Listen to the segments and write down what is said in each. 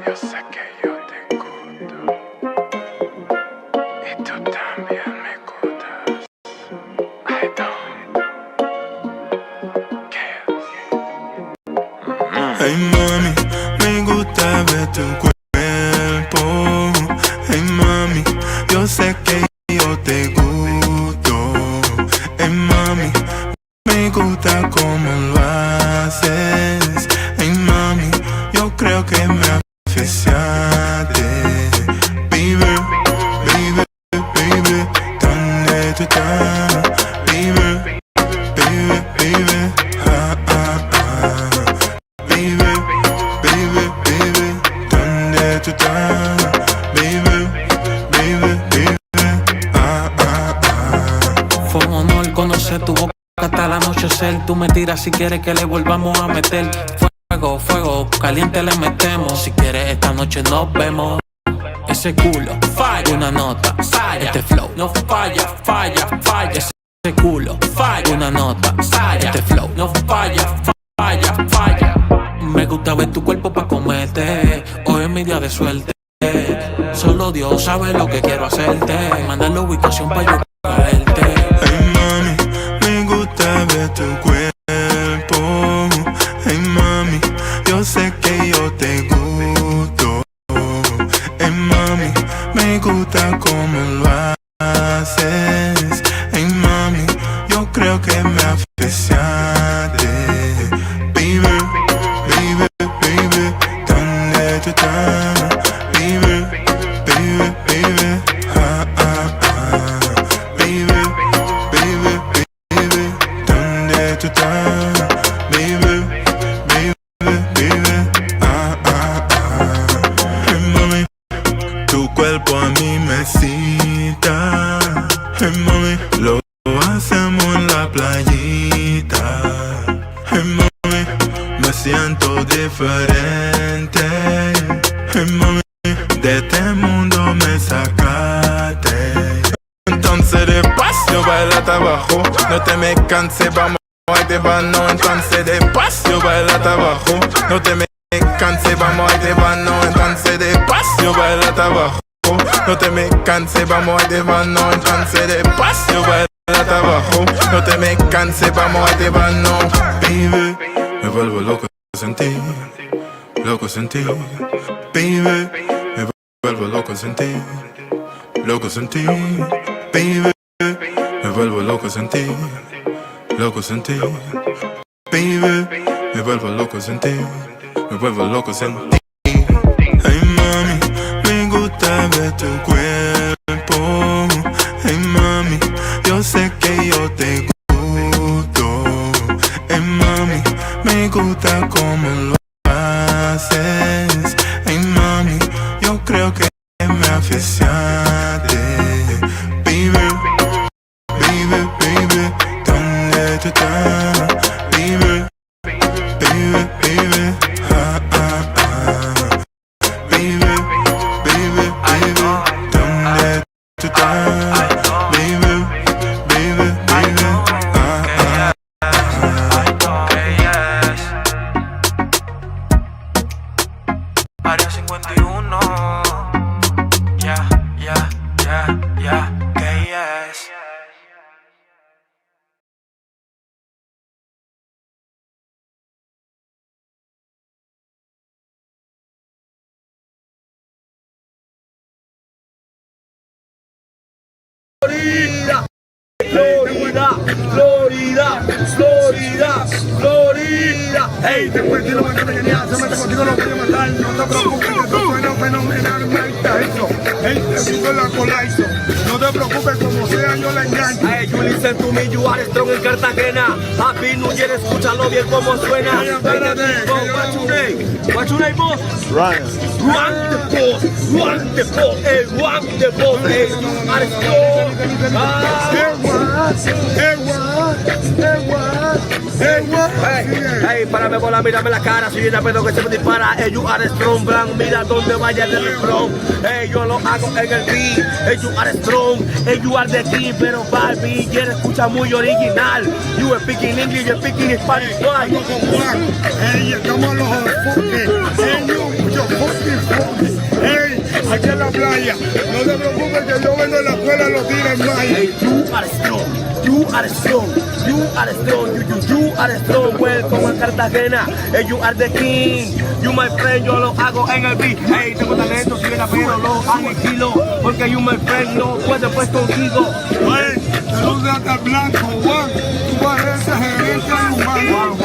Yo sé que yo te gusto y tú también me gustas. I don't care. Hey mami, me gusta ver tu cuerpo. Hey mami, yo sé que yo te gusto. Hey mami, me gusta cómo lo haces. Hey mami, yo creo que me aficiaste. Baby, baby, baby, ¿dónde tú estás? Baby, baby, baby, ah, ah, ah. Baby, baby, baby, ¿dónde tú estás? Baby, baby, baby, ah, ah, ah. Fue un honor conocer tu boca hasta el anochecer. Tú me tiras si quieres que le volvamos a meter. Fuego, fuego, caliente le metemos. Si quieres esta noche nos vemos. Ese culo, falla, una nota, falla. Este flow, no falla, falla, falla. Ese culo, falla, una nota, falla. Este flow, no falla, falla, falla. Me gusta ver tu cuerpo pa' comerte. Hoy es mi día de suerte. Solo Dios sabe lo que quiero hacerte. Manda la ubicación pa' yo caerte. Hey mami, me gusta ver tu cuerpo. Hey mami, yo sé que yo te gusto. Hey mami, me gusta cómo lo haces. Hey mami, yo creo que me aficiaste. Baby, baby, baby, ¿dónde tú estás? Baby, baby, baby, ah, ah, ah. Baby, baby, baby, ¿dónde tú estás? Baby, baby, baby, ah, ah, ah. Hey mami, tu cuerpo a mí me excita. Hey mami, lo hacemos en la playita. Hey mami, me siento diferente. Hey mami, de este mundo me sacaste. Entonces despacio, baila hasta abajo. No te me canses, vamos ahí te vano. Entonces despacio, baila hasta abajo. No te me canses, vamos ahí te vano. Entonces despacio, baila hasta abajo. No te me canses, vamos ahí te vano. Entonces despacio, baila hasta abajo. No te me canses, vamos ahí te vano. Baby, me vuelvo loco sin ti. Loco sin ti. Baby, me vuelvo loco sin ti. Loco sin ti. Baby, me vuelvo loco sin ti. Loco sin ti. Baby, me vuelvo loco sin ti. Me vuelvo loco sin ti. Hey mami, me gusta ver tu cuerpo. Hey mami, yo sé que yo te gusto. Hey mami, me gusta cómo lo haces. Hey mami, yo creo que me aficiaste. Baby, baby, baby, ¿dónde tú estás? Baby, baby, baby, ah, ah, ah. Baby, baby, baby, ¿dónde tú estás? Baby, baby, baby, ah, ah, Área 51. Ya, ya, ya, ya, que yes. Florida, Florida, Florida, Florida, Florida. Hey, después de lo que te quería, se mete contigo, no voy a matar. No te preocupes, que esto suena fenomenalmente eso. Hey, te digo la colaizo. No te preocupes, como sea, yo la engancho. Hey, you listen to me, you are strong en Cartagena. Happy New Year, escúchalo bien como suena. Hey, espérate, What's your name? What's your name, boss? Ryan. Run the boss, run the boss, hey, run the boss, hey, you are strong. Hey, párame bola, mírame la cara, si viene pedo que se me dispara. Hey, you are strong, blanc, mira donde vaya el refrón. Hey, yo lo hago en el beat. Hey, you are strong, hey, you are the king, pero Barbie, quiere escucha muy original. You are speaking English, you are speaking Spanish, why? Hey, estamos los fucking. Hey, you, your fucking playa. No te preocupes que yo vengo de la escuela, lo tiro en malla. Hey, you are strong, you are strong, you are strong, you are strong. Welcome a Cartagena, hey, you are the king. You my friend, yo lo hago en el beat. Hey, tengo talento, si viene pero lo aniquilo. Porque you my friend no puede pues contigo. Hey, saluda hasta el blanco, Juan. Tú pareces gerente humano.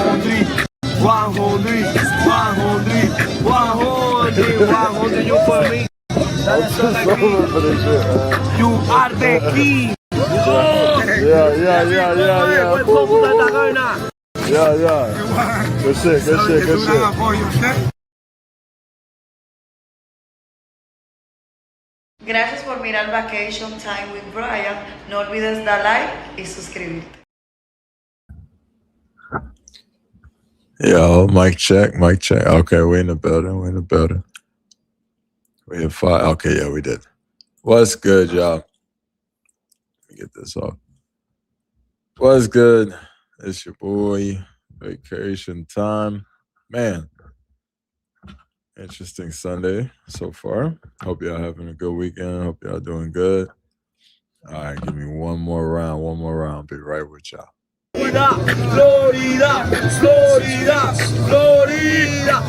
100, you for me. That's so like me. You are the king. Yeah. Good shit. Gracias por mirar Vacation Time with Brian. No olvides dar like y suscribirte. Yo, mic check. Okay, we're in the building. We have 5. Okay, yeah, we did. What's good, y'all? Let me get this off. What's good? It's your boy, Vacation Time. Man, interesting Sunday so far. Hope y'all having a good weekend. Hope y'all doing good. All right, give me one more round. Be right with y'all. Florida.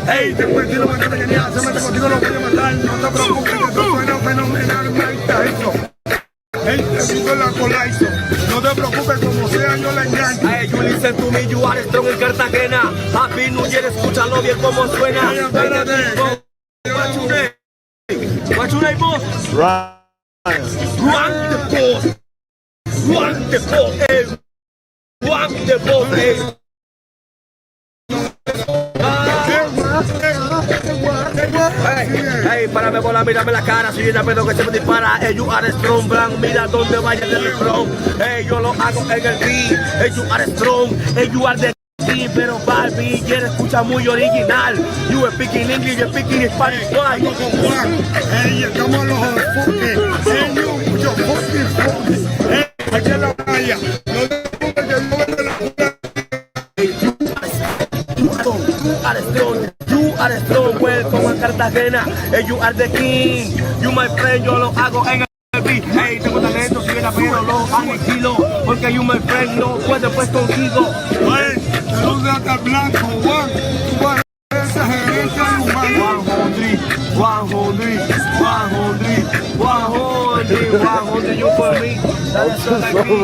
Hey, después de lo que te quería, se mete contigo, lo voy a matar. No te preocupes, que esto suena fenomenalmente eso. Hey, te digo la colaizo. No te preocupes, como sea, yo la engancho. Hey, you listen to me, you are strong en Cartagena. Happy New Year, escúchalo bien como suena. Hey, espérate. What's your name, boss? Ryan. Run the boss. Hey. Run the boss, hey. Hey, párame bola, mírame la cara, si viene a pedo que se me dispara. Hey, you are strong, blanc, mira donde vaya del front. Hey, yo lo hago en el beat. Hey, you are strong, hey, you are the king. Pero Barbie, quiere escuchar muy original. You speaking English, you speaking Spanish, why? Hey, estamos a los enfoques. Hey, yo fucking. Hey, aquí en la playa. No te preocupes que yo vengo de la escuela. You are strong, welcome a Cartagena. Hey, you are the king. You my friend, yo lo hago en el beat. Hey, tengo talento, si viene pero lo aniquilo. Porque you my friend no puede pues contigo. Hey, saluda hasta el blanco, Juan. Tú pareces gerente humano. 100, you for me. That's so like me.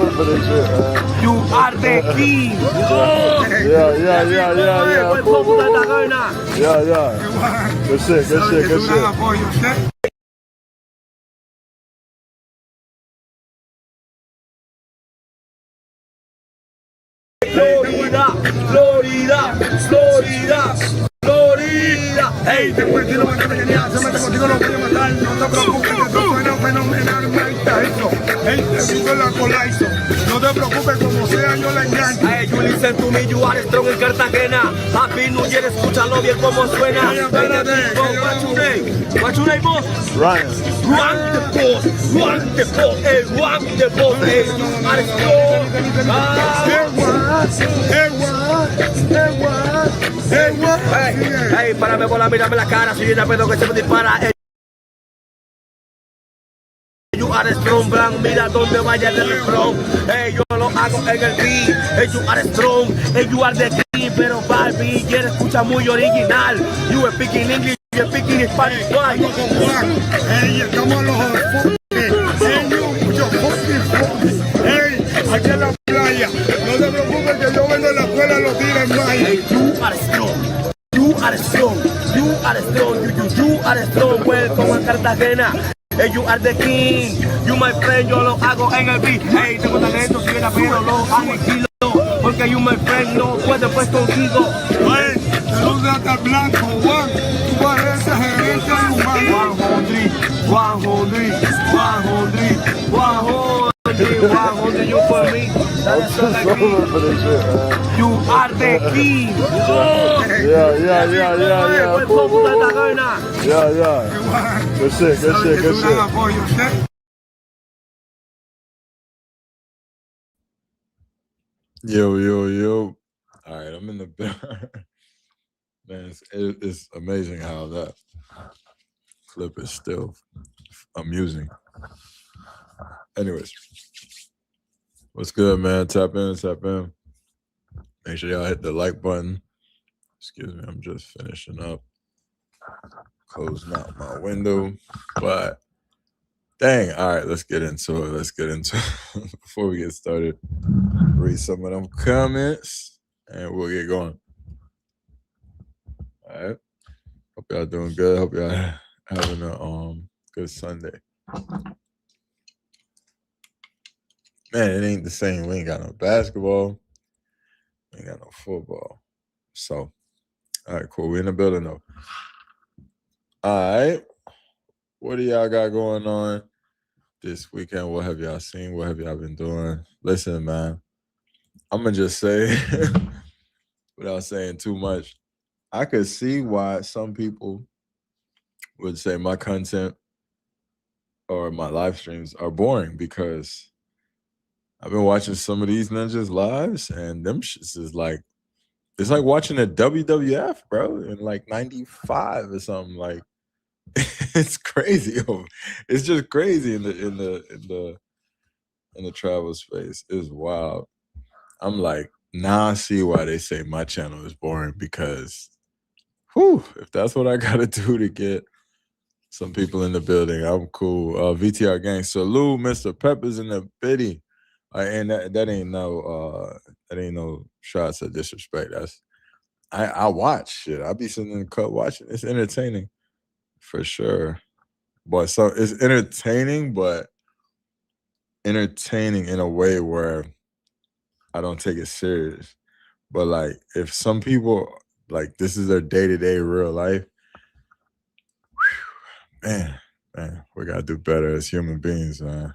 You are the king. Yeah. Good shit. Florida. Hey, después de lo que te quería, se mete contigo, lo voy a matar. No te preocupes, que esto suena fenomenalmente eso. Hey, te digo la colaizo. No te preocupes, como sea, yo la engancho. Hey, you listen to me, you are strong en Cartagena. Happy New Year, escúchalo bien como suena. Hey, espérate. What's your name, boss? Ryan. Run the boss, hey, run the boss, hey, you are strong. Hey, párame bola, mírame la cara, si viene a pedo que se me dispara. Hey, you are strong, blanc, mira donde vaya del front. Hey, yo lo hago en el beat. Hey, you are strong, hey, you are the king. Pero Barbie, quiere escuchar muy original. You speaking English, you speaking Spanish, why? Hey, estamos a los enfoques. Hey, yo fucking. Hey, aquí en la playa. No te preocupes que yo vengo de la escuela, lo tiro en malla. Hey, you are strong. You are strong, welcome a Cartagena. Hey, you are the king. You my friend, yo lo hago en el beat. Hey, tengo talento, si viene pero lo aniquilo. Porque you my friend no puede pues contigo. Hey, saluda hasta el blanco, Juan. Tú pareces gerente humano. 100, you for me. That's so like me. You are the king. Yeah. Good shit. Yo. All right, I'm in the Man, it's amazing how that clip is still amusing. Anyways, what's good, man? Tap in, tap in. Make sure y'all hit the like button. Excuse me, I'm just finishing up, closing out my window. But dang, all right, let's get into it. Let's get into it. Before we get started, read some of them comments and we'll get going. All right. Hope y'all doing good. Hope y'all having a good Sunday. Man, it ain't the same. We ain't got no basketball. We ain't got no football. So, all right, cool. We in the building though. All right. What do y'all got going on this weekend? What have y'all seen? What have y'all been doing? Listen, man, I'm going to just say, without saying too much, I could see why some people would say my content or my live streams are boring, because I've been watching some of these ninjas lives and them shits is like, it's like watching a WWF, bro, in like 95 or something. Like, it's crazy. It's just crazy in the travel space. It's wild. I'm like, now I see why they say my channel is boring, because whew, if that's what I gotta do to get some people in the building, I'm cool. VTR gang, salute, Mr. Peppers in the bitty. And that ain't no shots of disrespect. That's I watch shit. I be sitting in the cut watching. It's entertaining for sure. But so it's entertaining, but entertaining in a way where I don't take it serious. But like, if some people like this is their day-to-day real life, man, we gotta do better as human beings, man.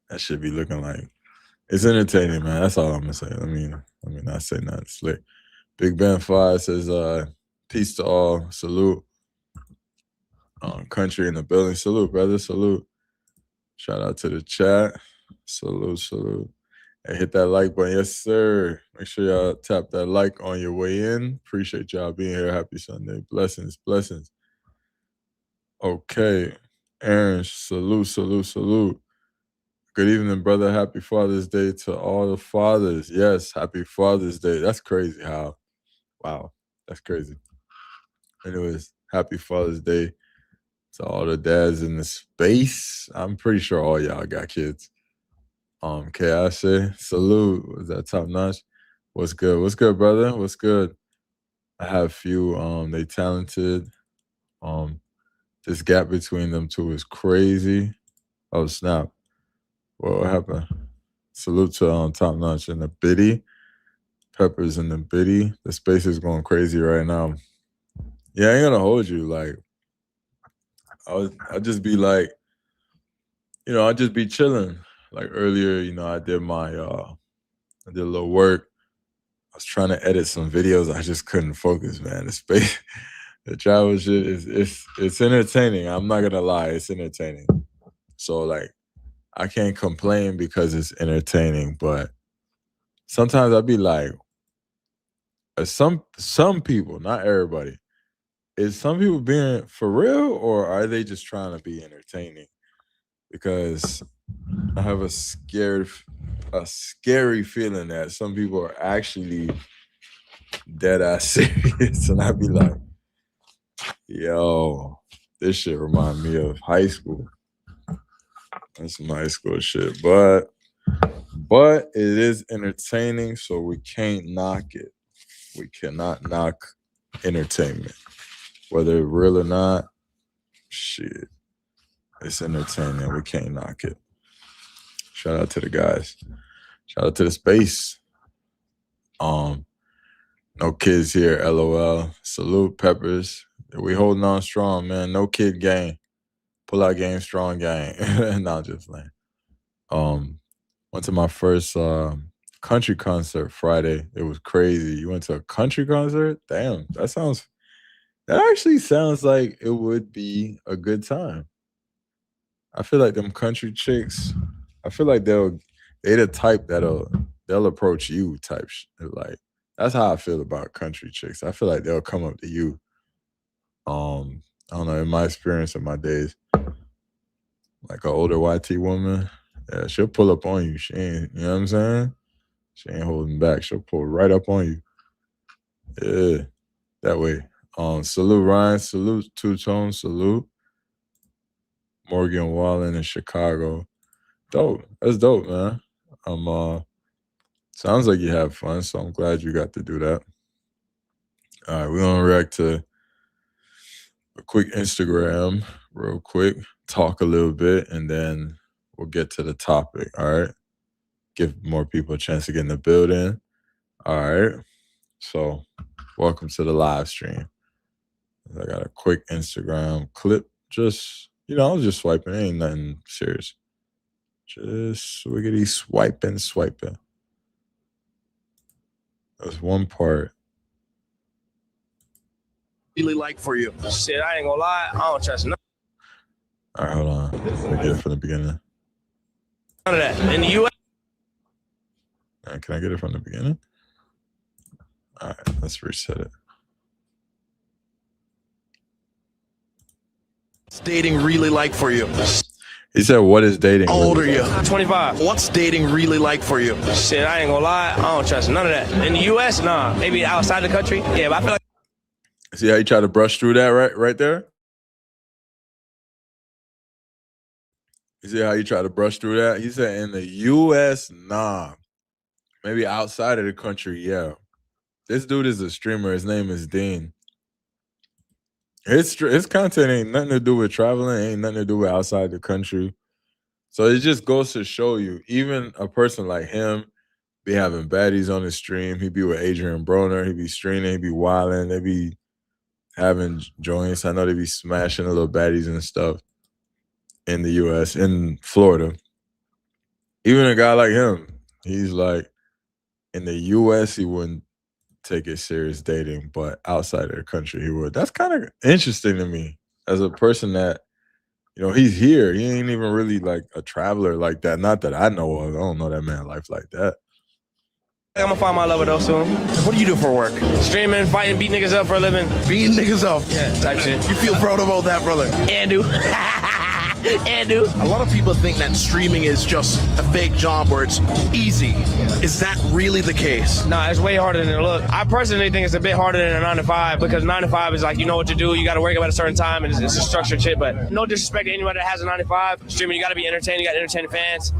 That should be looking like it's entertaining, man. That's all I'm gonna say. Let me not say nothing slick. Big Ben 5 says, peace to all. Salute. Country in the building. Salute, brother. Salute. Shout out to the chat. Salute, salute. Hey, hit that like button. Yes, sir. Make sure y'all tap that like on your way in. Appreciate y'all being here. Happy Sunday. Blessings, blessings. Okay. Aaron, salute, salute, salute. Good evening, brother. Happy Father's Day to all the fathers. Yes, happy Father's Day. That's crazy how. Wow, that's crazy. Anyways, happy Father's Day to all the dads in the space. I'm pretty sure all y'all got kids. I say salute. Was that top notch? What's good? What's good, brother? What's good? I have few. They talented. This gap between them two is crazy. Oh snap! What happened? Salute to top notch in the biddy. Peppers in the biddy. The space is going crazy right now. Yeah, I ain't gonna hold you. Like, I'll just be like, I'll just be chilling. Like earlier, I did a little work. I was trying to edit some videos. I just couldn't focus, man. The space, the travel shit it's entertaining. I'm not gonna lie, it's entertaining. So like, I can't complain because it's entertaining, but sometimes I'd be like, some people, not everybody, is some people being for real, or are they just trying to be entertaining? Because I have a scary feeling that some people are actually dead ass serious, and I'd be like, yo, this shit remind me of high school. That's some high school shit, but it is entertaining, so we can't knock it. We cannot knock entertainment, whether it's real or not. Shit, it's entertaining. We can't knock it. Shout out to the guys. Shout out to the space. No kids here, LOL. Salute, Peppers. We holding on strong, man. No kid gang. Pull out game, strong gang. No, just playing. Went to my first country concert Friday. It was crazy. You went to a country concert? Damn, that actually sounds like it would be a good time. I feel like them country chicks, I feel like they the type they'll approach you type shit. Like, that's how I feel about country chicks. I feel like they'll come up to you I don't know, in my experience in my days, like an older YT woman, yeah, she'll pull up on you. She ain't, you know what I'm saying? She ain't holding back. She'll pull right up on you. Yeah, that way. Salute Ryan, salute Two Tone, salute Morgan Wallen in Chicago. Dope. That's dope, man. Sounds like you have fun, so I'm glad you got to do that. All right, we're gonna react to a quick Instagram, real quick, talk a little bit, and then we'll get to the topic. All right. Give more people a chance to get in the building. All right. So, welcome to the live stream. I got a quick Instagram clip. Just, I was just swiping. Ain't nothing serious. Just wiggity swiping. There's one part. Really like for you? Shit, I ain't gonna lie. I don't trust none All right, hold on. Let me get it from the beginning. of that. In the U.S. Can I get it from the beginning? All right, let's reset it. What's dating really like for you? He said, what is dating? How old are you? 25. What's dating really like for you? Shit, I ain't gonna lie. I don't trust none of that. In the U.S., nah. Maybe outside the country. Yeah, but I feel like. See how you try to brush through that right there? You see how you try to brush through that? He said in the U.S., nah. Maybe outside of the country, yeah. This dude is a streamer. His name is Dean. His content ain't nothing to do with traveling, ain't nothing to do with outside the country. So it just goes to show you, even a person like him be having baddies on his stream. He be with Adrian Broner. He be streaming. He be wilding. They be having joints. I know they be smashing the little baddies and stuff in the U.S., in Florida. Even a guy like him, he's like, in the U.S., he wouldn't take it serious dating, but outside of the country, he would. That's kind of interesting to me as a person that, he's here. He ain't even really like a traveler like that. Not that I know of. I don't know that man life like that. I'm gonna find my lover though soon. What do you do for work? Streaming, fighting, beat niggas up for a living. Beating niggas up. Yeah, type shit. You feel proud about that, brother? And do. And do. A lot of people think that streaming is just a fake job where it's easy. Is that really the case? Nah, it's way harder than it look. I personally think it's a bit harder than a 9 to 5 because 9 to 5 is like, you know what to do. You got to wake up at a certain time and it's a structured shit. But no disrespect to anybody that has a 9 to 5. Streaming, you got to be entertained. You got to entertain fans.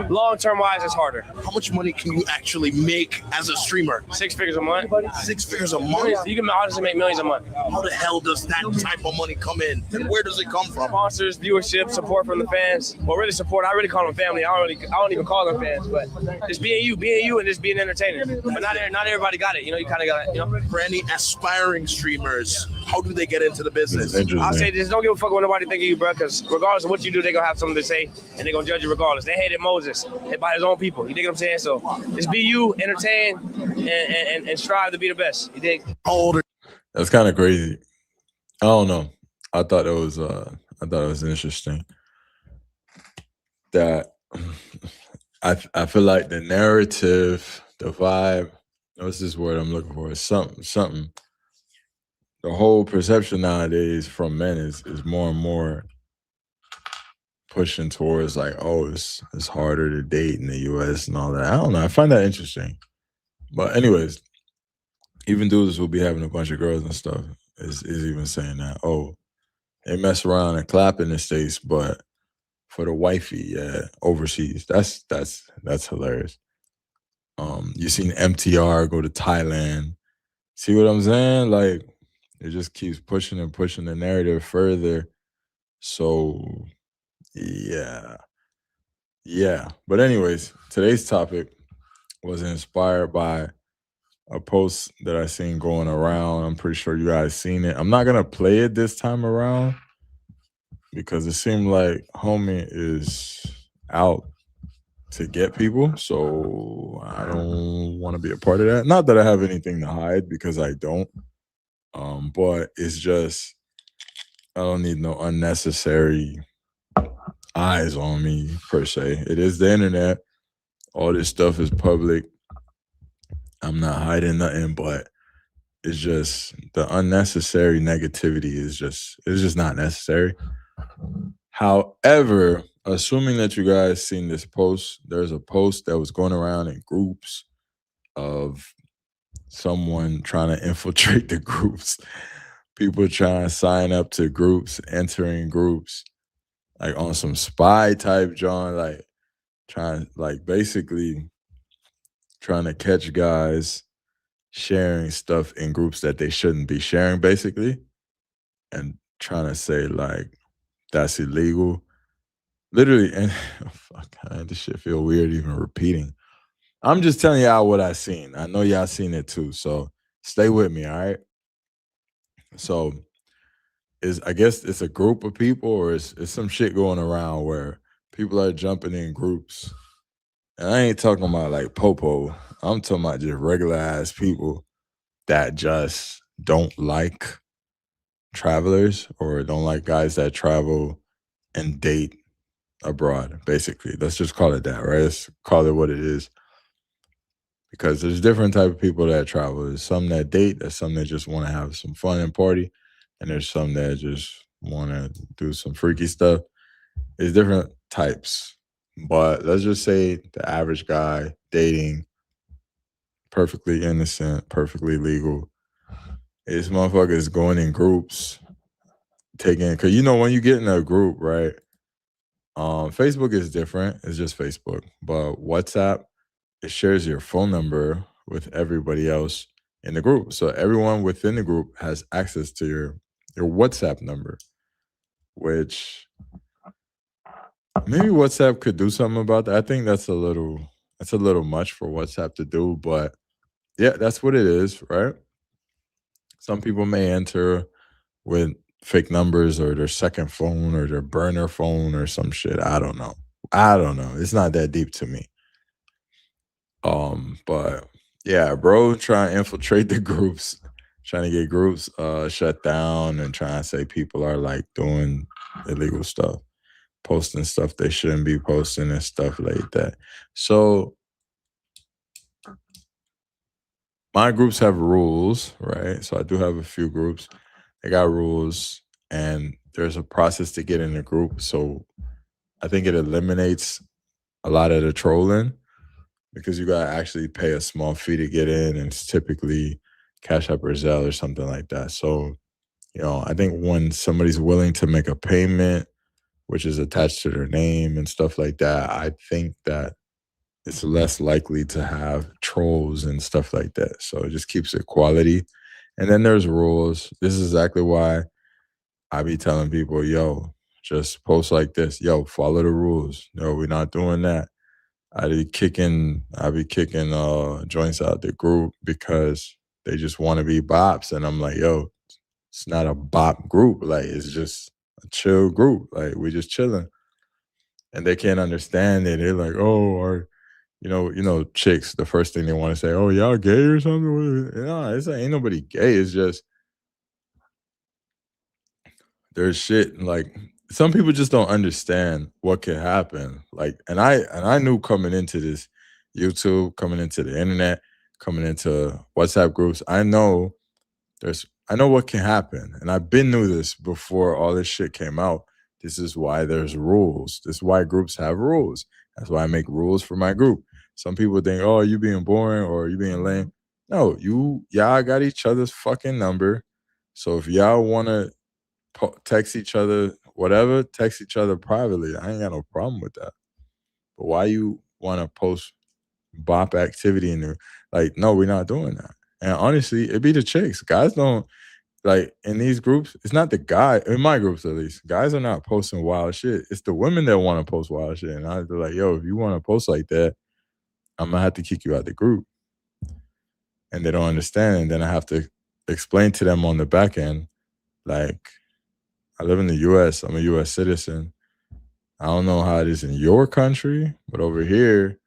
Long-term wise, it's harder. How much money can you actually make as a streamer? 6 figures a month. 6 figures a month? You can honestly make millions a month. How the hell does that type of money come in? And where does it come from? Sponsors, viewership, support from the fans. Well, really support. I really call them family. I don't even call them fans, but just being you, and just being entertaining. But not everybody got it. You kind of got it. For any aspiring streamers, how do they get into the business? I'll say this: don't give a fuck what nobody think of you, bro. Because regardless of what you do, they gonna have something to say, and they gonna judge you regardless. They hated Moses by his own people. You dig what I'm saying? So just be you, entertain, and strive to be the best. You dig? That's kind of crazy. I don't know. I thought it was interesting that I feel like the narrative, the vibe, what's this word I'm looking for? It's something. The whole perception nowadays from men is more and more pushing towards like, oh, it's harder to date in the US and all that. I don't know. I find that interesting. But anyways, even dudes will be having a bunch of girls and stuff is even saying that, oh, they mess around and clap in the States, but for the wifey, yeah, overseas. That's hilarious. You seen MTR go to Thailand. See what I'm saying? Like, it just keeps pushing and pushing the narrative further. So yeah. But anyways, today's topic was inspired by a post that I seen going around. I'm pretty sure you guys seen it. I'm not gonna play it this time around because it seemed like homie is out to get people. So I don't want to be a part of that. Not that I have anything to hide, because I don't. But it's just, I don't need no unnecessary eyes on me per se. It is the internet. All this stuff is public. I'm not hiding nothing, but it's just the unnecessary negativity is just not necessary. However, assuming that you guys seen this post, there's a post that was going around in groups of someone trying to infiltrate the groups. People trying to sign up to groups, entering groups, like on some spy type John, like basically trying to catch guys sharing stuff in groups that they shouldn't be sharing, basically, and trying to say like that's illegal. Literally, and oh, fuck, this shit feel weird even repeating. I'm just telling y'all what I seen. I know y'all seen it too, so stay with me, all right? So I guess it's a group of people, or it's some shit going around where people are jumping in groups. And I ain't talking about like popo. I'm talking about just regular ass people that just don't like travelers or don't like guys that travel and date abroad, basically. Let's just call it that, right? Let's call it what it is. Because there's different type of people that travel. There's some that date, there's some that just want to have some fun and party, and there's some that just want to do some freaky stuff. There's different types. But let's just say the average guy dating, perfectly innocent, perfectly legal. This motherfucker is going in groups, because you know when you get in a group, right? Facebook is different. It's just Facebook. But WhatsApp, it shares your phone number with everybody else in the group. So everyone within the group has access to your WhatsApp number, which maybe WhatsApp could do something about that. I think that's a little much for WhatsApp to do, but yeah, that's what it is, right? Some people may enter with fake numbers or their second phone or their burner phone or some shit. I don't know. It's not that deep to me. But yeah, bro, trying to infiltrate the groups, trying to get groups shut down and trying to say people are like doing illegal stuff, posting stuff they shouldn't be posting and stuff like that. So my groups have rules, right? So I do have a few groups. They got rules and there's a process to get in a group. So I think it eliminates a lot of the trolling, because you gotta actually pay a small fee to get in, and it's typically Cash App or Zelle or something like that. So, I think when somebody's willing to make a payment, which is attached to their name and stuff like that, I think that it's less likely to have trolls and stuff like that. So it just keeps it quality. And then there's rules. This is exactly why I be telling people, yo, just post like this. Yo, follow the rules. No, we're not doing that. I be kicking joints out the group because they just want to be bops. And I'm like, yo, it's not a bop group. Like, it's just a chill group. Like, we're just chilling. And they can't understand it. They're like, oh, or, chicks, the first thing they want to say, oh, y'all gay or something? No, ain't nobody gay. It's just, there's shit, like, some people just don't understand what could happen. Like, and I knew coming into this YouTube, coming into the internet, coming into WhatsApp groups, I know what can happen. And I've been knew this before all this shit came out. This is why there's rules. This is why groups have rules. That's why I make rules for my group. Some people think, oh, you being boring or you being lame. No, y'all got each other's fucking number. So if y'all want to text each other, whatever, text each other privately. I ain't got no problem with that. But why you want to post bop activity in there? Like, no, we're not doing that. And honestly, it be the chicks. Guys don't, like, in these groups, it's not the guy, in my groups at least, guys are not posting wild shit. It's the women that want to post wild shit. And I'd be like, yo, if you want to post like that, I'm going to have to kick you out the group. And they don't understand. And then I have to explain to them on the back end, like, I live in the U.S. I'm a U.S. citizen. I don't know how it is in your country, but over here,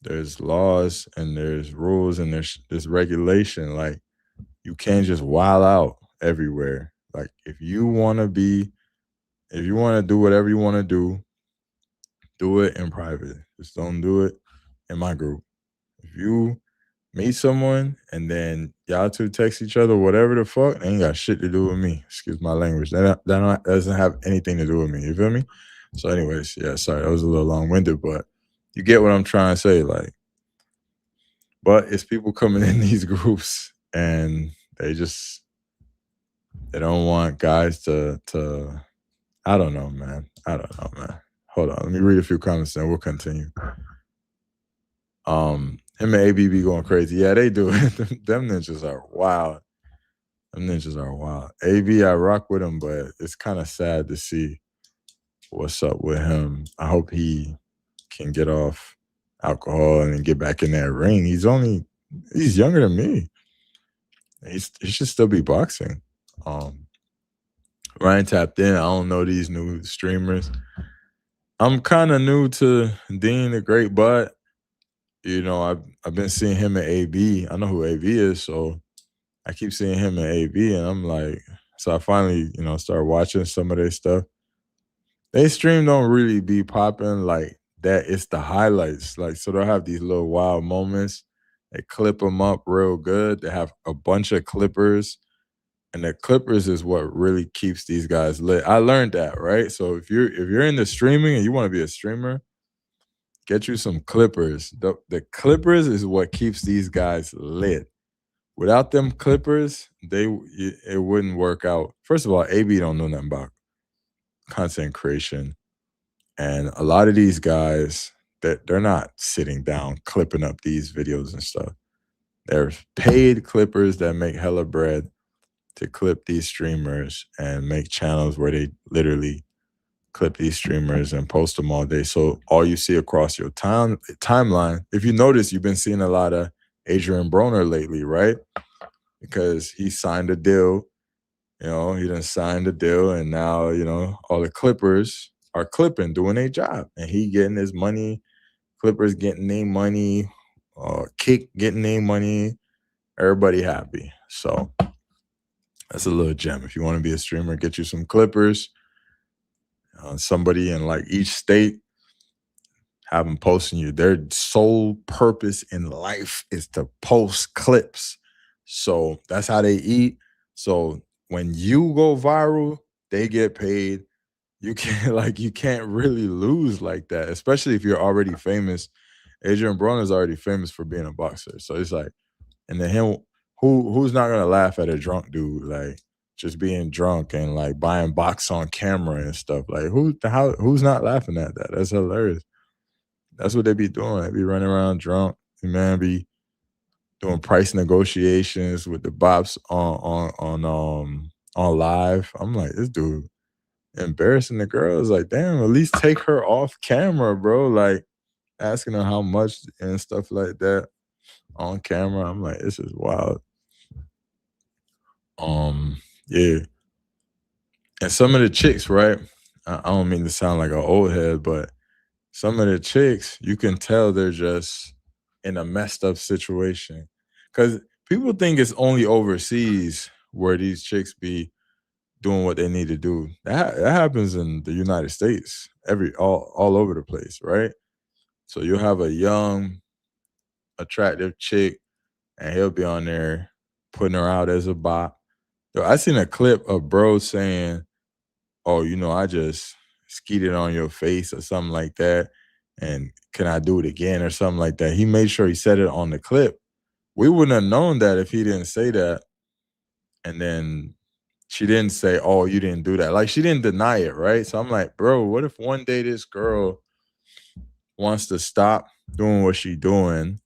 there's laws and there's rules and there's regulation. Like, you can't just wild out everywhere. Like, if you want to do whatever you want to do it in private. Just don't do it in my group. If you meet someone and then y'all two text each other, whatever the fuck, they ain't got shit to do with me. Excuse my language. That doesn't have anything to do with me. You feel me? So anyways, yeah, sorry, that was a little long-winded, but you get what I'm trying to say. Like, but it's people coming in these groups and they don't want guys to I don't know, man. Hold on, let me read a few comments and we'll continue. Him and AB be going crazy. Yeah, they do. Them ninjas are wild. AB, I rock with him, but it's kind of sad to see what's up with him. I hope he can get off alcohol and get back in that ring. He's younger than me. He should still be boxing. Ryan tapped in. I don't know these new streamers. I'm kind of new to Dean the Great, but you know, I've been seeing him and AB. I know who AB is, so I keep seeing him and AB, and I'm like, so I finally, you know, started watching some of their stuff. They stream don't really be popping like that. It's the highlights. Like, so they'll have these little wild moments. They clip them up real good. They have a bunch of clippers. And the clippers is what really keeps these guys lit. I learned that, right? So if you're into streaming and you want to be a streamer, get you some clippers. The clippers is what keeps these guys lit. Without them clippers, it wouldn't work out. First of all, AB don't know nothing about content creation. And a lot of these guys, they're not sitting down clipping up these videos and stuff. They're paid clippers that make hella bread to clip these streamers and make channels where they literally clip these streamers and post them all day. So all you see across your timeline, if you notice, you've been seeing a lot of Adrian Broner lately, right? Because he signed a deal. You know, he done signed a deal, and now, you know, all the clippers are clipping, doing their job, and he getting his money. Clippers getting their money, Kick getting their money. Everybody happy. So that's a little gem. If you want to be a streamer, get you some clippers. Somebody in like each state, have them posting you. Their sole purpose in life is to post clips. So that's how they eat. So when you go viral, they get paid. You can't really lose like that, especially if you're already famous. Adrian Broner is already famous for being a boxer. So it's like, and then him, who's not gonna laugh at a drunk dude, like just being drunk and like buying box on camera and stuff? Like who's not laughing at that? That's hilarious. That's what they be doing. They be running around drunk. The man be doing price negotiations with the bops on live. I'm like, this dude embarrassing the girls. Like, damn, at least take her off camera, bro. Like asking her how much and stuff like that on camera. I'm like, this is wild. Yeah. And some of the chicks, right? I don't mean to sound like an old head, but some of the chicks, you can tell they're just in a messed up situation. Because people think it's only overseas where these chicks be doing what they need to do. That happens in the United States, all over the place, right? So you'll have a young, attractive chick, and he'll be on there putting her out as a bop. Yo, I seen a clip of bro saying, oh, you know, I just skeeted on your face or something like that, and can I do it again or something like that. He made sure he said it on the clip. We wouldn't have known that if he didn't say that. And then she didn't say, oh, you didn't do that. Like, she didn't deny it, right? So I'm like, bro, what if one day this girl wants to stop doing what she's doing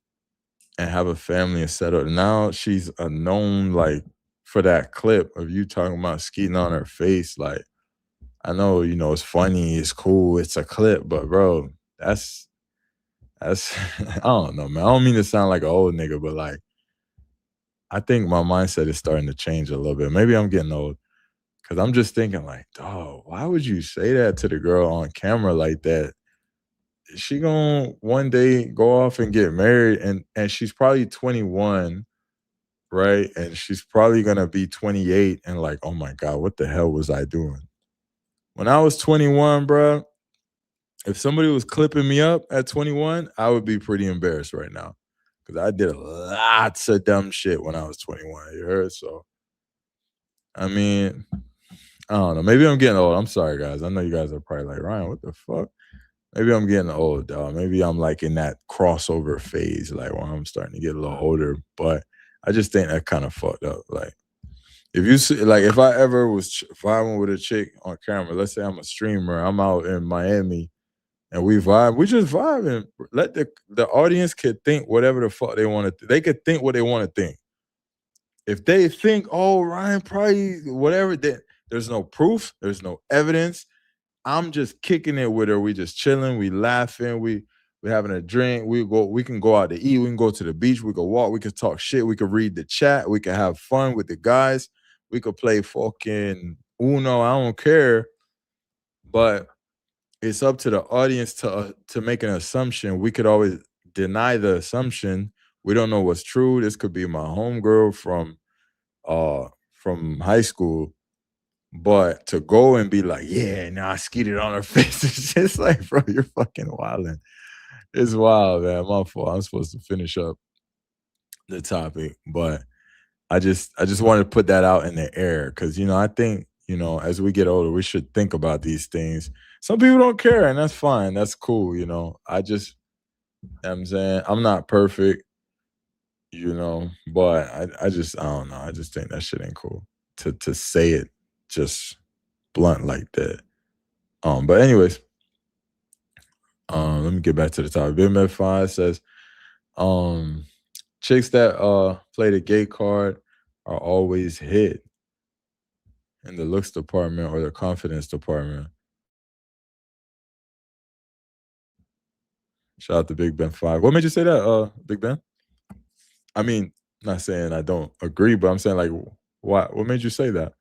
and have a family and settle? Now she's a known, like, for that clip of you talking about skeeting on her face. Like, I know, you know, it's funny, it's cool, it's a clip, but bro, that's I don't know, man. I don't mean to sound like an old nigga, but like, I think my mindset is starting to change a little bit. Maybe I'm getting old. Cause I'm just thinking like, dog, why would you say that to the girl on camera like that? Is she gonna one day go off and get married? And she's probably 21, right? And she's probably gonna be 28 and like, oh my God, what the hell was I doing? When I was 21, bro, if somebody was clipping me up at 21, I would be pretty embarrassed right now. because I did lots of dumb shit when I was 21. You heard? So I mean, I don't know. Maybe I'm getting old. I'm sorry, guys. I know you guys are probably like, Ryan, what the fuck? Maybe I'm getting old, dog. Maybe I'm like in that crossover phase, like when I'm starting to get a little older. But I just think that kind of fucked up. Like, if you see, like, if I ever was vibing with a chick on camera, let's say I'm a streamer, I'm out in Miami, and we vibe, we just vibe and let the audience could think whatever the fuck they want to. They could think what they want to think. If they think, oh, Ryan probably whatever, then there's no proof, there's no evidence. I'm just kicking it with her. We just chilling, we laughing, we having a drink. We can go out to eat, we can go to the beach, we can walk, we can talk shit, we can read the chat, we can have fun with the guys, we could play fucking Uno. I don't care, but it's up to the audience to make an assumption. We could always deny the assumption. We don't know what's true. This could be my homegirl from high school. But to go and be like, yeah, now I skeeted on her face, it's just like, bro, you're fucking wilding. It's wild, man. My fault. I'm supposed to finish up the topic, but I just wanted to put that out in the air because, you know, I think, you know, as we get older, we should think about these things. Some people don't care, and that's fine. That's cool, you know. You know what I'm saying, I'm not perfect, you know, but I don't know. I just think that shit ain't cool to say it just blunt like that. But anyways, let me get back to the topic. Big Med 5 says, chicks that play the gay card are always hit in the looks department or the confidence department. Shout out to Big Ben 5. What made you say that, Big Ben? I mean, not saying I don't agree, but I'm saying, like, what made you say that?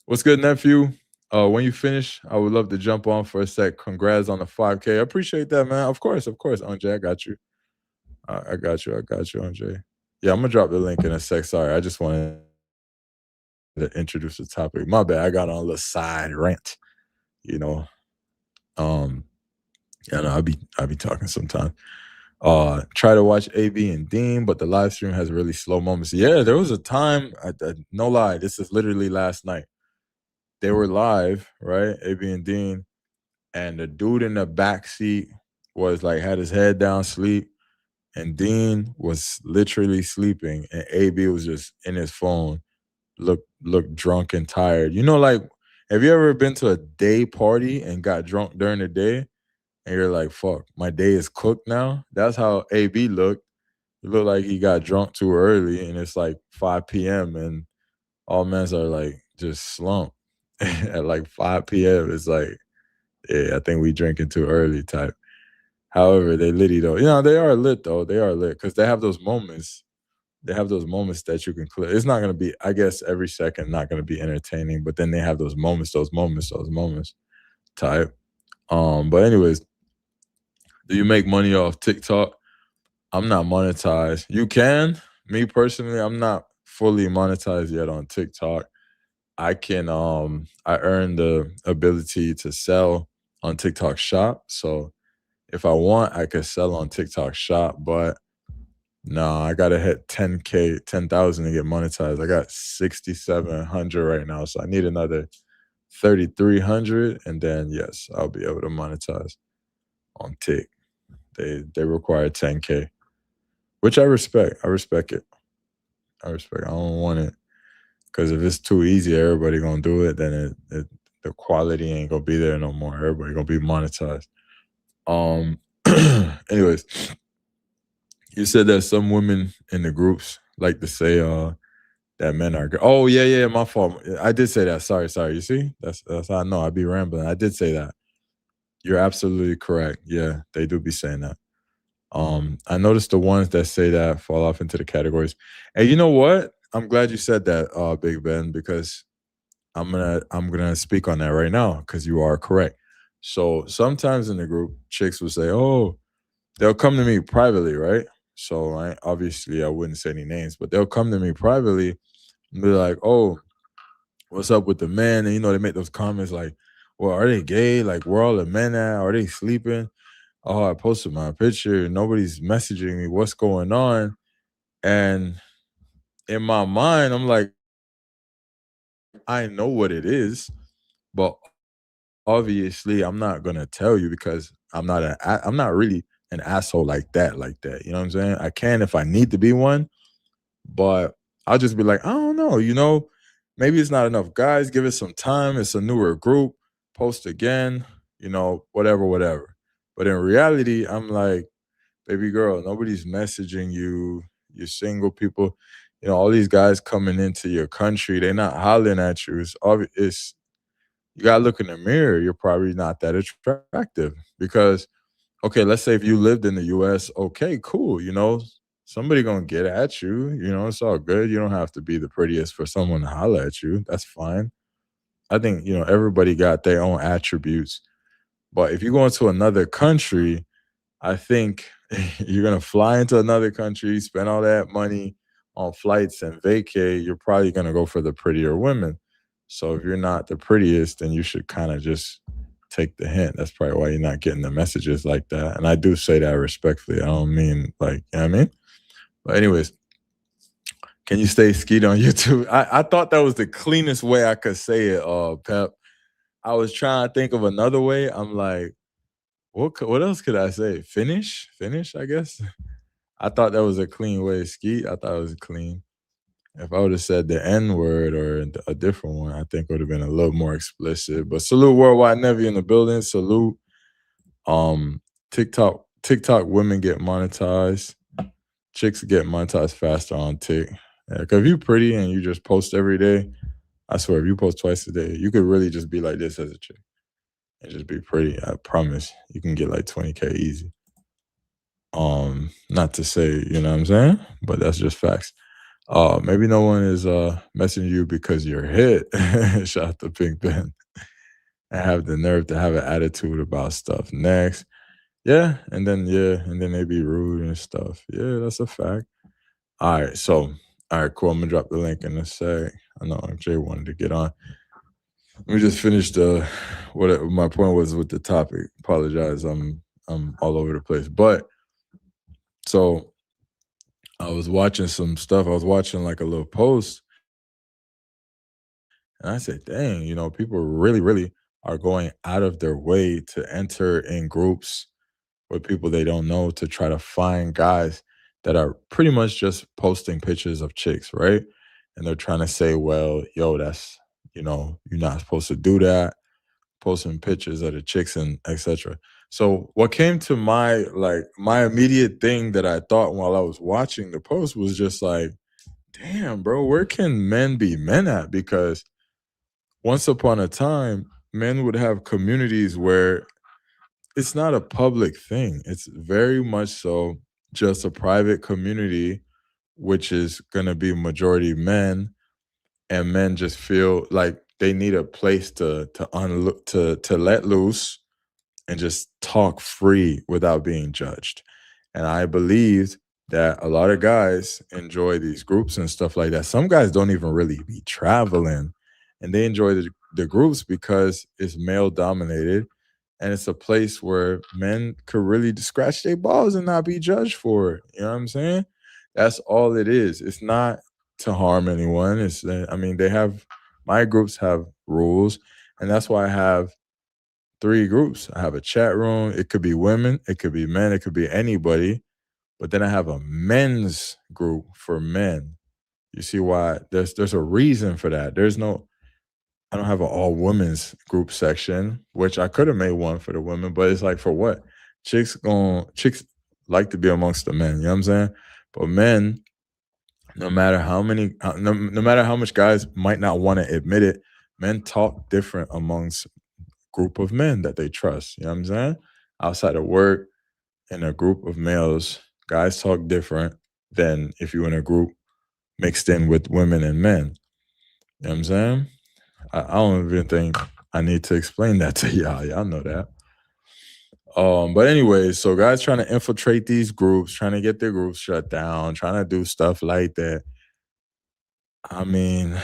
What's good, nephew? When you finish, I would love to jump on for a sec. Congrats on the 5K. I appreciate that, man. Of course, Andre, I got you. I got you, Andre. Yeah, I'm gonna drop the link in a sec. Sorry, I just wanted to introduce the topic. My bad. I got on a little side rant, you know. Yeah, no, I'll be talking sometime. Try to watch AB and Dean, but the live stream has really slow moments. Yeah, there was a time, no lie, this is literally last night. They were live, right? AB and Dean, and the dude in the back seat was like, had his head down, sleep, and Dean was literally sleeping, and AB was just in his phone, looked drunk and tired. You know, like, have you ever been to a day party and got drunk during the day? And you're like, fuck, my day is cooked now? That's how AB looked. It looked like he got drunk too early, and it's like 5 p.m. and all men's are like just slumped. At like 5 p.m. It's like, yeah, I think we drinking too early type. However, they litty though. You know, they are lit though. They are lit because they have those moments. They have those moments that you can clear. It's not going to be, I guess, every second not going to be entertaining, but then they have those moments type. But anyways, do you make money off TikTok? I'm not monetized. You can. Me personally, I'm not fully monetized yet on TikTok. I can I earn the ability to sell on TikTok Shop. So if I want, I could sell on TikTok Shop, but no, I gotta hit 10K, 10,000 to get monetized. I got 6,700 right now, so I need another 3,300, and then yes, I'll be able to monetize on Tik. They require 10K, which I respect. I respect it. I don't want it. Because if it's too easy, everybody gonna do it, then the quality ain't gonna be there no more. Everybody gonna be monetized. Anyways, you said that some women in the groups like to say that men are good. Oh yeah, my fault. I did say that. Sorry. You see, that's how I know I be rambling. I did say that. You're absolutely correct. Yeah, they do be saying that. I noticed the ones that say that fall off into the categories. And you know what? I'm glad you said that, Big Ben, because I'm gonna speak on that right now because you are correct. So sometimes in the group, chicks will say, "Oh," they'll come to me privately, right? So obviously I wouldn't say any names, but they'll come to me privately and be like, "Oh, what's up with the men?" And you know, they make those comments like, "Well, are they gay? Like, where all the men at? Are they sleeping?" oh, I posted my picture, nobody's messaging me, what's going on? And in my mind, I'm like, I know what it is, but obviously I'm not gonna tell you because I'm not really an asshole like that, You know what I'm saying? I can if I need to be one, but I'll just be like, I don't know, maybe it's not enough guys. Give it some time. It's a newer group. Post again, whatever. But in reality, I'm like, baby girl, nobody's messaging you. You're single people. All these guys coming into your country, they're not hollering at you. You gotta look in the mirror. You're probably not that attractive because, okay, let's say if you lived in the US, okay, cool. Somebody gonna get at you. It's all good. You don't have to be the prettiest for someone to holler at you. That's fine. I think, everybody got their own attributes. But if you go into another country, I think you're gonna fly into another country, spend all that money on flights and vacay, you're probably gonna go for the prettier women. So if you're not the prettiest, then you should kind of just take the hint. That's probably why you're not getting the messages like that. And I do say that respectfully. I don't mean like, you know what I mean? But anyways, can you stay skeet on YouTube? I thought that was the cleanest way I could say it, Pep. I was trying to think of another way. I'm like, what else could I say? Finish, I guess. I thought that was a clean way. Skeet, I thought it was clean. If I would have said the N word or a different one, I think it would have been a little more explicit. But salute Worldwide Nevy in the building. Salute. TikTok women get monetized. Chicks get monetized faster on Tik. Yeah, cause if you're pretty and you just post every day, I swear, if you post twice a day, you could really just be like this as a chick and just be pretty. I promise you can get like 20K easy. Not to say, you know what I'm saying, but that's just facts. Maybe no one is messaging you because you're hit. Shout out to Pink Ben. And have the nerve to have an attitude about stuff. Next. Yeah, and then they be rude and stuff. Yeah, that's a fact. All right, cool. I'm gonna drop the link in a sec. I know Jay wanted to get on. Let me just finish what my point was with the topic. Apologize, I'm all over the place. But so I was watching some stuff. I was watching like a little post, and I said, "Dang, people really, really are going out of their way to enter in groups with people they don't know to try to find guys that are pretty much just posting pictures of chicks, right? And they're trying to say, well, yo, that's, you're not supposed to do that, posting pictures of the chicks and etc. So what came to my immediate thing that I thought while I was watching the post was just like, damn, bro, where can men be men at? Because once upon a time, men would have communities where it's not a public thing. It's very much so just a private community, which is gonna be majority men, and men just feel like they need a place to let loose and just talk free without being judged. And I believed that a lot of guys enjoy these groups and stuff like that. Some guys don't even really be traveling, and they enjoy the groups because it's male dominated. And it's a place where men could really scratch their balls and not be judged for it. You know what I'm saying? That's all it is. It's not to harm anyone. My groups have rules, and that's why I have 3 groups. I have a chat room. It could be women, it could be men, it could be anybody. But then I have a men's group for men. You see why? There's a reason for that. I don't have an all women's group section, which I could have made one for the women, but it's like, for what? Chicks like to be amongst the men, you know what I'm saying? But men, no matter how much guys might not want to admit it, men talk different amongst group of men that they trust, you know what I'm saying? Outside of work, in a group of males, guys talk different than if you're in a group mixed in with women and men. You know what I'm saying? I don't even think I need to explain that to y'all. Y'all know that. But anyways, so guys trying to infiltrate these groups, trying to get their groups shut down, trying to do stuff like that. I mean,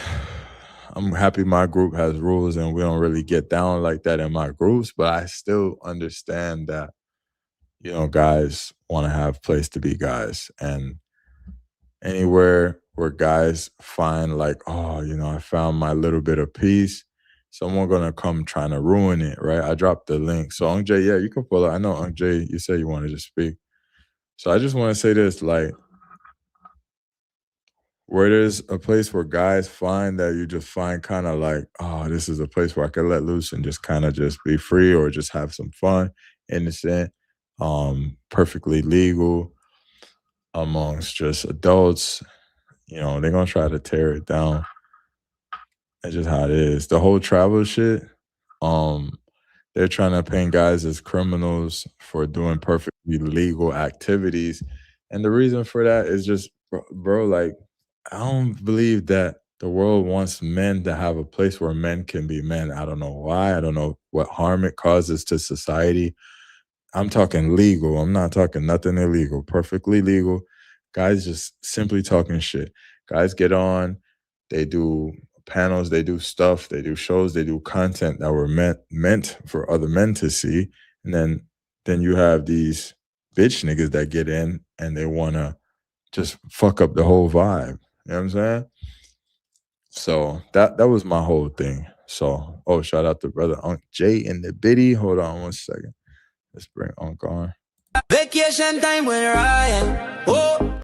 I'm happy my group has rules and we don't really get down like that in my groups, but I still understand that, you know, guys want to have place to be guys, and anywhere where guys find like, oh, you know, I found my little bit of peace, someone gonna come trying to ruin it, right? I dropped the link. So Ung J, yeah, you can pull it. I know Ung J, you said you wanted to speak. So I just want to say this, like, where there's a place where guys find that you just find kind of like, oh, this is a place where I can let loose and just kind of just be free or just have some fun, innocent, perfectly legal amongst just adults, you know, they're gonna try to tear it down. That's just how it is. The whole travel shit, um, they're trying to paint guys as criminals for doing perfectly legal activities. And the reason for that is just, bro, like, I don't believe that the world wants men to have a place where men can be men. I don't know why. I don't know what harm it causes to society. I'm talking legal. I'm not talking nothing illegal. Perfectly legal. Guys just simply talking shit. Guys get on, they do panels, they do stuff, they do shows, they do content that were meant for other men to see. And then you have these bitch niggas that get in and they wanna just fuck up the whole vibe. You know what I'm saying? So that was my whole thing. So, oh, shout out to brother Unc J in the biddy. Hold on 1 second. Let's bring Unc on. Vacation time with Ryan. Oh.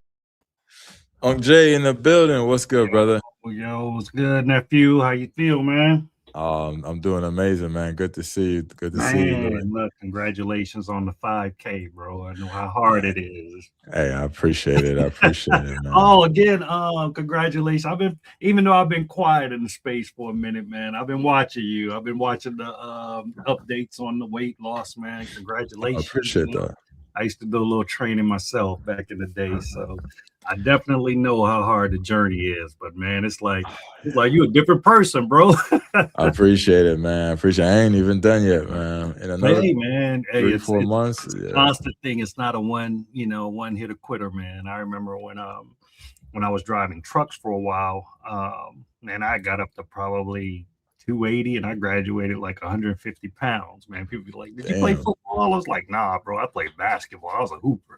Unc J in the building. What's good, brother? Yo, what's good, nephew? How you feel, man? I'm doing amazing, man. Good to see you. Good to see you. Man, look, congratulations on the 5K, bro. I know how hard it is. Hey, I appreciate it. I appreciate it, man. Oh, again, congratulations. Even though I've been quiet in the space for a minute, man, I've been watching you. I've been watching the updates on the weight loss, man. Congratulations. I appreciate that. I used to do a little training myself back in the day, so I definitely know how hard the journey is. But man, it's like you're a different person, bro. I appreciate it, man. I appreciate it. I ain't even done yet, man. In another three, 4 months. It's a constant thing. It's not a one hitter quitter, man. I remember when I was driving trucks for a while, and I got up to probably 280 and I graduated like 150 pounds, man. People be like, did you play football? I was like, nah, bro, I played basketball. I was a hooper.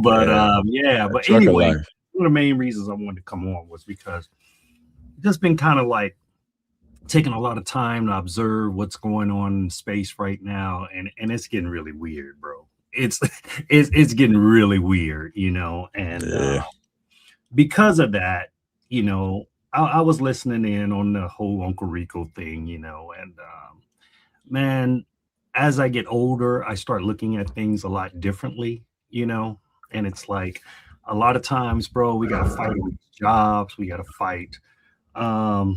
But but anyway, one of the main reasons I wanted to come on was because it's just been kind of like taking a lot of time to observe what's going on in space right now, and it's getting really weird, bro. It's getting really weird, you know, and because of that, you know, I was listening in on the whole Uncle Rico thing, you know, and man, as I get older, I start looking at things a lot differently, you know, and it's like a lot of times, bro, we got to fight with jobs. We got to fight. No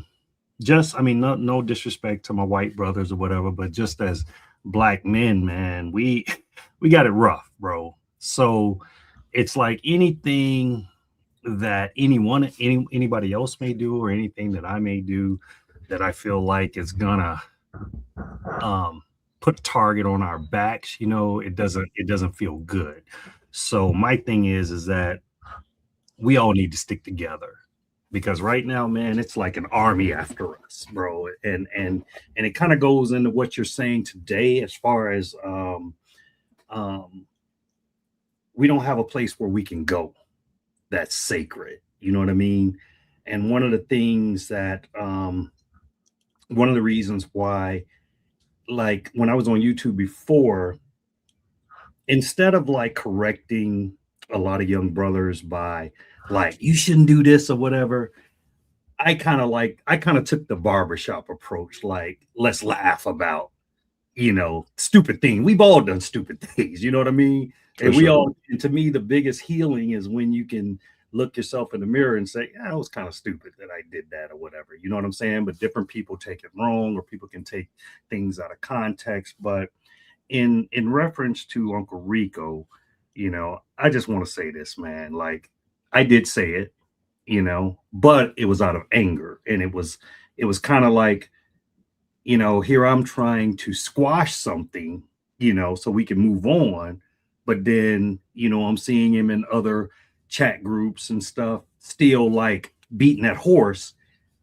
disrespect to my white brothers or whatever, but just as black men, man, we got it rough, bro. So it's like anything that anybody else may do or anything that I may do that I feel like is gonna put a target on our backs, you know, it doesn't feel good. So my thing is that we all need to stick together, because right now, man, it's like an army after us, bro. And it kind of goes into what you're saying today as far as we don't have a place where we can go that's sacred, you know what I mean? And one of the things that one of the reasons why, like when I was on YouTube before, instead of like correcting a lot of young brothers by like, you shouldn't do this or whatever, I kind of took the barbershop approach, like, let's laugh about, you know, stupid things. We've all done stupid things, you know what I mean? And and to me, the biggest healing is when you can look yourself in the mirror and say, yeah, it was kind of stupid that I did that or whatever, you know what I'm saying? But different people take it wrong, or people can take things out of context. But in reference to Uncle Rico, you know, I just want to say this, man. Like, I did say it, you know, but it was out of anger. And it was kind of like, you know, here I'm trying to squash something, you know, so we can move on. But then, you know, I'm seeing him in other chat groups and stuff, still like beating that horse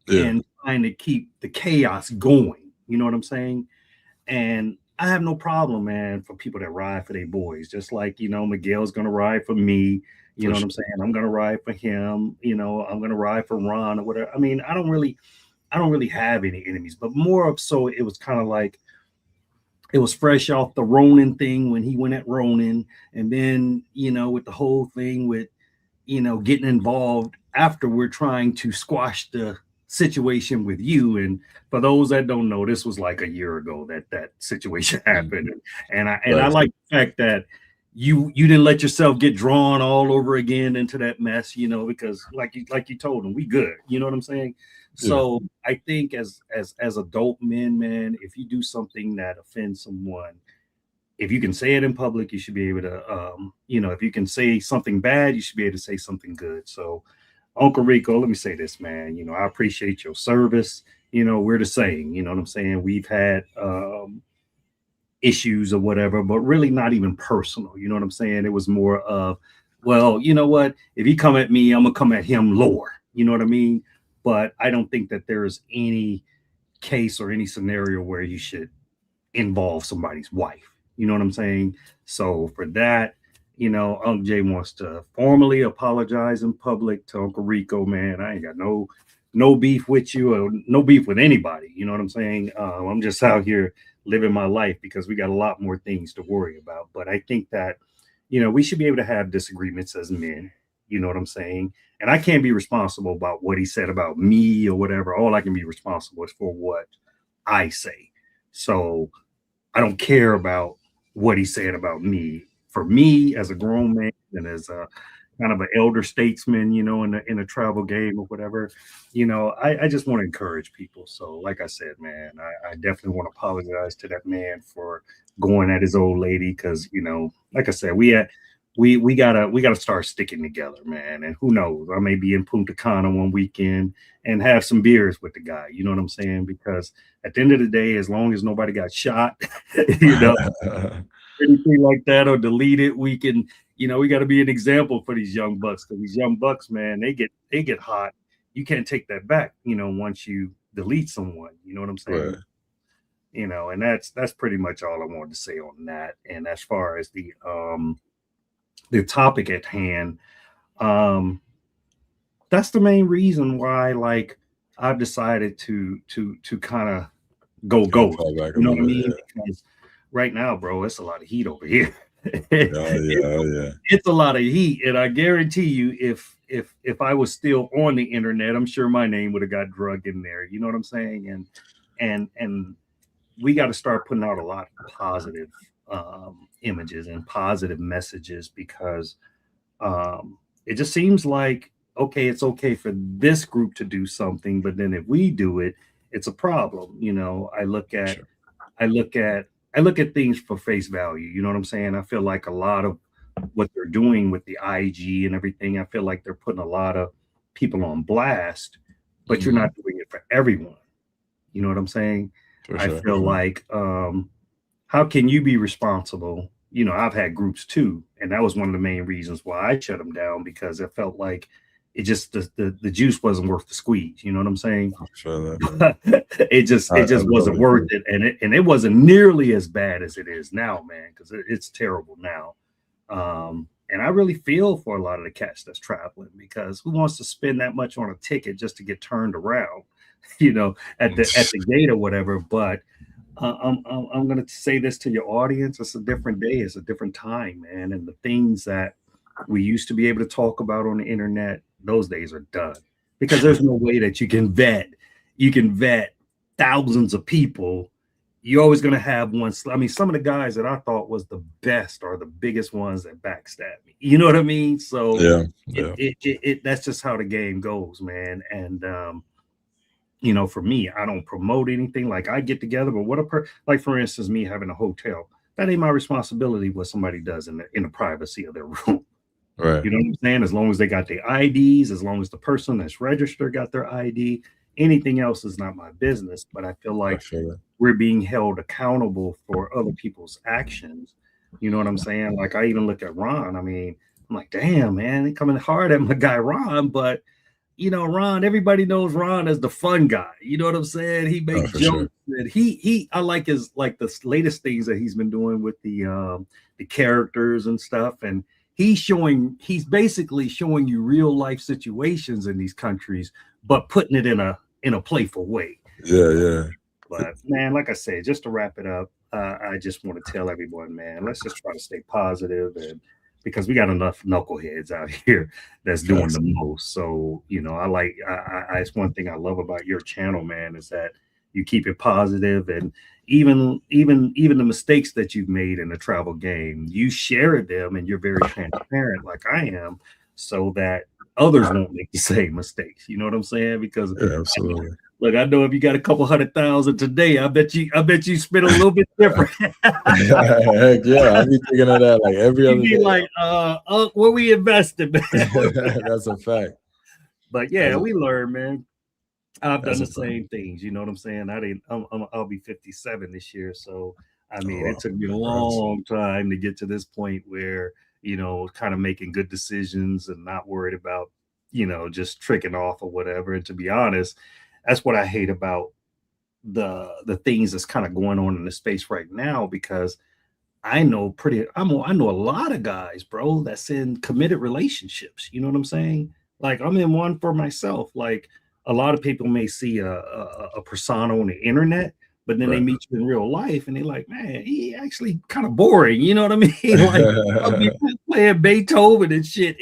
and trying to keep the chaos going. You know what I'm saying? And I have no problem, man, for people that ride for their boys. Just like, Miguel's gonna ride for me. You know what I'm saying? I'm gonna ride for him. I'm gonna ride for Ron or whatever. I mean, I don't really have any enemies, but more of so it was kind of like it was fresh off the Ronin thing when he went at Ronin, and then with the whole thing with getting involved after we're trying to squash the situation with you. And for those that don't know, this was like a year ago that situation happened, and I like the fact that you didn't let yourself get drawn all over again into that mess, because like you told him, we good, you know what I'm saying? So I think as adult men, man, if you do something that offends someone, if you can say it in public, you should be able to, if you can say something bad, you should be able to say something good. So, Uncle Rico, let me say this, man. I appreciate your service. We're the same. You know what I'm saying? We've had issues or whatever, but really not even personal. You know what I'm saying? It was more of, well, you know what? If he come at me, I'm gonna come at him lower. You know what I mean? But I don't think that there's any case or any scenario where you should involve somebody's wife. You know what I'm saying? So for that, Uncle Jay wants to formally apologize in public to Uncle Rico, man. I ain't got no beef with you or no beef with anybody. You know what I'm saying? I'm just out here living my life because we got a lot more things to worry about. But I think that, we should be able to have disagreements as men. You know what I'm saying? And I can't be responsible about what he said about me or whatever. All I can be responsible is for what I say. So I don't care about what he said about me. For me, as a grown man and as a kind of an elder statesman, in a travel game or whatever, I just want to encourage people. So, like I said, man, I definitely want to apologize to that man for going at his old lady because, like I said, we gotta start sticking together, man. And who knows? I may be in Punta Cana one weekend and have some beers with the guy. You know what I'm saying? Because at the end of the day, as long as nobody got shot, anything like that or deleted, we can, we got to be an example for these young bucks because these young bucks, man, they get hot. You can't take that back, once you delete someone. You know what I'm saying? Right. And that's pretty much all I wanted to say on that. And as far as the topic at hand, that's the main reason why, like, I've decided to kind of go. You know what I mean? Because right now, bro, it's a lot of heat over here. It's a lot of heat, and I guarantee you, if I was still on the internet, I'm sure my name would have got drugged in there. You know what I'm saying? And we got to start putting out a lot of positive images and positive messages because it just seems like it's okay for this group to do something, but then if we do it, it's a problem. I look at things for face value. You know what I'm saying? I feel like a lot of what they're doing with the IG and everything, I feel like they're putting a lot of people on blast, but you're not doing it for everyone. You know what I'm saying? I feel like how can you be responsible? I've had groups too, and that was one of the main reasons why I shut them down because it felt like it just the juice wasn't worth the squeeze. You know what I'm saying? It just wasn't worth it, and it wasn't nearly as bad as it is now, man. Because it's terrible now, and I really feel for a lot of the cats that's traveling because who wants to spend that much on a ticket just to get turned around, at the gate or whatever. But I'm gonna say this to your audience: it's a different day, it's a different time, man, and the things that we used to be able to talk about on the internet, those days are done because there's no way that you can vet thousands of people. You're always going to have one. I mean, some of the guys that I thought was the best are the biggest ones that backstab me. You know what I mean? So that's just how the game goes, man. And for me, I don't promote anything. Like I get together, but like for instance, me having a hotel, that ain't my responsibility what somebody does in the privacy of their room. Right. You know what I'm saying? As long as they got their IDs, as long as the person that's registered got their ID, anything else is not my business. But I feel like we're being held accountable for other people's actions. You know what I'm saying? Like I even look at Ron. I mean, I'm like, damn, man, they coming hard at my guy Ron. But Ron, everybody knows Ron as the fun guy. You know what I'm saying? He makes jokes. said, I like his like the latest things that he's been doing with the characters and stuff, and he's basically showing you real life situations in these countries, but putting it in a playful way. Yeah. But man, like I said, just to wrap it up, I just want to tell everyone, man, let's just try to stay positive, and because we got enough knuckleheads out here that's doing the most. So, you know, it's one thing I love about your channel, man, is that you keep it positive, and even the mistakes that you've made in the travel game, you share them, and you're very transparent like I am, so that others won't make the same mistakes. You know what I'm saying? Because absolutely. Look, I know if you got a couple 100,000 today, I bet you spend a little bit different. Heck yeah, I'll be thinking of that like every other day. Like, where we invested, man. That's a fact. But yeah, we learn, man. I've done the same things. You know what I'm saying? I'll be 57 this year, so I mean, it took me a long time to get to this point where, you know, kind of making good decisions and not worried about, you know, just tricking off or whatever. And to be honest, that's what I hate about the things that's kind of going on in the space right now, because I know a lot of guys, bro, that's in committed relationships. You know what I'm saying? Like, I'm in one for myself. Like, a lot of people may see a persona on the internet, but then they meet you in real life and they're like, man, he actually kind of boring. You know what I mean? Like, I'll be playing Beethoven and shit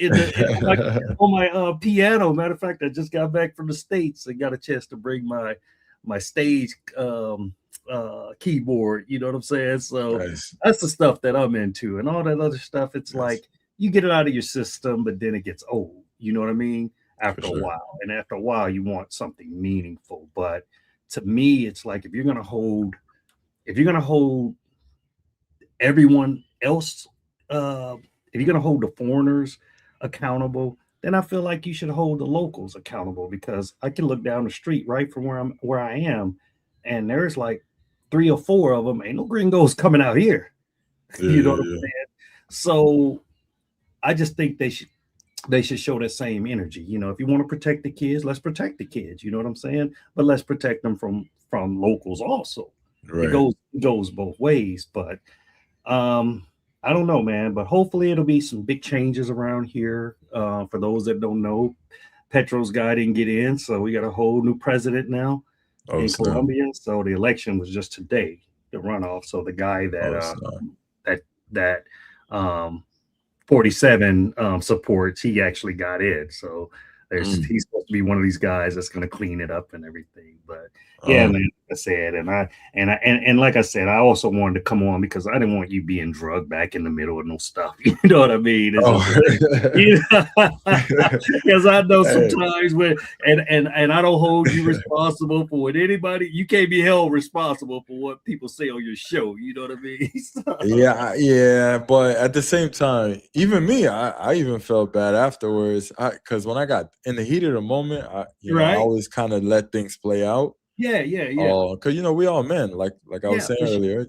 on my piano. Matter of fact, I just got back from the States and got a chance to bring my stage keyboard. You know what I'm saying? So that's the stuff that I'm into, and all that other stuff. It's like you get it out of your system, but then it gets old. You know what I mean? After a while, and after a while, you want something meaningful. But to me, it's like if you're gonna hold everyone else, if you're gonna hold the foreigners accountable, then I feel like you should hold the locals accountable, because I can look down the street right from where I am, and there's like 3 or 4 of them. Ain't no gringos coming out here. You know what I'm saying? So I just think they should show that same energy. You know, if you want to protect the kids, let's protect the kids. You know what I'm saying? But let's protect them from locals also. It goes both ways. But I don't know, man. But hopefully it'll be some big changes around here. For those that don't know, Petro's guy didn't get in, so we got a whole new president now in Colombia. So the election was just today, the runoff. So the guy that 47 supports, he actually got in. So he's supposed to be one of these guys that's going to clean it up and everything. But yeah, man, like I said, and like I said, I also wanted to come on because I didn't want you being drugged back in the middle of no stuff. You know what I mean? Because I know sometimes when and I don't hold you responsible for what you can't be held responsible for what people say on your show. You know what I mean? Yeah. But at the same time, even me, I even felt bad afterwards. Because when I got in the heat of the moment, I always kind of let things play out. Yeah. Because we all men, like I was saying earlier.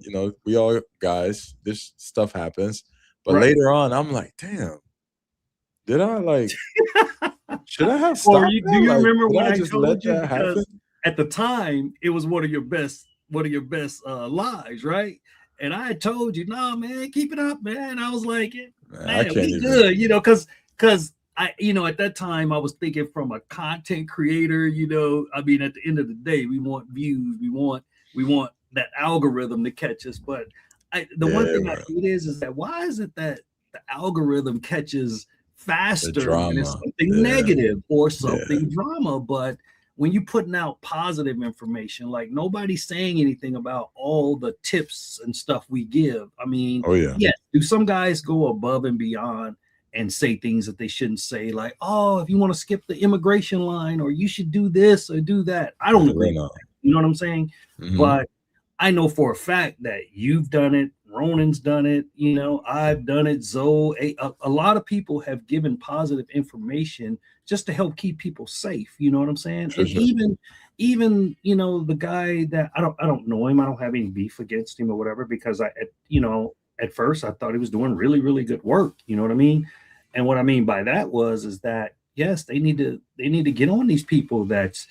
We all guys. This stuff happens, but later on, I'm like, damn, did I should I have stopped? Do you remember when I just told you? Because at the time, it was one of your best lives, right? And I told you, no, man, keep it up, man. I was like, man, we good, because I, at that time I was thinking from a content creator, I mean, at the end of the day, we want views, we want that algorithm to catch us. But the one thing I hate is that why is it that the algorithm catches faster when it's something negative or something drama? But when you're putting out positive information, like nobody's saying anything about all the tips and stuff we give. I mean, do some guys go above and beyond and say things that they shouldn't say, like, oh, if you want to skip the immigration line, or you should do this or do that. I don't agree with that. You know what I'm saying? But I know for a fact that you've done it. Ronan's done it. I've done it. Zoe, a lot of people have given positive information just to help keep people safe. You know what I'm saying? And even the guy that I don't know him. I don't have any beef against him or whatever, because at first I thought he was doing really, really good work. You know what I mean? And what I mean by that is that yes, they need to get on these people that's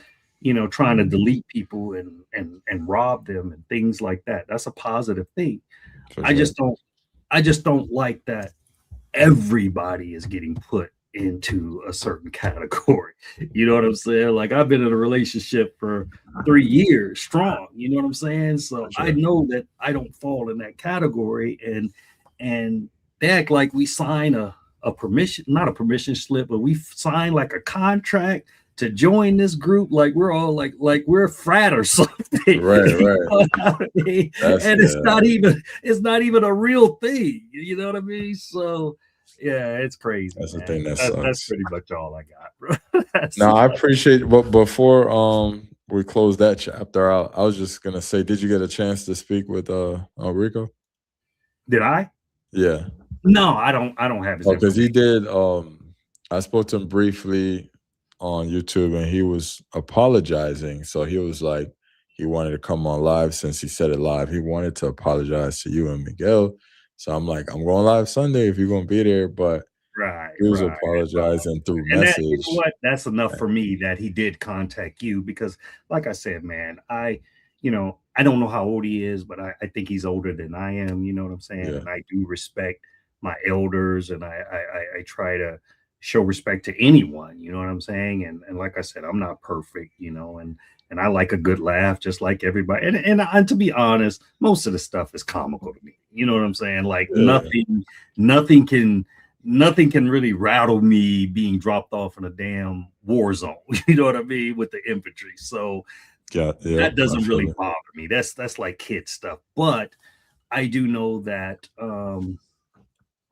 trying to delete people and rob them and things like that. That's a positive thing. For I sure. just don't like that everybody is getting put into a certain category. You know what I'm saying? Like, I've been in a relationship for 3 years strong. You know what I'm saying? So Sure. I know that I don't fall in that category, and they act like we sign a permission, not a permission slip, but we sign like a contract to join this group, like we're all like we're a frat or something. Right. You know what I mean? And it's not even a real thing. You know what I mean? So yeah, it's crazy. That's the Man. thing that That's sucks. pretty much all I got, bro. No, I appreciate it. But before we close that chapter out, I was just gonna say, did you get a chance to speak with Rico? Did I? Yeah. No, I don't have his because he information. did. I spoke to him briefly on YouTube, and he was apologizing. So he was like, he wanted to come on live. Since he said it live, he wanted to apologize to you and Miguel. So I'm like, I'm going live Sunday if you're gonna be there. But Right. he was apologizing through And that, message. you know what? That's enough for me that he did contact you, because, like I said, man, I don't know how old he is, but I think he's older than I am. You know what I'm saying? Yeah. And I do respect my elders, and I try to show respect to anyone. You know what I'm saying? And like I said, I'm not perfect, and I like a good laugh just like everybody. And to be honest, most of the stuff is comical to me. You know what I'm saying? Like Yeah. nothing can really rattle me being dropped off in a damn war zone. You know what I mean? With the infantry. So that doesn't really bother me. That's like kid stuff. But I do know that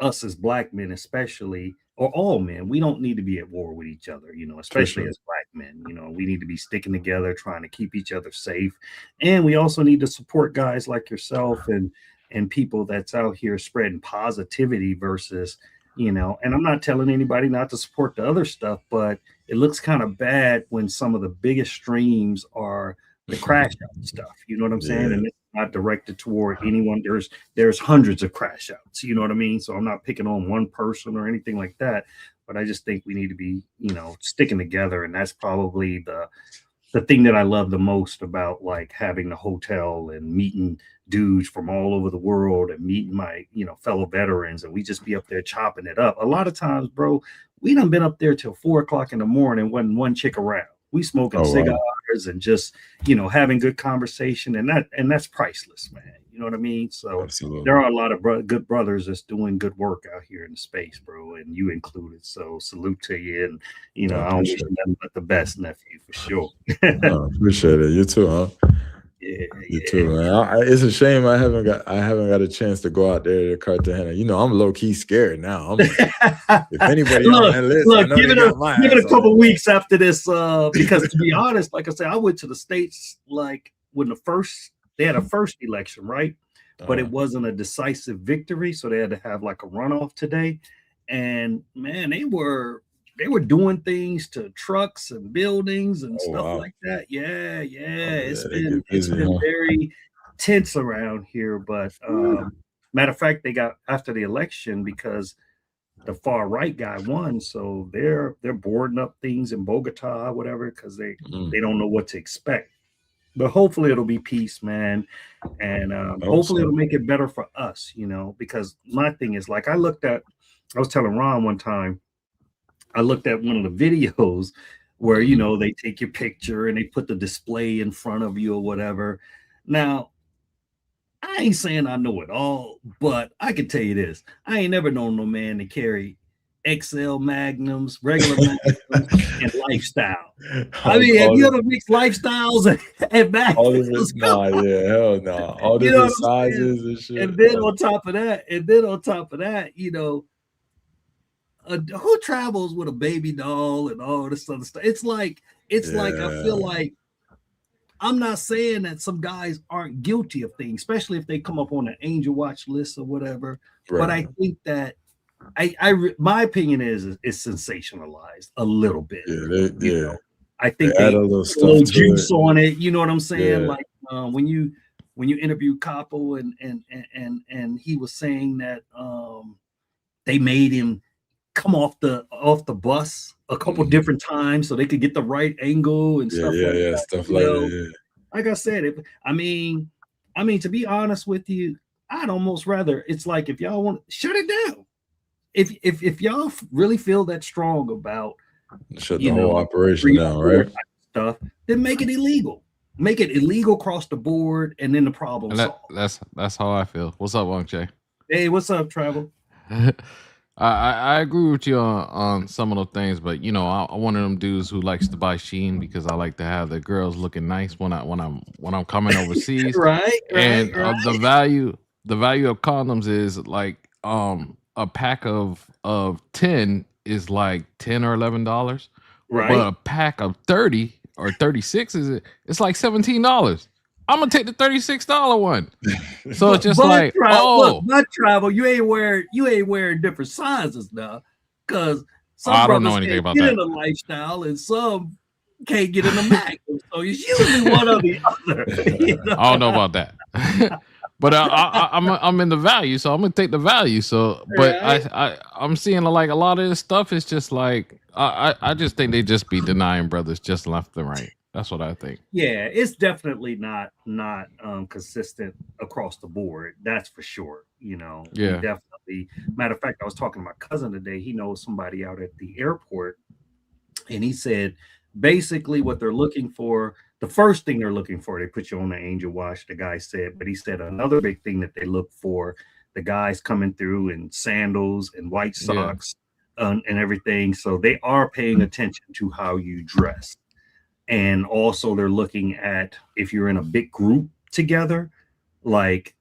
us as black men, especially, or all men, we don't need to be at war with each other, especially as black men. We need to be sticking together, trying to keep each other safe. And we also need to support guys like yourself and people that's out here spreading positivity versus, and I'm not telling anybody not to support the other stuff, but it looks kind of bad when some of the biggest streams are the crash out stuff. You know what I'm saying? Yeah. And it's not directed toward anyone. There's hundreds of crash outs. You know what I mean? So I'm not picking on one person or anything like that, but I just think we need to be, sticking together. And that's probably the thing that I love the most about like having the hotel and meeting dudes from all over the world and meeting my, fellow veterans, and we just be up there chopping it up. A lot of times, bro, we done been up there till 4 o'clock in the morning, wasn't one chick around. We smoking cigars and just, having good conversation, and that's priceless, man. You know what I mean? So Absolutely. there are a lot of good brothers that's doing good work out here in the space, bro, and you included. So salute to you, and I don't wish you nothing but the best, nephew, for sure. No, appreciate it. You too, huh? Yeah, you too, man. It's a shame I haven't got a chance to go out there to Cartagena. I'm low key scared now. I'm like, if anybody on that list, I know give it a couple weeks after this, because to be honest, like I said, I went to the States like when they had a first election, right? But it wasn't a decisive victory, so they had to have like a runoff today. And man, they were doing things to trucks and buildings and stuff like that. Yeah. It's been very tense around here. But matter of fact, they got after the election because the far right guy won, so they're boarding up things in Bogota, whatever, because they don't know what to expect. But hopefully it'll be peace, man, and hopefully it'll make it better for us, because my thing is like I was telling Ron one time. I looked at one of the videos where, they take your picture and they put the display in front of you or whatever. Now, I ain't saying I know it all, but I can tell you this. I ain't never known no man to carry XL Magnums, regular Magnums, and lifestyle. I mean, have you ever mixed lifestyles and Magnums? Hell no. All different sizes and shit. And then on top of that, who travels with a baby doll and all this other stuff? It's like I feel like I'm not saying that some guys aren't guilty of things, especially if they come up on an angel watch list or whatever. Right. But I think that my opinion is sensationalized a little bit. I think they add a little juice on it. You know what I'm saying? Like when you interview Capo and he was saying that they made him come off the bus a couple different times so they could get the right angle and stuff like that. Stuff You like know, that. like I said, I mean, to be honest with you, I'd almost rather, it's like, if y'all want, shut it down. If y'all really feel that strong about Shut the whole operation down, right? Stuff, then make it illegal. Make it illegal across the board, and then the problem solved. That's how I feel. What's up, Wong Jay? Hey, what's up, Travel? I agree with you on some of those things, but you know, I'm one of them dudes who likes to buy Shein because I like to have the girls looking nice when I'm coming overseas. Right. The value of condoms is like a pack of 10 is like $10 or $11, right? But a pack of 30 or 36 it's like $17. I'm gonna take the $36 one. So it's just like, look, Travel, you ain't wearing different sizes now, because some I don't know brothers anything about get that. in a lifestyle and some can't get in a Mac. So it's usually one or the other. You know? I don't know about that. But I'm in the value, so I'm gonna take the value. So, but right. I'm seeing like a lot of this stuff is just like I just think they just be denying brothers just left and right. That's what I think. Yeah, it's definitely not consistent across the board. That's for sure. You know, yeah, definitely. Matter of fact, I was talking to my cousin today. He knows somebody out at the airport, and he said basically what they're looking for. The first thing they're looking for, they put you on the angel watch, the guy said, but he said another big thing that they look for, the guys coming through in sandals and white socks and everything. So they are paying attention to how you dress. And also they're looking at if you're in a big group together, like,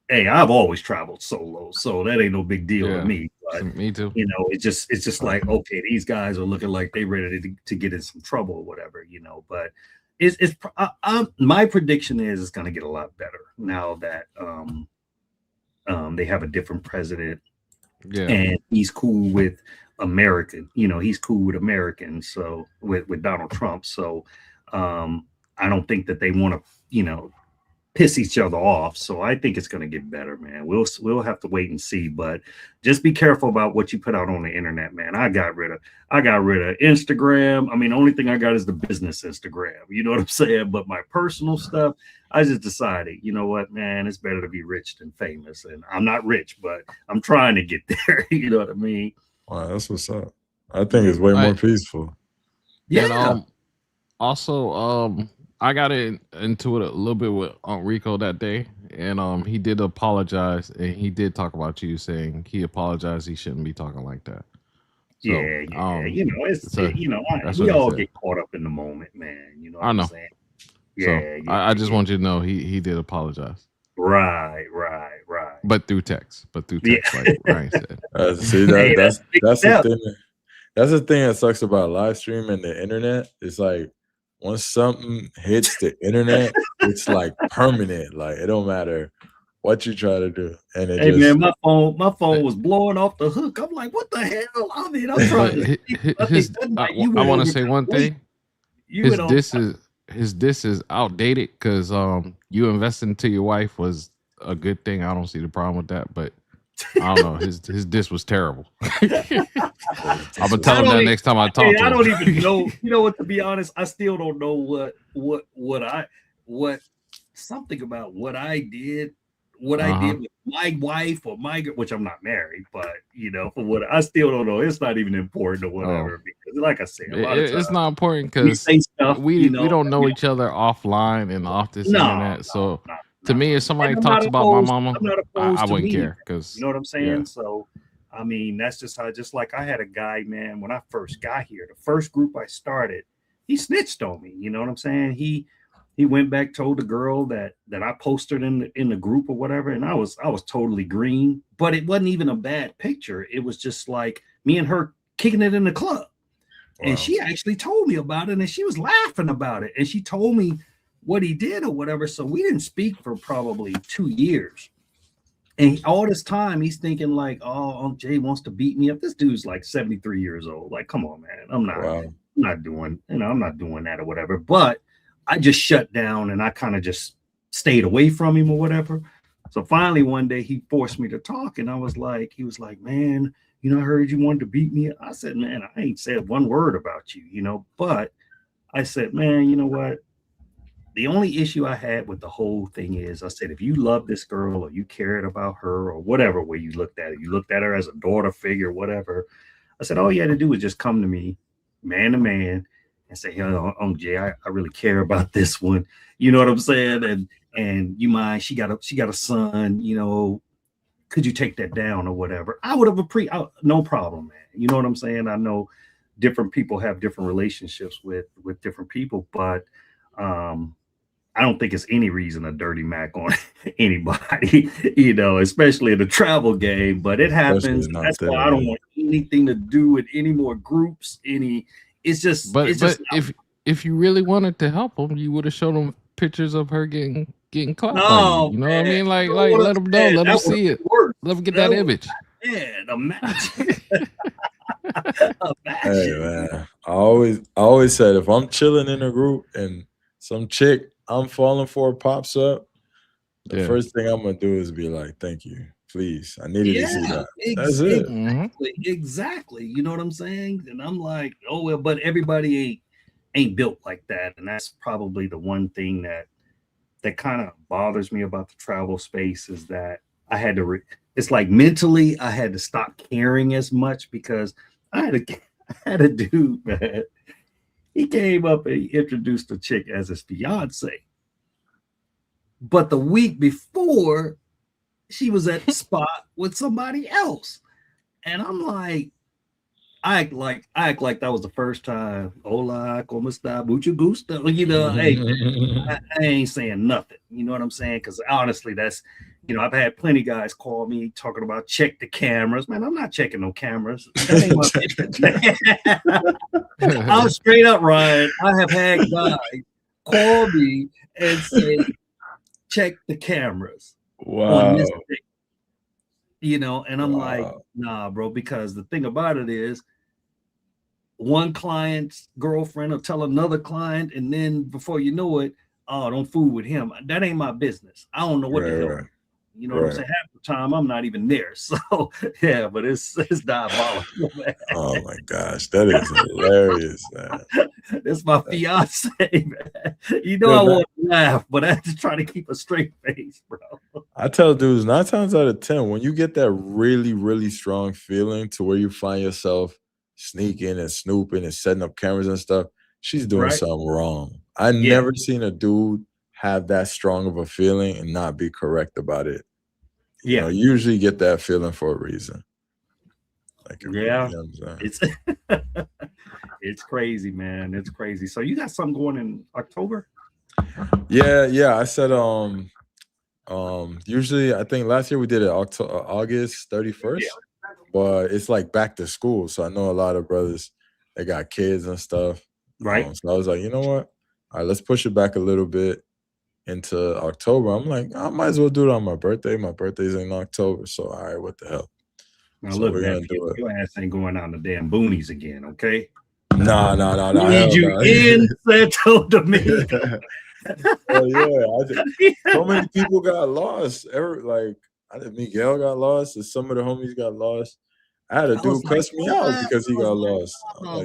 hey, I've always traveled solo, so that ain't no big deal to me. But, me too. You know, it's just like, okay, these guys are looking like they ready to get in some trouble or whatever, you know. But my prediction is it's going to get a lot better now that they have a different president, and he's cool with American. You know, he's cool with Americans. So with Donald Trump, so I don't think that they want to, you know, piss each other off. So I think it's going to get better, man. We'll have to wait and see, but just be careful about what you put out on the internet, man. I got rid of Instagram. I mean, the only thing I got is the business Instagram, you know what I'm saying? But my personal stuff, I just decided, you know what, man, it's better to be rich than famous. And I'm not rich, but I'm trying to get there. You know what I mean? Wow, that's what's up. I think it's way more peaceful. Yeah. And, also, I got into it a little bit with Aunt Rico that day, and he did apologize, and he did talk about you, saying he apologized. He shouldn't be talking like that. So, you know, we all get caught up in the moment, man. You know what I'm saying? Yeah. So I just want you to know he did apologize. Right. But through text. Like Ryan said. See, that's the thing. That's the thing that sucks about live stream and the internet. It's like once something hits the internet, it's like permanent. Like it don't matter what you try to do. And man, my phone was blowing off the hook. I'm like, what the hell? I mean, I'm trying to. I want to say one thing. His diss is outdated because you investing into your wife was a good thing. I don't see the problem with that, but I don't know. His diss was terrible. I'm gonna tell him that next time I talk to him. I don't even know. You know what? To be honest, I still don't know what something about what I did. What I did with my wife or which I'm not married, but you know, for what I still don't know. It's not even important or whatever. Because like I said, it's not important because we don't know each other offline and off this internet. So to me, if somebody talks about my mama, I wouldn't care because you know what I'm saying. Yeah. So I mean, that's just how. Just like I had a guy, man, when I first got here, the first group I started, he snitched on me. You know what I'm saying? He went back, told the girl that I posted in the group or whatever, and I was totally green. But it wasn't even a bad picture. It was just like me and her kicking it in the club. Wow. And she actually told me about it, and she was laughing about it. And she told me what he did or whatever. So we didn't speak for probably 2 years. And all this time he's thinking like, oh, Uncle Jay wants to beat me up. This dude's like 73 years old. Like, come on, man. I'm not doing that or whatever. But I just shut down and I kind of just stayed away from him or whatever. So finally one day he forced me to talk, and he was like, man, you know, I heard you wanted to beat me. I said, man, I ain't said one word about you, you know, but I said, man, you know what? The only issue I had with the whole thing is I said, if you love this girl or you cared about her or whatever way you looked at it, you looked at her as a daughter figure, whatever. I said, all you had to do was just come to me, man to man, and say, hey, Jay, I really care about this one. You know what I'm saying? And you mind, she got a son, you know, could you take that down or whatever? I would have no problem, man. You know what I'm saying? I know different people have different relationships with different people, but I don't think it's any reason to dirty Mac on anybody, you know, especially in the travel game. But it happens. That's why I don't want anything to do with any more groups. It's just. If you really wanted to help them, you would have shown them pictures of her getting clapped. No, you know what I mean? Like let them know, let them see it, let them get that image. Man, imagine. Hey man, I always said if I'm chilling in a group and some chick I'm falling for pops up, the first thing I'm gonna do is be like, "Thank you, please. I needed to see that." That's it. Exactly. You know what I'm saying? And I'm like, oh well, but everybody ain't built like that, and that's probably the one thing that kind of bothers me about the travel space is that I had to. It's like mentally, I had to stop caring as much because I had a dude, man. He came up and he introduced a chick as his fiance. But the week before, she was at the spot with somebody else. And I'm like, I act like that was the first time. Hola, ¿cómo está? Mucho gusto. You know, hey, I ain't saying nothing. You know what I'm saying? Because honestly, that's, you know, I've had plenty of guys call me talking about check the cameras. Man, I'm not checking no cameras. That ain't my I'm straight up, Ryan. I have had guys call me and say, check the cameras. Wow. You know, and I'm like, nah, bro, because the thing about it is one client's girlfriend will tell another client, and then before you know it, oh, don't fool with him. That ain't my business. I don't know what the hell. You know what I'm saying? Half the time I'm not even there. So yeah, but it's diabolical, man. Oh my gosh, that is hilarious, man. That's my fiance, man. You know, I want to laugh, but I have to try to keep a straight face, bro. I tell dudes 9 times out of 10, when you get that really, really strong feeling to where you find yourself sneaking and snooping and setting up cameras and stuff, she's doing something wrong. I never seen a dude have that strong of a feeling and not be correct about it. You know, you usually get that feeling for a reason. Like, you know it's crazy, man. It's crazy. So you got something going in October? Yeah. I said usually I think last year we did it August 31st, but it's like back to school. So I know a lot of brothers, they got kids and stuff. Right. So I was like, you know what? All right, let's push it back a little bit into October. I'm like, I might as well do it on my birthday. My birthday's in October. So all right, what the hell? Now look, man, your ass ain't going out in the damn boonies again, okay? No. We need you in Santo Domingo. Oh yeah, so many people got lost. Miguel got lost, and some of the homies got lost. I had a dude cuss me out because he got lost.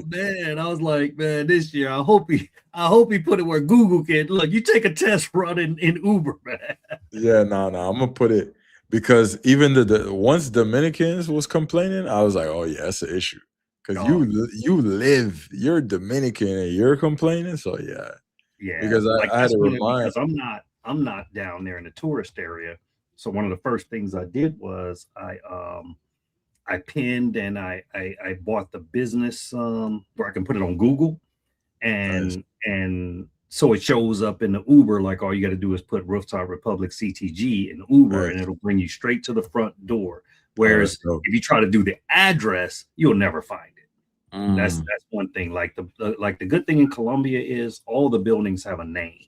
Man, I was like, man, this year I hope he put it where Google can look. You take a test run in Uber, man. Yeah, no, I'm gonna put it because even the once Dominicans was complaining, I was like, oh yeah, that's an issue because you're Dominican and you're complaining, so yeah. Yeah, because I had to remind. Because I'm not down there in the tourist area. So one of the first things I did was I pinned and I bought the business where I can put it on Google, and so it shows up in the Uber. Like all you got to do is put Rooftop Republic CTG in Uber, and it'll bring you straight to the front door. Whereas if you try to do the address, you'll never find it. That's one thing. Like the good thing in Colombia is all the buildings have a name.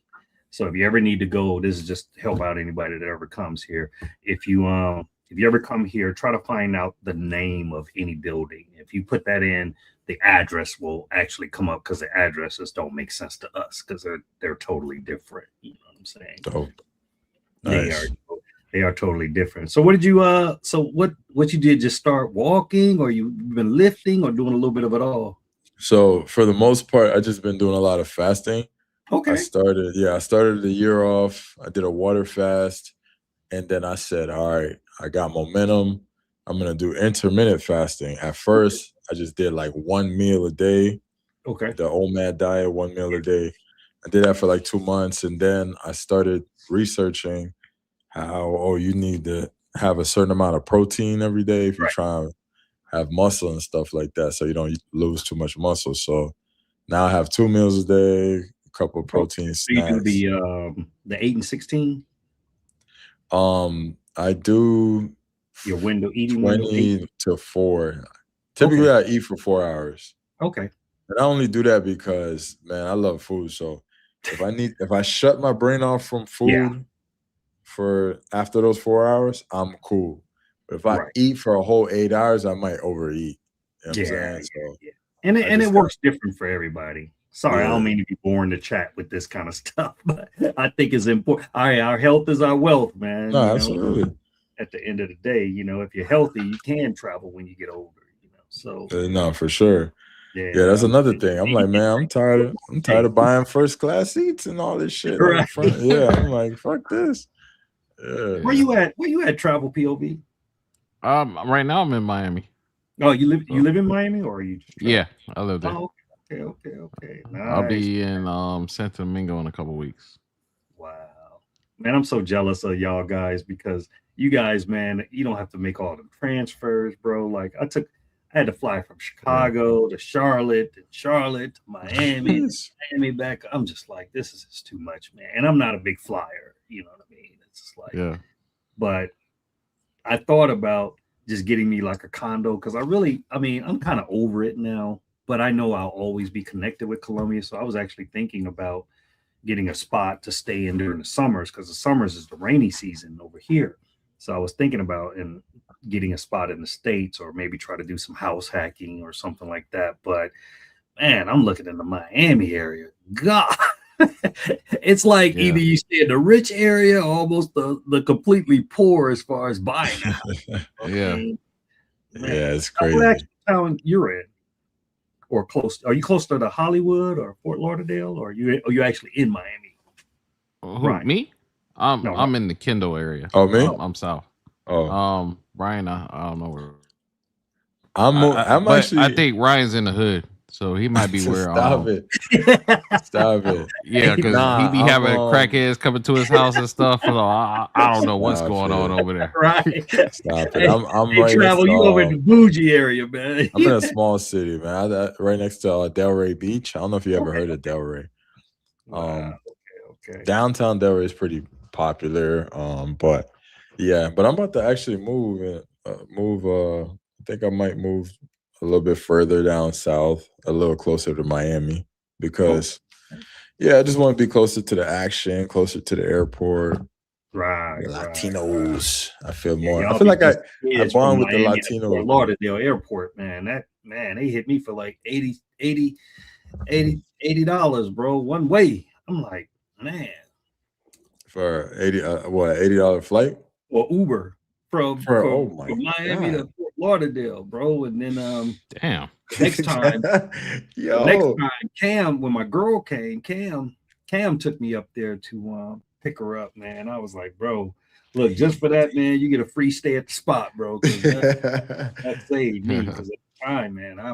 So if you ever need to go, this is just to help out anybody that ever comes here. If you ever come here, try to find out the name of any building. If you put that in, the address will actually come up because the addresses don't make sense to us because they're totally different. You know what I'm saying? Dope. Nice. They are. They are totally different. So what did you so what you did, just start walking, or you've been lifting, or doing a little bit of it all? So for the most part, I just been doing a lot of fasting. I Okay. started the year off. I did a water fast, and then I said, all right, I got momentum. I'm gonna do intermittent fasting. At first, I just did like one meal a day, Okay. the OMAD diet, one meal a day. I did that for like 2 months, and then I started researching how you need to have a certain amount of protein every day if you're Right. trying to have muscle and stuff like that, so you don't lose too much muscle. So now I have 2 meals a day, a couple of protein So you do snacks. the 8 and 16, I do your eating window 8. 20 to 4. Typically, Okay. I eat for 4 hours. Okay. And I only do that because, man, I love food. So if I shut my brain off from Yeah. food for after those 4 hours, I'm cool. But if I Right. eat for a whole 8 hours, I might overeat. You know what I'm Yeah, saying? So yeah. And I it just works different for everybody. Sorry, I don't yeah. mean to be boring to chat with this kind of stuff, but I think it's important. Our health is our wealth, man. No, You know, absolutely. at the end of the day, you know, if you're healthy, you can travel when you get older. You know, so No, for sure. Yeah, yeah, that's another thing. I'm like, man, I'm tired of buying first class seats and all this shit. Like right. front. Yeah, I'm like, fuck this. Yeah. Where you at? Where you at? Travel POV? Right now I'm in Miami. Oh, you live in Miami, or are you just Yeah, I live there. Oh, okay. Nice. I'll be in Santo Domingo in a couple weeks. Wow. Man, I'm so jealous of y'all guys, because you guys, man, you don't have to make all the transfers, bro. Like I had to fly from Chicago to Charlotte, to Miami, Miami back. I'm just like, this is just too much, man. And I'm not a big flyer, you know what I mean? It's just like, yeah. But I thought about just getting me like a condo, because I'm kind of over it now, but I know I'll always be connected with Colombia. So I was actually thinking about getting a spot to stay in during the summers, because the summers is the rainy season over here. So I was thinking about getting a spot in the States, or maybe try to do some house hacking or something like that. But man, I'm looking in the Miami area. God, it's like either you stay in the rich area, or almost the completely poor as far as buying a house. Yeah, it's What crazy. actual town you're in, or close? Are you closer to Hollywood or Fort Lauderdale, or are you actually in Miami? Who, Right. me? I'm in the Kendall area. Oh, me? I'm south. Oh. Ryan, I don't know where. I'm but actually. I think Ryan's in the hood, so he might be where. Stop it. Stop it. Yeah, because he be having crackheads coming to his house and stuff. So I don't know what's going on over there. Right. Stop it. I'm Hey, right travel next you to, over in the bougie area, man. I'm in a small city, man. Right next to Delray Beach. I don't know if you ever heard of Delray. Okay. Downtown Delray is pretty popular. But I'm about to actually move. I think I might move a little bit further down south, a little closer to Miami, because I just want to be closer to the action, closer to the airport. Right. Latinos. I feel more. y'all I feel like I kids bond from with the Miami to Latinos. Fort Lauderdale Airport, man. They hit me for like $80, bro, one way. I'm like, man. For $80 flight? Or Uber from Miami God. to Fort Lauderdale, bro. And then damn. next time, Yo. Cam, when my girl came, Cam took me up there to pick her up, man. I was like, bro, look, just for that, man, you get a free stay at the spot, bro. That saved me, because at the time, man, I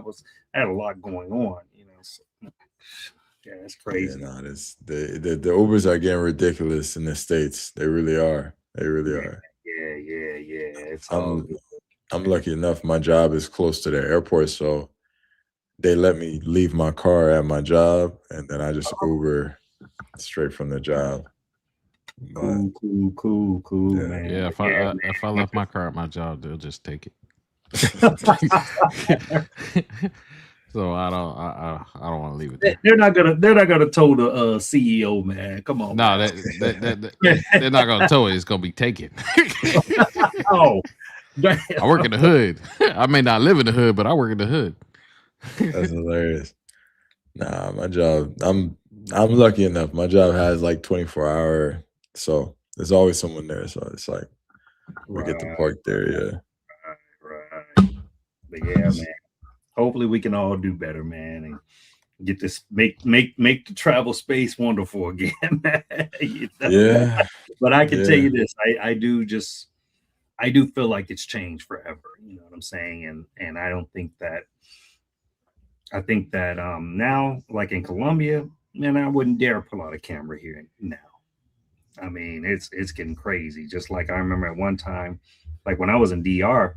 had a lot going on, you know. So, yeah, it's crazy. Yeah, the Ubers are getting ridiculous in the States. They really are. They really are. Yeah. It's all good. I'm lucky enough. My job is close to the airport, so they let me leave my car at my job, and then I just Uber straight from the job. Cool, man. Yeah, if I left my car at my job, they'll just take it. So I don't want to leave it there. They're not gonna tow the CEO, man. Come on. No, they're not gonna tow it. It's gonna be taken. Oh, I work in the hood. I may not live in the hood, but I work in the hood. That's hilarious. Nah, my job. I'm lucky enough. My job has like 24-hour, so there's always someone there. So it's like We get to park there, yeah. Right. But yeah, man. Hopefully we can all do better, man, and get this make the travel space wonderful again, man. You know? Yeah. But I can tell Yeah. you this, I do feel like it's changed forever. You know what I'm saying? And I don't think that I think that now, like in Colombia, man, I wouldn't dare pull out a camera here now. I mean, it's getting crazy. Just like I remember at one time, like when I was in DR,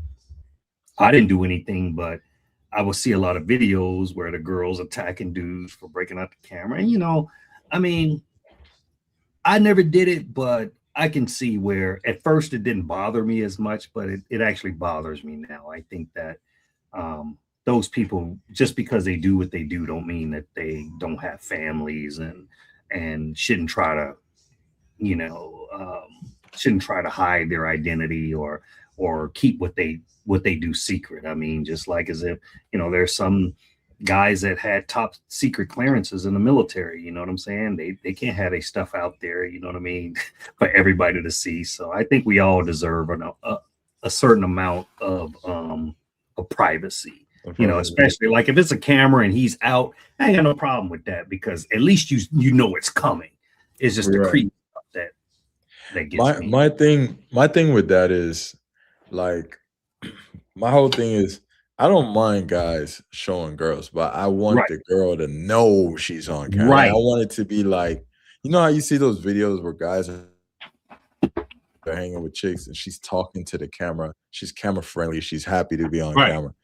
I didn't do anything, but I would see a lot of videos where the girls attacking dudes for breaking out the camera. And I mean, I never did it, but I can see where at first it didn't bother me as much, but it actually bothers me now. I think that those people, just because they do what they do, don't mean that they don't have families and shouldn't try to, you know, shouldn't try to hide their identity or keep what they do secret. I mean, just like as if, there's some guys that had top secret clearances in the military, you know what I'm saying? They can't have their stuff out there, you know what I mean, for everybody to see. So I think we all deserve a certain amount of privacy, especially like if it's a camera and he's out, I ain't got no problem with that, because at least you know it's coming. It's just the creep that gets me. My thing with that is, like, my whole thing is, I don't mind guys showing girls, but I want the girl to know she's on camera. Like, I want it to be like, you know how you see those videos where guys are hanging with chicks and she's talking to the camera, she's camera friendly, she's happy to be on camera.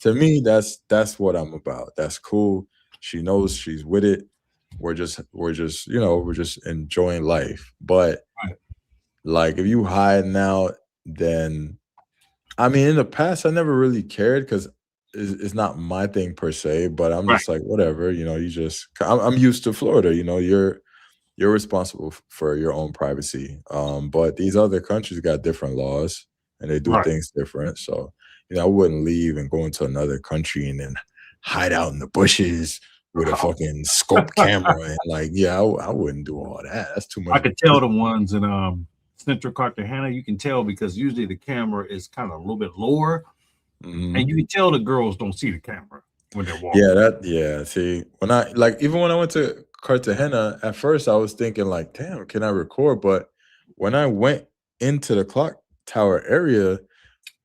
To me, that's what I'm about. That's cool. She knows she's with it. We're just enjoying life. But like, if you hide now, then I mean, in the past, I never really cared because it's not my thing per se. But I'm just like, whatever, I'm used to Florida. You're responsible for your own privacy. But these other countries got different laws and they do things different. So, I wouldn't leave and go into another country and then hide out in the bushes with a fucking scope camera. And like, I wouldn't do all that. That's too much. I could tell the ones in Central Cartagena, you can tell because usually the camera is kind of a little bit lower, and you can tell the girls don't see the camera when they're walking. See, even when I went to Cartagena, at first I was thinking like, damn, can I record? But when I went into the clock tower area,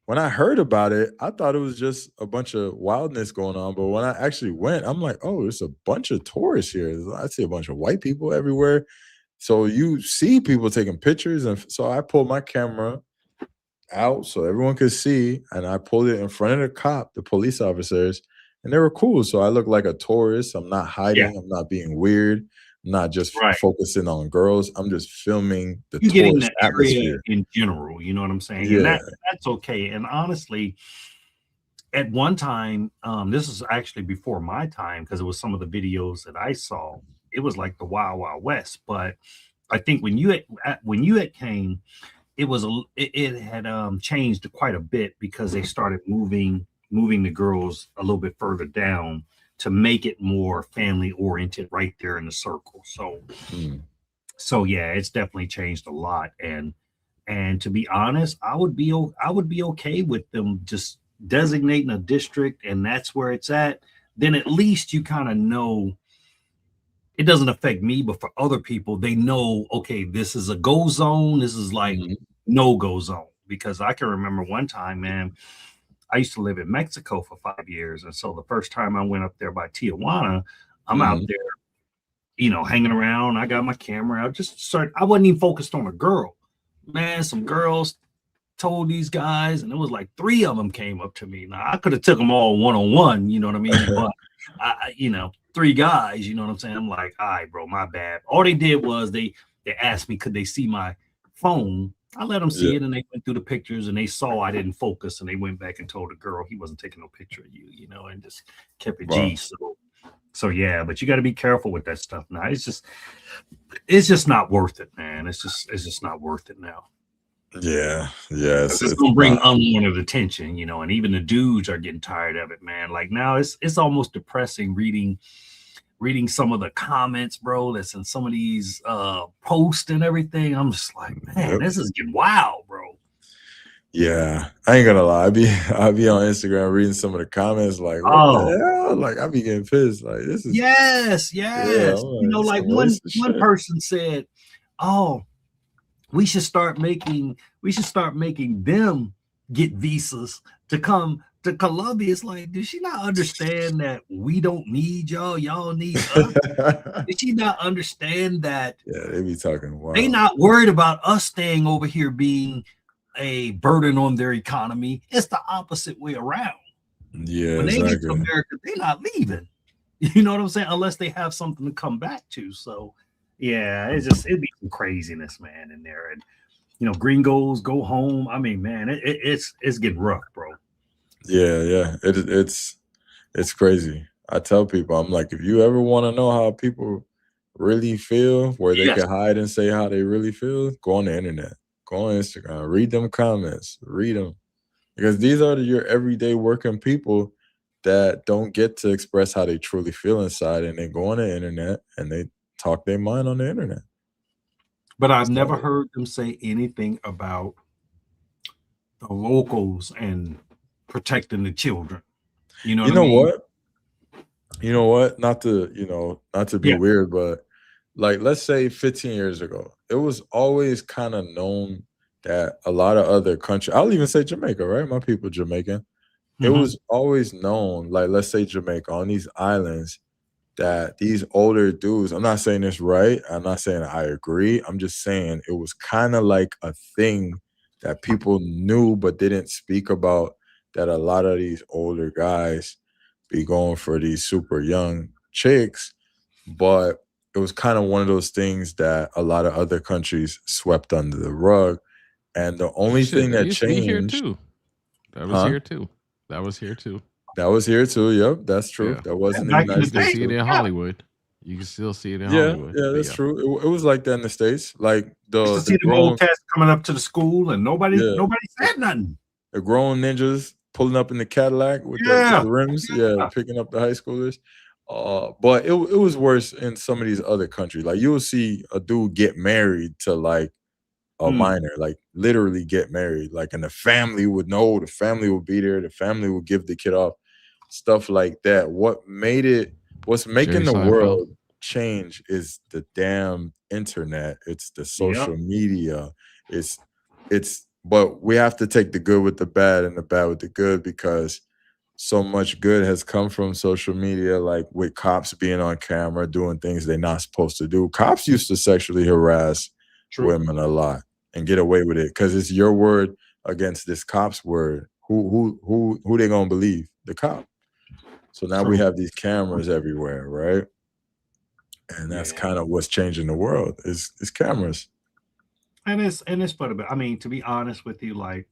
when I heard about it, I thought it was just a bunch of wildness going on. But when I actually went, I'm like, oh, there's a bunch of tourists here. I see a bunch of white people everywhere. So you see people taking pictures. And so I pulled my camera out so everyone could see. And I pulled it in front of the police officers, and they were cool. So I look like a tourist. I'm not hiding. I'm not being weird. I'm not just focusing on girls. I'm just filming the tourist atmosphere in general. You know what I'm saying? Yeah. And that's okay. And honestly, at one time, this is actually before my time, because it was some of the videos that I saw. It was like the Wild Wild West. But I think when you had came, it had changed quite a bit, because they started moving the girls a little bit further down to make it more family oriented right there in the circle. So yeah, it's definitely changed a lot. And to be honest, I would be okay with them just designating a district and that's where it's at. Then at least you kind of know it doesn't affect me, but for other people, they know, okay, this is a go zone. This is like no go zone. Because I can remember one time, man, I used to live in Mexico for 5 years. And so the first time I went up there by Tijuana, I'm out there, hanging around. I got my camera. I wasn't even focused on a girl. Man, some girls told these guys, and it was like 3 of them came up to me. Now, I could have took them all one-on-one, you know what I mean? But, 3 guys, you know what I'm saying? I'm like, all right, bro, my bad. All they did was they asked me, could they see my phone? I let them see it, and they went through the pictures, and they saw I didn't focus, and they went back and told the girl he wasn't taking no picture of you, and just kept it G. So yeah, but you got to be careful with that stuff now. It's just not worth it, man. It's just not worth it now. Yeah. It's gonna bring unwanted attention, and even the dudes are getting tired of it, man. Like now, it's almost depressing reading some of the comments, bro, that's in some of these posts and everything. I'm just like, man, this is getting wild, bro. Yeah, I ain't gonna lie. I be on Instagram reading some of the comments like, what the Oh, hell? Like I be getting pissed. Like this is yes, yeah, yes. I'm You like, know, this like some one racist one shit. person said, "Oh, we should start making them get visas to come to Colombia." It's like, does she not understand that we don't need y'all? Y'all need us. Did she not understand that Yeah, they be talking they wild. not worried about us staying over here being a burden on their economy? It's the opposite way around. Yeah, When they get to exactly. America, they're not leaving. You know what I'm saying? Unless they have something to come back to. So yeah, it'd be some craziness, man, in there. And gringos go home. I mean, man, it's getting rough, bro. Yeah. It's crazy. I tell people, I'm like, if you ever want to know how people really feel, where they Yes. can hide and say how they really feel, go on the internet, go on Instagram, read them comments, read them, because these are your everyday working people that don't get to express how they truly feel inside, and they go on the internet and they talk their mind on the internet. But I've never So, heard them say anything about the locals and protecting the children. You know you what I know mean? what? You know what? Not to be Yeah. weird, but like let's say 15 years ago, it was always kind of known that a lot of other countries, I'll even say Jamaica, right? My people Jamaican. It Mm-hmm. was always known, like let's say Jamaica, on these islands, that these older dudes, I'm not saying this right, I'm not saying I agree. I'm just saying it was kind of like a thing that people knew but didn't speak about, that a lot of these older guys be going for these super young chicks, but it was kind of one of those things that a lot of other countries swept under the rug. And the only Shit, thing that that used to be here changed, too. That was huh? here too. That was here too. That was here too. Yep, that's true. Yeah. That was in the Back in United the You can States day. see it too. in Yeah. Hollywood. You can still see it in Yeah, Hollywood. yeah, But that's yeah. true. It was like that in the States. Like Used to the see them old grown, cats coming up to the school and nobody yeah, said nothing. the grown ninjas pulling up in the Cadillac with Yeah. the rims, yeah, Yeah. picking up the high schoolers. But it was worse in some of these other countries. Like you'll see a dude get married to like a Mm. minor, like literally get married, like, and the family would know, the family would be there, the family would give the kid off, stuff like that. What's Jerry making the Seinfeld. world change is the damn internet. It's the Yep. social media. But we have to take the good with the bad and the bad with the good, because so much good has come from social media, like with cops being on camera doing things they're not supposed to do. Cops used to sexually harass True. women a lot and get away with it because it's your word against this cop's word. Who they gonna believe? The cop. So now we True. have these cameras everywhere, right? And that's Yeah. kind of what's changing the world is cameras. And it's fun about. I mean, to be honest with you, like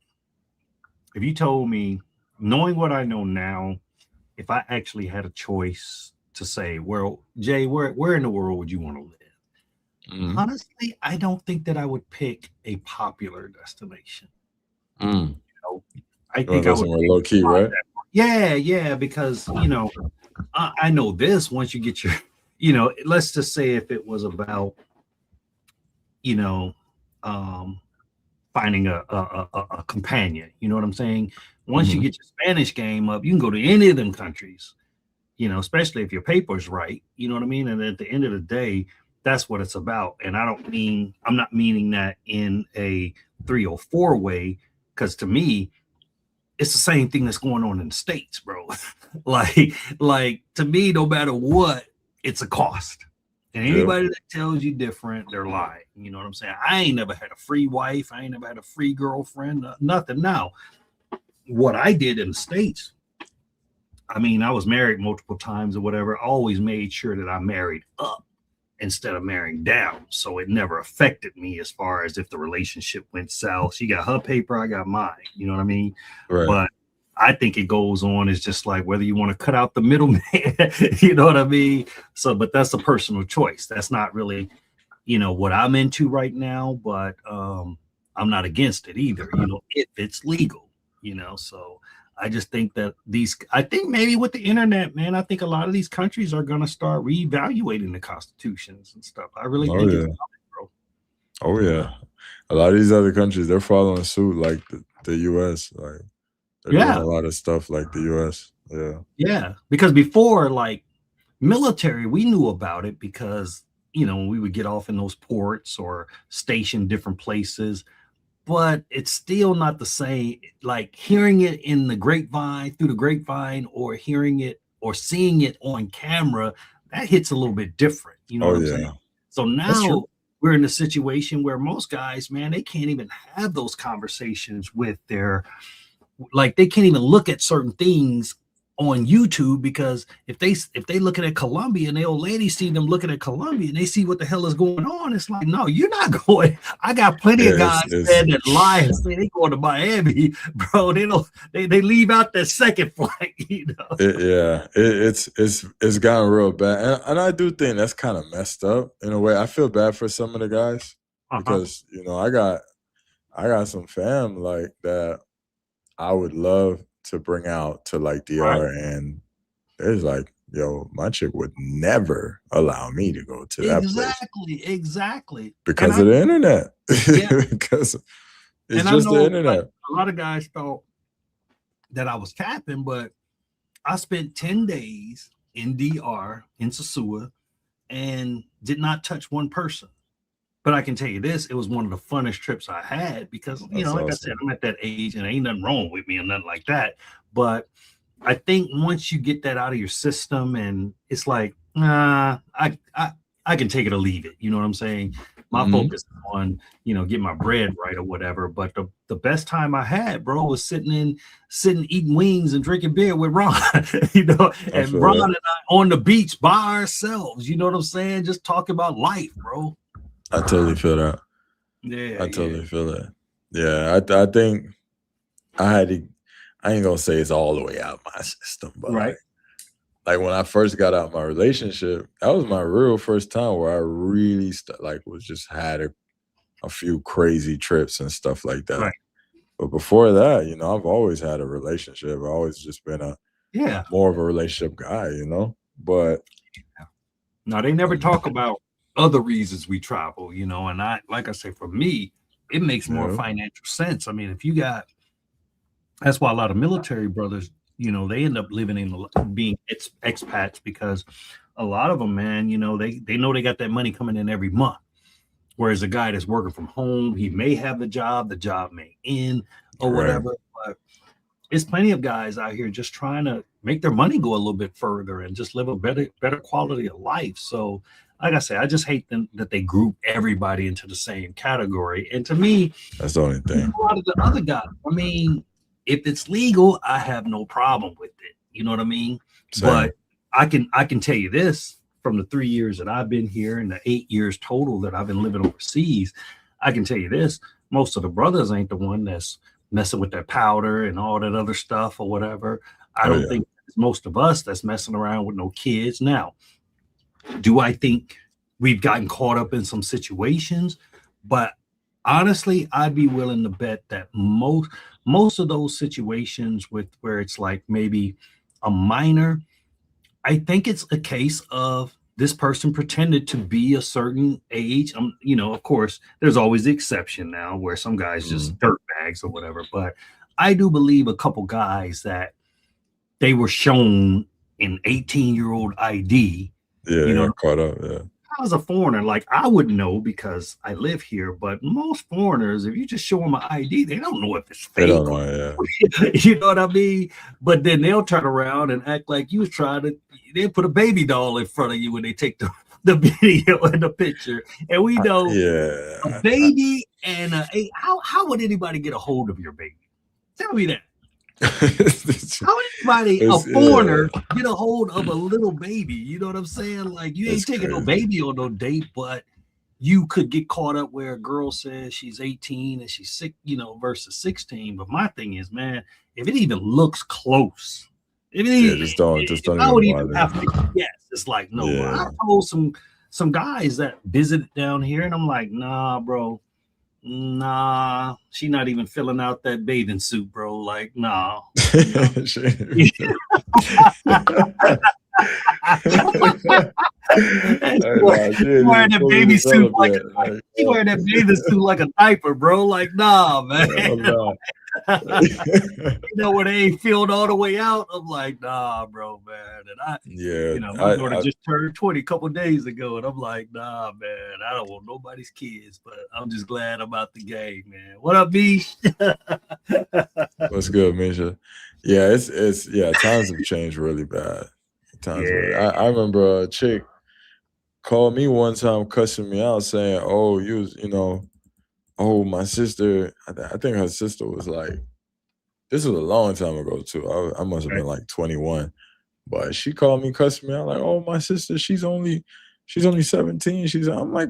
if you told me, knowing what I know now, if I actually had a choice to say, well, Jay, where in the world would you want to live? Mhm. Honestly, I don't think that I would pick a popular destination. Mm. I You wanna think go I would somewhere pick low key, right? yeah, because I know this once you get your, let's just say if it was about, you know, um, finding a companion, you know what I'm saying? Once you Mhm. get your Spanish game up, you can go to any of them countries, especially if your paper's right, you know what I mean? And at the end of the day, that's what it's about. And I'm not meaning that in a 304 way, because to me, it's the same thing that's going on in the States, bro. like to me, no matter what, it's a cost. And Yep. anybody that tells you different, they're lying. You know what I'm saying? I ain't never had a free wife. I ain't never had a free girlfriend, nothing. Now, what I did in the States, I mean, I was married multiple times or whatever. I always made sure that I married up instead of marrying down. So it never affected me as far as if the relationship went south. She got her paper, I got mine. You know what I mean? Right. But I think it goes on is just like whether you want to cut out the middleman, you know what I mean? So, but that's a personal choice. That's not really, what I'm into right now, but I'm not against it either, if it's legal, so I just think that I think maybe with the internet, man, I think a lot of these countries are going to start reevaluating the constitutions and stuff. I really Oh think it's yeah. coming, bro. Oh yeah. a lot of these other countries, they're following suit like the US. Like they're doing a lot of stuff like the US. Yeah. Yeah. Because before, like military, we knew about it because, you know, we would get off in those ports or station different places. But it's still not the same. Like hearing it in the grapevine, through the grapevine, or hearing it or seeing it on camera, that hits a little bit different. You know what I'm saying? So now we're in a situation where most guys, man, they can't even have those conversations with their, like they can't even look at certain things on YouTube, because if they looking at Colombia and the old lady see them looking at Colombia and they see what the hell is going on, it's like, no, you're not going. I got plenty of guys that lie and say they going to Miami, bro. They leave out that second flight, you know. It's gotten real bad, and I do think that's kind of messed up in a way. I feel bad for some of the guys because you know I got some fam like that I would love to bring out to like DR, and there's like, yo, my chick would never allow me to go to that place. Exactly. Because of the internet. Because it's just the internet. Like, a lot of guys thought that I was capping, but I spent 10 days in DR, in Sosua, and did not touch one person. But I can tell you this, it was one of the funnest trips I had because, you know, like I said, I'm at that age and ain't nothing wrong with me and nothing like that. But I think once you get that out of your system and it's like, I can take it or leave it. You know what I'm saying? My focus is on, you know, get my bread right or whatever. But the best time I had, bro, was sitting eating wings and drinking beer with Ron, you know, and Ron and I on the beach by ourselves. You know what I'm saying? Just talking about life, bro. I totally feel that. Yeah, I totally feel that. Yeah, I think I ain't gonna say it's all the way out my system, but like when I first got out my relationship, that was my real first time where I really was just had a few crazy trips and stuff like that. Right. But before that, you know, I've always had a relationship. I've always just been more of a relationship guy, you know. But no, they never talk about other reasons we travel, you know, and like I say, for me, it makes more financial sense. I mean, if you got, that's why a lot of military brothers, you know, they end up living being expats, because a lot of them, man, you know, they know they got that money coming in every month. Whereas a guy that's working from home, he may have the job may end or whatever, but there's plenty of guys out here just trying to make their money go a little bit further and just live a better quality of life. So like I say, I just hate that they group everybody into the same category. And to me, that's the only thing. A lot of the other guys, I mean, if it's legal, I have no problem with it. You know what I mean? Same. But I can tell you this, from the 3 years that I've been here and the 8 years total that I've been living overseas, I can tell you this, most of the brothers ain't the one that's messing with that powder and all that other stuff or whatever. I don't think it's most of us that's messing around with no kids. Now, do I think we've gotten caught up in some situations? But honestly, I'd be willing to bet that most of those situations where it's like maybe a minor, I think it's a case of this person pretended to be a certain age. You know, of course, there's always the exception now where some guys just dirt bags or whatever. But I do believe a couple guys that they were shown an 18-year-old ID. Yeah, you know, caught up. Yeah. I was a foreigner, like I would know because I live here. But most foreigners, if you just show them an ID, they don't know if it's fake. They don't know, you know what I mean? But then they'll turn around and act like you was trying to. They put a baby doll in front of you when they take the video and the picture, and we know a baby and how would anybody get a hold of your baby? Tell me that. How anybody, a foreigner, get a hold of a little baby? You know what I'm saying? Like, you ain't taking no baby on no date, but you could get caught up where a girl says she's 18 and she's 6, you know, versus 16. But my thing is, man, if it even looks close, just don't I would even have to guess. It's like, no, I told some guys that visited down here, and I'm like, nah, bro. Nah, she not even filling out that bathing suit, bro. Like, nah. Wearing that baby suit like she wearing that bathing suit like a diaper, bro. Like, nah, man. You know, when they ain't filled all the way out, I'm like, nah, bro, man. And my daughter just turned 20 a couple days ago, and I'm like, nah, man, I don't want nobody's kids, but I'm just glad I'm out the game, man. What up, B? What's good, Misha? Yeah, it's times have changed really bad. I remember a chick called me one time cussing me out saying, my sister, I think her sister was like, this was a long time ago too. I must have been like 21, but she called me cussing me out like, oh, my sister, she's only 17. I'm like,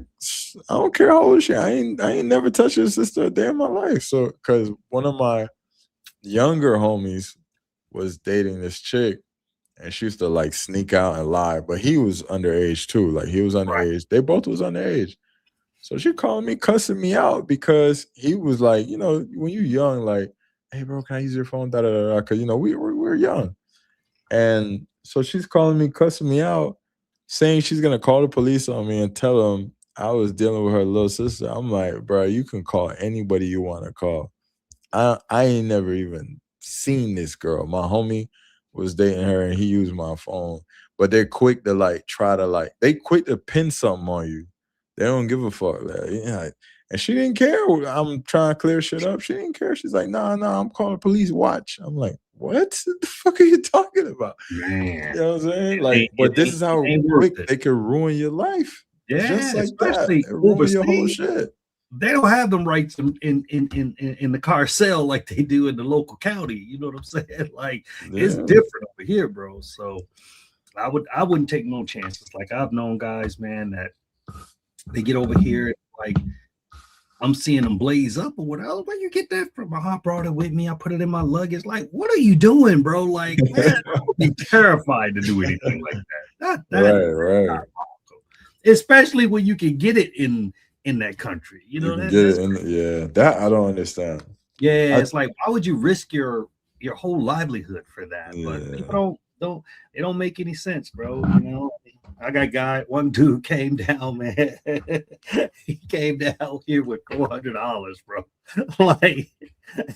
I don't care how old she. I ain't never touched her sister a day in my life. So, because one of my younger homies was dating this chick, and she used to like sneak out and lie, but he was underage too. Like he was underage. Right. They both was underage. So she called me cussing me out because he was like, when you're young, like, hey bro, can I use your phone? Da da da. Because we're young, and so she's calling me cussing me out, saying she's gonna call the police on me and tell them I was dealing with her little sister. I'm like, bro, you can call anybody you want to call. I ain't never even seen this girl. My homie was dating her and he used my phone, but they're quick to they quick to pin something on you. They don't give a fuck. And she didn't care. I'm trying to clear shit up. She didn't care. She's like, nah, I'm calling the police. Watch. I'm like, what the fuck are you talking about? Man. You know what I'm saying? Like, but this is how quick they can ruin your life. Yeah, just like especially that. Ruin your whole shit. They don't have them rights in the car cell like they do in the local county. You know what I'm saying? Like it's different over here, bro. So I wouldn't take no chances. Like I've known guys, man, that they get over here, like I'm seeing them blaze up or whatever. Where you get that from? I brought it with me. I put it in my luggage. Like, what are you doing, bro? Like, man, I would be terrified to do anything like that. Right. Especially when you can get it in that country, that I don't understand. It's like, why would you risk your whole livelihood for that? But people don't make any sense, bro. I got one dude came down, man. He came down here with $400, bro. Like,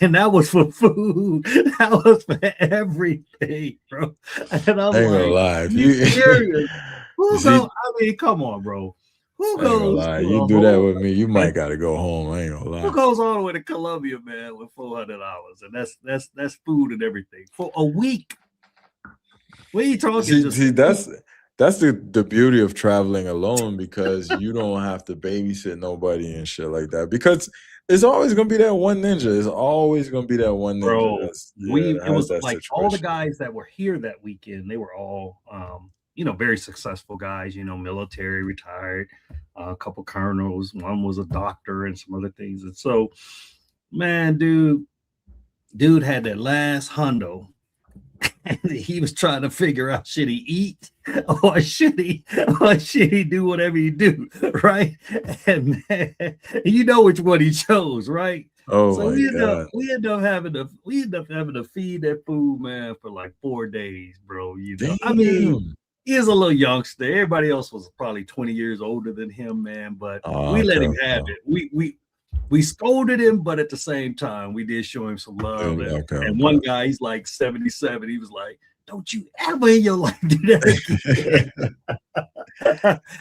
and that was for food. That was for everything, bro. And I'm ain't gonna lie. You serious? I mean, come on, bro. Who goes? You do that with me, you might gotta go home. I ain't gonna lie. Who goes all the way to Colombia, man, with $400? And that's food and everything for a week. What are you talking? See, that's the beauty of traveling alone, because you don't have to babysit nobody and shit like that. Because it's always gonna be that one ninja. It's always gonna be that one ninja. Bro, it was like situation. All the guys that were here that weekend, they were all very successful guys, military, retired, a couple colonels, one was a doctor and some other things. And so, man, dude had that last hundo, and he was trying to figure out, should he eat or should he do whatever he do, right? And man, you know which one he chose, right? Oh, so we end up having to feed that food, man, for like 4 days, bro. I mean, he is a little youngster. Everybody else was probably 20 years older than him, man. But we let him have it. We scolded him, but at the same time, we did show him some love. And one guy, he's like 77. He was like, "Don't you ever in your life do that again."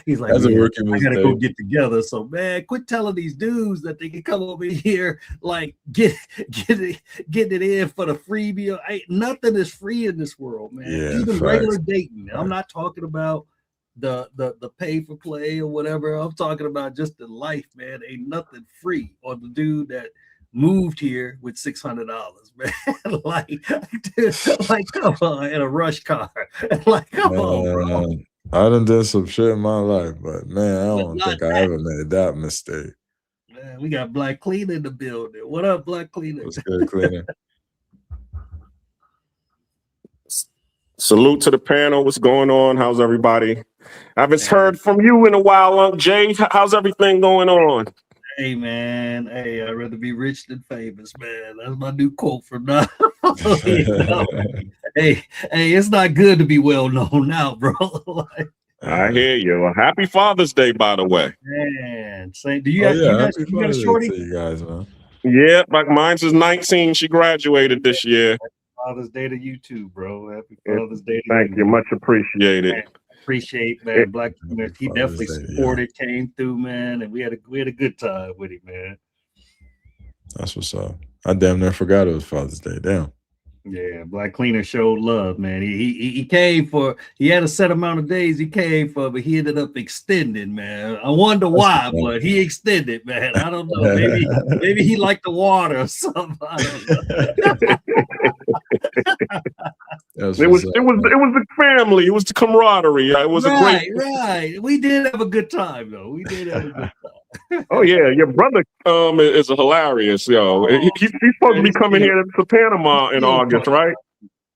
He's like, I gotta go get together. So man, quit telling these dudes that they can come over here, like get it in for the free meal. Nothing is free in this world, man. Even regular dating. I'm not talking about the pay for play or whatever. I'm talking about just the life, man. Ain't nothing free. Or the dude that moved here with $600, man. like come on, in a rush car. Like, come on, bro. I done did some shit in my life, but man, I don't think I ever made that mistake. Man, we got Black Cleaner in the building. What up, Black Cleaner? What's good, Cleaner? Salute to the panel. What's going on? How's everybody? I haven't heard from you in a while, Unc Jay. How's everything going on? Hey, man. Hey, I'd rather be rich than famous, man. That's my new quote from now. Hey, it's not good to be well known now, bro. I hear you. Well, happy Father's Day, by the way. Man, say, do you Oh have yeah, you guys happy you got a Father's Day shorty? to you guys, man. Yeah, like mine's is 19. She graduated this year. Father's Day to you too, bro. Happy Yeah, Father's Day to thank you, you. man. Much appreciated. Man, appreciate, Yeah, man. Black Cleaner, he Father's definitely Day to y'all. supported, came through, man, and we had a good time with him, man. That's what's up. I damn near forgot it was Father's Day. Damn. Yeah, Black Cleaner showed love, man. He came for, he had a set amount of days he came for, but he ended up extending, man. I wonder why, but he extended, man. I don't know. Maybe he liked the water or something. I don't know. It was the family. It was the camaraderie. It was a great. Right. We did have a good time, though. We did have a good time. Oh yeah, your brother is hilarious, yo. He's supposed to be coming here to Panama in August, right?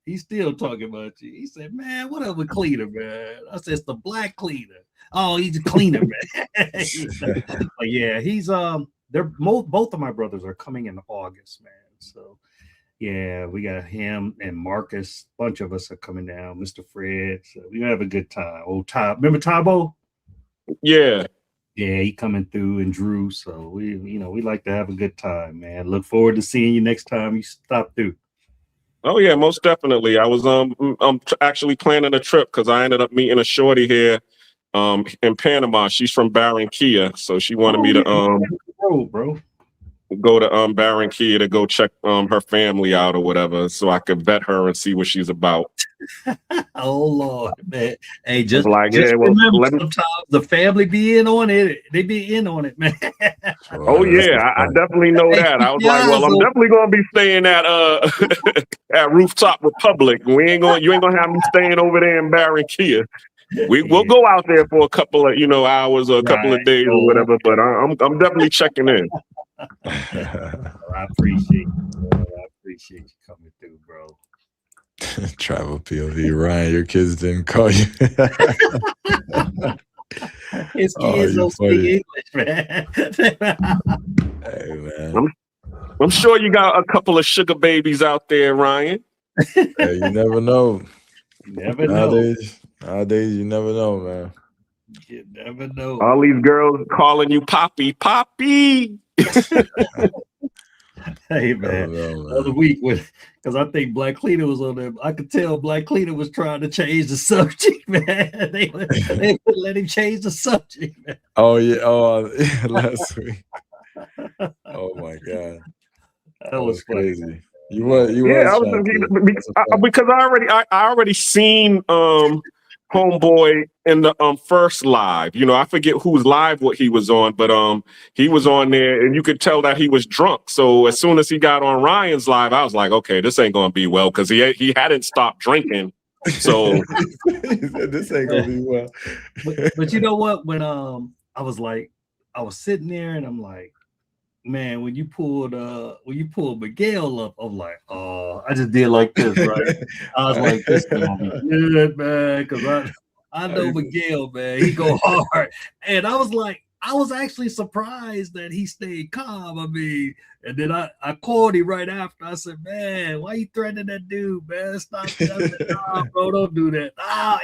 He's still talking about you. He said, "Man, what up with Cleaner, man?" I said, "It's the Black Cleaner." Oh, he's a cleaner, man. But yeah, he's they're both of my brothers are coming in August, man. So yeah, we got him and Marcus. A bunch of us are coming down. Mr. Fred. So we're gonna have a good time. Old Ty, remember Tybo? Yeah. Yeah, he coming through, and Drew. So we like to have a good time, man. Look forward to seeing you next time you stop through. Oh yeah, most definitely. I was actually planning a trip because I ended up meeting a shorty here in Panama. She's from Barranquilla, so she wanted me to bro. go to Barranquilla to go check her family out or whatever, so I could vet her and see what she's about. Oh Lord, man! Hey, just yeah, well, remember, sometimes the family be in on it. They be in on it, man. Oh yeah, I definitely know that. I was like, well, I'm definitely gonna be staying at at Rooftop Republic. You ain't gonna have me staying over there in Barranquilla. We'll go out there for a couple of hours or a couple of days or whatever. But I'm definitely checking in. I appreciate you, bro. I appreciate you coming through, bro. Travel POV. Ryan, your kids didn't call you. His kids don't speak English, man. Hey, man. I'm sure you got a couple of sugar babies out there, Ryan. Hey, you never know. You never know. Nowadays, you never know, man. You never know. All these girls calling you Poppy, Poppy. Hey man, the other week because I think Black Cleaner was on there. I could tell Black Cleaner was trying to change the subject, man. They wouldn't let him change the subject, man. Oh yeah, last week. Oh my god, that was crazy. You because I already seen Homeboy in the first live. I forget whose live what he was on, but he was on there and you could tell that he was drunk. So as soon as he got on Ryan's live, I was like, okay, this ain't gonna be well because he hadn't stopped drinking. So this ain't gonna be well. But you know what? When I was sitting there and I'm like, man, when you pulled Miguel up, I'm like, oh, I just did like this, right? I was like, this is gonna be good, man, because I know Miguel, man, he go hard. And I was actually surprised that he stayed calm. I mean, and then I called him right after. I said, man, why you threatening that dude, man? Stop that. Nah, bro, don't do that.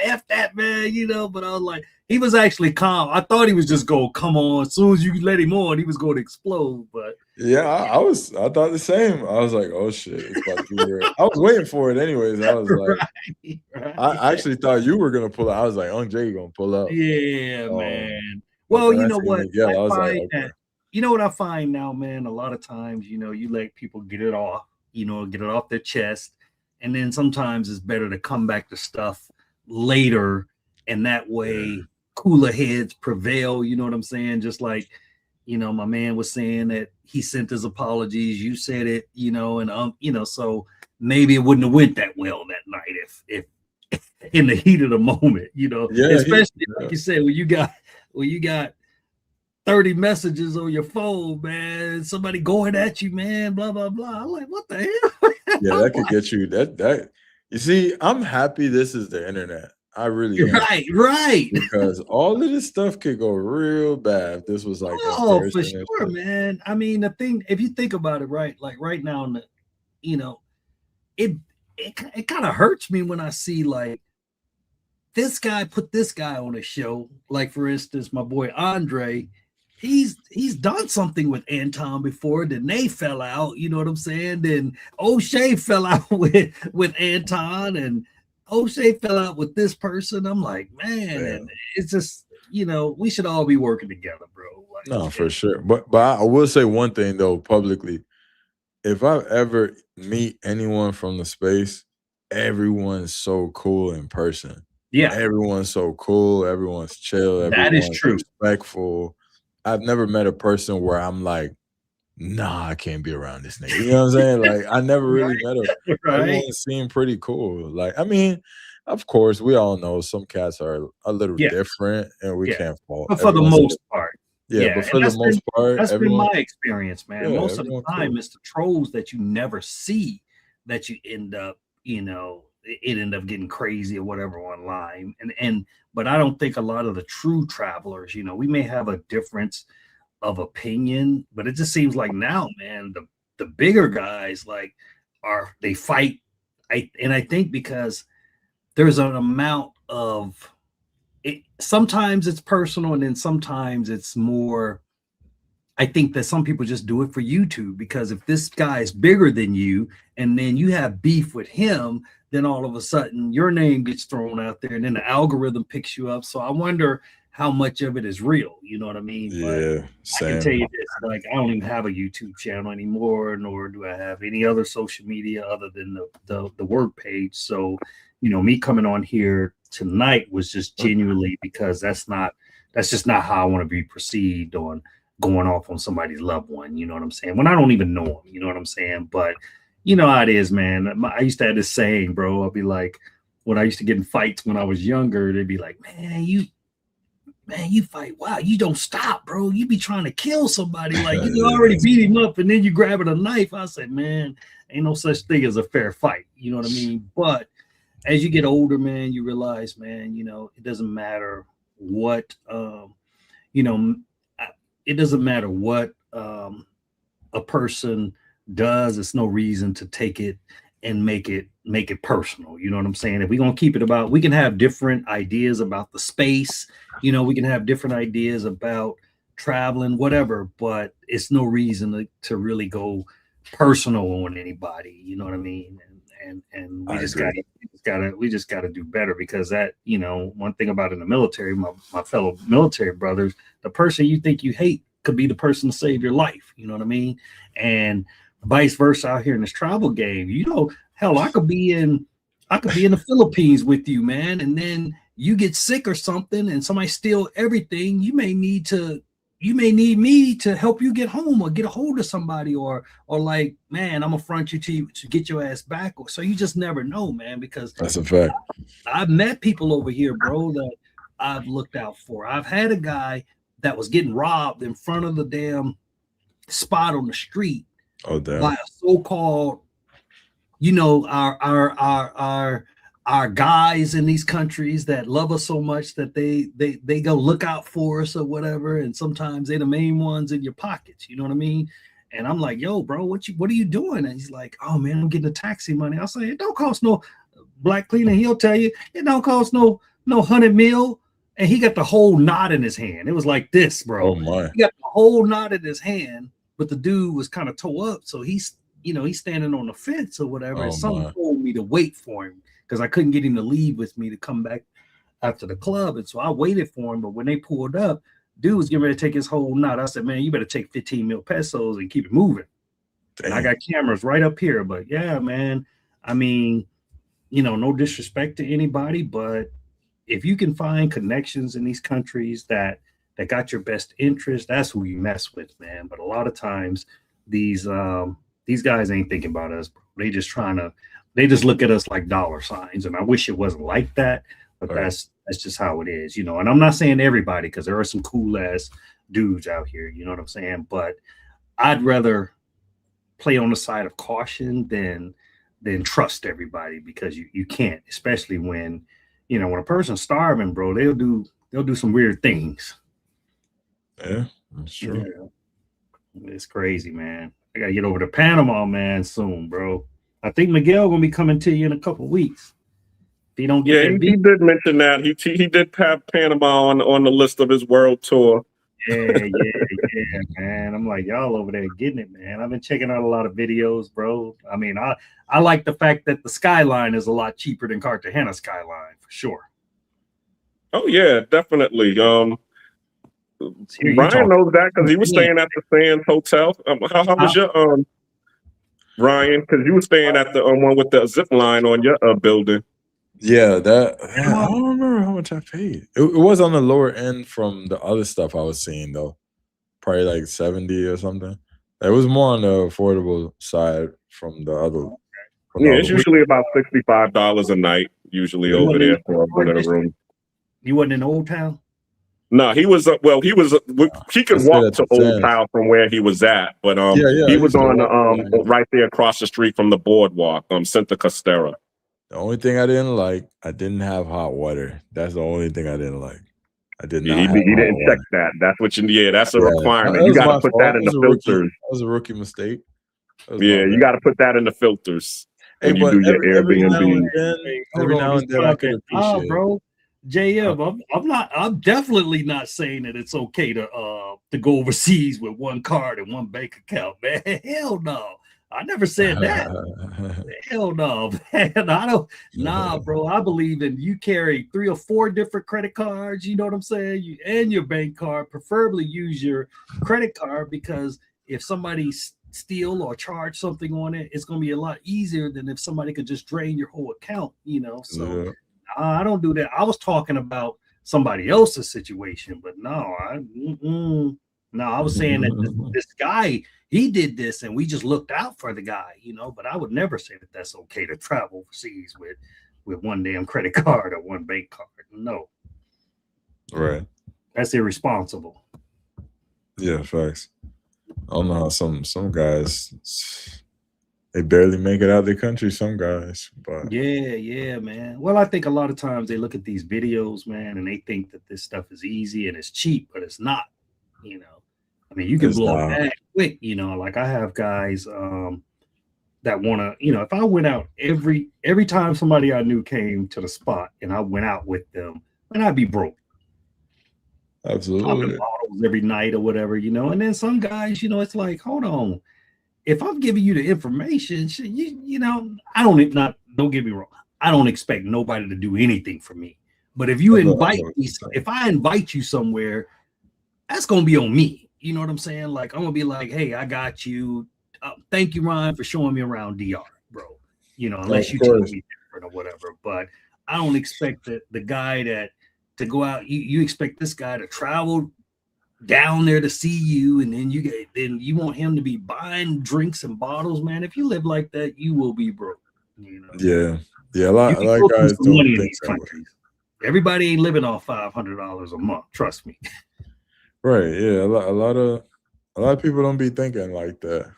F that, man, but I was like, he was actually calm. I thought he was just going to come on. As soon as you let him on, he was going to explode. But yeah, I thought the same. I was like, oh shit, it's about to be real. I was waiting for it anyways. I was like, right. I actually thought you were gonna pull out. I was like, Jay gonna pull out. Yeah, man. Well, you know what? Miguel, I was like, okay. You know what I find now, man? A lot of times, you let people get it off, get it off their chest. And then sometimes it's better to come back to stuff later. And that way cooler heads prevail. You know what I'm saying? Just like, my man was saying that he sent his apologies. You said it, and so maybe it wouldn't have went that well that night if in the heat of the moment, especially like you said, when you got 30 messages on your phone, man, somebody going at you, man, blah blah blah. I'm like, what the hell? Yeah, that could get you. That you see, I'm happy this is the internet. I really am. Right. Because all of this stuff could go real bad if this was like for sure, man. I mean, the thing, if you think about it, right, like right now, it kind of hurts me when I see like this guy put this guy on a show. Like for instance, my boy Andre, he's done something with Anton before. Then they fell out. You know what I'm saying? Then O'Shea fell out with Anton, and O'Shea fell out with this person. I'm like, man, and it's just, you know, we should all be working together, bro. Like, No, for sure. But I will say one thing though, publicly. If I ever meet anyone from the space, everyone's so cool in person. Yeah. Everyone's so cool. Everyone's chill. That is Everyone's true. respectful. I've never met a person where I'm like, nah, I can't be around this nigga. You know what I'm saying? Like, I never really met him. Everyone seemed pretty cool. Like, I mean, of course, we all know some cats are a little different, and we can't fault. But for the most part. Yeah, but for the most part, that's been my experience, man. Yeah, most of the time, cool. it's the trolls that you never see that you end up, you know, it end up getting crazy or whatever online. But I don't think a lot of the true travelers, you know, we may have a difference of opinion, but it just seems like now, man, the bigger guys like they fight. I think because there's an amount of sometimes it's personal, and then sometimes it's more. I think that some people just do it for YouTube, because if this guy is bigger than you and then you have beef with him, then all of a sudden your name gets thrown out there, and then the algorithm picks you up. So I wonder how much of it is real. You know what I mean? Yeah, I can tell you this: like, I don't even have a YouTube channel anymore, nor do I have any other social media other than the work page. So, you know, me coming on here tonight was just genuinely because that's just not how I want to be perceived on going off on somebody's loved one. You know what I'm saying? When I don't even know them, you know what I'm saying? But you know how it is, man. I used to have this saying, bro. I'll be like, when I used to get in fights when I was younger, they'd be like, man, you fight. Wow, you don't stop, bro. You be trying to kill somebody. Like, you already beat him up and then you grabbing a knife. I said, man, ain't no such thing as a fair fight. You know what I mean? But as you get older, man, you realize, man, you know, it doesn't matter what, you know, it doesn't matter what a person does. It's no reason to take it and make it personal. You know what I'm saying? If we're going to keep it about, we can have different ideas about the space, you know, we can have different ideas about traveling, whatever, but it's no reason to really go personal on anybody. You know what I mean? And we just gotta do better, because that, you know, one thing about in the military, my fellow military brothers, the person you think you hate could be the person to save your life. You know what I mean? And vice versa out here in this travel game. You know, hell, I could be in the Philippines with you, man, and then you get sick or something and somebody steal everything. You may need me to help you get home, or get a hold of somebody, or like, man, I'm gonna front you to get your ass back. So you just never know, man, because that's a fact. I've met people over here, bro, that I've looked out for. I've had a guy that was getting robbed in front of the damn spot on the street by a so-called, you know, our guys in these countries that love us so much that they go look out for us or whatever, and sometimes they're the main ones in your pockets. You know what I mean? And I'm like, yo, bro, what are you doing? And he's like, oh man, I'm getting the taxi money. I say, it don't cost no black cleaner. He'll tell you it don't cost no 100 mil. And he got the whole knot in his hand. It was like this, bro. Oh my! He got the whole knot in his hand, but the dude was kind of toe up, so he's standing on the fence or whatever. And someone told me to wait for him because I couldn't get him to leave with me to come back after the club, and so I waited for him. But when they pulled up, dude was getting ready to take his whole knot. I said, man, you better take 15 mil pesos and keep it moving. And I got cameras right up here. But yeah, man, I mean, you know, no disrespect to anybody, but if you can find connections in these countries that got your best interest, that's who you mess with, man. But a lot of times these guys ain't thinking about us, bro. They just look at us like dollar signs. And I wish it wasn't like that, but that's just how it is, you know. And I'm not saying everybody, because there are some cool ass dudes out here, you know what I'm saying? But I'd rather play on the side of caution than trust everybody, because you can't, especially when, you know, when a person's starving, bro, they'll do some weird things. Yeah, that's true. Yeah. It's crazy, man. I gotta get over to Panama, man, soon, bro. I think Miguel gonna be coming to you in a couple of weeks. If he don't get Yeah, that he visa, did mention that. He did have Panama on the list of his world tour. yeah, man. I'm like, y'all over there getting it, man. I've been checking out a lot of videos, bro. I mean, I like the fact that the skyline is a lot cheaper than Cartagena skyline for sure. Oh yeah, definitely. Here you Ryan talk. knows that because he was staying at the Sands Hotel. How was your Ryan? Because you were staying at the one with the zip line on your building. Yeah, I don't remember how much I paid. It was on the lower end from the other stuff I was seeing though. Probably like 70 or something. It was more on the affordable side from the other. Yeah, it's usually about $65 a night, usually over there for one of the rooms. You wasn't in Old Town? No, he was he could walk to Old Town from where he was at, but he was on right there across the street from the boardwalk, Santa Costera. The only thing I didn't like, I didn't have hot water. That's the only thing I didn't like. I did not. He didn't check that. That's what that's a requirement. That You got to put that in the filters. That was a rookie mistake. Yeah, you got to put that in the filters when you do your every now Airbnb. and then I could appreciate it. Bro. JM, I'm definitely not saying that it's okay to go overseas with one card and one bank account, man. Hell no. I never said that. Hell no, man. I don't. Nah, bro. I believe in you carry 3 or 4 different credit cards. You know what I'm saying? And your bank card. Preferably use your credit card because if somebody steal or charge something on it, it's gonna be a lot easier than if somebody could just drain your whole account. You know, so. I don't do that. I was talking about somebody else's situation, but no, I was saying that this guy, he did this and we just looked out for the guy, you know, but I would never say that that's okay to travel overseas with one damn credit card or one bank card. No. Right. That's irresponsible. Yeah, facts. I don't know how some guys, they barely make it out of the country, some guys. But yeah, man. Well, I think a lot of times they look at these videos, man, and they think that this stuff is easy and it's cheap, but it's not. You know, I mean, you can blow a bag quick. You know, like I have guys that want to. You know, if I went out every time somebody I knew came to the spot and I went out with them, then I'd be broke. Absolutely. Bottles every night or whatever, you know. And then some guys, you know, it's like, hold on. If I'm giving you the information, you know, don't get me wrong. I don't expect nobody to do anything for me. But if you invite me, if I invite you somewhere, that's going to be on me. You know what I'm saying? Like, I'm going to be like, hey, I got you. Thank you, Ryan, for showing me around DR, bro. You know, unless you tell me different or whatever. But I don't expect the guy to go out. You expect this guy to travel down there to see you, and then you want him to be buying drinks and bottles, man. If you live like that, you will be broke. You know? Yeah. A lot of guys don't think that way. Everybody ain't living off $500 a month. Trust me. Right. Yeah. A lot of people don't be thinking like that.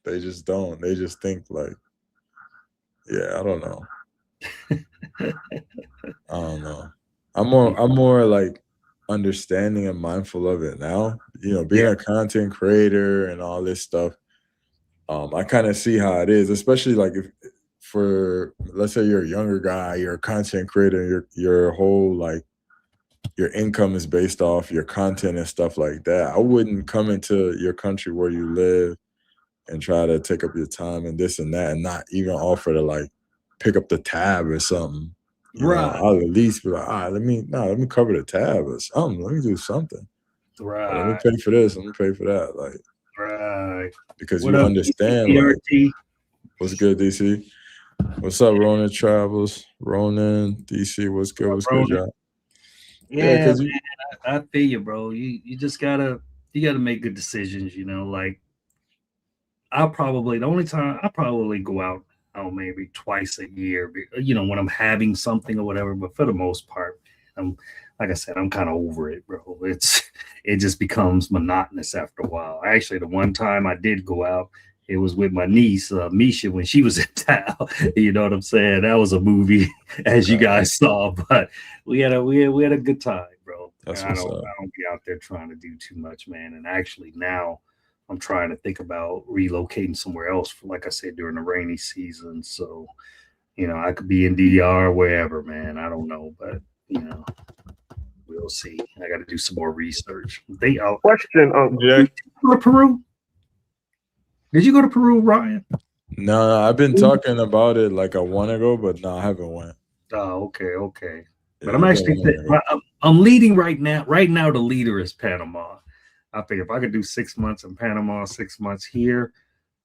They just don't. They just think like, yeah, I don't know. I don't know. I'm more like understanding and mindful of it now. You know, being a content creator and all this stuff. I kind of see how it is, especially like if for, let's say you're a younger guy, you're a content creator, your whole like your income is based off your content and stuff like that. I wouldn't come into your country where you live and try to take up your time and this and that and not even offer to like pick up the tab or something. You know, I'll at least be like, all right, let me cover the tab or something. Let me do something. Right. Let me pay for this. Let me pay for that. Like, right. Because you understand, like, what's good, DC? What's up, Ronan Travels? Ronan, DC, what's good? What's good, y'all? Yeah, man, I feel you, bro. You just gotta make good decisions, you know. Like the only time I probably go out, maybe twice a year, you know, when I'm having something or whatever. But for the most part, like I said, I'm kind of over it, bro. It just becomes monotonous after a while. Actually, the one time I did go out, it was with my niece, Misha, when she was in town. You know what I'm saying? That was a movie, as you guys saw. But we had a good time, bro. I don't be out there trying to do too much, man. And actually now I'm trying to think about relocating somewhere else, like I said, during the rainy season. So You know, I could be in DR, wherever, man. I don't know, but you know, we'll see. I got to do some more research. They Question, Jay. Did you go to Peru? Did you go to Peru, Ryan? No, I've been talking about it like a one ago, but no, I haven't went. Oh, okay. But Yeah, I'm actually I'm leading right now. Right now, the leader is Panama. I think if I could do 6 months in Panama, 6 months here,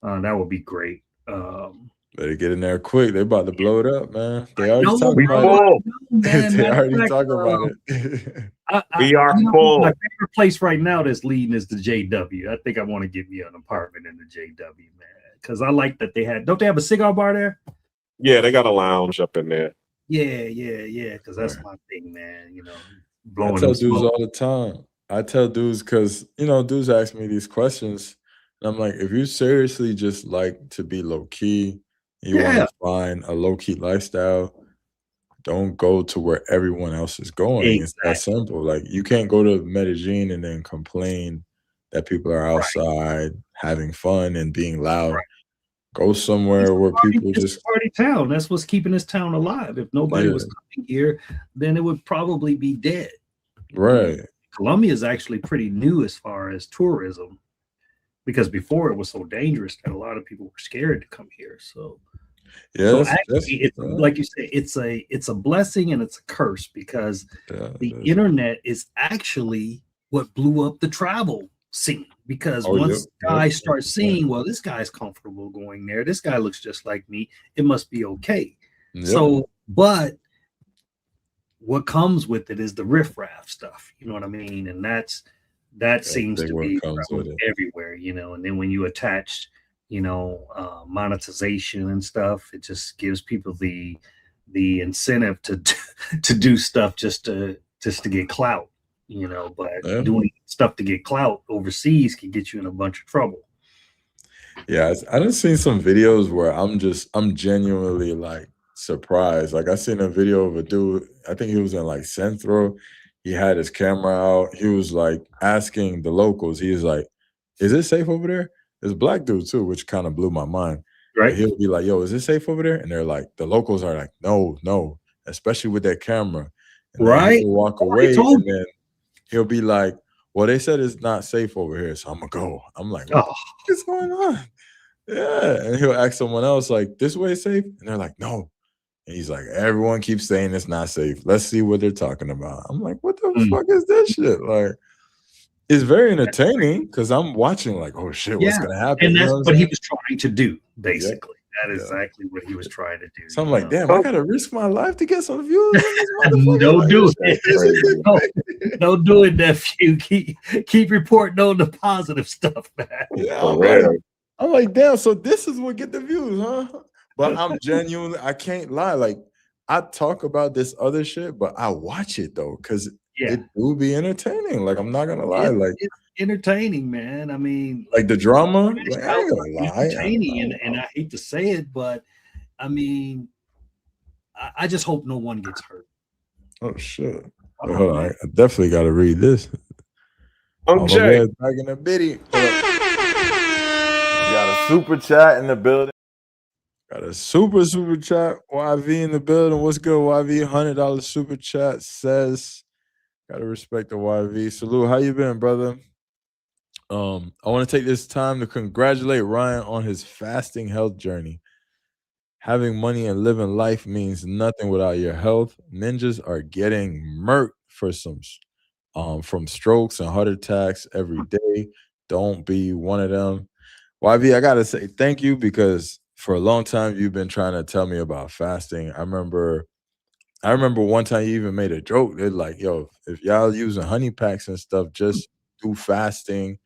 that would be great. Better get in there quick. They about to blow it up, man. They already No, talking about full. it. man. They Matter of already fact, talking about it. We are you know, full. my favorite place right now that's leading is the JW. I think I want to get me an apartment in the JW, man, because I like that they had. Don't they have a cigar bar there? Yeah, they got a lounge up in there. Yeah. Because that's my thing, man. You know, I blowing tell them dudes smoke. all the time. I tell dudes because dudes ask me these questions, and I'm like, if you seriously just like to be low key, you want Yeah, to find a low key lifestyle, don't go to where everyone else is going. It's that exactly. simple. Like you can't go to Medellin and then complain that people are Right. outside having fun and being loud. Right. Go somewhere where people It's just a party town. That's what's keeping this town alive. If nobody yeah, was coming here, then it would probably be dead. You know, right. Colombia is actually pretty new as far as tourism, because before it was so dangerous that a lot of people were scared to come here. So Yes, actually, it's like you say, it's a blessing and it's a curse, because the internet is actually what blew up the travel scene. Because once guys start seeing, well, this guy's comfortable going there, this guy looks just like me, it must be okay. So, but what comes with it is the riffraff stuff, you know what I mean? And that seems to be everywhere, you know. And then when you attach, monetization and stuff, it just gives people the incentive to do stuff just to get clout, you know. But doing stuff to get clout overseas can get you in a bunch of trouble. Yeah, I done seen some videos where I'm genuinely like surprised. Like I seen a video of a dude, I think he was in like Centro. He had his camera out. He was like asking the locals. He was like, "Is it safe over there?" There's a black dude too, which kind of blew my mind. Right. He'll be like, "Yo, is it safe over there?" And they're like, the locals are like, "No," especially with that camera. And then he'll walk away, and then he'll be like, "Well, they said it's not safe over here, so I'm gonna go." I'm like, "What is going on?" Yeah, and he'll ask someone else like, "This way is safe?" And they're like, "No." And he's like, "Everyone keeps saying it's not safe. Let's see what they're talking about." I'm like, "What the fuck is this shit?" Like, it's very entertaining because I'm watching like, "Oh shit, what's gonna happen?" And you that's know what he was trying to do, basically. Yep. That is exactly what he was trying to do. So I'm like, damn, I gotta risk my life to get some views on this motherfucker. Don't do it. Don't do it, nephew. Keep reporting on the positive stuff, man. Yeah, I'm like, damn, so this is what get the views, huh? But I'm genuinely, I can't lie. Like, I talk about this other shit, but I watch it though, because it will be entertaining. Like, I'm not gonna lie. Like, it's entertaining, man. I mean, like the drama, like, I ain't gonna lie. Entertaining, and I hate to say it, but I mean, I just hope no one gets hurt. Oh shit! Wait, hold on, I definitely got to read this. Jay, back in the biddy. Got a super chat in the building. Got a super chat. YV in the building. What's good, YV? $100 super chat says, gotta respect the YV. Salute. How you been, brother? I want to take this time to congratulate Ryan on his fasting health journey. Having money and living life means nothing without your health. Ninjas are getting murked for from strokes and heart attacks every day. Don't be one of them. YV, I gotta say thank you, because for a long time you've been trying to tell me about fasting. I remember one time you even made a joke. They're like, "Yo, if y'all using honey packs and stuff, just do fasting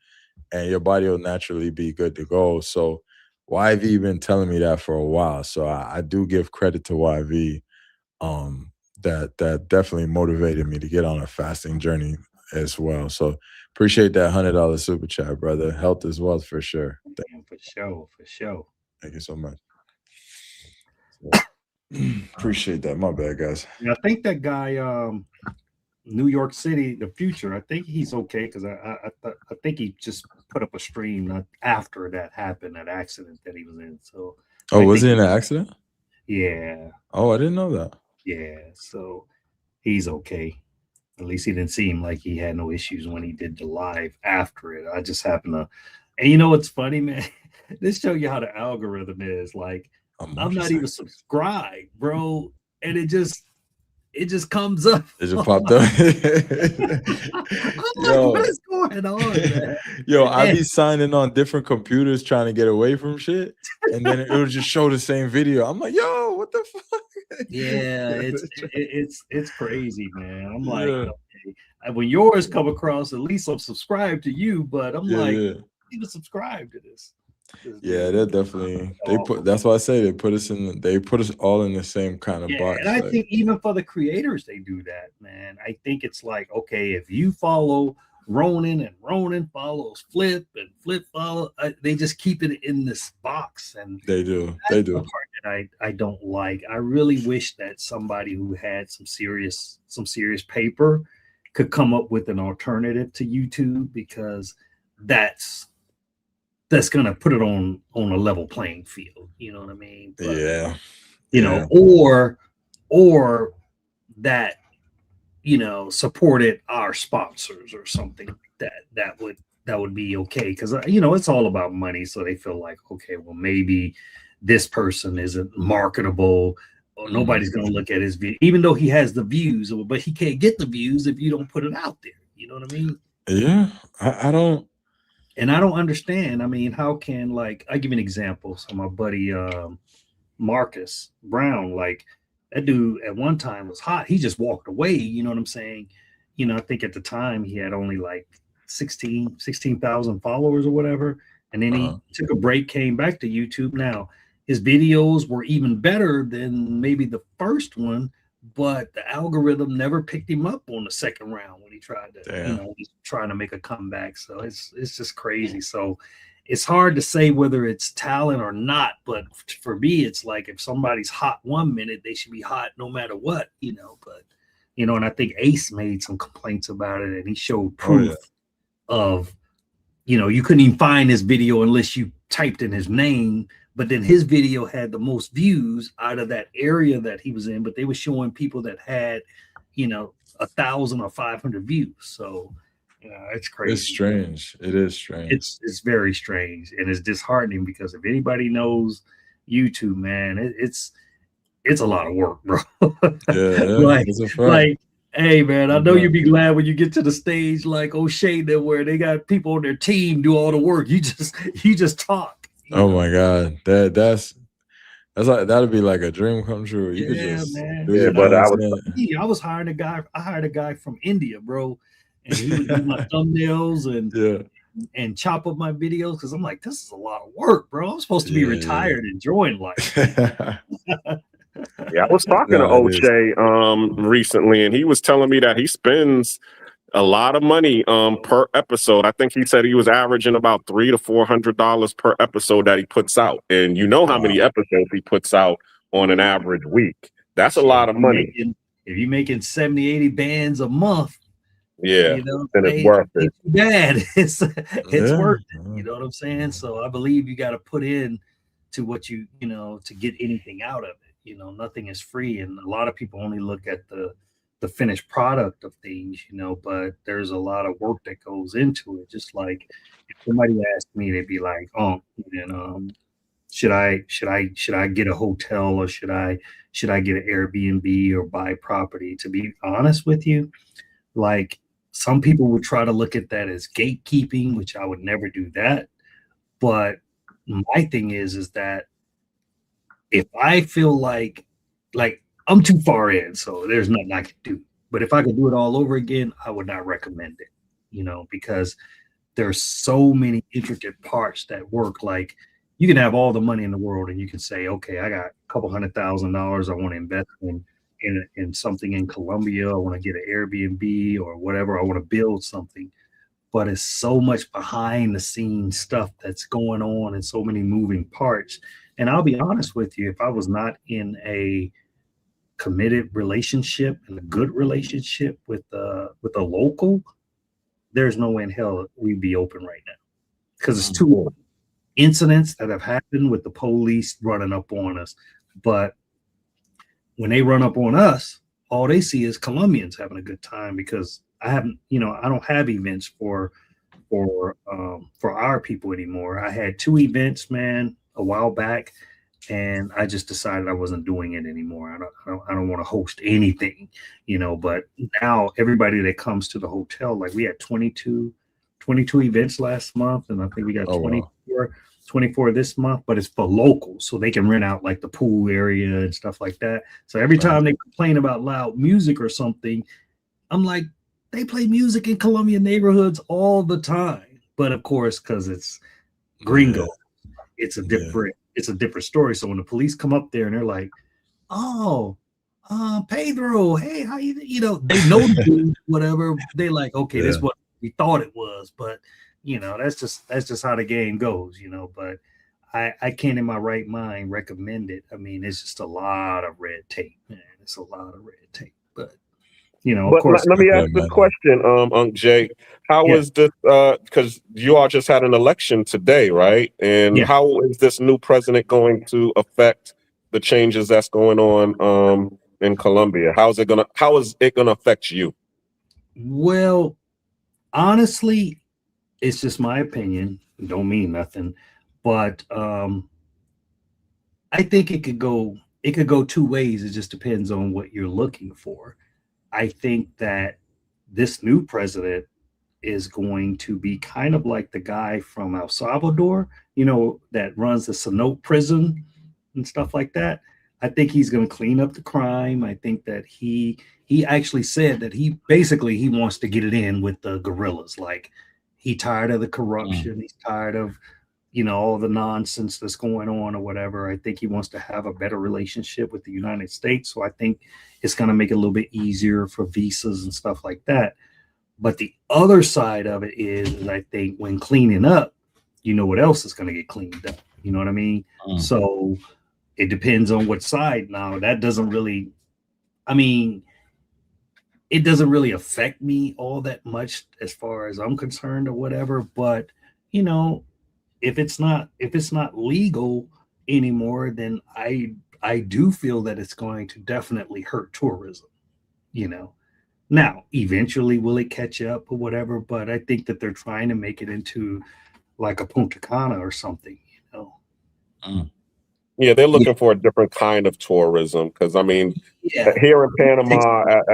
and your body will naturally be good to go." So YV been telling me that for a while. So I do give credit to YV. That definitely motivated me to get on a fasting journey as well. So appreciate that $100 super chat, brother. Health is wealth for sure. For sure. Thank you so much. Appreciate that. My bad, guys. And I think that guy, New York City, the future, I think he's okay, because I think he just put up a stream after that happened, that accident that he was in. So, was he in an accident? Yeah. Oh, I didn't know that. Yeah. So he's okay. At least he didn't seem like he had no issues when he did the live after it. I just happened to, and you know what's funny, man? This show you how the algorithm is. Like, I'm not even subscribed, bro, and it just comes up. It just popped up. I'm like, what is going on, man? Yo, I be signing on different computers trying to get away from shit, and then it would just show the same video. I'm like, yo, what the fuck? Yeah, it's crazy, man. I'm like, okay. When yours come across, at least I'm subscribed to you, but I'm like, yeah. even subscribe to this. Yeah, they're definitely that's why I say they put us all in the same kind of box. And I think even for the creators, they do that, man. I think it's like, okay, if you follow Ronan and Ronan follows Flip and Flip follow, they just keep it in this box, and they do. The part that I don't like. I really wish that somebody who had some serious paper could come up with an alternative to YouTube, because that's gonna put it on a level playing field. You know what I mean? But, yeah. You know, or that, you know, supported our sponsors or something like that would be okay, because you know it's all about money. So they feel like, okay, well, maybe this person isn't marketable, or nobody's going to look at his video, even though he has the views, but he can't get the views if you don't put it out there. You know what I mean? Yeah, I don't. And I don't understand. I mean, how can, like, I give you an example. So my buddy Marcus Brown, like, that dude at one time was hot. He just walked away. You know what I'm saying? You know, I think at the time he had only like 16,000 followers or whatever. And then he took a break, came back to YouTube. Now, his videos were even better than maybe the first one, but the algorithm never picked him up on the second round when he tried to, you know, he's trying to make a comeback. So it's just crazy. So it's hard to say whether it's talent or not, but for me, it's like if somebody's hot 1 minute, they should be hot no matter what, you know. But, you know, and I think Ace made some complaints about it, and he showed proof of, you know, you couldn't even find his video unless you typed in his name. But then his video had the most views out of that area that he was in, but they were showing people that had, you know, 1,000 or 500 views. So, you know, it's crazy. It's strange. It is strange. It's very strange, and it's disheartening, because if anybody knows YouTube, man, it's a lot of work, bro. like, hey, man, I know you'd be glad when you get to the stage like O'Shea, where they got people on their team do all the work. You just talk. Oh my God, that's like, that'd be like a dream come true. You could just but I was hiring a guy. I hired a guy from India, bro, and he would do my thumbnails and chop up my videos, because I'm like, this is a lot of work, bro. I'm supposed to be retired, enjoying life. Yeah, I was talking to O'Shea recently, and he was telling me that he spends a lot of money per episode. I think he said he was averaging about $300 to $400 per episode that he puts out. And you know how many episodes he puts out on an average week. That's a lot of money. If you're making 70, 80 bands a month, yeah, you know, then it's worth it. Bad. It's worth it. You know what I'm saying? So I believe you got to put in to what you know, to get anything out of it. You know, nothing is free. And a lot of people only look at the finished product of things, you know, but there's a lot of work that goes into it. Just like if somebody asked me, they'd be like, oh, you know, should I get a hotel, or should I get an Airbnb or buy property? To be honest with you, like, some people would try to look at that as gatekeeping, which I would never do that. But my thing is that if I feel like I'm too far in, so there's nothing I can do. But if I could do it all over again, I would not recommend it, you know, because there's so many intricate parts that work. Like, you can have all the money in the world and you can say, okay, I got a couple $100,000 I want to invest in something in Colombia. I want to get an Airbnb or whatever. I want to build something. But it's so much behind the scenes stuff that's going on, and so many moving parts. And I'll be honest with you, if I was not in a committed relationship and a good relationship with a local, there's no way in hell we'd be open right now, because it's too old. Incidents that have happened with the police running up on us, but when they run up on us, all they see is Colombians having a good time because I haven't, I don't have events for our people anymore. I had 2 events, man, a while back, and I just decided I wasn't doing it anymore. I don't want to host anything, but now everybody that comes to the hotel, like we had 22 events last month, and I think we got 24 this month, but it's for locals, so they can rent out like the pool area and stuff like that. So every time they complain about loud music or something, I'm like, they play music in Colombian neighborhoods all the time. But of course, because it's gringo, it's a different story. So when the police come up there and they're like, "Oh, Pedro, hey, how you?" They know the dude, whatever. They like, okay, this is what we thought it was, but that's just how the game goes, But I can't in my right mind recommend it. I mean, it's just a lot of red tape, man. It's a lot of red tape, but. Of course. Let me ask this question, Unc Jay. How is this? Because you all just had an election today, right? And how is this new president going to affect the changes that's going on in Colombia? How is it gonna affect you? Well, honestly, it's just my opinion. It don't mean nothing, but I think it could go 2 ways. It just depends on what you're looking for. I think that this new president is going to be kind of like the guy from El Salvador, that runs the Cenote prison and stuff like that. I think he's going to clean up the crime. I think that he actually said that he wants to get it in with the guerrillas. Like, he tired of the corruption. He's tired of, all the nonsense that's going on or whatever. I think he wants to have a better relationship with the United States. So I think it's going to make it a little bit easier for visas and stuff like that. But the other side of it is I think when cleaning up, what else is going to get cleaned up? You know what I mean? So it depends on what side. Now, that doesn't really, it doesn't really affect me all that much as far as I'm concerned or whatever. But, if it's not legal anymore, then I do feel that it's going to definitely hurt tourism, Now, eventually, will it catch up or whatever? But I think that they're trying to make it into like a Punta Cana or something, Yeah, they're looking for a different kind of tourism because, here in Panama,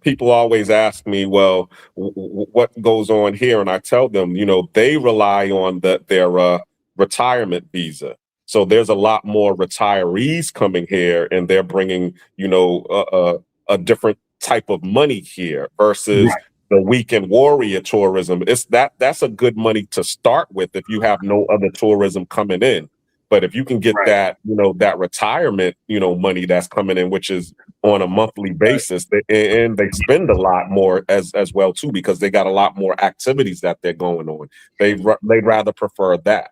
people always ask me, well, what goes on here? And I tell them, they rely on their retirement visa. So there's a lot more retirees coming here, and they're bringing, a different type of money here versus the weekend warrior tourism. That's a good money to start with if you have no other tourism coming in. But if you can get that, that retirement, money that's coming in, which is on a monthly basis, and they spend a lot more as well too, because they got a lot more activities that they're going on. They'd rather prefer that.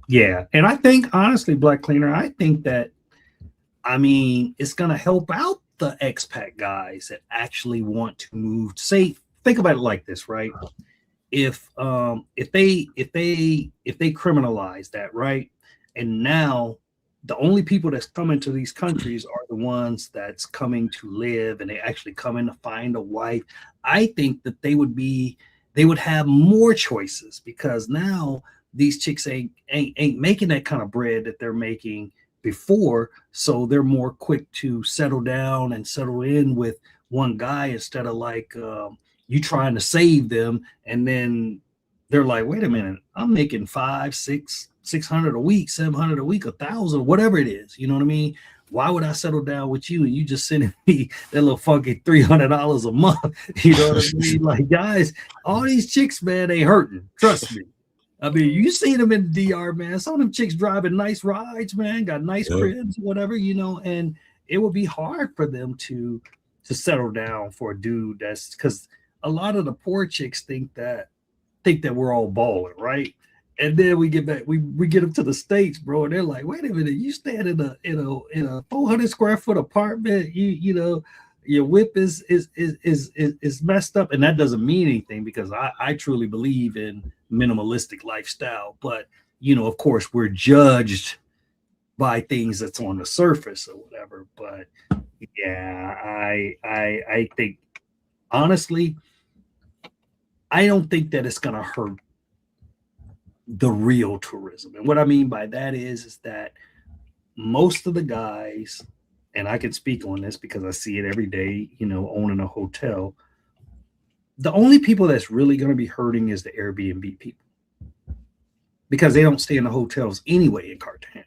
Yeah, and I think honestly, Black Cleaner, I think that, it's going to help out the expat guys that actually want to move. Say, think about it like this, right? If they criminalize that, right? And now the only people that's coming to these countries are the ones that's coming to live, and they actually come in to find a wife. I think that they would have more choices, because now these chicks ain't making that kind of bread that they're making before. So they're more quick to settle down and settle in with one guy instead of like you trying to save them. And then they're like, wait a minute, I'm making 600 a week, 700 a week, 1,000, whatever it is. You know what I mean? Why would I settle down with you and you just sending me that little funky $300 a month? You know what I mean? Like, guys, all these chicks, man, they hurting. Trust me. You see them in the DR, man. Some of them chicks driving nice rides, man, got nice cribs, whatever, and it would be hard for them to settle down for a dude that's, because a lot of the poor chicks think that we're all balling, right? And then we get back, we get them to the States, bro, and they're like, wait a minute, you stand in a 400 square foot apartment, your whip is messed up, and that doesn't mean anything, because I truly believe in minimalistic lifestyle. But of course, we're judged by things that's on the surface or whatever. But yeah, I think honestly, I don't think that it's gonna hurt the real tourism. And what I mean by that is that most of the guys, and I can speak on this because I see it every day, you know, owning a hotel. The only people that's really going to be hurting is the Airbnb people because they don't stay in the hotels anyway in Cartagena,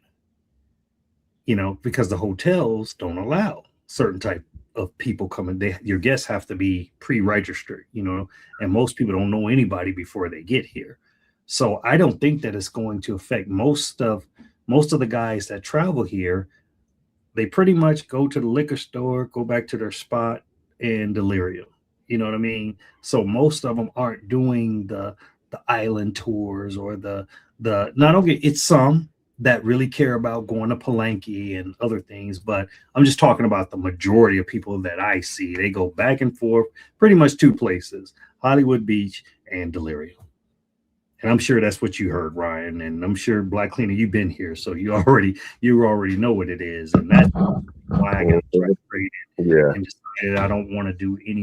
you know, because the hotels don't allow certain type of people coming. Your guests have to be pre-registered, you know, and most people don't know anybody before they get here. So I don't think that it's going to affect most of the guys that travel here. They pretty much go to the liquor store, go back to their spot, and delirium. You know what I mean? So most of them aren't doing the island tours or the not only it's some that really care about going to Palenque and other things, but I'm just talking about the majority of people that I see. They go back and forth pretty much two places, Hollywood Beach and Delirium. And I'm sure that's what you heard, Ryan. And I'm sure Black Cleaner, you've been here, so you already know what it is. And that's why I got frustrated and decided I don't want to do any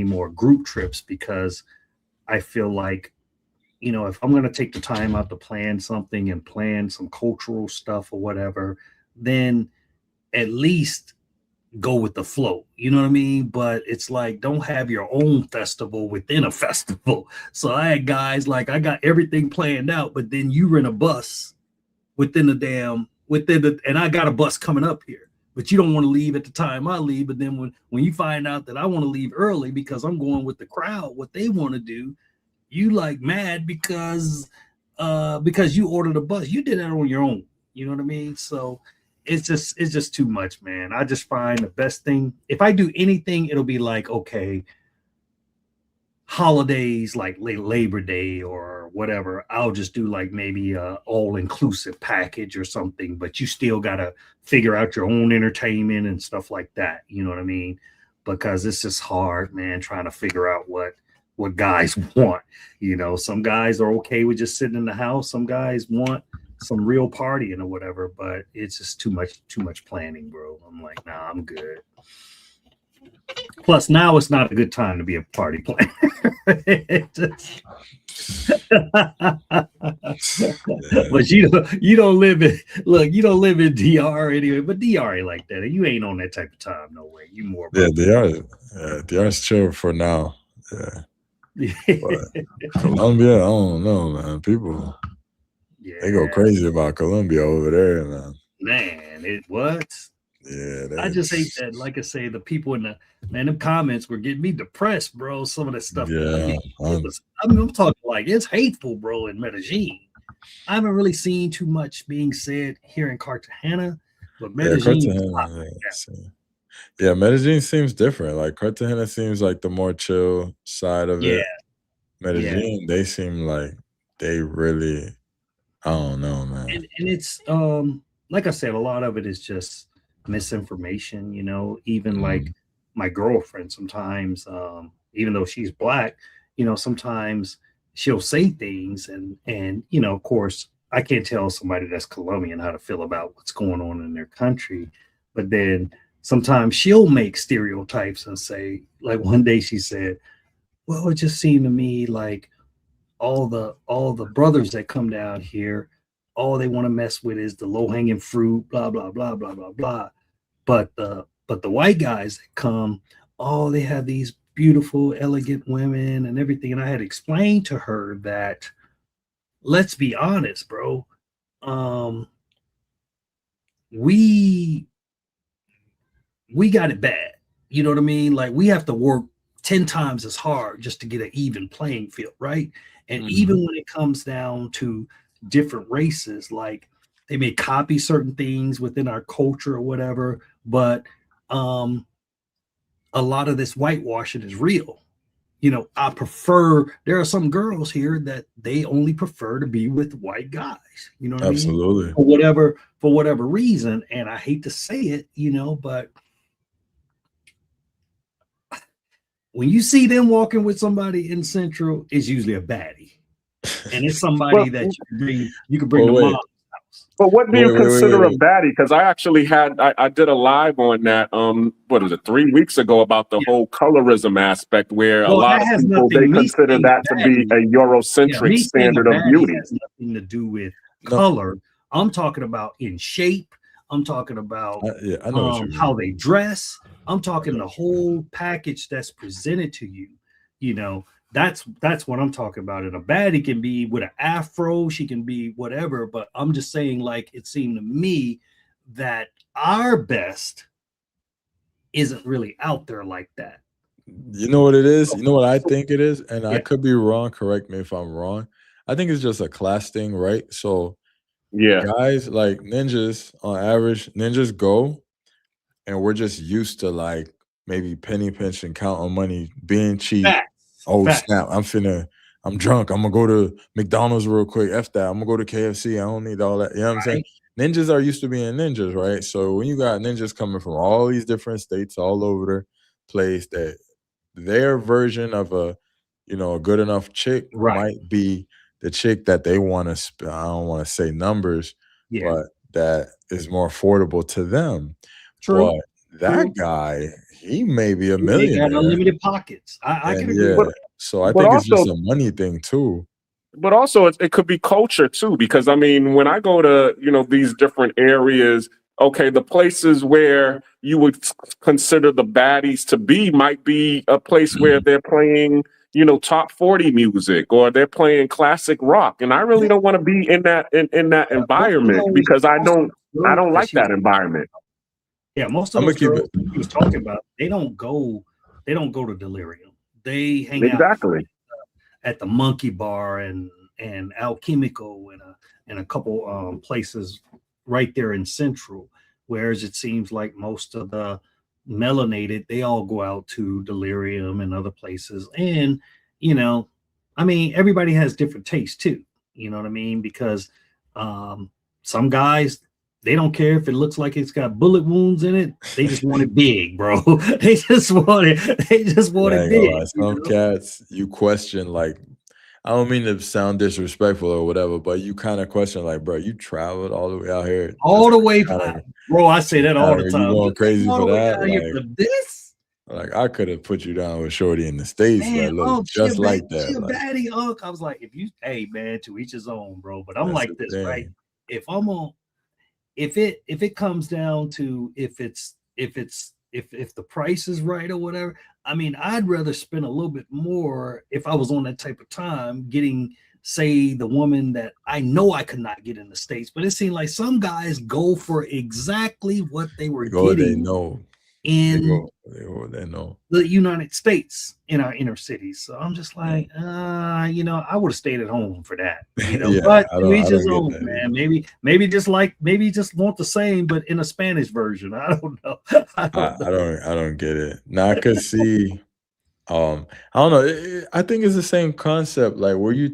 more group trips, because I feel like, you know, if I'm going to take the time out to plan something and plan some cultural stuff or whatever, then at least go with the flow, you know what I mean? But it's like, don't have your own festival within a festival. So I had guys like, I got everything planned out, but then you rent a bus and I got a bus coming up here, but you don't want to leave at the time I leave. But then when you find out that I want to leave early because I'm going with the crowd, what they want to do, you like mad because you ordered a bus. You did that on your own, you know what I mean? So it's just too much, man. I just find the best thing, if I do anything, it'll be like, okay, holidays like Labor Day or whatever, I'll just do like maybe a all-inclusive package or something, but you still gotta figure out your own entertainment and stuff like that, you know what I mean? Because it's just hard, man, trying to figure out what guys want. You know, some guys are okay with just sitting in the house, some guys want some real partying or whatever, but it's just too much planning, bro. I'm like, nah, I'm good. Plus, now it's not a good time to be a party planner. But you don't live in DR anyway. But DR ain't like that. You ain't on that type of time, no way. You more. DR's chill for now. Yeah. But Colombia, I don't know, man. People. Yeah. They go crazy about Colombia over there, man. Man, it what? Yeah, I just hate that. Like I say, the people in the comments were getting me depressed, bro. Some of that stuff. Yeah, I'm talking like it's hateful, bro. In Medellin, I haven't really seen too much being said here in Cartagena, but Medellin. Yeah, Medellin seems different. Like Cartagena seems like the more chill side of it. Medellin, they seem like they really. I don't know, man. And it's like I said, a lot of it is just misinformation, you know. Even like my girlfriend sometimes, even though she's Black, you know, sometimes she'll say things and you know, of course, I can't tell somebody that's Colombian how to feel about what's going on in their country, but then sometimes she'll make stereotypes and say, like one day she said, well, it just seemed to me like all the brothers that come down here, all they want to mess with is the low-hanging fruit, blah blah blah blah blah blah. But the white guys that come, oh, they have these beautiful, elegant women and everything. And I had explained to her that, let's be honest, bro, we got it bad. You know what I mean? Like we have to work 10 times as hard just to get an even playing field, right? And even when it comes down to different races, like they may copy certain things within our culture or whatever, but a lot of this whitewashing is real. You know, there are some girls here that they only prefer to be with white guys, you know what Absolutely. I mean? For whatever reason. And I hate to say it, you know, but when you see them walking with somebody in Central, it's usually a baddie. And it's somebody that you can bring to mom's house. But what do you consider a wait. baddie? Because I actually I did a live on that what is it, 3 weeks ago about the whole colorism aspect where a Well, lot that of has people they nothing. Me consider saying that a to be baddie. a Yeah, Eurocentric me saying a standard of baddie beauty. has nothing to do with No, color. I'm talking about in shape. I'm talking about yeah, I know what you how mean. they dress. I'm talking the whole package that's presented to you. You know, that's what I'm talking about. And a baddie can be with an afro, she can be whatever, but I'm just saying, like, it seemed to me that our best isn't really out there like that. You know what it is? You know what I think it is? And I Yeah. could be wrong. Correct me if I'm wrong. I think it's just a class thing, right? So Yeah, guys like ninjas, on average, ninjas go, and we're just used to like maybe penny pinching, counting money, being cheap. Facts. Oh Facts. snap! I'm drunk. I'm gonna go to McDonald's real quick. F that. I'm gonna go to KFC. I don't need all that. You know what I'm saying? Right. Ninjas are used to being ninjas, right? So when you got ninjas coming from all these different states all over the place, that their version of a good enough chick Right. might be the chick that they want to. I don't want to say numbers, Yeah. but that is more affordable to them. True. But that True. guy, he may be a They got millionaire, unlimited pockets. I and can agree yeah, with but that. so I but think it's just also a money thing too. but also it could be culture too, because I mean, when I go to these different areas, okay, the places where you would consider the baddies to be might be a place where they're playing top 40 music or they're playing classic rock, and I really don't want to be in that Most of environment those because I girls don't that like she was that environment. most of I'm gonna those keep girls it. that she was talking about, they don't go to Delirium. They hang out Exactly. at the Monkey Bar and Alchemico and a couple places right there in Central. Whereas it seems like most of the melanated, they all go out to Delirium and other places. And you know, I mean, everybody has different tastes too. You know what I mean? Because some guys, they don't care if it looks like it's got bullet wounds in it. They just want it big, bro. They just want it. They just want I it ain't gonna big. lie. Some cats, you question like, I don't mean to sound disrespectful or whatever, but you kind of question like, bro, you traveled all the way out here All just the way, kind of, bro. I say that all the you time. going You came crazy all for the way that? down here for this, Like I could have put you down with Shorty in the States man. that looks just like She that. a Like baddie, Unc. I was like, hey, man, to each his own, bro. But I'm that's the like this, right? thing. If I'm on, if it comes down to if the price is right or whatever, I mean, I'd rather spend a little bit more if I was on that type of time getting, say, the woman that I know I could not get in the States. But it seemed like some guys go for exactly what they were They go, they getting know. They in go, they know. the United States in our inner cities. So I'm just like, I would have stayed at home for that, Yeah, but I to don't each I his don't get own, that man. either. Maybe you just want the same, but in a Spanish version. I don't know. I don't know. I don't get it. Now I could see. I don't know. I think it's the same concept. Like where you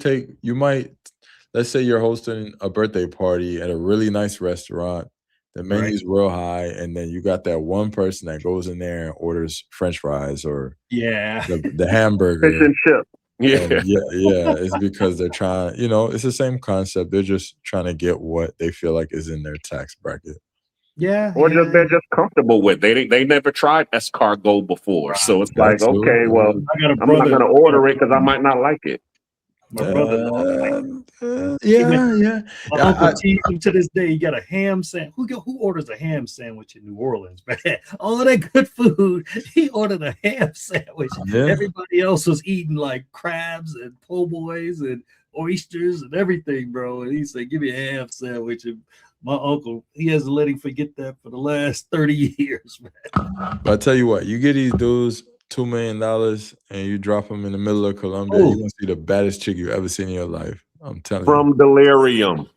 might, let's say you're hosting a birthday party at a really nice restaurant. The Right. menu's real high, and then you got that one person that goes in there and orders French fries or Yeah. the Fish hamburger. and chip. And Yeah. yeah, it's because they're trying. It's the same concept. They're just trying to get what they feel like is in their tax bracket. Yeah. Or just Yeah. they're just comfortable with. They never tried escargot before, so it's That like, okay, well, too. I got a I'm not brother. gonna order it because I might not like it. My brother-in-law. Yeah. My uncle teased him to this day. He got a ham sandwich. Who orders a ham sandwich in New Orleans, man? All of that good food. He ordered a ham sandwich. Yeah. Everybody else was eating like crabs and po' boys and oysters and everything, bro. And he said, "Give me a ham sandwich." And my uncle, he hasn't let him forget that for the last 30 years, man. But I tell you what, you get these dudes $2 million and you drop them in the middle of Colombia, you're gonna see the baddest chick you've ever seen in your life. I'm telling you. From Delirium.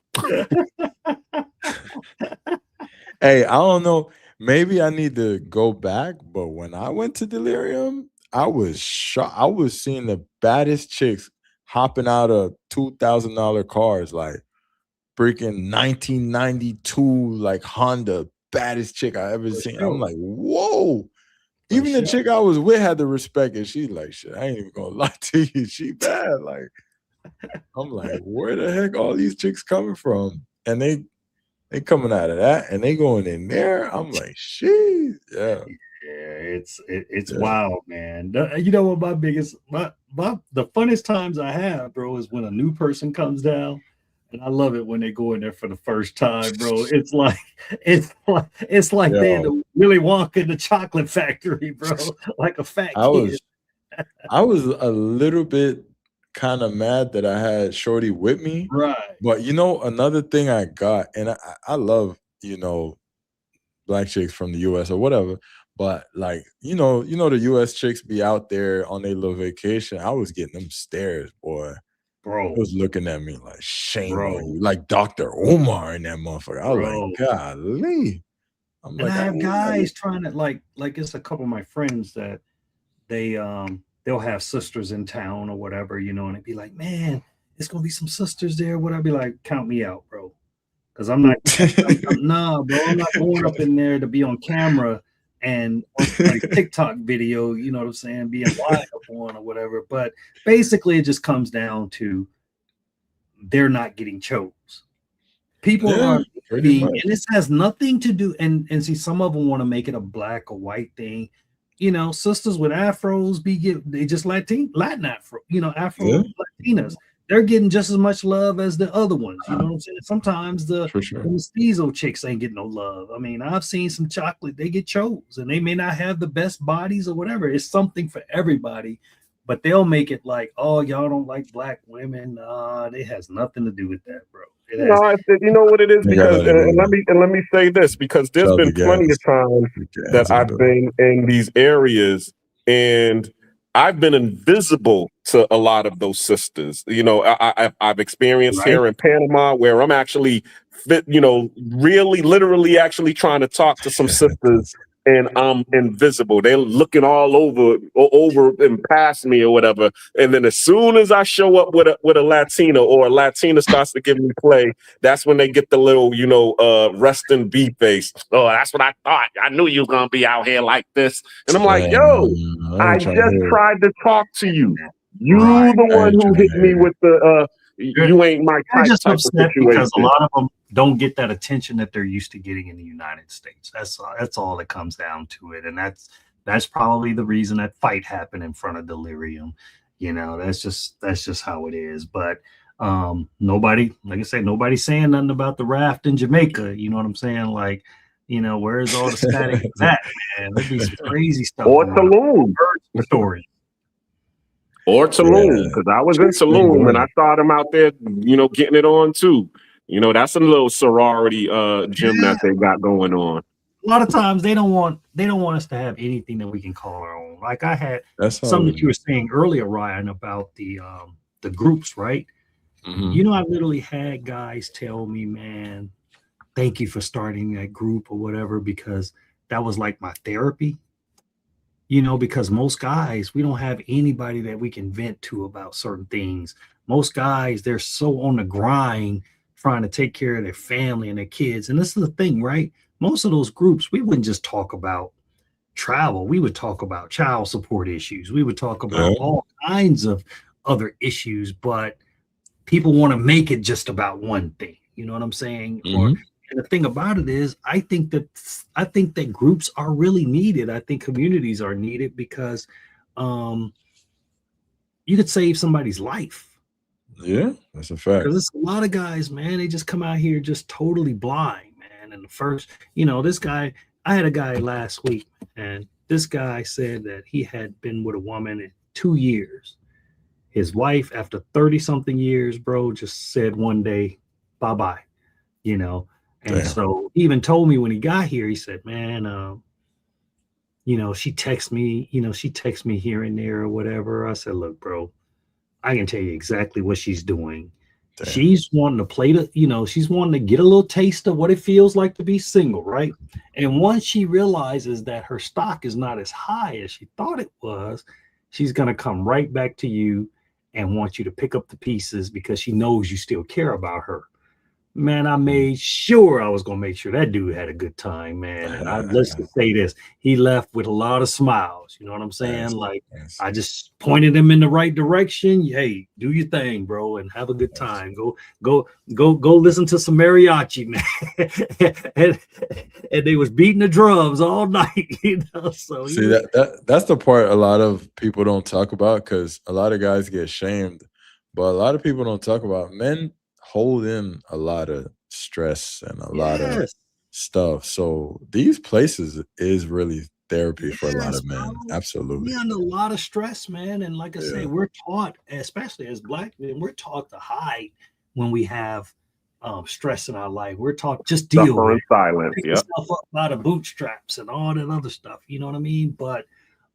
Hey, I don't know. Maybe I need to go back, but when I went to Delirium, I was shocked. I was seeing the baddest chicks hopping out of $2,000 cars, like freaking 1992, like Honda, baddest chick I ever seen. I'm like, whoa. Even the chick I was with had the respect, and she's like, shit, I ain't even gonna lie to you. She bad. Like, I'm like, where the heck all these chicks coming from? And They coming out of that and they going in there. I'm like, shit. Yeah. Yeah, it's Yeah. wild, man. You know what my biggest the funnest times I have, bro, is when a new person comes down, and I love it when they go in there for the first time, bro. It's like they in Yo, the Willy Wonka in the chocolate factory, bro, like a fat I kid. was a little bit kind of mad that I had Shorty with me. Right. But you know, another thing I got, and I love, you know, black chicks from the US or whatever. But like, you know, the US chicks be out there on their little vacation. I was getting them stares, boy. Bro. It was looking at me like, shame Bro. on you. Like Dr. Omar in that motherfucker. I was Bro. like, golly. I'm And like, I have ain't guys trying to like it's a couple of my friends that they'll have sisters in town or whatever, you know, and it'd be like, man, it's gonna be some sisters there. What I'd be like, count me out, bro. Because I'm not nah, bro, I'm not going up in there to be on camera and on somebody's TikTok video, you know what I'm saying, being live on or whatever. But basically it just comes down to they're not getting chose. People Yeah, are pretty being, much. and this has nothing to do, and see, some of them want to make it a black or white thing. You know, sisters with afros they just Latin afro, you know, Afro Yeah. Latinas. They're getting just as much love as the other ones. You know what I'm saying? Sometimes the For sure. mestizo chicks ain't getting no love. I mean, I've seen some chocolate, they get chose, and they may not have the best bodies or whatever. It's something for everybody, but they'll make it like, oh, y'all don't like black women. Nah, it has nothing to do with that, bro. It has No, you know what it is, They gotta because let it go, and man. let me say this, because there's Shout out been to plenty of Gaz. times that Gaz in the I've building. been in these areas and I've been invisible to a lot of those sisters. You know, I've experienced right. here in Panama where I'm actually you know, really literally actually trying to talk to some sisters and I'm invisible. They're looking all over and past me or whatever. And then as soon as I show up with a Latina, or a Latina starts to give me play, that's when they get the little, you know, rest in B face. Oh, that's what I thought. I knew you was gonna be out here like this. And I'm like, Yeah, yo, I I ain't trying to just hear it. tried to talk to you. You Right. the I one ain't who trying hit to me hear it. with the you ain't my They're type just of upset because a situation. lot of them don't get that attention that they're used to getting in the United States. That's all that comes down to it, and that's probably the reason that fight happened in front of Delirium. You know, that's just how it is. But nobody, like I said, nobody's saying nothing about the raft in Jamaica. You know what I'm saying? Like, you know, where's all the static of that, man? There'd be some crazy stuff Or going on. Tulum. Story. Or Tulum, Yeah. because I was in Been Tulum and I going. saw them out there, you know, getting it on too. You know, that's a little sorority gym that they got going on. A lot of times they don't want us to have anything that we can call our own. Like I had That's how something it that you were is. saying earlier, Ryan, about the groups, right? Mhm. You know, I literally had guys tell me, man, thank you for starting that group or whatever, because that was like my therapy. You know, because most guys, we don't have anybody that we can vent to about certain things. Most guys, they're so on the grind trying to take care of their family and their kids. And this is the thing, right? Most of those groups, we wouldn't just talk about travel. We would talk about child support issues. We would talk Yeah. about all kinds of other issues, but people want to make it just about one thing. You know what I'm saying? Or Mhm. and the thing about it is, I think that groups are really needed. I think communities are needed because you could save somebody's life. Yeah, that's a fact. Because it's a lot of guys, man, they just come out here just totally blind, man. And the first, you know, this guy, I had a guy last week, and this guy said that he had been with a woman in 2 years. His wife, after 30 something years, bro, just said one day, bye bye, you know. And Damn. so he even told me when he got here, he said, man, you know, she texts me here and there or whatever. I said, look, bro, I can tell you exactly what she's doing. Damn. She's wanting to play she's wanting to get a little taste of what it feels like to be single, right? And once she realizes that her stock is not as high as she thought it was, she's going to come right back to you and want you to pick up the pieces because she knows you still care about her. man, I made sure I was gonna make sure that dude had a good time, man. And let's just say this: he left with a lot of smiles. You know what I'm saying? Like I just pointed him in the right direction. Hey, do your thing, bro, and have a good time. Go listen to some mariachi, man. and they was beating the drums all night. You know, so see that's the part a lot of people don't talk about, because a lot of guys get shamed, but a lot of people don't talk about men hold in a lot of stress and a lot of stuff. So these places is really therapy for a lot of men. Absolutely. We under a lot of stress, man. And like I say, we're taught, especially as black men, we're taught to hide when we have stress in our life. We're taught just deal with silence. Pick yourself up by the bootstraps and all that other stuff. You know what I mean? But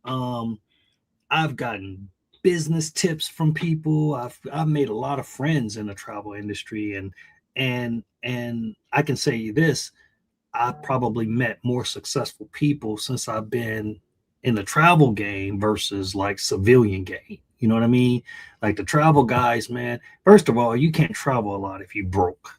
I've gotten business tips from people. I've made a lot of friends in the travel industry, and I can say this: I've probably met more successful people since I've been in the travel game versus like civilian game. You know what I mean? Like the travel guys, man. First of all, you can't travel a lot if you broke.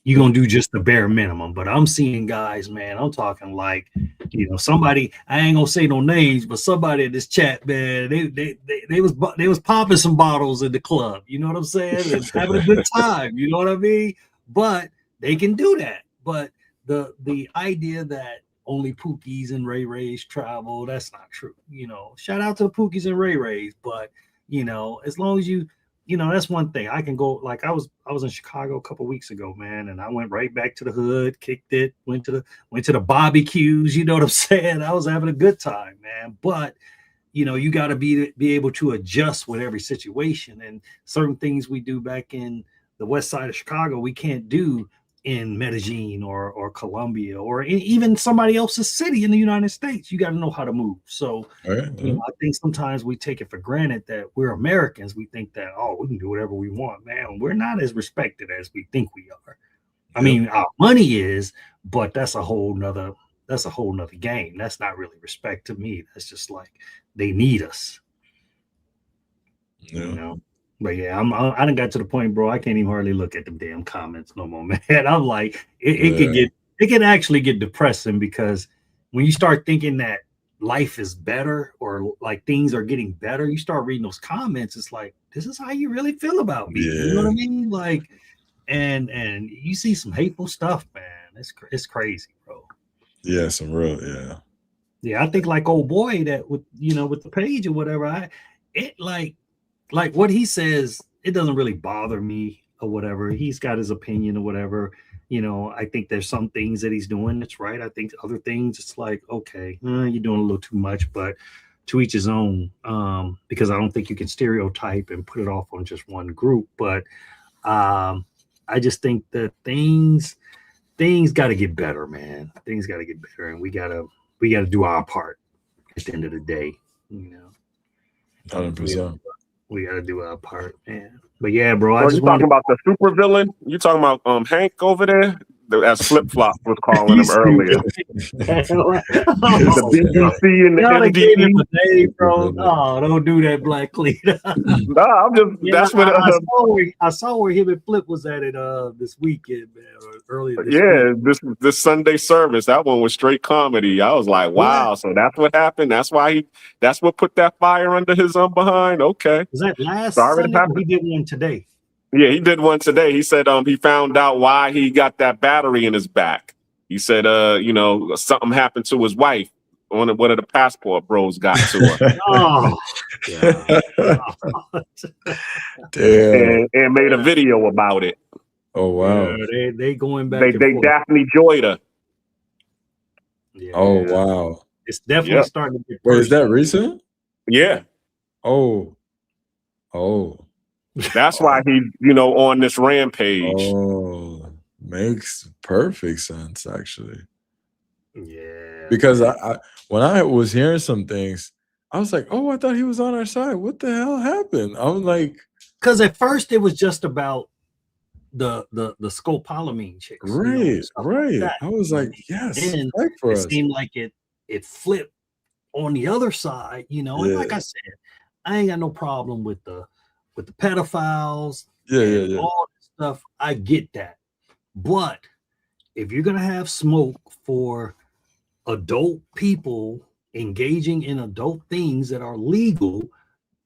You're gonna do just the bare minimum. But I'm seeing guys, man. I'm talking like, you know, somebody. I ain't gonna say no names, but somebody in this chat, man. They was popping some bottles in the club. You know what I'm saying? And having a good time. You know what I mean? But they can do that. But the idea that only Pookies and Ray Rays travel, that's not true. You know, shout out to the Pookies and Ray Rays, but you know, as long as you know, that's one thing. I can go, like I was in Chicago a couple of weeks ago, man, and I went right back to the hood, kicked it, went to the barbecues, you know what I'm saying? I was having a good time, man. But you know, you got to be able to adjust with every situation, and certain things we do back in the west side of Chicago, we can't do in Medellin or Colombia or even somebody else's city in the United States. You got to know how to move. So you know, I think sometimes we take it for granted that we're Americans. We think that, oh, we can do whatever we want, man. We're not as respected as we think we are. I mean, our money is, but that's a whole nother game. That's not really respect to me. That's just like they need us. You know. But yeah, I done got to the point, bro. I can't even hardly look at the damn comments no more, man. I'm like, it can actually get depressing, because when you start thinking that life is better or like things are getting better, you start reading those comments. It's like, this is how you really feel about me. You know what I mean? Like, and you see some hateful stuff, man. It's crazy, bro. Yeah, some real, yeah. I think like old boy that with the page or whatever. Like what he says, it doesn't really bother me or whatever. He's got his opinion or whatever. You know, I think there's some things that he's doing that's right. I think other things, it's like, okay, you're doing a little too much, but to each his own. Because I don't think you can stereotype and put it off on just one group. But I just think that things got to get better, man. Things got to get better, and we gotta do our part at the end of the day. You know, 100%. We got to do our part, man. But yeah, bro. You talking about the super villain? You talking about Hank over there? As Flip Flop was calling him earlier. The BBC and the NDE. Bro. Oh, don't do that, Black Cleat. Nah, I'm just. That's what I saw where him and Flip was at it this weekend, man, or earlier. This Sunday service. That one was straight comedy. I was like, wow. So that's what happened. That's what put that fire under his behind. Okay. Was that last Sunday? He did one today. Yeah, he did one today. He said he found out why he got that battery in his back. He said, something happened to his wife. One of the passport bros got to her. Oh, damn. And made a video about it. Oh wow. Yeah, they going back. They Daphne Joyed her. Yeah. Oh wow. It's definitely starting to get. Wait, is that recent? Yeah. Oh. That's why he's, on this rampage. Oh, makes perfect sense, actually. Yeah. Because I when I was hearing some things, I was like, oh, I thought he was on our side. What the hell happened? I'm like, because at first it was just about the scopolamine chicks. Right. Like I was like, yes, and it seemed like it flipped on the other side, and like I said, I ain't got no problem with the pedophiles, all that stuff. I get that, But if you're gonna have smoke for adult people engaging in adult things that are legal,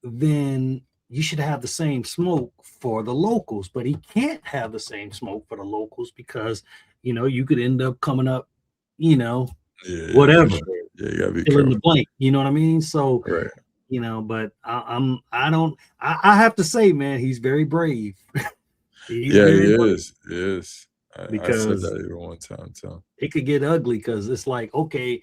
then you should have the same smoke for the locals. But he can't have the same smoke for the locals because, you know, you could end up coming up, you know, Yeah, whatever, for sure. Yeah, you gotta be fill in careful. the blank. You know what I mean? So, Right. you know, but I have to say, man, he's very brave. He's Yeah, very he brave is. He is. I said because that even one time too. it could get ugly because it's like, okay,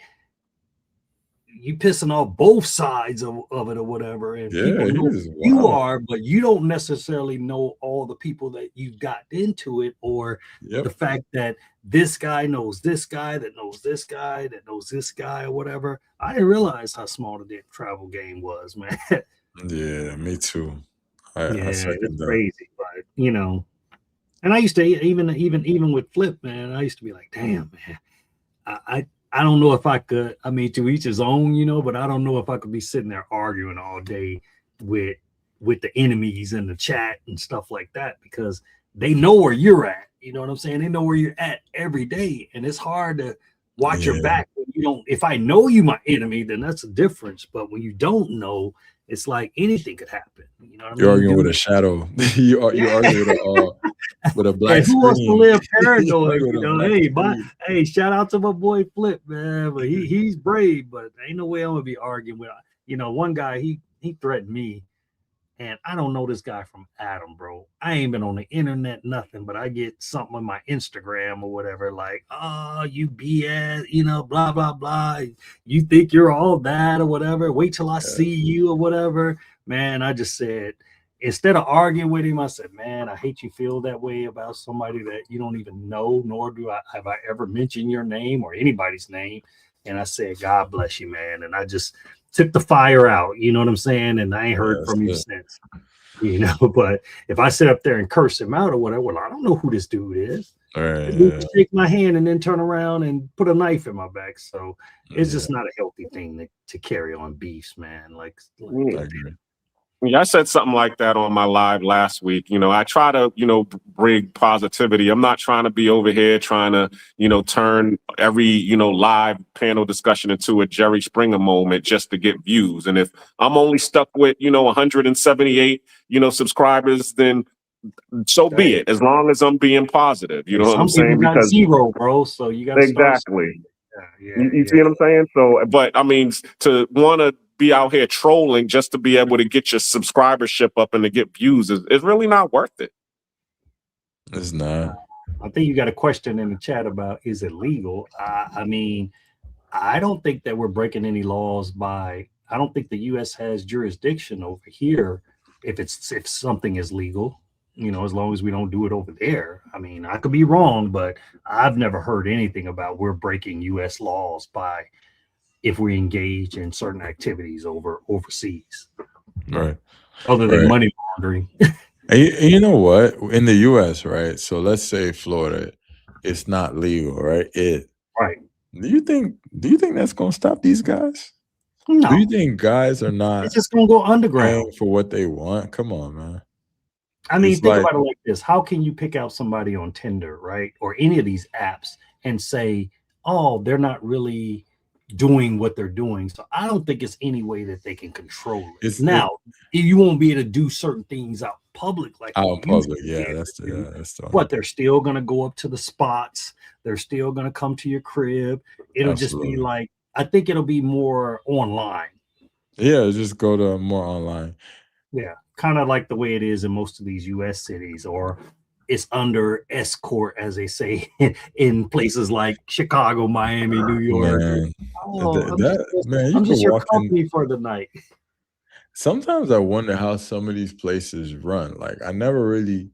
you pissing off both sides of it or whatever, and people Yeah, he know was you wild. are, but you don't necessarily know all the people that you've got into it, or the Yep. fact that this guy knows this guy that knows this guy that knows this guy or whatever. I didn't realize how small the damn travel game was, man. Yeah, me too. I Yeah, it's second that. crazy, but you know, and I used to even with Flip, man, I used to be like, damn, man, I don't know if I could. I mean, to each his own, you know, but I don't know if I could be sitting there arguing all day with the enemies in the chat and stuff like that because they know where you're at. You know what I'm saying? They know where you're at every day, and it's hard to watch your Yeah. back when you don't. If I know you my enemy, then that's a difference. But when you don't know, it's like anything could happen. You know what I You're mean? arguing with Dude? a shadow. you argue with a black And who wants to screen. live You paranoid? argue with You a know, black screen. hey, shout out to my boy Flip, man. But he's brave, but ain't no way I'm gonna be arguing with. You know, one guy he threatened me, and I don't know this guy from Adam, bro. I ain't been on the internet, nothing, but I get something on my Instagram or whatever, like, oh, you BS, you know, blah blah blah. You think you're all that or whatever. Wait till I see you or whatever. Man, I just said, instead of arguing with him, I said, man, I hate you feel that way about somebody that you don't even know, nor have I ever mentioned your name or anybody's name. And I said, God bless you, man. And I just took the fire out, you know what I'm saying? And I ain't heard from you since, you know. But if I sit up there and curse him out or whatever, well, I don't know who this dude is. Right, This dude shake my hand and then turn around and put a knife in my back. So it's just not a healthy thing to carry on beefs, man. Like I agree. Yeah, I said something like that on my live last week. You know, I try to, bring positivity. I'm not trying to be over here trying to, turn every, live panel discussion into a Jerry Springer moment just to get views. And if I'm only stuck with, 178, subscribers, then so be it. As long as I'm being positive, you know what I'm saying? Some people got zero, bro. So you got to exactly. You yeah. see what I'm saying? So, but I mean, to want to be out here trolling just to be able to get your subscribership up and to get views is really not worth it. It's not. I think you got a question in the chat about, is it legal? I mean, I don't think that we're breaking any laws I don't think the U.S. has jurisdiction over here if something is legal, as long as we don't do it over there. I mean, I could be wrong, but I've never heard anything about we're breaking U.S. laws if we engage in certain activities overseas. Right. Other than money laundering. And you know what? In the U.S., right? So let's say Florida, it's not legal, right? Right. Do you think that's gonna stop these guys? No. Do you think guys are not? It's just gonna go underground for what they want. Come on, man. I mean, think about it like this: how can you pick out somebody on Tinder, right, or any of these apps, and say, "Oh, they're not really doing what they're doing"? So I don't think it's any way that they can control it. Now, you won't be able to do certain things out public, like out public. Yeah, that's the. But they're still gonna go up to the spots. They're still gonna come to your crib. It'll just be like, I think it'll be more online. Yeah, just go to more online. Yeah, kind of like the way it is in most of these U.S. cities, or it's under escort, as they say, in places like Chicago, Miami, New York. Man, I'm just your company for the night. Sometimes I wonder how some of these places run. Like, I never really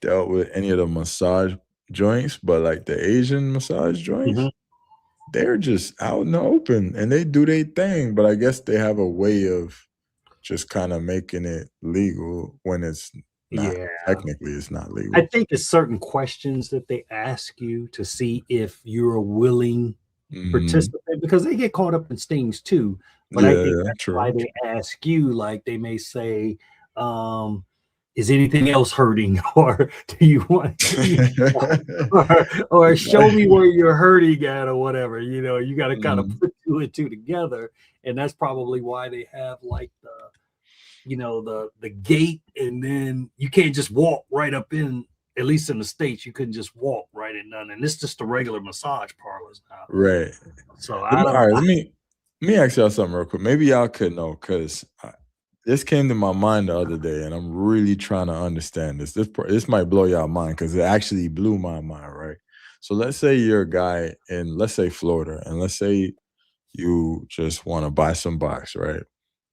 dealt with any of the massage joints, but like the Asian massage joints, they're just out in the open and they do their thing. But I guess they have a way of just kind of making it legal when it's not. Technically, it's not legal. I think it's certain questions that they ask you to see if you're a willing participant, because they get caught up in things too. But I think that's why they ask you. Like, they may say, is anything else hurting, or do you want, or show me where you're hurting at, or whatever. You know, you got to kind of put two and two together, and that's probably why they have like the gate, and then you can't just walk right up in. At least in the States, you couldn't just walk right in none, and it's just the regular massage parlors now. Right. So all right, let me ask y'all something real quick. Maybe y'all could know, because this came to my mind the other day, and I'm really trying to understand this. This might blow y'all mind, because it actually blew my mind, right? So let's say you're a guy in, let's say, Florida, and let's say you just want to buy some box, right?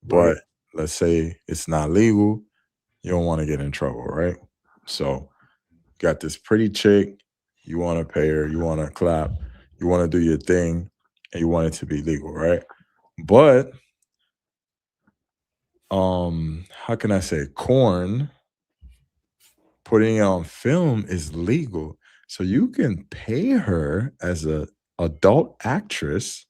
But let's say it's not legal. You don't want to get in trouble, right? So got this pretty chick, you want to pay her, you want to clap, you want to do your thing, and you want it to be legal, right? But how can I say, corn, putting it on film is legal. So you can pay her as a adult actress.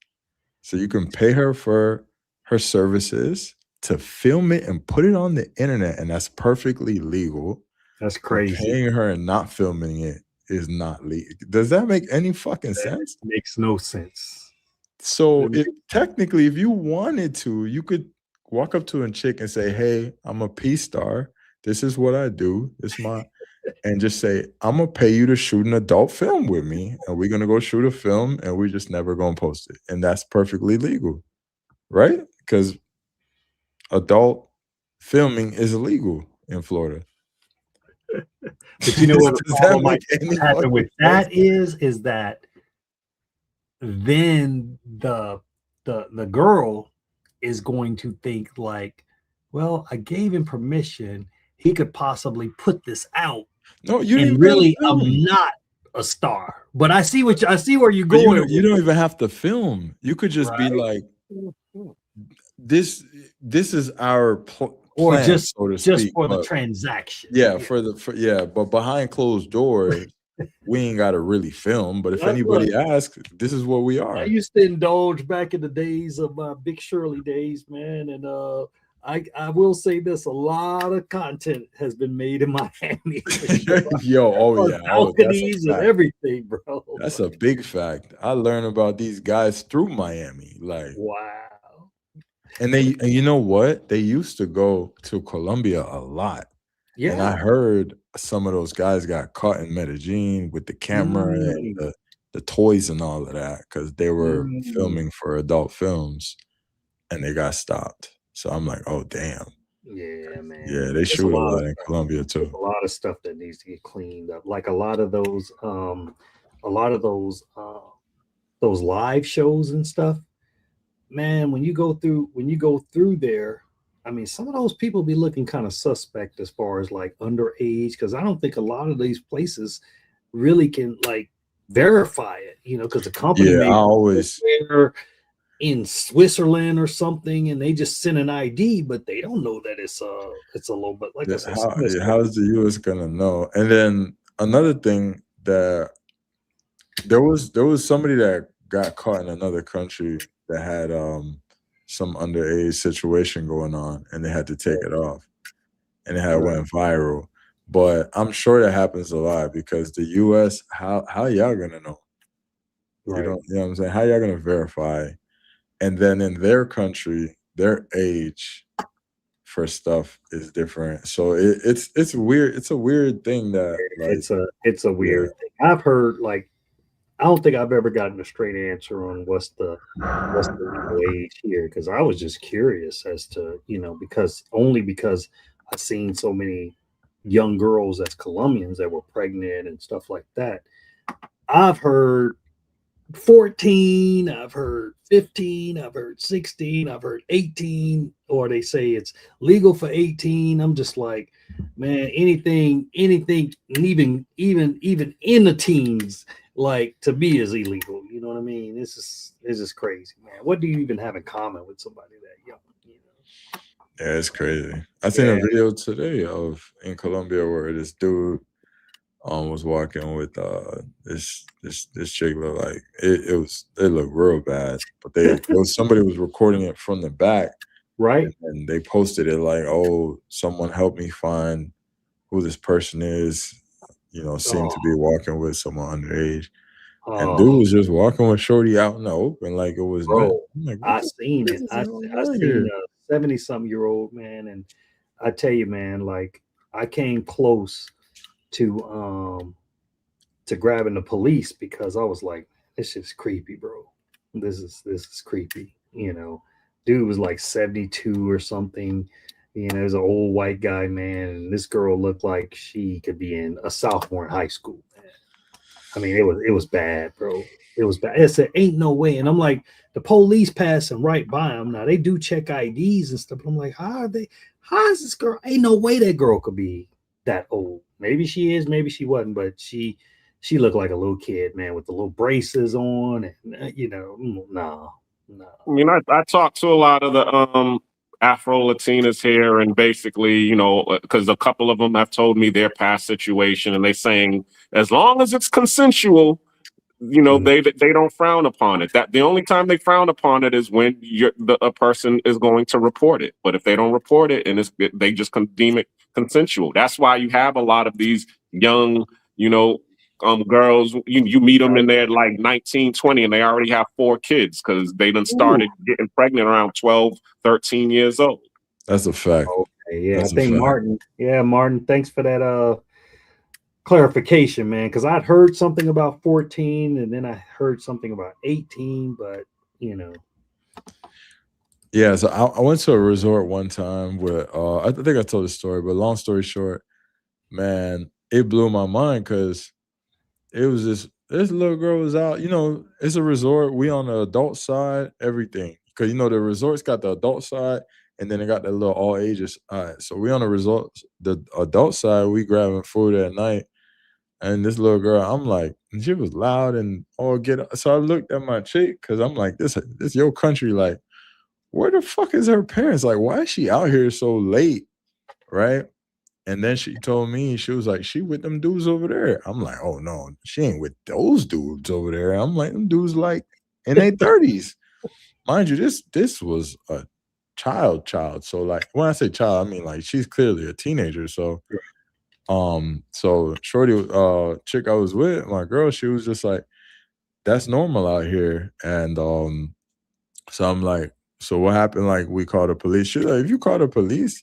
So you can pay her for her services to film it and put it on the internet, and that's perfectly legal. That's crazy. Paying her and not filming it is not legal. Does that make any fucking sense? Makes no sense. So technically, if you wanted to, you could walk up to a chick and say, "Hey, I'm a P-star. This is what I do. This is my," and just say, "I'm gonna pay you to shoot an adult film with me, and we're gonna go shoot a film, and we're just never gonna post it," and that's perfectly legal, right? Because adult filming is illegal in Florida. But you know what the problem might happen with that is that then the girl is going to think like, well, I gave him permission. He could possibly put this out. No, you didn't. Really, I'm not a star. But I see where you're going. You don't even have to film. You could just be like, this is our plan, or just so to just speak, for the transaction. Yeah, but behind closed doors, we ain't got to really film. But if anybody asks, this is what we are. I used to indulge back in the days of my Big Shirley days, man, and I will say this: a lot of content has been made in Miami. Balconies and everything, bro. That's a big fact. I learned about these guys through Miami. Like, wow. And you know what? They used to go to Colombia a lot. Yeah. And I heard some of those guys got caught in Medellin with the camera and the toys and all of that, because they were filming for adult films and they got stopped. So I'm like, oh damn. Yeah, man. Yeah, they shoot a lot in Colombia too. There's a lot of stuff that needs to get cleaned up. Like a lot of those live shows and stuff. Man, when you go through there, I mean, some of those people be looking kind of suspect as far as like underage, because I don't think a lot of these places really can like verify it, you know, because the company they're in Switzerland or something, and they just send an ID, but they don't know that it's a little bit like how is the US gonna know? And then another thing, that there was somebody that got caught in another country that had some underage situation going on, and they had to take it off, and it had went viral. But I'm sure that happens a lot, because the US, how y'all gonna know? You know what I'm saying? How y'all gonna verify? And then in their country, their age for stuff is different. So it's weird. It's a weird thing that it's a weird thing. I've heard, like, I don't think I've ever gotten a straight answer on what's the legal age here, because I was just curious as to, you know, because I've seen so many young girls as Colombians that were pregnant and stuff like that. I've heard 14, I've heard 15, I've heard 16, I've heard 18, or they say it's legal for 18. I'm just like, man, anything, even in the teens, like, to me is illegal. You know what I mean? This is crazy, man. What do you even have in common with somebody that young? You know? Yeah, it's crazy. I seen a video today in Colombia where this dude was walking with this chick. Looked like it looked real bad, but somebody was recording it from the back, right? And they posted it like, "Oh, someone help me find who this person is. You know, seemed to be walking with someone underage. And dude Oh, was just walking with Shorty out in the open like it was nothing. bro, I'm like, what I the seen fuck it. is I going I on seen here? a 70-something-year-old man, and I tell you, man, like I came close to grabbing the police because I was like, this is creepy, bro. This is creepy. Dude was like 72 or something. He's an old white guy, man, and this girl looked like she could be in a sophomore in high school, man. I mean, it was bad, bro. It was bad. It said, ain't no way. And I'm like, the police passing right by them. Now they do check IDs and stuff. But I'm like, how is this girl? Ain't no way that girl could be that old. Maybe she is, maybe she wasn't, but she looked like a little kid, man, with the little braces on, and no. I mean, I talked to a lot of the Afro Latinas here, and basically, you know, because a couple of them have told me their past situation, and they saying as long as it's consensual, you know, they don't frown upon it. That the only time they frown upon it is when a person is going to report it. But if they don't report it, and they just deem it consensual. That's why you have a lot of these young, you know, girls. You meet them and they're like 19, 20, and they already have 4 kids because they done started getting pregnant around 12, 13 years old. That's a fact. Okay, yeah, That's I think a fact. Martin, thanks for that clarification, man, because I'd heard something about 14 and then I heard something about 18, but Yeah, so I went to a resort one time with I think I told the story, but long story short, man, it blew my mind because it was this little girl was out. You know, it's a resort. We on the adult side, everything. Because you know the resort's got the adult side, and then it got the little all ages side. So we on the resort, the adult side, we grabbing food at night. And this little girl, I'm like, and she was loud and all get up. So I looked at my chick because I'm like, this your country, like, where the fuck is her parents? Like, why is she out here so late? Right? And then she told me, she was like, she with them dudes over there. I'm like, oh no, she ain't with those dudes over there. I'm like, them dudes like in their 30s. Mind you, this was a child. So like when I say child, I mean like she's clearly a teenager. So so shorty chick I was with, my girl, she was just like, that's normal out here. And so I'm like, so what happened? Like we called the police. She's like, if you call the police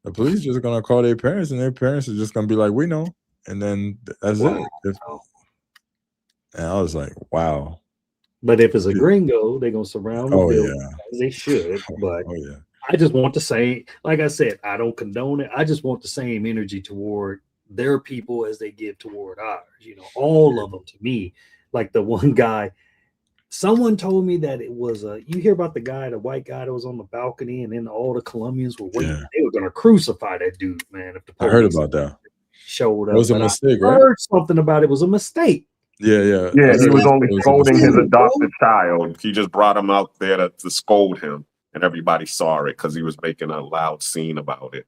just gonna call their parents, and their parents are just gonna be like, we know, and then that's it. And I was like, wow. But if it's a gringo, they're gonna surround the building as they should. But I just want to say, like I said, I don't condone it. I just want the same energy toward their people as they give toward ours. All of them to me. Like the one guy, someone told me that it was you hear about the white guy that was on the balcony, and then all the Colombians were waiting. They were gonna crucify that dude, man. If the I heard about that. Showed up. It was a mistake, I right? heard something about it was a mistake. Yeah. He was only scolding his adopted child. He just brought him out there to scold him, and everybody saw it because he was making a loud scene about it.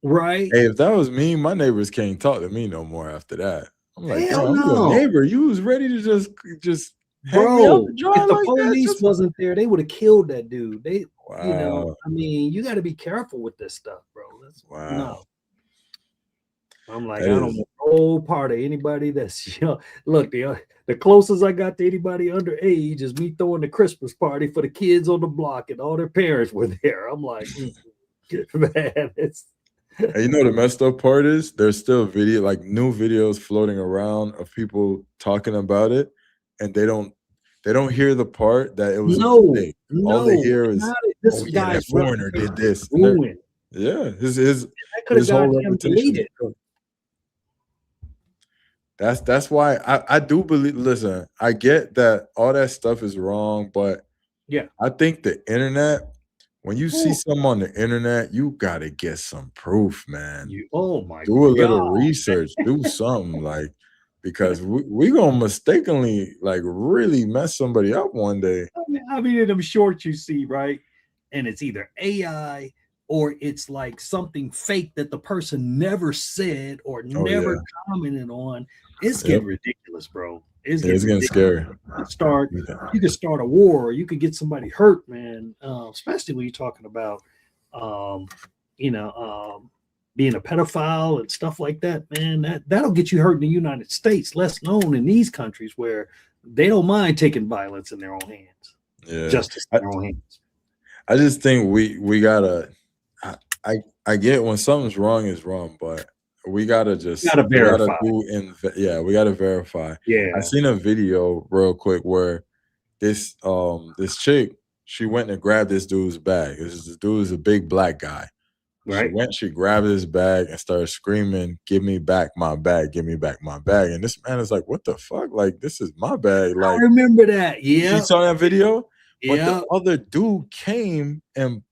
Right. Hey, if that was me, my neighbors can't talk to me no more after that. I'm like, hell I'm no. your neighbor. You was ready to just hang me Bro, out to dry if the like police wasn't there, they would have killed that dude. Wow. I mean, you got to be careful with this stuff, bro. Wow. No. I'm like, That I don't want no part of anybody that's look, the closest I got to anybody underage is me throwing the Christmas party for the kids on the block, and all their parents were there. I'm like, man, it's. And you know the messed up part is there's still new videos floating around of people talking about it, and they don't hear the part that it was a mistake. All they hear is this guy, that foreigner did this. Yeah, his whole reputation. That's why I do believe. Listen, I get that all that stuff is wrong, but I think the internet. When you see something on the internet, you gotta get some proof, man. Do a little research, do something because we gonna mistakenly really mess somebody up one day. I mean, in them shorts you see, right? And it's either AI or it's like something fake that the person never said or never commented on. It's getting ridiculous, bro. It's getting scary. You could start a war, or you could get somebody hurt, man. Especially when you're talking about, being a pedophile and stuff like that, man, that'll get you hurt in the United States, less known in these countries where they don't mind taking violence in their own hands. Yeah. Justice in their own hands. I just think we gotta. I get when something's wrong is wrong, but we gotta just verify. We gotta verify. Yeah. I seen a video real quick where this chick, she went and grabbed this dude's bag. This dude is a big black guy. Right. She grabbed his bag and started screaming, "Give me back my bag, give me back my bag." And this man is like, "What the fuck? Like, this is my bag." Like, I remember that. Yeah. you saw that video? But Yeah. the other dude came and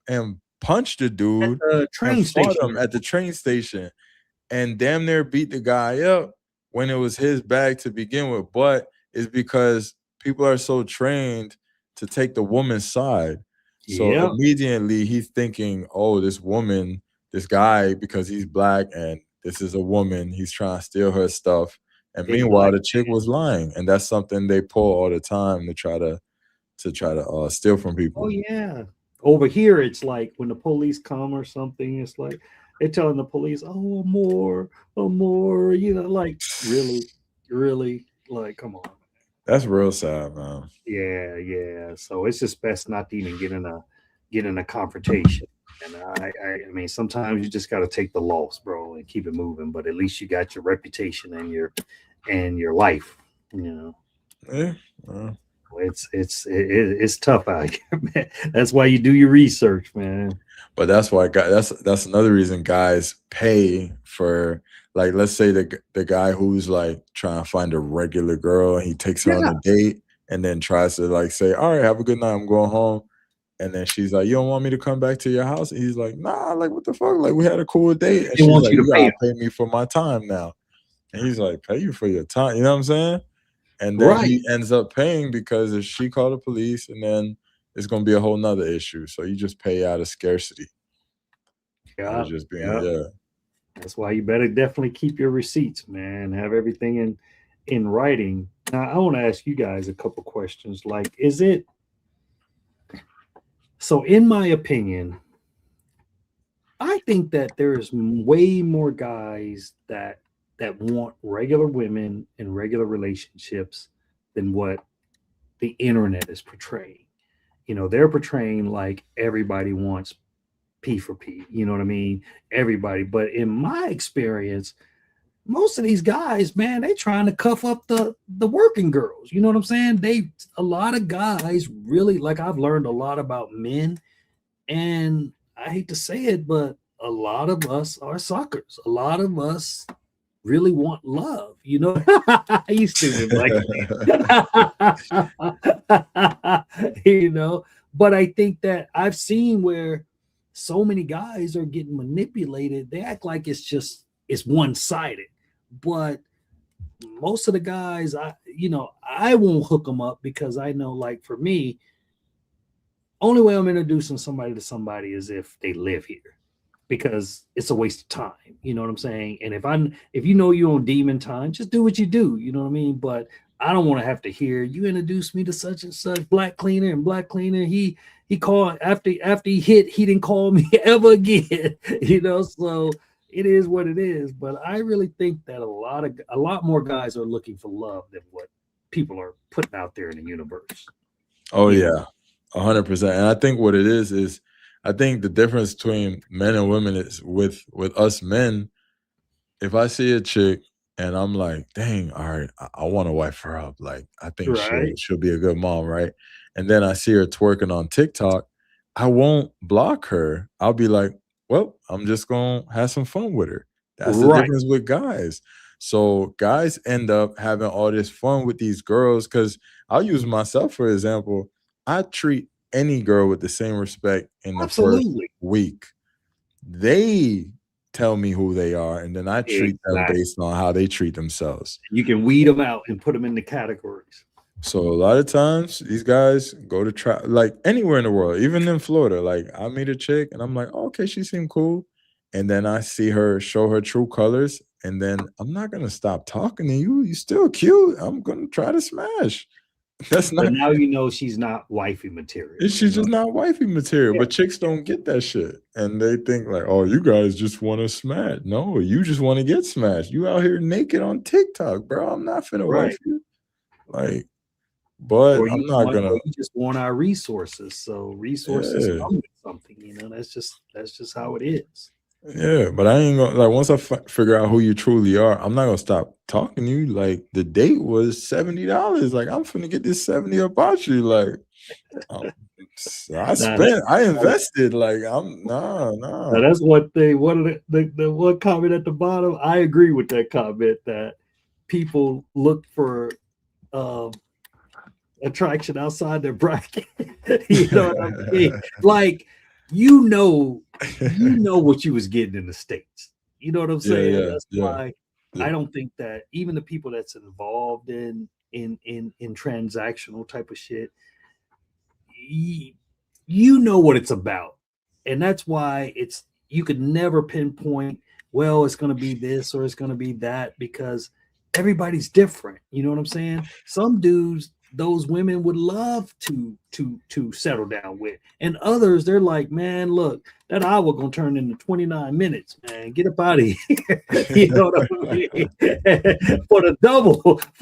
punched the dude the train and fought station. him at the train station and damn near beat the guy up when it was his bag to begin with. But it's because people are so trained to take the woman's side. So Yep. immediately he's thinking, oh, this woman, this guy, because he's black and this is a woman, he's trying to steal her stuff. And Big meanwhile, black the chick was lying. And that's something they pull all the time to try to steal from people. Oh yeah. Over here, it's like when the police come or something, it's like they're telling the police, "Oh, more, you know, like really, like, come on." That's real sad, man. Yeah, yeah. So it's just best not to even get in a confrontation. And I mean, sometimes you just got to take the loss, bro, and keep it moving. But at least you got your reputation and your life, you know. Yeah. It's tough out here, man. That's why you do your research, man. But that's why that's another reason guys pay for, like, let's say the guy who's like trying to find a regular girl and he takes her on a date and then tries to like say, "All right, have a good night, I'm going home." And then she's like, "You don't want me to come back to your house?" And he's like, "Nah, like, what the fuck? Like, we had a cool date." And she's like, "You gotta pay me for my time now." And he's like, "Pay you for your time?" You know what I'm saying? And then he ends up paying because if she called the police, and then it's gonna be a whole nother issue. So you just pay out of scarcity. Yeah, just being, yeah. That's why you better definitely keep your receipts, man. Have everything in writing. Now, I want to ask you guys a couple questions. Like, is it so? In my opinion, I think that there's way more guys that want regular women and regular relationships than what the internet is portraying. You know, they're portraying like everybody wants P for P. You know what I mean? Everybody. But in my experience, most of these guys, man, they trying to cuff up the working girls. You know what I'm saying? A lot of guys really, like, I've learned a lot about men, and I hate to say it, but a lot of us are suckers. A lot of us really want love, you know. You stupid, like, you know. But I think that I've seen where so many guys are getting manipulated. They act like it's one-sided, but most of the guys, I won't hook them up because I know, like, for me, only way I'm introducing somebody to somebody is if they live here, because it's a waste of time. You know what I'm saying? And if you know you're on demon time, just do what you do. You know what I mean? But I don't want to have to hear you introduce me to such and such black cleaner, and black cleaner, he called after he hit, he didn't call me ever again. You know, so it is what it is. But I really think that a lot more guys are looking for love than what people are putting out there in the universe. Oh yeah, 100%. And I think what it is I think the difference between men and women is with us men. If I see a chick and I'm like, dang, all right, I want to wife her up. Like, I think she'll be a good mom, right? And then I see her twerking on TikTok, I won't block her. I'll be like, well, I'm just gonna have some fun with her. That's the difference with guys. So guys end up having all this fun with these girls, because I'll use myself for example. I treat any girl with the same respect in the first week. They tell me who they are, and then I treat them based on how they treat themselves. You can weed them out and put them in the categories. So a lot of times these guys go to like anywhere in the world, even in Florida. Like, I meet a chick and I'm like, oh, okay, she seemed cool. And then I see her show her true colors, and then I'm not gonna stop talking to you. You still cute. I'm gonna try to smash. That's But not. now you know she's not wifey material. She's just not wifey material. Yeah. But chicks don't get that shit, and they think like, oh, you guys just want to smash. No, you just want to get smashed. You out here naked on TikTok, bro. I'm not finna wife you. Like, but I'm not gonna. You just want our resources. So resources come with something, you know. That's just how it is. Yeah, but I ain't gonna like once I figure out who you truly are, I'm not gonna stop talking to you. Like the date was $70. Like I'm finna get this 70 about you. Like I invested. Like I'm nah. Now that's one thing. One of the one comment at the bottom. I agree with that comment that people look for attraction outside their bracket. You know what I mean? Like you know what you was getting in the States. You know what I'm saying? That's why I don't think that even the people that's involved in transactional type of shit, you know what it's about. And that's why you could never pinpoint, well, it's going to be this or it's going to be that, because everybody's different. You know what I'm saying? Some dudes, those women would love to settle down with, and others they're like, man, look, that hour gonna turn into 29 minutes, man, get up out of here. You know what I mean? for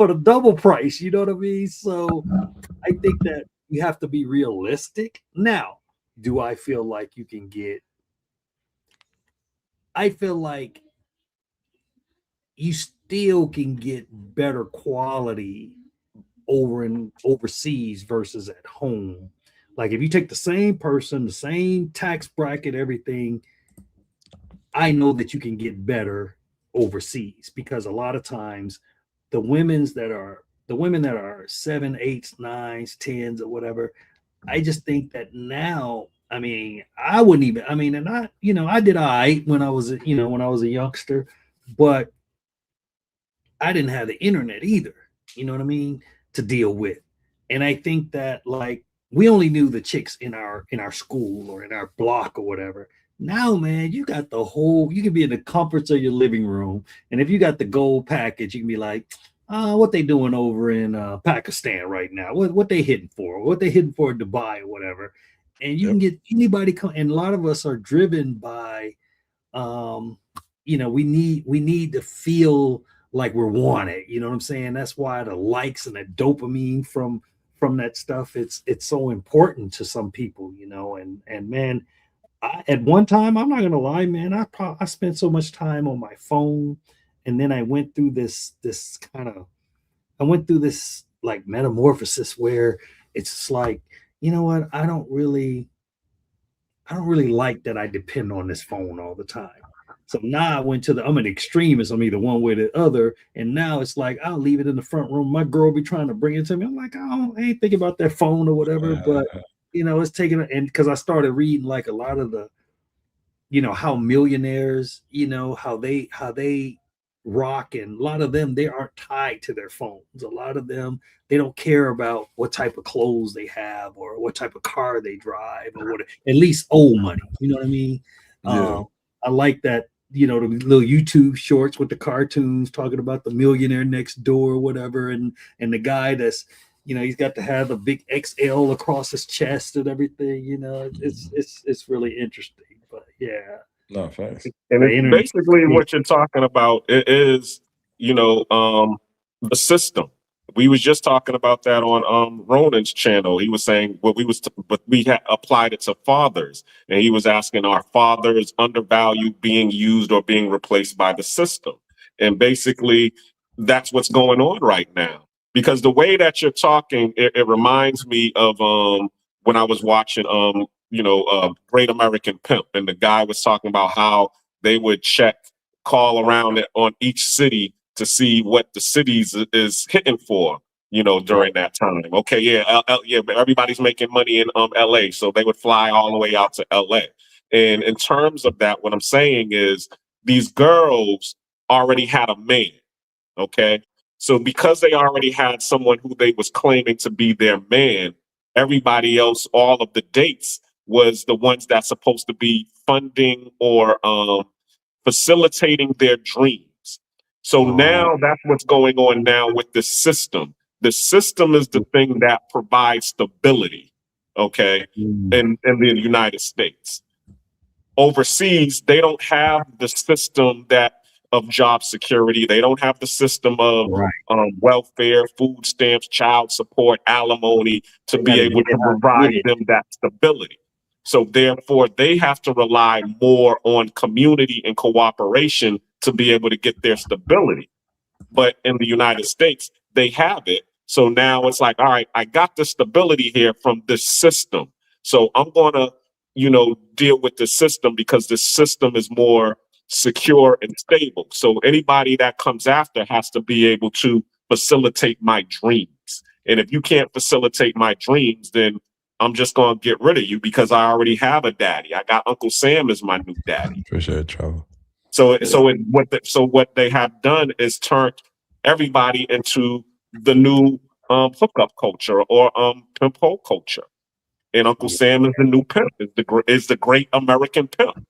the double price, you know what I mean? So I think that you have to be realistic. Now, do I feel like you can get, I feel like you still can get better quality overseas versus at home. Like if you take the same person, the same tax bracket, everything, I know that you can get better overseas, because a lot of times the women that are 7, 8, 9s, 10s or whatever, I just think that now, I mean, I wouldn't even, I mean, and I, you know, I did all right when I was, you know, when I was a youngster, but I didn't have the internet either. You know what I mean? To deal with. And I think that like we only knew the chicks in our school or in our block or whatever. Now, man, you got the whole, you can be in the comforts of your living room. And if you got the gold package, you can be like, what they doing over in Pakistan right now? What they hitting for? What they hitting for in Dubai or whatever? And you can get anybody come, and a lot of us are driven by you know, we need to feel like we're wanted. You know what I'm saying? That's why the likes and the dopamine from that stuff, it's so important to some people, you know. And man, at one time, I'm not gonna lie, man, I spent so much time on my phone, and then I went through this like metamorphosis where it's just like, you know what, I don't really like that I depend on this phone all the time. So now I went to I'm an extremist. I'm either one way or the other. And now it's like, I'll leave it in the front room. My girl be trying to bring it to me. I'm like, I ain't thinking about that phone or whatever. But, you know, it's taking it. And because I started reading like a lot of the, you know, how millionaires, you know, how they rock. And a lot of them, they aren't tied to their phones. A lot of them, they don't care about what type of clothes they have or what type of car they drive or what, at least old money. You know what I mean? Yeah. I like that, you know, the little YouTube shorts with the cartoons talking about the millionaire next door or whatever. And the guy that's, you know, he's got to have a big XL across his chest and everything, you know, it's really interesting, but yeah. No, thanks. And it's basically what you're talking about is, you know, the system. We was just talking about that on Ronan's channel. He was saying what we had applied it to fathers, and he was asking, are fathers undervalued, being used, or being replaced by the system? And basically, that's what's going on right now. Because the way that you're talking, it reminds me of when I was watching Great American Pimp, and the guy was talking about how they would call around on each city to see what the cities is hitting for, you know, during that time. Okay, yeah, but everybody's making money in LA, so they would fly all the way out to LA. And in terms of that, what I'm saying is these girls already had a man, okay? So because they already had someone who they was claiming to be their man, everybody else, all of the dates was the ones that's supposed to be funding or facilitating their dreams. So now that's what's going on now with the system. The system is the thing that provides stability, okay, in the United States. Overseas, they don't have the system of job security. They don't have the system of welfare, food stamps, child support, alimony to be able to provide them that stability. So therefore, they have to rely more on community and cooperation to be able to get their stability. But in the United States, they have it. So now it's like, all right, I got the stability here from this system. So I'm going to, deal with the system because the system is more secure and stable. So anybody that comes after has to be able to facilitate my dreams. And if you can't facilitate my dreams, then I'm just going to get rid of you because I already have a daddy. I got Uncle Sam as my new daddy. Appreciate it, Trouble. What they have done is turned everybody into the new hookup culture or pimp hole culture. And Uncle Sam is the new pimp, is the great American pimp.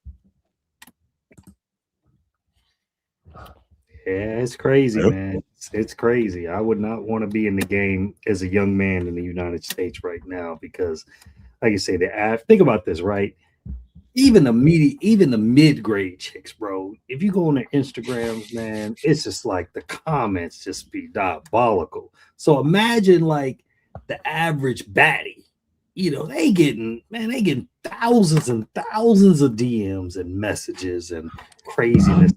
Yeah, it's crazy, man. It's crazy. I would not want to be in the game as a young man in the United States right now because, like you say, think about this, right? Even the mid-grade chicks, bro. If you go on their Instagrams, man, it's just like the comments just be diabolical. So imagine like the average baddie. They getting thousands and thousands of DMs and messages and craziness.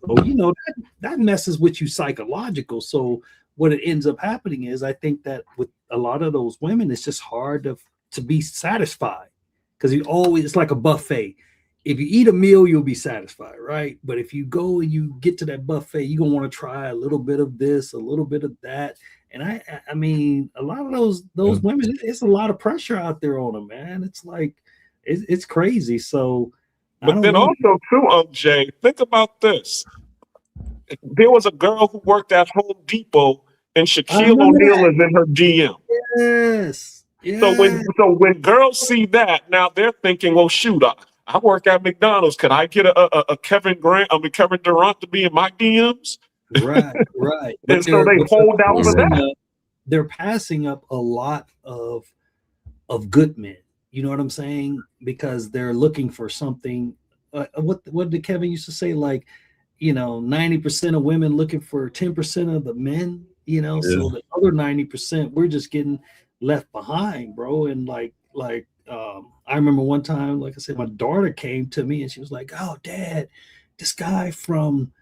So, that messes with you psychological. So what it ends up happening is I think that with a lot of those women, it's just hard to be satisfied because it's like a buffet. If you eat a meal, you'll be satisfied, right? But if you go and you get to that buffet, you're going to want to try a little bit of this, a little bit of that. And I mean, a lot of those women, it's a lot of pressure out there on them, man. It's like, it's crazy. So, but then also too, Jay, think about this. There was a girl who worked at Home Depot, and Shaquille O'Neal is in her DM. Yes. So when girls see that, now they're thinking, well, shoot, I work at McDonald's. Could I get a Kevin Durant to be in my DMs? Right. And so they hold out for that. They're passing up a lot of good men. You know what I'm saying? Because they're looking for something. What did Kevin used to say? Like, 90% of women looking for 10% of the men. So the other 90%, we're just getting left behind, bro. And like I remember one time, like I said, my daughter came to me and she was like, "Oh, Dad, this guy from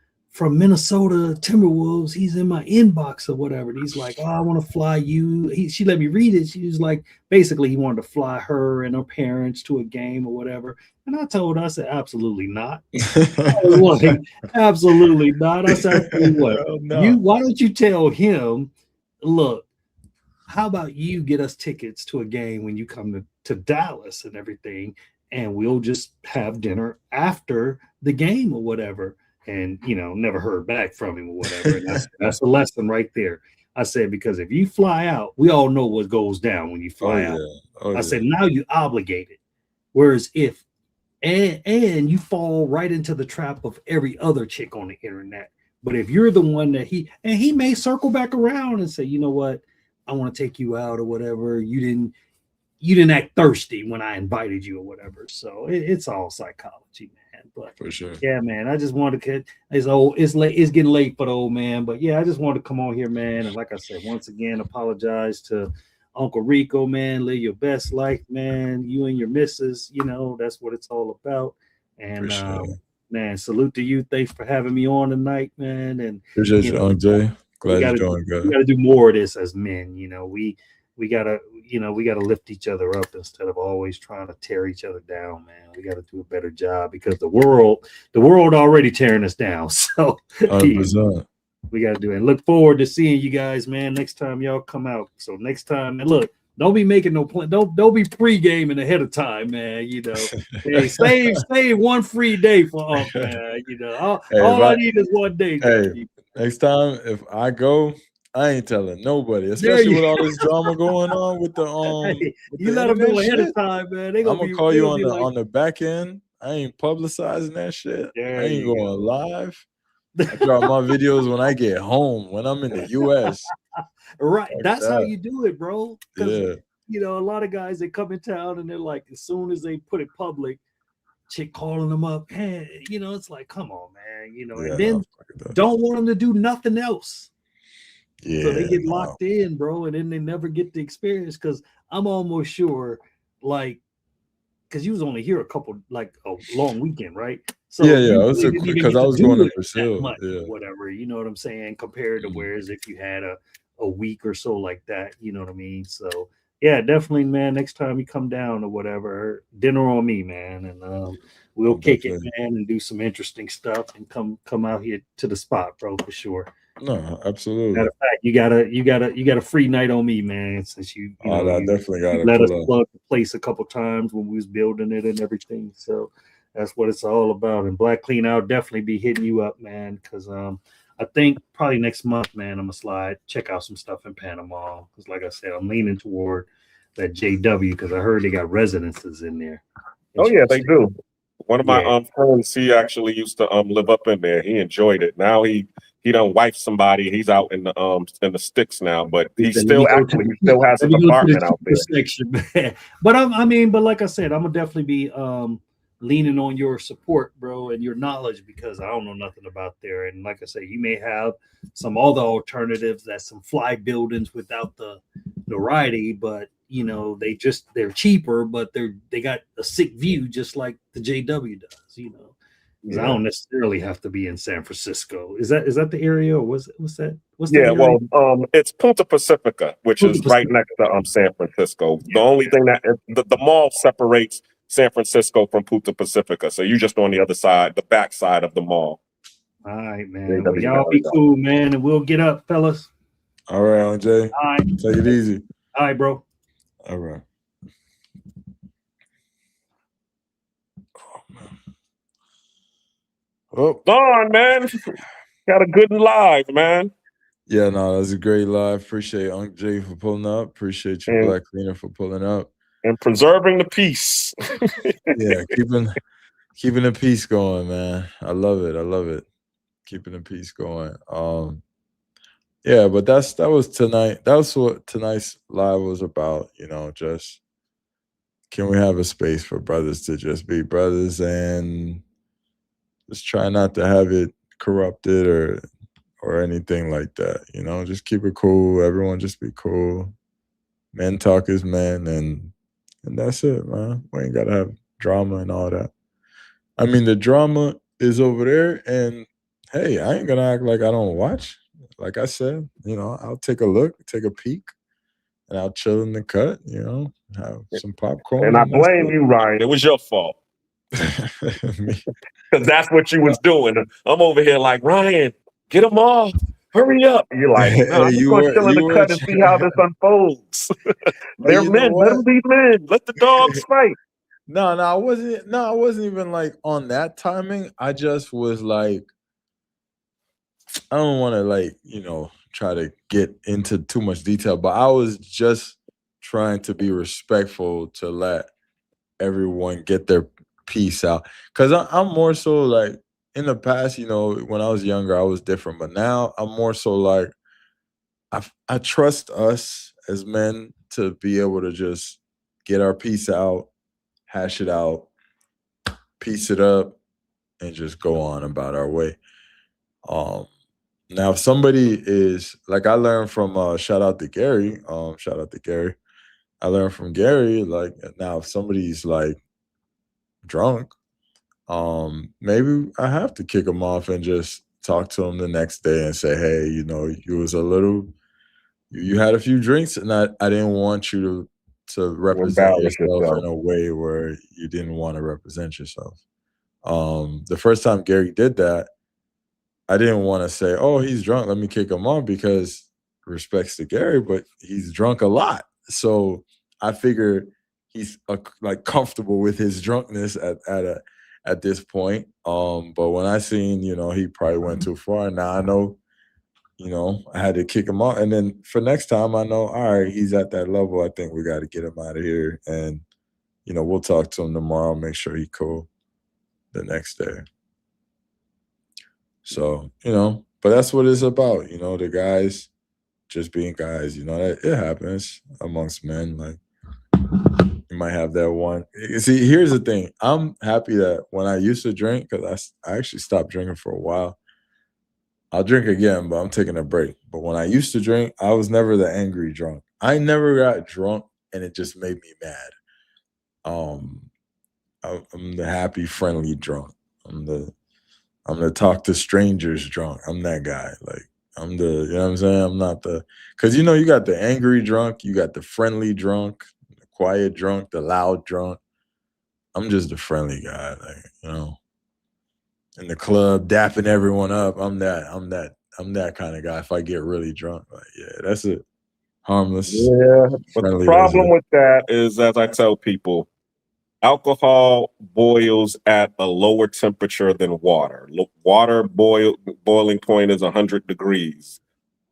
Minnesota Timberwolves, he's in my inbox or whatever." And he's like, "Oh, I want to fly you." She let me read it. She was like, basically, he wanted to fly her and her parents to a game or whatever. And I told her, I said, absolutely not. Absolutely not. I said, why don't you tell him, look, how about you get us tickets to a game when you come to Dallas and everything, and we'll just have dinner after the game or whatever. And, never heard back from him or whatever. And that's the lesson right there. I said, because if you fly out, we all know what goes down when you fly out. I said, now you obligated. Whereas if, and you fall right into the trap of every other chick on the internet. But if you're the one that he may circle back around and say, you know what, I want to take you out or whatever. You didn't act thirsty when I invited you or whatever. So it's all psychology, man. But for sure, yeah, man. I just wanted to. It's late. It's getting late for the old man. But yeah, I just wanted to come on here, man. And like I said, once again, apologize to Uncle Rico, man. Live your best life, man. You and your missus, that's what it's all about. And man, salute to you. Thanks for having me on tonight, man. And appreciate you, Uncle Jay. Glad you joined, guys. We got to do more of this as men. We gotta lift each other up instead of always trying to tear each other down, man. We got to do a better job because the world already tearing us down. So 100%. We got to do it. And look forward to seeing you guys, man, next time y'all come out. So next time, and look, don't be making no plan. Don't be pre-gaming ahead of time, man. Hey, save one free day for us, man. All I need is one day. Hey, next time if I go, I ain't telling nobody, especially with all this drama going on with the you let them know ahead of time, man. I'm gonna call you on the back end. I ain't publicizing that shit. I ain't going live. I drop my videos when I get home, when I'm in the US. Right. Like That's how that. you do it, bro. Because Yeah. you know, a lot of guys they come in town and they're like, as soon as they put it public, chick calling them up, hey, you know, it's like, come on, man, you know, Yeah, and then no, fuck that. don't want them to do nothing else. Yeah. So they get no. locked in, bro, and then they never get the experience. Because I'm almost sure, like, because you was only here a couple, like a long weekend, right? So Yeah, you it was really didn't even because get I to was do going to it that Brazil. much, Yeah. or whatever. You know what I'm saying? Compared to whereas if you had a week or so like that, you know what I mean? So yeah, definitely, man. Next time you come down or whatever, dinner on me, man, and we'll kick it, Definitely. man, and do some interesting stuff, and come out here to the spot, bro, for sure. No, absolutely. Matter of fact, you got a free night on me, man. Since you know I you definitely got to let us pull up. plug the place a couple times when we was building it and everything. So that's what it's all about. And Black Clean, I'll definitely be hitting you up, man, because I think probably next month, man, I'm gonna slide check out some stuff in Panama. Because like I said, I'm leaning toward that JW because I heard they got residences in there. Oh yeah, they do. One of my Yeah. friends, he actually used to live up in there. He enjoyed it. Now he done wife somebody. He's out in the sticks now, but he still actually still has his apartment out there. Section, man. But but like I said, I'm gonna definitely be leaning on your support, bro, and your knowledge because I don't know nothing about there. And like I say, you may have some other alternatives that's some fly buildings without the notoriety, but you know, they're cheaper, but they got a sick view just like the JW does, you know. Because I don't necessarily have to be in San Francisco. Is that the area, or what's that? What's that area? Well, it's Punta Pacifica, which is right next to San Francisco. The only thing that the mall separates San Francisco from Punta Pacifica, so you're just on the other side, the back side of the mall. All right, man. Well, y'all be cool, man, and we'll get up, fellas. All right, Jay. All right. Take it easy. All right, bro. All right. Oh, Don, man. Got a good live, man. Yeah, no, that was a great live. Appreciate Unc Jay for pulling up. Appreciate you, Black Cleaner, for pulling up. And preserving the peace. Yeah, keeping the peace going, man. I love it. Keeping the peace going. Yeah, but that was tonight. That was what tonight's live was about, you know, just can we have a space for brothers to just be brothers and just try not to have it corrupted or anything like that, you know, just keep it cool. Everyone just be cool. Men talk as men and that's it, man. We ain't gotta have drama and all that. I mean, the drama is over there, and hey, I ain't gonna act like I don't watch. Like I said, you know, I'll take a look, take a peek, and I'll chill in the cut, you know, have some popcorn. And I blame you, Ryan. It was your fault. Because that's what you was doing. I'm over here like, Ryan, get them off. Hurry up. You're like, no, I'm just going to chill in the cut and see how this unfolds. They're men. Let them be men. Let the dogs fight. No, I wasn't even like on that timing. I just was like, I don't want to like, you know, try to get into too much detail, but I was just trying to be respectful to let everyone get their piece out. Because I'm more so like, in the past, you know, when I was younger, I was different, but now I'm more so like, I trust us as men to be able to just get our piece out, hash it out, piece it up, and just go on about our way. Now, if somebody is like, I learned from shout out to Gary. I learned from Gary, like, now if somebody's like drunk, maybe I have to kick them off and just talk to them the next day and say, hey, you know, you had a few drinks and I didn't want you to represent yourself in a way where you didn't want to represent yourself. The first time Gary did that, I didn't want to say, oh, he's drunk, let me kick him off, because respects to Gary, but he's drunk a lot. So I figured he's like comfortable with his drunkenness at this point. But when I seen, you know, he probably went too far, now I know, you know, I had to kick him off. And then for next time, I know, all right, he's at that level. I think we got to get him out of here. And, you know, we'll talk to him tomorrow, make sure he's cool the next day. So, but that's what it's about, the guys just being guys, that it happens amongst men. Like, you might have that one. See, here's the thing. I'm happy that when I used to drink, because I actually stopped drinking for a while. I'll drink again, but I'm taking a break. But when I used to drink, I was never the angry drunk. I never got drunk and it just made me mad. I'm the happy, friendly drunk. I'm the talk to strangers drunk. I'm that guy. Like, I'm the, you know what I'm saying? I'm not because you got the angry drunk, you got the friendly drunk, the quiet drunk, the loud drunk. I'm just the friendly guy, like, in the club, dapping everyone up. I'm that kind of guy. If I get really drunk, like, yeah, that's it. Harmless, Yeah, but the friendly, that's problem it. with that is, as I tell people, alcohol boils at a lower temperature than water. Water boiling point is 100 degrees.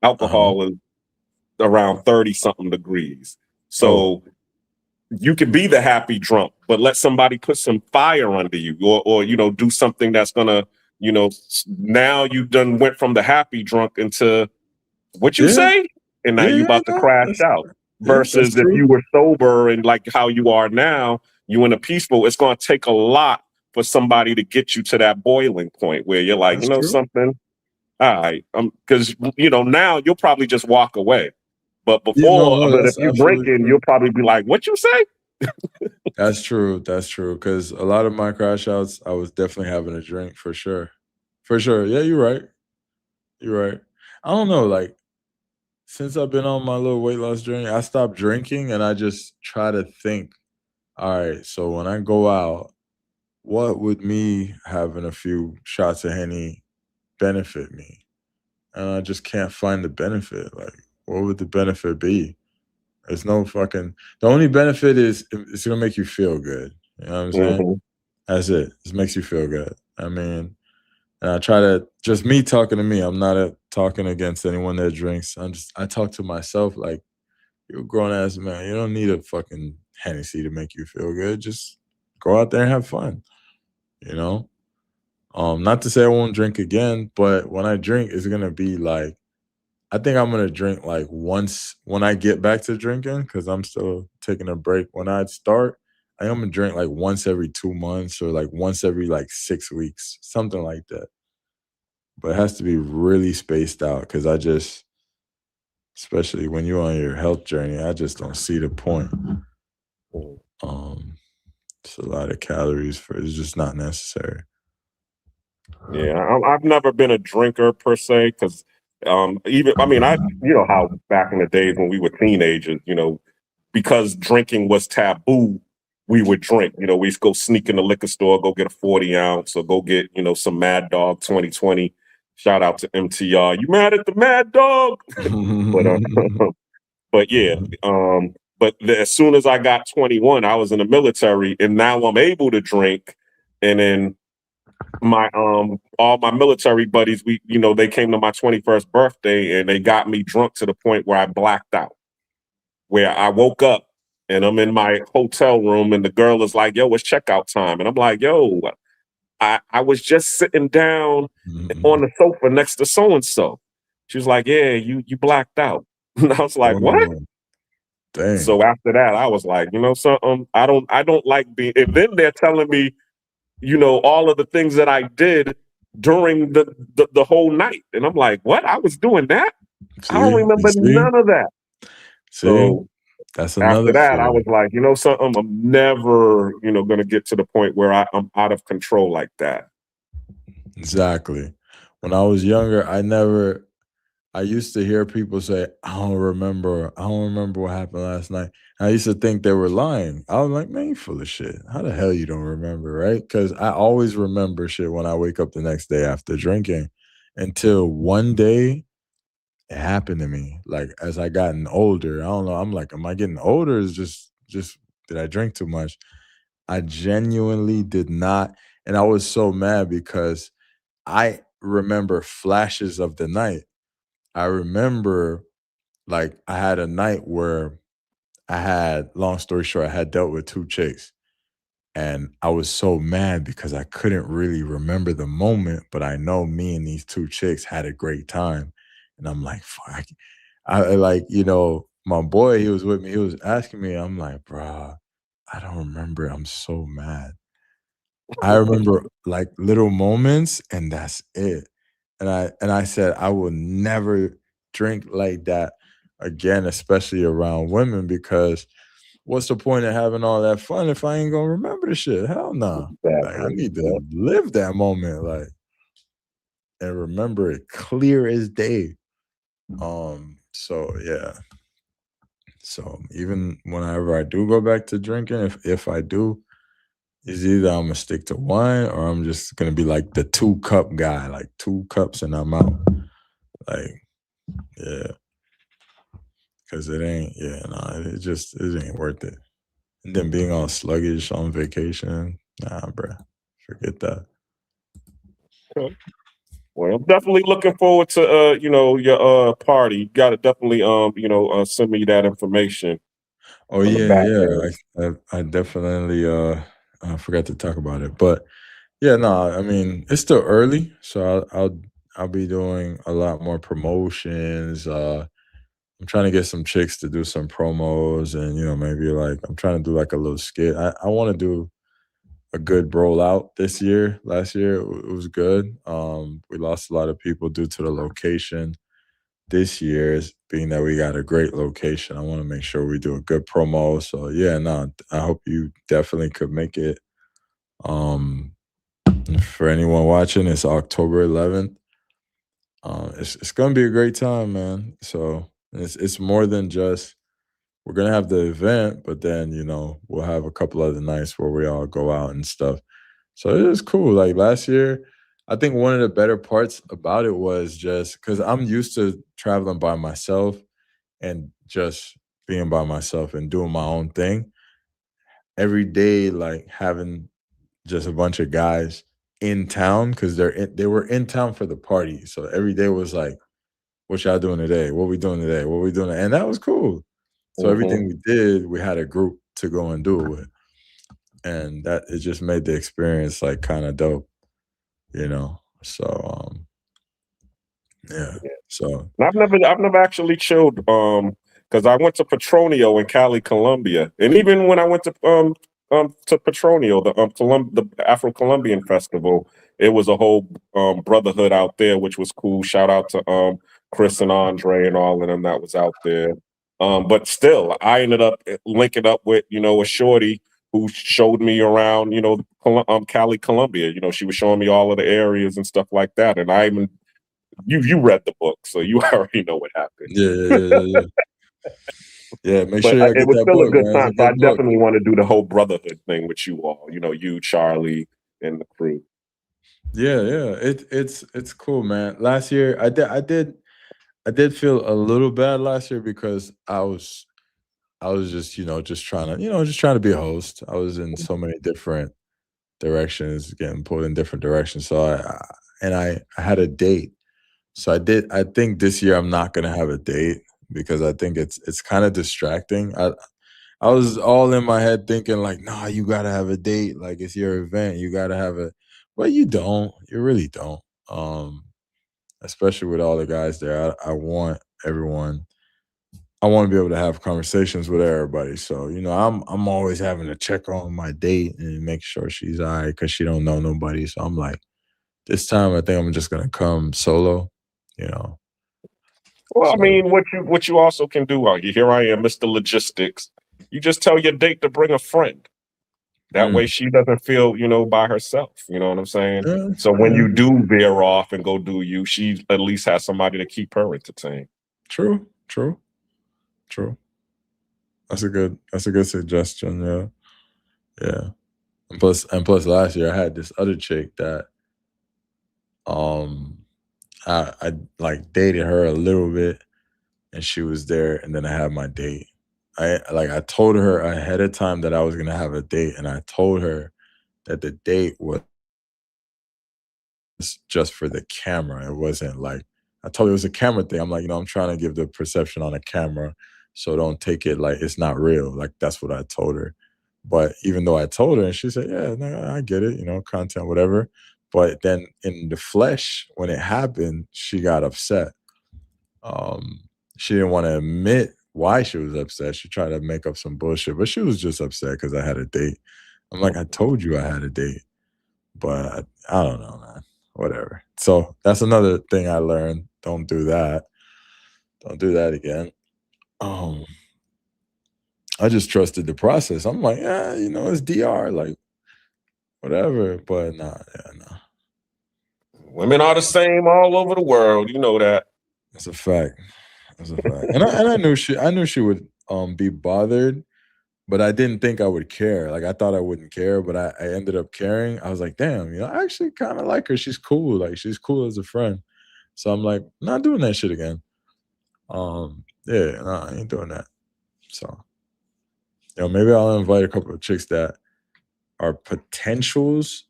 Uh-huh. Alcohol is around 30 something degrees. Oh, So you can be the happy drunk, but let somebody put some fire under you, or do something that's gonna, now you done went from the happy drunk into what you yeah. say, and now Yeah, you yeah, about to no, crash out. that's Versus if true. you were sober and like how you are now, you in a peaceful, it's gonna take a lot for somebody to get you to that boiling point where you're like, That's true. something, all right, because now you'll probably just walk away. But No, but if that's you're absolutely drinking, true. you'll probably be like, what you say? That's true. That's true. Because a lot of my crash outs, I was definitely having a drink for sure. For sure. Yeah, you're right. You're right. I don't know. Like, since I've been on my little weight loss journey, I stopped drinking and I just try to think, all right, so when I go out, what would me having a few shots of Henny benefit me? And I just can't find the benefit. Like, what would the benefit be? There's no fucking. The only benefit is it's gonna make you feel good. You know what I'm saying? Mhm. That's it. It makes you feel good. I mean, and I try to just me talking to me. I'm not talking against anyone that drinks. I talk to myself like, you're a grown ass man. You don't need a fucking Hennessy to make you feel good. Just go out there and have fun. You know. Not to say I won't drink again, but when I drink, it's gonna be like, I think I'm gonna drink like once when I get back to drinking, because I'm still taking a break. When I start, I think I'm gonna drink like once every 2 months or like once every like 6 weeks, something like that. But it has to be really spaced out because especially when you're on your health journey, I just don't see the point. It's a lot of calories it's just not necessary. Yeah, I've never been a drinker per se, because even I how back in the days when we were teenagers, because drinking was taboo, we would drink. We used to go sneak in the liquor store, go get a 40 ounce, or go get some Mad Dog 2020. Shout out to MTR. You mad at the Mad Dog? But but yeah, as soon as I got 21, I was in the military, and now I'm able to drink. And then my all my military buddies, they came to my 21st birthday and they got me drunk to the point where I blacked out, where I woke up and I'm in my hotel room and the girl is like, yo, it's checkout time. And I'm like, yo, I was just sitting down on the sofa next to so and so. She was like, yeah, you blacked out. And I was like, what? Oh, dang. So after that, I was like, something, I don't like being, and then they're telling me, all of the things that I did during the whole night. And I'm like, what? I was doing that? I don't See, you remember see, none of that. see, So that's after another that, I was fear. like, something, I'm never, gonna get to the point where I'm out of control like that. Exactly. When I was younger, I used to hear people say, I don't remember what happened last night. I used to think they were lying. I was like, man, you full of shit. How the hell you don't remember, right? Because I always remember shit when I wake up the next day after drinking. Until one day it happened to me. Like, as I gotten older, I don't know. I'm like, am I getting older? Is just did I drink too much? I genuinely did not. And I was so mad because I remember flashes of the night. I remember, like, I had a night where long story short, I had dealt with two chicks. And I was so mad because I couldn't really remember the moment, but I know me and these 2 chicks had a great time. And I'm like, fuck. I like, my boy, he was with me. He was asking me. I'm like, bruh, I don't remember. I'm so mad. I remember like little moments, and that's it. And I said I will never drink like that again, especially around women, because what's the point of having all that fun if I ain't gonna remember the shit? Hell no. Like I need to live that moment, like, and remember it clear as day. So yeah. So even whenever I do go back to drinking, if I do, it's either I'm gonna stick to wine or I'm just gonna be like the 2-cup guy, like 2 cups and I'm out. Like, yeah. Cause it ain't, it ain't worth it. And then being all sluggish on vacation, nah, bruh. Forget that. Okay. Well, I'm definitely looking forward to your party. You gotta definitely send me that information Oh on the yeah, back yeah. end. I definitely I forgot to talk about it. But yeah, no, I mean it's still early, so I'll be doing a lot more promotions. I'm trying to get some chicks to do some promos, and maybe like I'm trying to do like a little skit. I want to do a good rollout this year. Last year it was good. We lost a lot of people due to the location. This year, is being that we got a great location, I want to make sure we do a good promo. So yeah, no, I hope you definitely could make it. Um, for anyone watching, it's October 11th. It's gonna be a great time, man. So it's more than just we're gonna have the event, but then we'll have a couple other nights where we all go out and stuff. So it is cool. Like last year, I think one of the better parts about it was just because I'm used to traveling by myself and just being by myself and doing my own thing every day, like having just a bunch of guys in town because they were in town for the party. So every day was like, what y'all doing today? What we doing today? What we doing? And that was cool. So everything we did, we had a group to go and do it with. And that it just made the experience like kind of dope, So yeah. So And I've never actually chilled because I went to Petronio in Cali, Colombia, and even when I went to Petronio, the Afro Colombian festival, it was a whole brotherhood out there, which was cool. Shout out to Chris and Andre and all of them that was out there. But still, I ended up linking up with a shorty who showed me around Cali, Colombia. She was showing me all of the areas and stuff like that, and I even you read the book, so you already know what happened. yeah. Yeah, make But sure y'all it get was that still a book, good man. It's a time. So I good book. definitely want to do the whole brotherhood thing with you all. You, Charlie, and the crew. Yeah. It's cool, man. Last year, I did feel a little bad last year because I was just trying to just trying to be a host. I was in so many different directions, getting pulled in different directions. So I had a date. So I think this year I'm not gonna have a date because I think it's kind of distracting. I was all in my head thinking like, nah, you gotta have a date. Like it's your event. You gotta have a but you don't. You really don't. Especially with all the guys there. I want everyone. I want to be able to have conversations with everybody. So, I'm always having to check on my date and make sure she's all right because she don't know nobody. So I'm like, this time I think I'm just gonna come solo, you know. Well, I So mean, what you also can do, here I am, Mr. Logistics. You just tell your date to bring a friend. That way mm, she doesn't feel, by herself. You know what I'm saying? yeah, So when yeah. you do veer off and go do you, she at least has somebody to keep her entertained. True. That's a good suggestion. Yeah. Yeah. And plus last year I had this other chick that um I like dated her a little bit and she was there and then I had my date. I told her ahead of time that I was gonna have a date and I told her that the date was just for the camera. It wasn't like I told her it was a camera thing. I'm like, I'm trying to give the perception on a camera, so don't take it like it's not real. Like that's what I told her. But even though I told her, and she said, "Yeah, no, I get it, you know, content, whatever." But then in the flesh, when it happened, she got upset. Um, she didn't want to admit why she was upset. She tried to make up some bullshit, but she was just upset because I had a date. I'm like, I told you I had a date, but I don't know, man. Whatever. So that's another thing I learned. Don't do that. Don't do that again. I just trusted the process. I'm like, yeah, you know, it's DR, like whatever. But nah, yeah, nah. Women are the same all over the world. You know that. That's a fact. That's a fact. And I knew she would be bothered, but I didn't think I would care. Like I thought I wouldn't care, but I ended up caring. I was like, damn, you know, I actually kind of like her. She's cool. Like she's cool as a friend. So I'm like, not doing that shit again. Yeah, nah, I ain't doing that. So, you know, maybe I'll invite a couple of chicks that are potentials,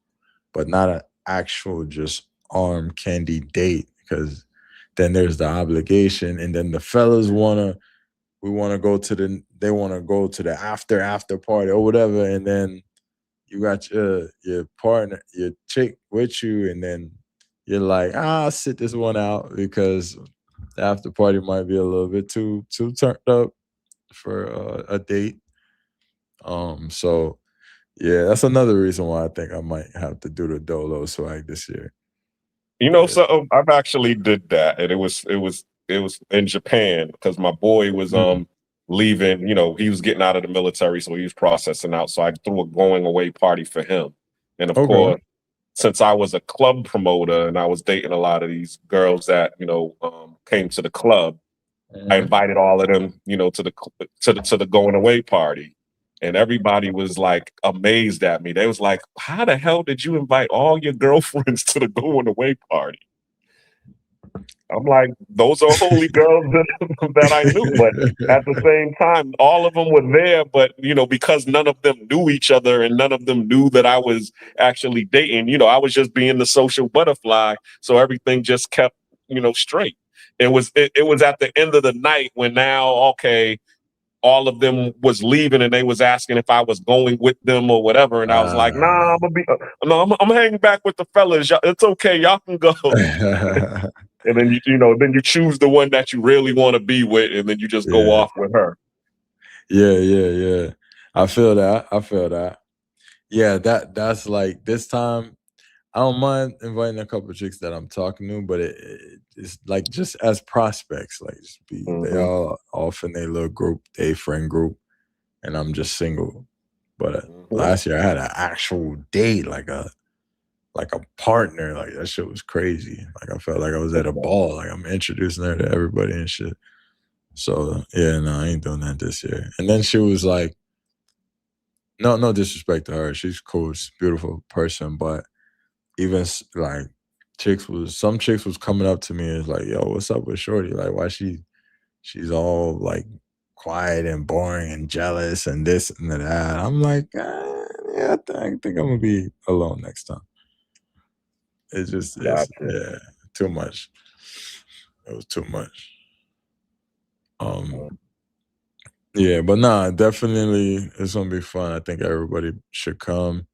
but not an actual just arm candy date, because then there's the obligation, and then the fellas they want to go to the after party or whatever, and then you got your partner, your chick with you, and then you're like, I'll sit this one out because the after party might be a little bit too turned up for a date. So yeah, that's another reason why I think I might have to do the Dolo swag this year. You know, so I've actually did that, and it was in Japan because my boy was leaving. You know, he was getting out of the military, so he was processing out. So I threw a going away party for him, and of course, since I was a club promoter and I was dating a lot of these girls that came to the club, I invited all of them, you know, to the going away party. And everybody was like amazed at me. They was like, how the hell did you invite all your girlfriends to the going away party? I'm like, those are holy girls that I knew. But at the same time, all of them were there. But, you know, because none of them knew each other and none of them knew that I was actually dating, you know, I was just being the social butterfly. So everything just kept, you know, straight. It was at the end of the night when now, okay, all of them was leaving and they was asking if I was going with them or whatever. And I was like, nah, I'm hanging back with the fellas. It's okay. Y'all can go. And then then you choose the one that you really want to be with, and then you just go off with her. Yeah. I feel that. Yeah, that's like this time. I don't mind inviting a couple of chicks that I'm talking to, but it's like just as prospects, like just they all off in their little group, their friend group, and I'm just single. But last year I had an actual date, like a partner. Like that shit was crazy. Like I felt like I was at a ball. Like I'm introducing her to everybody and shit. So yeah, no, I ain't doing that this year. And then she was like, no disrespect to her. She's cool, she's a beautiful person, but even like some chicks was coming up to me and was like, yo, what's up with Shorty? Like why she's all like quiet and boring and jealous and this and that. I'm like, yeah, I think I'm gonna be alone next time. It's just too much. It was too much. Yeah, but nah, definitely it's gonna be fun. I think everybody should come.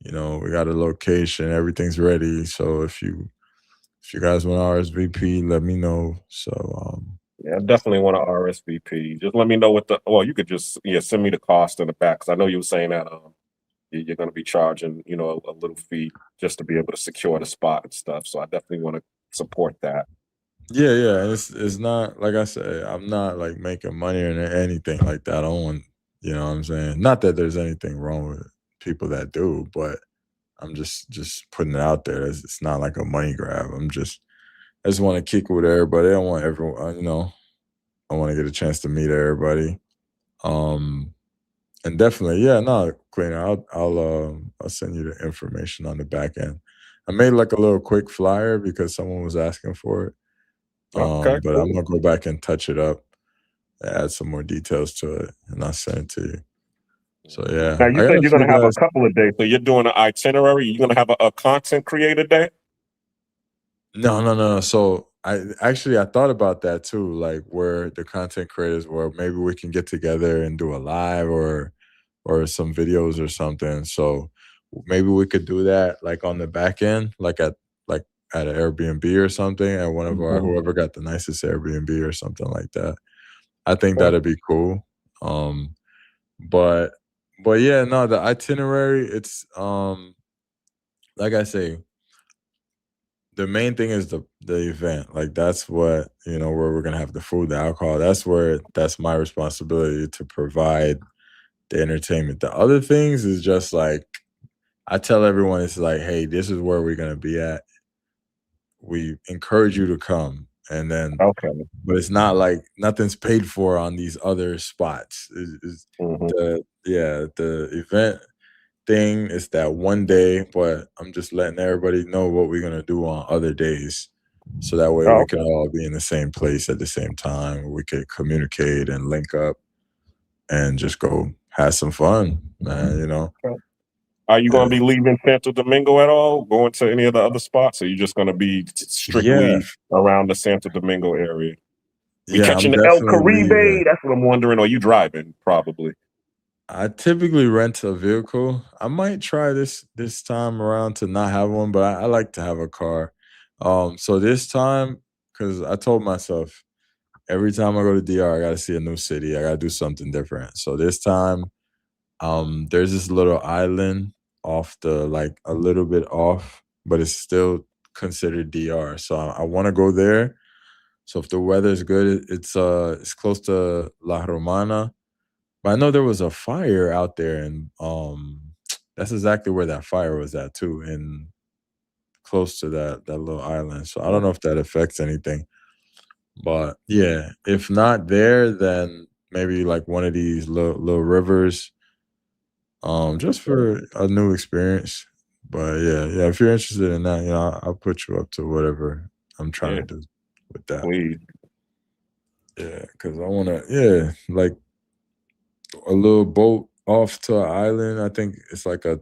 You know, we got a location, everything's ready. So if you guys want RSVP, let me know. So yeah, I definitely want to RSVP. Just let me know you could just send me the cost in the back, because I know you were saying that you're going to be charging a little fee just to be able to secure the spot and stuff. So I definitely want to support that. Yeah. It's not, like I said, I'm not like making money or anything like that. I don't want, you know what I'm saying? Not that there's anything wrong with people that do, but I'm just putting it out there. It's not like a money grab. I just want to kick with everybody. I don't want everyone, I want to get a chance to meet everybody. And definitely, Cleaner, I'll send you the information on the back end. I made like a little quick flyer because someone was asking for it. Okay, but I'm gonna go back and touch it up, add some more details to it, and I'll send it to you. So yeah. Now you said you're gonna have a couple of days. So you're doing an itinerary. You're gonna have a content creator day. No. So I thought about that too, like where the content creators were. Maybe we can get together and do a live, or or some videos or something. So maybe we could do that like on the back end, like at an Airbnb or something, at one of our whoever got the nicest Airbnb or something like that. I think that'd be cool. But yeah, no, the itinerary, it's like I say, the main thing is the event. Like that's what, where we're gonna have the food, the alcohol. That's my responsibility to provide the entertainment. The other things is just like I tell everyone, it's like, hey, this is where we're gonna be at. We encourage you to come, and then but it's not like nothing's paid for on these other spots. The event thing is that one day, but I'm just letting everybody know what we're gonna do on other days, so that way we can all be in the same place at the same time. We could communicate and link up, and just go have some fun, man. Are you going to be leaving Santo Domingo at all? Going to any of the other spots? Or are you just going to be strictly around the Santo Domingo area? You catching the El Caribe? That's what I'm wondering. Or are you driving? Probably. I typically rent a vehicle. I might try this time around to not have one, but I like to have a car. So this time, because I told myself every time I go to DR, I got to see a new city. I got to do something different. So this time, there's this little island off like a little bit off, but it's still considered DR. So I want to go there. So if the weather is good, it's close to La Romana. But I know there was a fire out there, and that's exactly where that fire was at too, and close to that little island. So I don't know if that affects anything. But yeah, if not there, then maybe like one of these little rivers. Just for a new experience. But yeah, if you're interested in that, I'll put you up to whatever I'm trying to do with that. Please. Yeah, because I want to, like a little boat off to an island. I think it's like a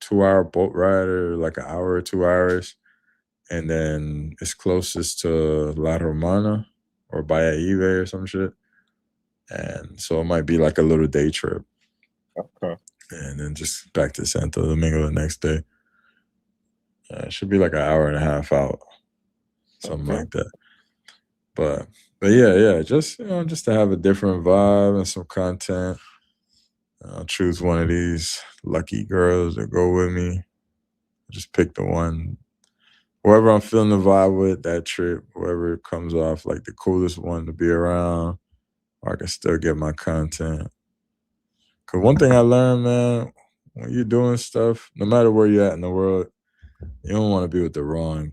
2-hour boat ride, or like an hour or 2 hours. And then it's closest to La Romana or Bahia or some shit. And so it might be like a little day trip. Okay. And then just back to Santo Domingo the next day. It should be like an hour and a half out, something like that. But yeah, just just to have a different vibe and some content. I'll choose one of these lucky girls to go with me. Just pick the one, whoever I'm feeling the vibe with that trip, whoever comes off like the coolest one to be around, or I can still get my content. Cause one thing I learned, man, when you're doing stuff, no matter where you're at in the world, you don't want to be with the wrong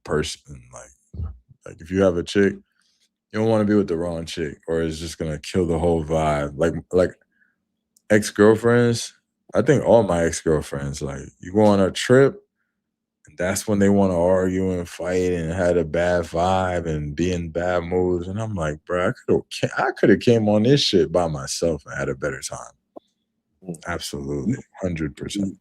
person. Like if you have a chick, you don't want to be with the wrong chick, or it's just gonna kill the whole vibe. Like ex-girlfriends, I think all my ex-girlfriends, like you go on a trip, and that's when they want to argue and fight and had a bad vibe and be in bad moods. And I'm like, bro, I could have came on this shit by myself and had a better time. Absolutely, 100%.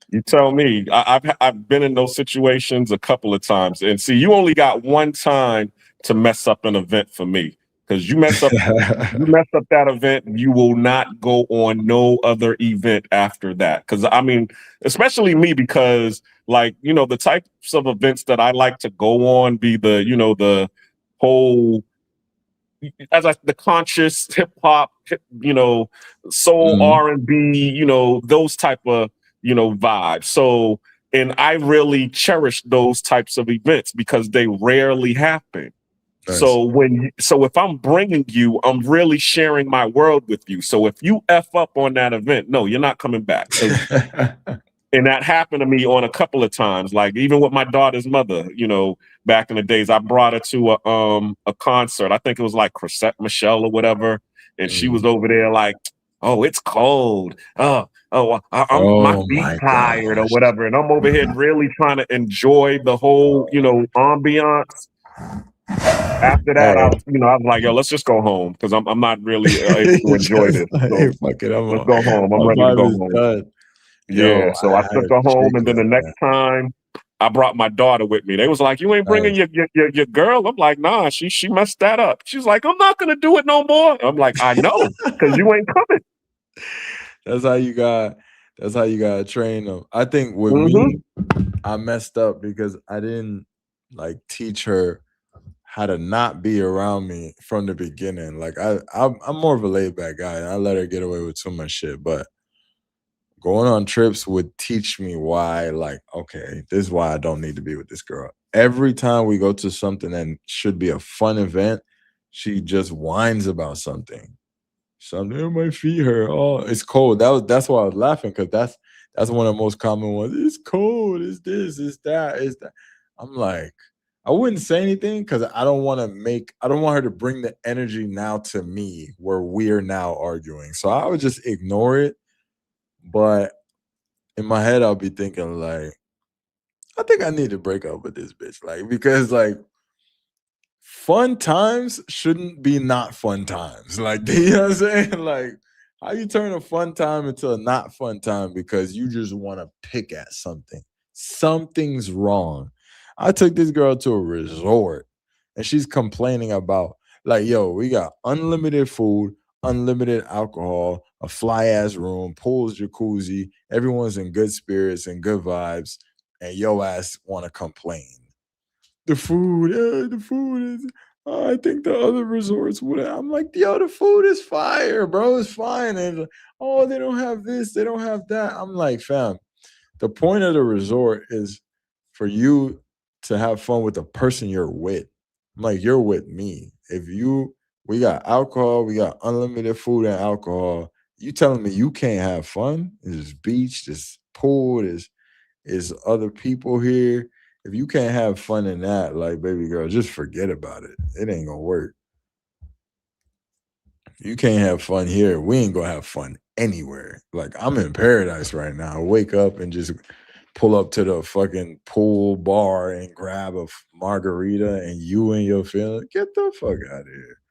You tell me. I've been in those situations a couple of times, and see, you only got one time to mess up an event for me, because you mess up that event, you will not go on no other event after that. Because I mean, especially me, because like the types of events that I like to go on be the whole, the conscious hip hop, soul, R&B, those type of vibes. So, and I really cherish those types of events because they rarely happen. Nice. So if I'm bringing you, I'm really sharing my world with you. So if you F up on that event, no, you're not coming back. And that happened to me on a couple of times, like even with my daughter's mother, back in the days. I brought her to a concert. I think it was like Chrisette Michelle or whatever. And she was over there like, oh, it's cold. I'm my feet tired or whatever. And I'm over here really trying to enjoy the whole, ambiance. After that, I was like, yo, let's just go home, because I'm not really able to enjoy this. So, hey, fuck it, let's go home. I'm ready to go home. Done. Yeah, so I took her home, and then the next time I brought my daughter with me. They was like, you ain't bringing your girl? I'm like, nah, she messed that up. She's like, I'm not gonna do it no more. I'm like, I know, because you ain't coming. That's how you got. That's how you gotta train them. I think with Mm-hmm. me, I messed up because I didn't like teach her how to not be around me from the beginning. Like I'm more of a laid back guy, and I let her get away with too much shit. But going on trips would teach me why. Like, okay, this is why I don't need to be with this girl. Every time we go to something that should be a fun event, she just whines about something. Something in my feet hurt. Oh, it's cold. That's why I was laughing because that's one of the most common ones. It's cold. It's this. It's that. It's that. I'm like, I wouldn't say anything because I don't want her to bring the energy now to me where we're now arguing. So I would just ignore it. But in my head, I'll be thinking like, I think I need to break up with this bitch, like because like fun times shouldn't be not fun times. Like, you know what I'm saying? Like, how you turn a fun time into a not fun time because you just want to pick at something. Something's wrong. I took this girl to a resort and she's complaining about, like, yo, we got unlimited food, unlimited alcohol, a fly ass room, pools, jacuzzi, everyone's in good spirits and good vibes, and yo ass want to complain. The food is. I think the other resorts would. I'm like, yo, the food is fire, bro. It's fine. And oh, they don't have this, they don't have that. I'm like, fam, the point of the resort is for you to have fun with the person you're with. I'm like, you're with me. We got alcohol, we got unlimited food and alcohol. You telling me you can't have fun? There's beach, there's pool, there's other people here. If you can't have fun in that, like, baby girl, just forget about it. It ain't gonna work. You can't have fun here. We ain't gonna have fun anywhere. Like, I'm in paradise right now. I wake up and just pull up to the fucking pool bar and grab a margarita, and you and your feeling. Get the fuck out of here.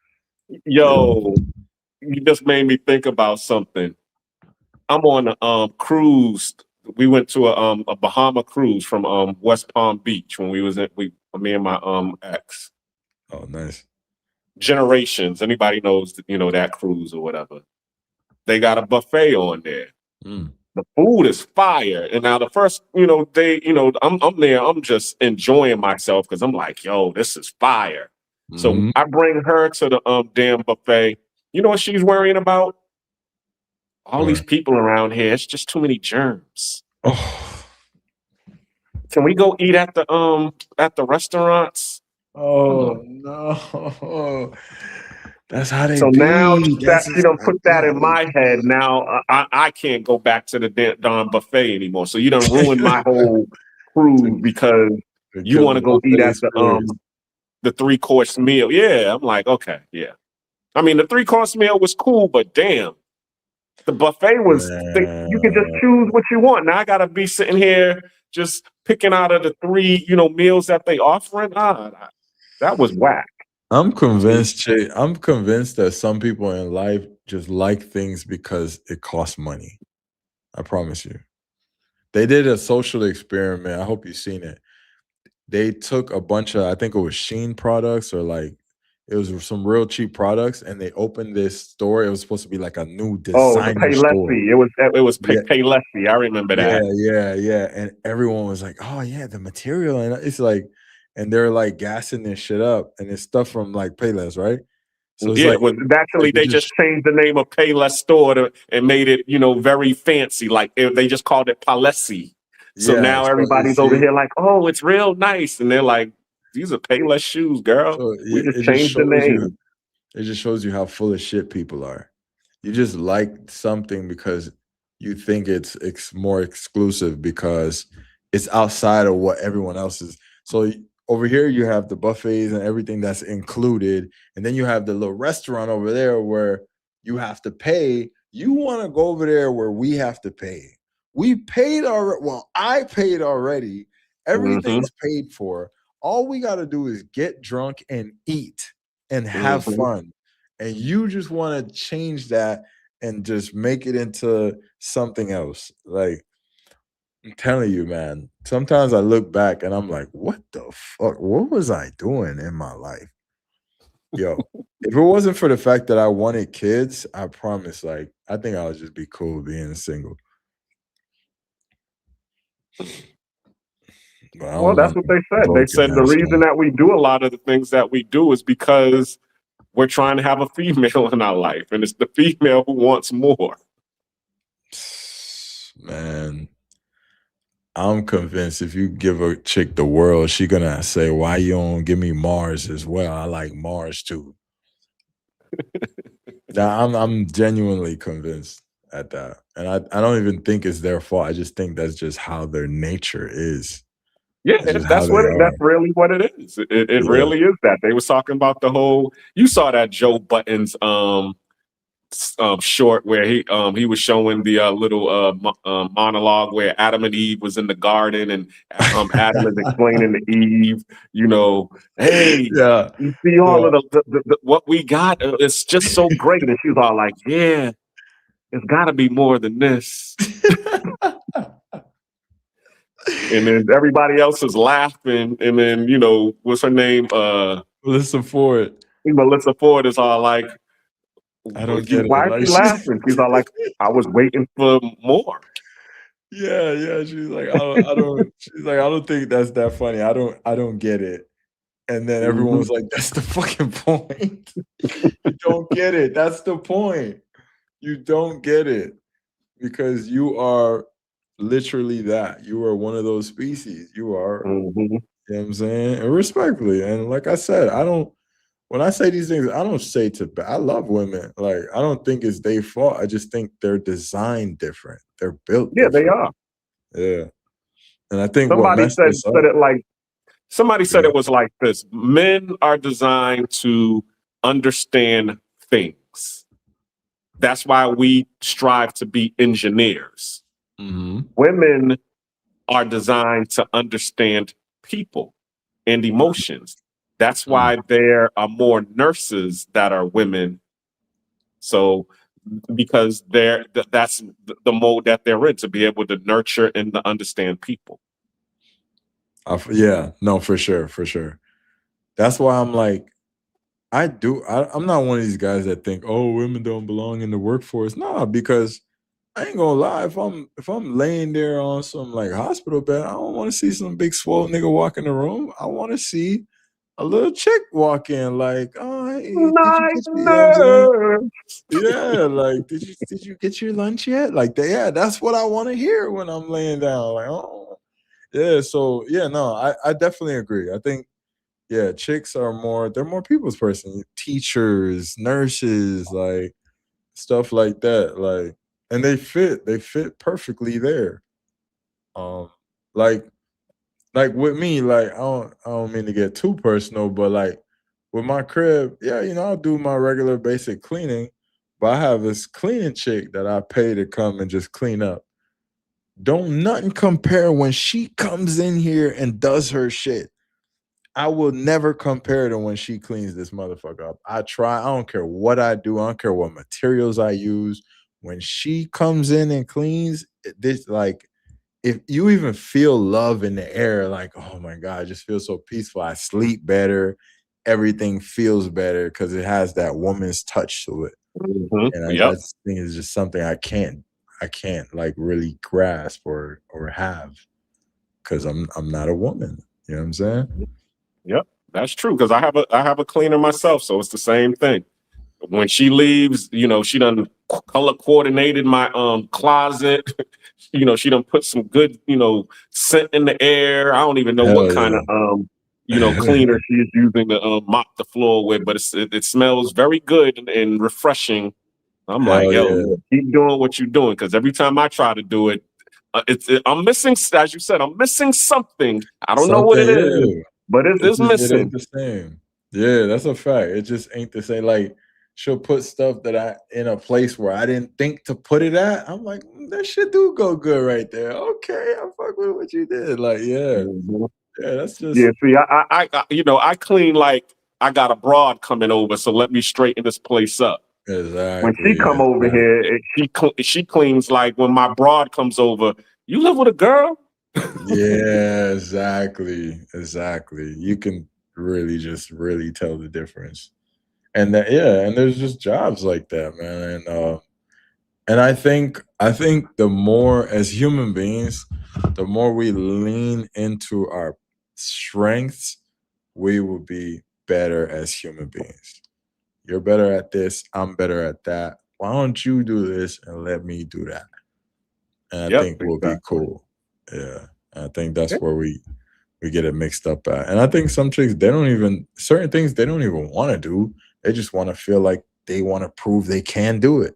Yo, you just made me think about something. I'm on a cruise. We went to a Bahama cruise from West Palm Beach when me and my ex. Oh, nice. Generations. Anybody knows that cruise or whatever. They got a buffet on there. Mm. The food is fire. And now the first, day, I'm there, I'm just enjoying myself because I'm like, yo, this is fire. So Mhm. I bring her to the damn buffet. You know what she's worrying about? All these What? people around here, it's just too many germs. Oh, Can we go eat at the restaurants? I'm oh like, no. That's how they so now be. that That's she just done how put that in they my head, now I can't go back to the darn buffet anymore. So you done ruined my whole cruise because you because want the to go eat buffet at experience. the 3-course meal. Yeah, I'm like, okay, yeah. I mean, the 3-course meal was cool, but damn, the buffet was you can just Man, choose what you want. Now I gotta be sitting here just picking out of the 3, meals that they offering. That was whack. I'm convinced, Che. I'm convinced that some people in life just like things because it costs money. I promise you. They did a social experiment. I hope you've seen it. They took a bunch of, I think it was Sheen products or like it was some real cheap products, and they opened this store. It was supposed to be like a new Oh, the designer store. Paylessy. It was Yeah, Paylessy. I remember yeah, that. yeah. And everyone was like, "Oh yeah, the material," and it's like, and they're like gassing this shit up, and it's stuff from like Payless, right? So it's Yeah, like, it was like actually it they just just changed the name of Payless store and made it, very fancy. Like they just called it Palessi. So yeah. now So you everybody's over see, here like, oh, it's real nice. And they're like, these are Payless shoes, girl. so We just it just changed the shows you. name. It just shows you how full of shit people are. You just like something because you think it's more exclusive because it's outside of what everyone else is. So over here you have the buffets and everything that's included, and then you have the little restaurant over there where you have to pay. You want to go over there where we have to pay. We paid already. Well, I paid already. Hmm. Everything's paid for. All we got to do is get drunk and eat and have Hmm. fun. And you just want to change that and just make it into something else. Like, I'm telling you, man, sometimes I look back and I'm like, what the fuck? What was I doing in my life? Yo, if it wasn't for the fact that I wanted kids, I promise, like, I think I would just be cool being single. But I Well, don't that's want what they said. They broken said the ass reason shit. that we do a lot of the things that we do is because we're trying to have a female in our life, and it's the female who wants more. Man, I'm convinced if you give a chick the world, she gonna say, "Why you don't give me Mars as well? I like Mars too." Now, I'm genuinely convinced at that, and I don't even think it's their fault. I just think that's just how their nature is. Yeah, That's just how they are. that's really what it is. It Yeah. really is that. They was talking about the whole. You saw that Joe Buttons short where he was showing the little monologue where Adam and Eve was in the garden, and Adam is explaining to Eve, you know, hey, Yeah. you see all Yeah. of the what we got, it's just so great. And she's all like, yeah, it's got to be more than this. And then everybody else is laughing, and then what's her name? Melissa Ford. Melissa Ford is all like, I don't get why it. is Like she laughing? She's all like, I was waiting for more. yeah. She's like, I don't. She's like, I don't think that's that funny. I don't get it. And then everyone was like, that's the fucking point. You don't get it. That's the point. You don't get it because you are literally that. You are one of those species. You are. You know what I'm saying? And respectfully. And like I said, when I say these things, I don't say I love women. Like, I don't think it's their fault. I just think they're designed different. They're built Yeah, different. they are. Yeah. And I think Somebody what messed us up. Somebody said it was like this. Men are designed to understand things. That's why we strive to be engineers. Women are designed to understand people and emotions. That's why there are more nurses that are women. So, because that's the mode that they're in, to be able to nurture and to understand people. Yeah, no, for sure. That's why I'm like, I'm not one of these guys that think, oh, women don't belong in the workforce. Nah, because I ain't gonna lie, if I'm laying there on some like hospital bed, I don't want to see some big swole nigga walk in the room. I want to see a little chick walk in, like, oh, hey, did you get you know what I'm saying? Yeah, like, did you get your lunch yet? Like, that's what I want to hear when I'm laying down. Like, oh, yeah. So yeah, no, I definitely agree. I think, yeah, chicks they're more people's person, teachers, nurses, like stuff like that. Like, and they fit perfectly there. Like with me, like I don't mean to get too personal, but like with my crib, yeah, I'll do my regular basic cleaning, but I have this cleaning chick that I pay to come and just clean up. Don't nothing compare when she comes in here and does her shit. I will never compare to when she cleans this motherfucker up. I don't care what I do. I don't care what materials I use. When she comes in and cleans this, like, if you even feel love in the air, like, oh my God, I just feel so peaceful. I sleep better. Everything feels better because it has that woman's touch to it. And I just think it's just something I can't like really grasp or have because I'm not a woman. You know what I'm saying? Yep, that's true. Because I have a cleaner myself, so it's the same thing. When she leaves, she done color coordinated my closet. She done put some good, scent in the air. I don't even know what kind of cleaner she's using to mop the floor with, but it smells very good and refreshing. I'm like, yo, keep doing what you're doing, because every time I try to do it, I'm missing, as you said, I'm missing something. I don't know what it is, but it is missing. It ain't the same. Yeah, that's a fact. It just ain't the same. Like, she'll put stuff that I in a place where I didn't think to put it at. I'm like, that shit do go good right there. Okay, I fuck with what you did. Like, yeah, that's just See, I clean like I got a broad coming over, so let me straighten this place up. Exactly. When she come over here, she cleans like when my broad comes over. You live with a girl? Yeah, exactly. You can really tell the difference. And that, yeah, and there's just jobs like that, man. And I think the more, as human beings, the more we lean into our strengths, we will be better as human beings. You're better at this, I'm better at that. Why don't you do this and let me do that? And I Yep, think we'll be exactly. cool. Yeah. And I think that's where we get it mixed up at. And I think some chicks, they don't even, certain things they don't even want to do. They just want to feel like they want to prove they can do it.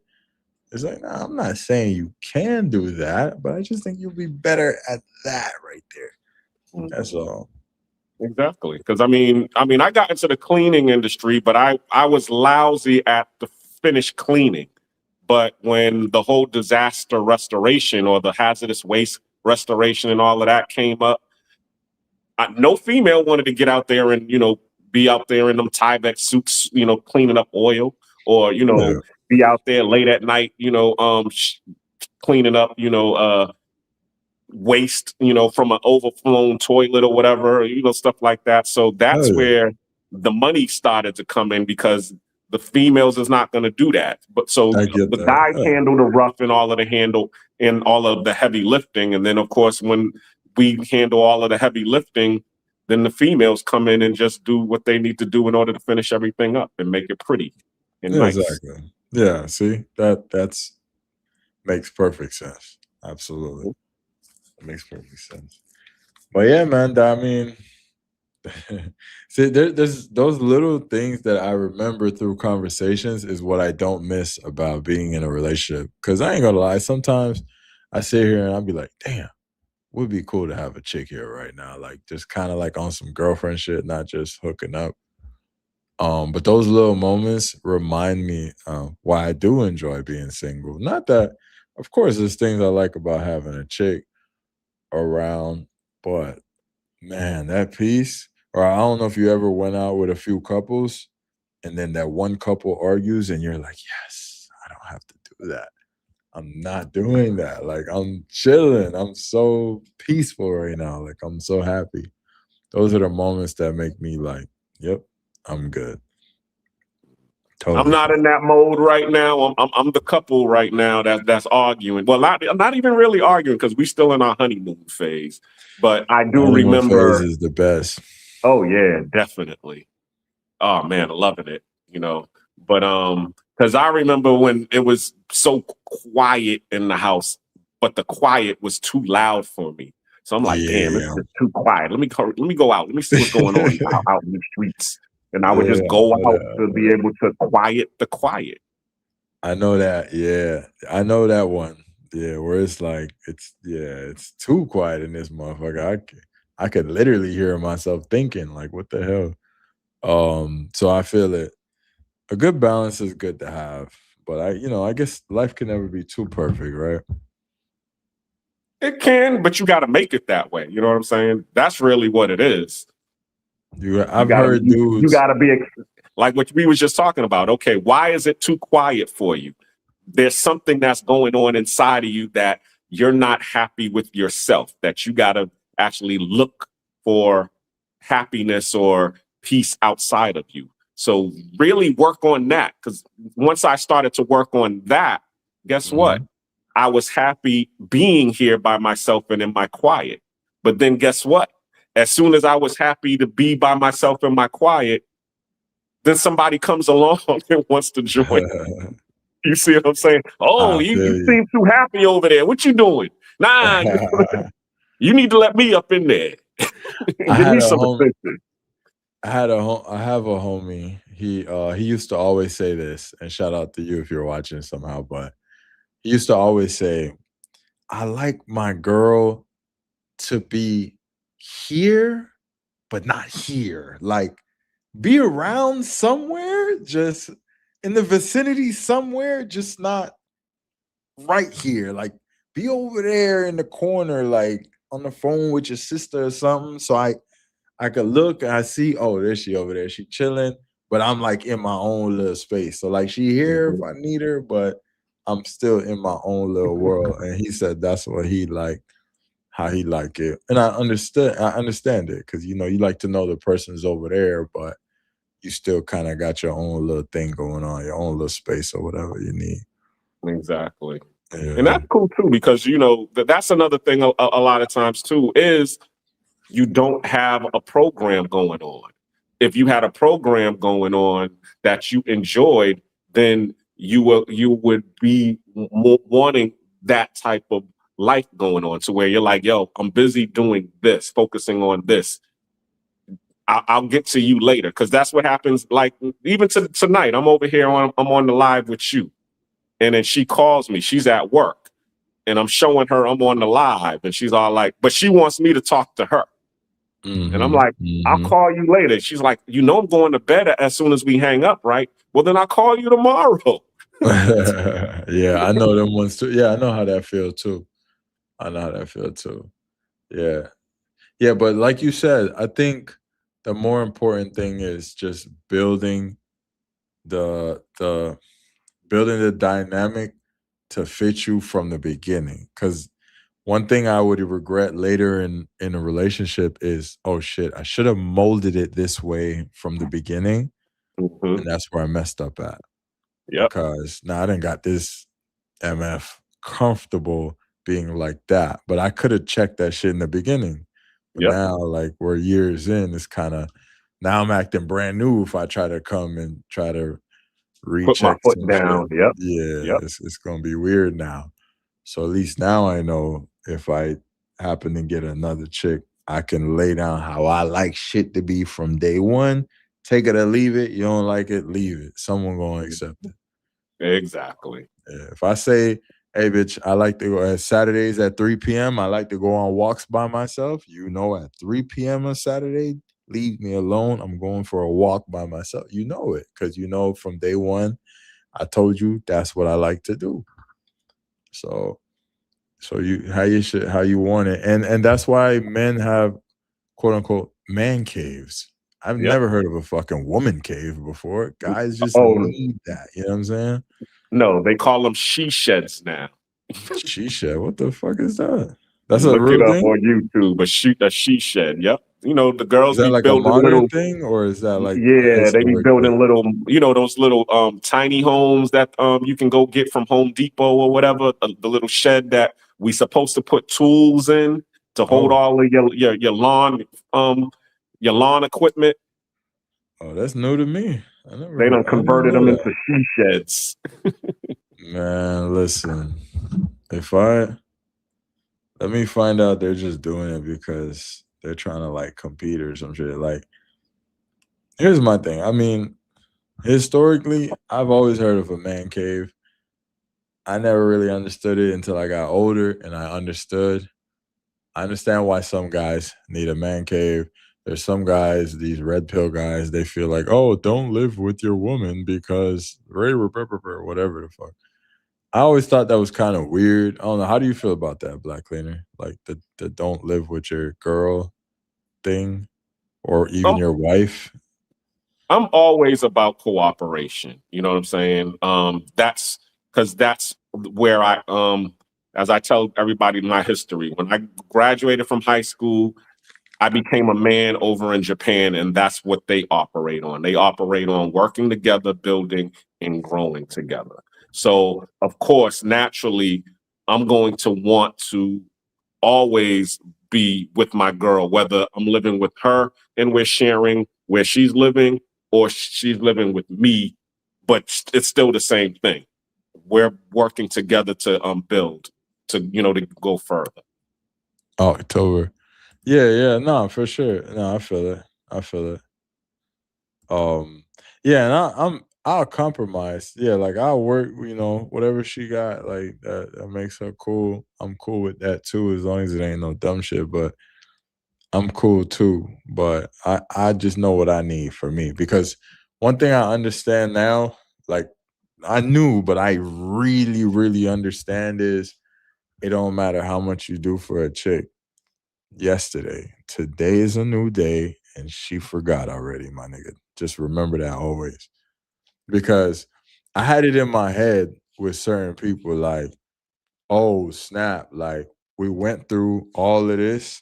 It's like, nah, I'm not saying you can do that, but I just think you'll be better at that right there. That's all. Exactly. Because I mean, I got into the cleaning industry, but I was lousy at the finish cleaning. But when the whole disaster restoration or the hazardous waste restoration and all of that came up, no female wanted to get out there and, be out there in them Tyvek suits, cleaning up oil, or, Yeah. be out there late at night, cleaning up, waste, from an overflown toilet or whatever, stuff like that. So that's Oh, yeah. where the money started to come in, because the females is not going to do that. But so I get the that. guys Yeah. handle the rough and all of the handle and all of the heavy lifting. And then of course, when we handle all of the heavy lifting, then the females come in and just do what they need to do in order to finish everything up and make it pretty and Yeah, nice. exactly. Yeah, see, that's makes perfect sense. Absolutely. It makes perfect sense. But yeah, man, I mean, see, there's those little things that I remember through conversations is what I don't miss about being in a relationship. Because I ain't gonna lie, sometimes I sit here and I'll be like, damn, would be cool to have a chick here right now, like just kind of like on some girlfriend shit, not just hooking up. But those little moments remind me why I do enjoy being single. Not that, of course, there's things I like about having a chick around, but man, that piece. Or I don't know if you ever went out with a few couples and then that one couple argues and you're like, yes, I don't have to do that. I'm not doing that. Like, I'm chilling. I'm so peaceful right now. Like, I'm so happy. Those are the moments that make me like, yep, I'm good. Totally. I'm not in that mode right now. I'm the couple right now that's arguing. Well, not even really arguing, because we still in our honeymoon phase. But I do Honeymoon phase remember. is the best. Oh yeah, definitely. Oh man, loving it. But because I remember when it was so quiet in the house, but the quiet was too loud for me. So I'm like, damn, it's Yeah. just too quiet. Let me go out. Let me see what's going on out in the streets. And I would just Yeah, go I know out that, to be able to quiet the quiet. I know that. Yeah, I know that one. Yeah, where it's like it's too quiet in this motherfucker. I could literally hear myself thinking, like, what the hell? So I feel it. A good balance is good to have, but I guess life can never be too perfect, right? It can, but you got to make it that way. You know what I'm saying? That's really what it is. I've heard You dudes. got to be like what we was just talking about. Okay, why is it too quiet for you? There's something that's going on inside of you that you're not happy with yourself, that you got to actually look for happiness or peace outside of you. So really work on that, because once I started to work on that, guess what? I was happy being here by myself and in my quiet. But then guess what? As soon as I was happy to be by myself in my quiet, then somebody comes along and wants to join. You see what I'm saying? Oh, I you feel you. seem too happy over there. What you doing? Nah, you need to let me up in there. Give me some attention. I have a homie. He used to always say this, and shout out to you if you're watching somehow, but he used to always say, I like my girl to be here, but not here. Like, be around somewhere, just in the vicinity somewhere, just not right here. Like, be over there in the corner, like on the phone with your sister or something. So I could look and I see, oh, there she over there. She chilling, but I'm like in my own little space. So like she here if I need her, but I'm still in my own little world. And he said that's what he liked, how he like it. And I understand it, because you like to know the person's over there, but you still kind of got your own little thing going on, your own little space or whatever you need. Exactly. Yeah. And that's cool too, because you know that's another thing a lot of times too is you don't have a program going on. If you had a program going on that you enjoyed, then you would be wanting that type of life going on, to where you're like, yo, I'm busy doing this, focusing on this. I'll get to you later, because that's what happens. Like even tonight, I'm over here I'm on the live with you, and then she calls me. She's at work, and I'm showing her I'm on the live, and she's all like, but she wants me to talk to her. And I'm like, I'll call you later. She's like, you know, I'm going to bed as soon as we hang up, right? Well, then I'll call you tomorrow. Yeah, I know them ones too. Yeah, I know how that feel too. Yeah. Yeah, but like you said, I think the more important thing is just building the dynamic to fit you from the beginning. Because one thing I would regret later in a relationship is, oh shit, I should have molded it this way from the beginning, and that's where I messed up at. Yep. Because now I done got this MF comfortable being like that, but I could have checked that shit in the beginning. But Yep. now, like, we're years in, it's kind of, now I'm acting brand new if I try to come and try to Put my recheck foot some down. shit. Yep. Yeah, Yep. it's gonna be weird now. So at least now I know if I happen to get another chick, I can lay down how I like shit to be from day one. Take it or leave it. You don't like it, leave it. Someone gonna accept it. Exactly. Yeah, if I say, hey, bitch, I like to go Saturdays at 3 p.m. I like to go on walks by myself. You know, at 3 p.m. on Saturday, leave me alone. I'm going for a walk by myself. You know it, because you know from day one, I told you that's what I like to do. So how you want it, and that's why men have quote unquote man caves. I've never heard of a fucking woman cave before. Guys just need that. You know what I'm saying? No, they call them she sheds now. She shed. What the fuck is that? That's a Look real it up thing? on YouTube. A she shed. Yep. You know, the girls Is that be like a building modern little. thing, or is that like Yeah, they be historically? building little. You know, those little tiny homes that you can go get from Home Depot or whatever. The little shed that we supposed to put tools in to hold all of your lawn equipment. Oh, that's new to me. I Done didn't converted know them that. into she sheds. Man, listen. Let me find out they're just doing it because they're trying to like compete or some shit. Like, here's my thing. I mean, historically, I've always heard of a man cave. I never really understood it until I got older, and I understood. I understand why some guys need a man cave. There's some guys, these red pill guys, they feel like, oh, don't live with your woman because whatever the fuck. I always thought that was kind of weird. I don't know. How do you feel about that, Black Cleaner? Like the don't live with your girl thing, or even your wife? I'm always about cooperation. You know what I'm saying? That's because that's where as I tell everybody my history. When I graduated from high school, I became a man over in Japan, and that's what they operate on. They operate on working together, building, and growing together. So, of course, naturally, I'm going to want to always be with my girl, whether I'm living with her and we're sharing where she's living, or she's living with me, but it's still the same thing. We're working together to build, to to go further. October. Yeah, no, for sure. No, I feel it. Yeah, and I'll compromise. Yeah, like I'll work, whatever she got, like that makes her cool. I'm cool with that too, as long as it ain't no dumb shit. But I'm cool too. But I just know what I need for me. Because one thing I understand now, like I knew, but I really, really understand is it don't matter how much you do for a chick yesterday. Today is a new day, and she forgot already, my nigga. Just remember that always. Because I had it in my head with certain people, like, oh, snap, like, we went through all of this.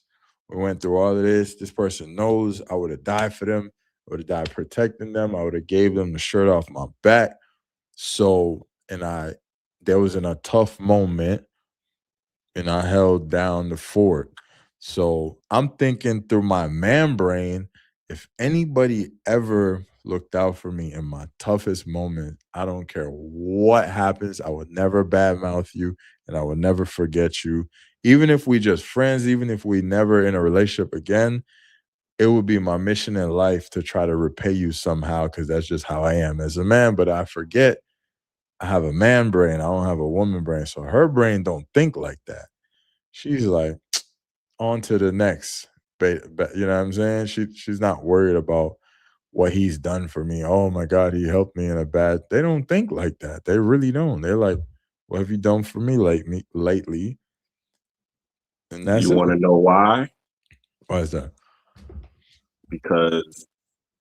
This person knows I would have died for them. would have died protecting them. I would have gave them the shirt off my back. So, there was in a tough moment, and I held down the fort. So I'm thinking through my man brain, if anybody ever looked out for me in my toughest moment, I don't care what happens, I would never badmouth you and I would never forget you. Even if we just friends, even if we never in a relationship again, it would be my mission in life to try to repay you somehow because that's just how I am as a man. But I forget I have a man brain. I don't have a woman brain. So her brain don't think like that. She's like, on to the next. You know what I'm saying? She's not worried about what he's done for me. Oh my God, he helped me in a bad. They don't think like that. They really don't. They're like, what have you done for me lately? And that's You it. want to know why? Why is that? Because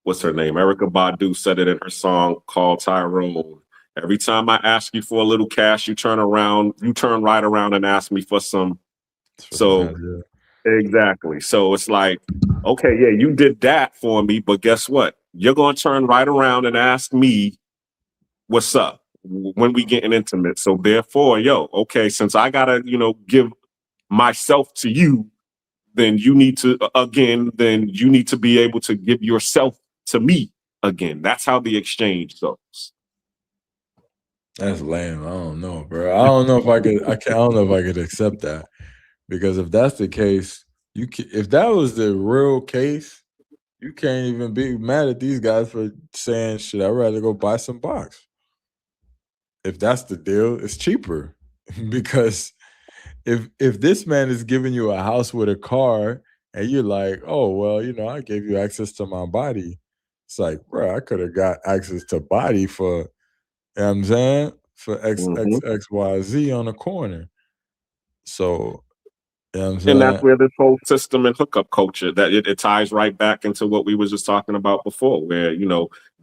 what's her name? Erica Badu said it in her song called Tyrone. Every time I ask you for a little cash, you turn right around and ask me for some. So exactly. So it's like, okay, yeah, you did that for me, but guess what? You're gonna turn right around and ask me what's up when we getting intimate. So therefore, okay, since I gotta, give myself to you, then you need to be able to give yourself to me again. That's how the exchange goes. That's lame. I don't know, bro. I don't know if I could. I don't know if I could accept that because if that's the case, if that was the real case, you can't even be mad at these guys for saying, "Shit, I'd rather go buy some box." If that's the deal, it's cheaper because if this man is giving you a house with a car and you're like, "Oh well, I gave you access to my body," it's like, bro, I could have got access to body for. You know what I'm saying? For XXXYZ on the corner. So, you know what I'm And that's saying? where this whole system and hookup culture that it ties right back into what we was just talking about before, where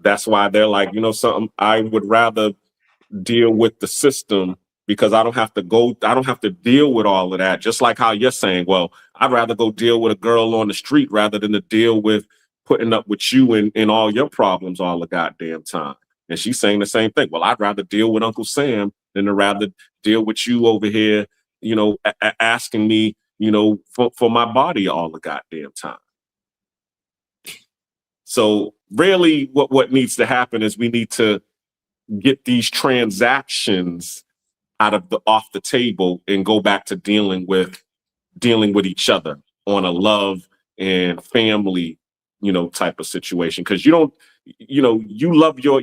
that's why they're like, something. I would rather deal with the system because I don't have to deal with all of that. Just like how you're saying, well, I'd rather go deal with a girl on the street rather than to deal with putting up with you and all your problems all the goddamn time. And she's saying the same thing. Well, I'd rather deal with Uncle Sam than to rather deal with you over here, asking me, for my body all the goddamn time. So really what needs to happen is we need to get these transactions off the table and go back to dealing with each other on a love and family, type of situation. Because you don't, you love your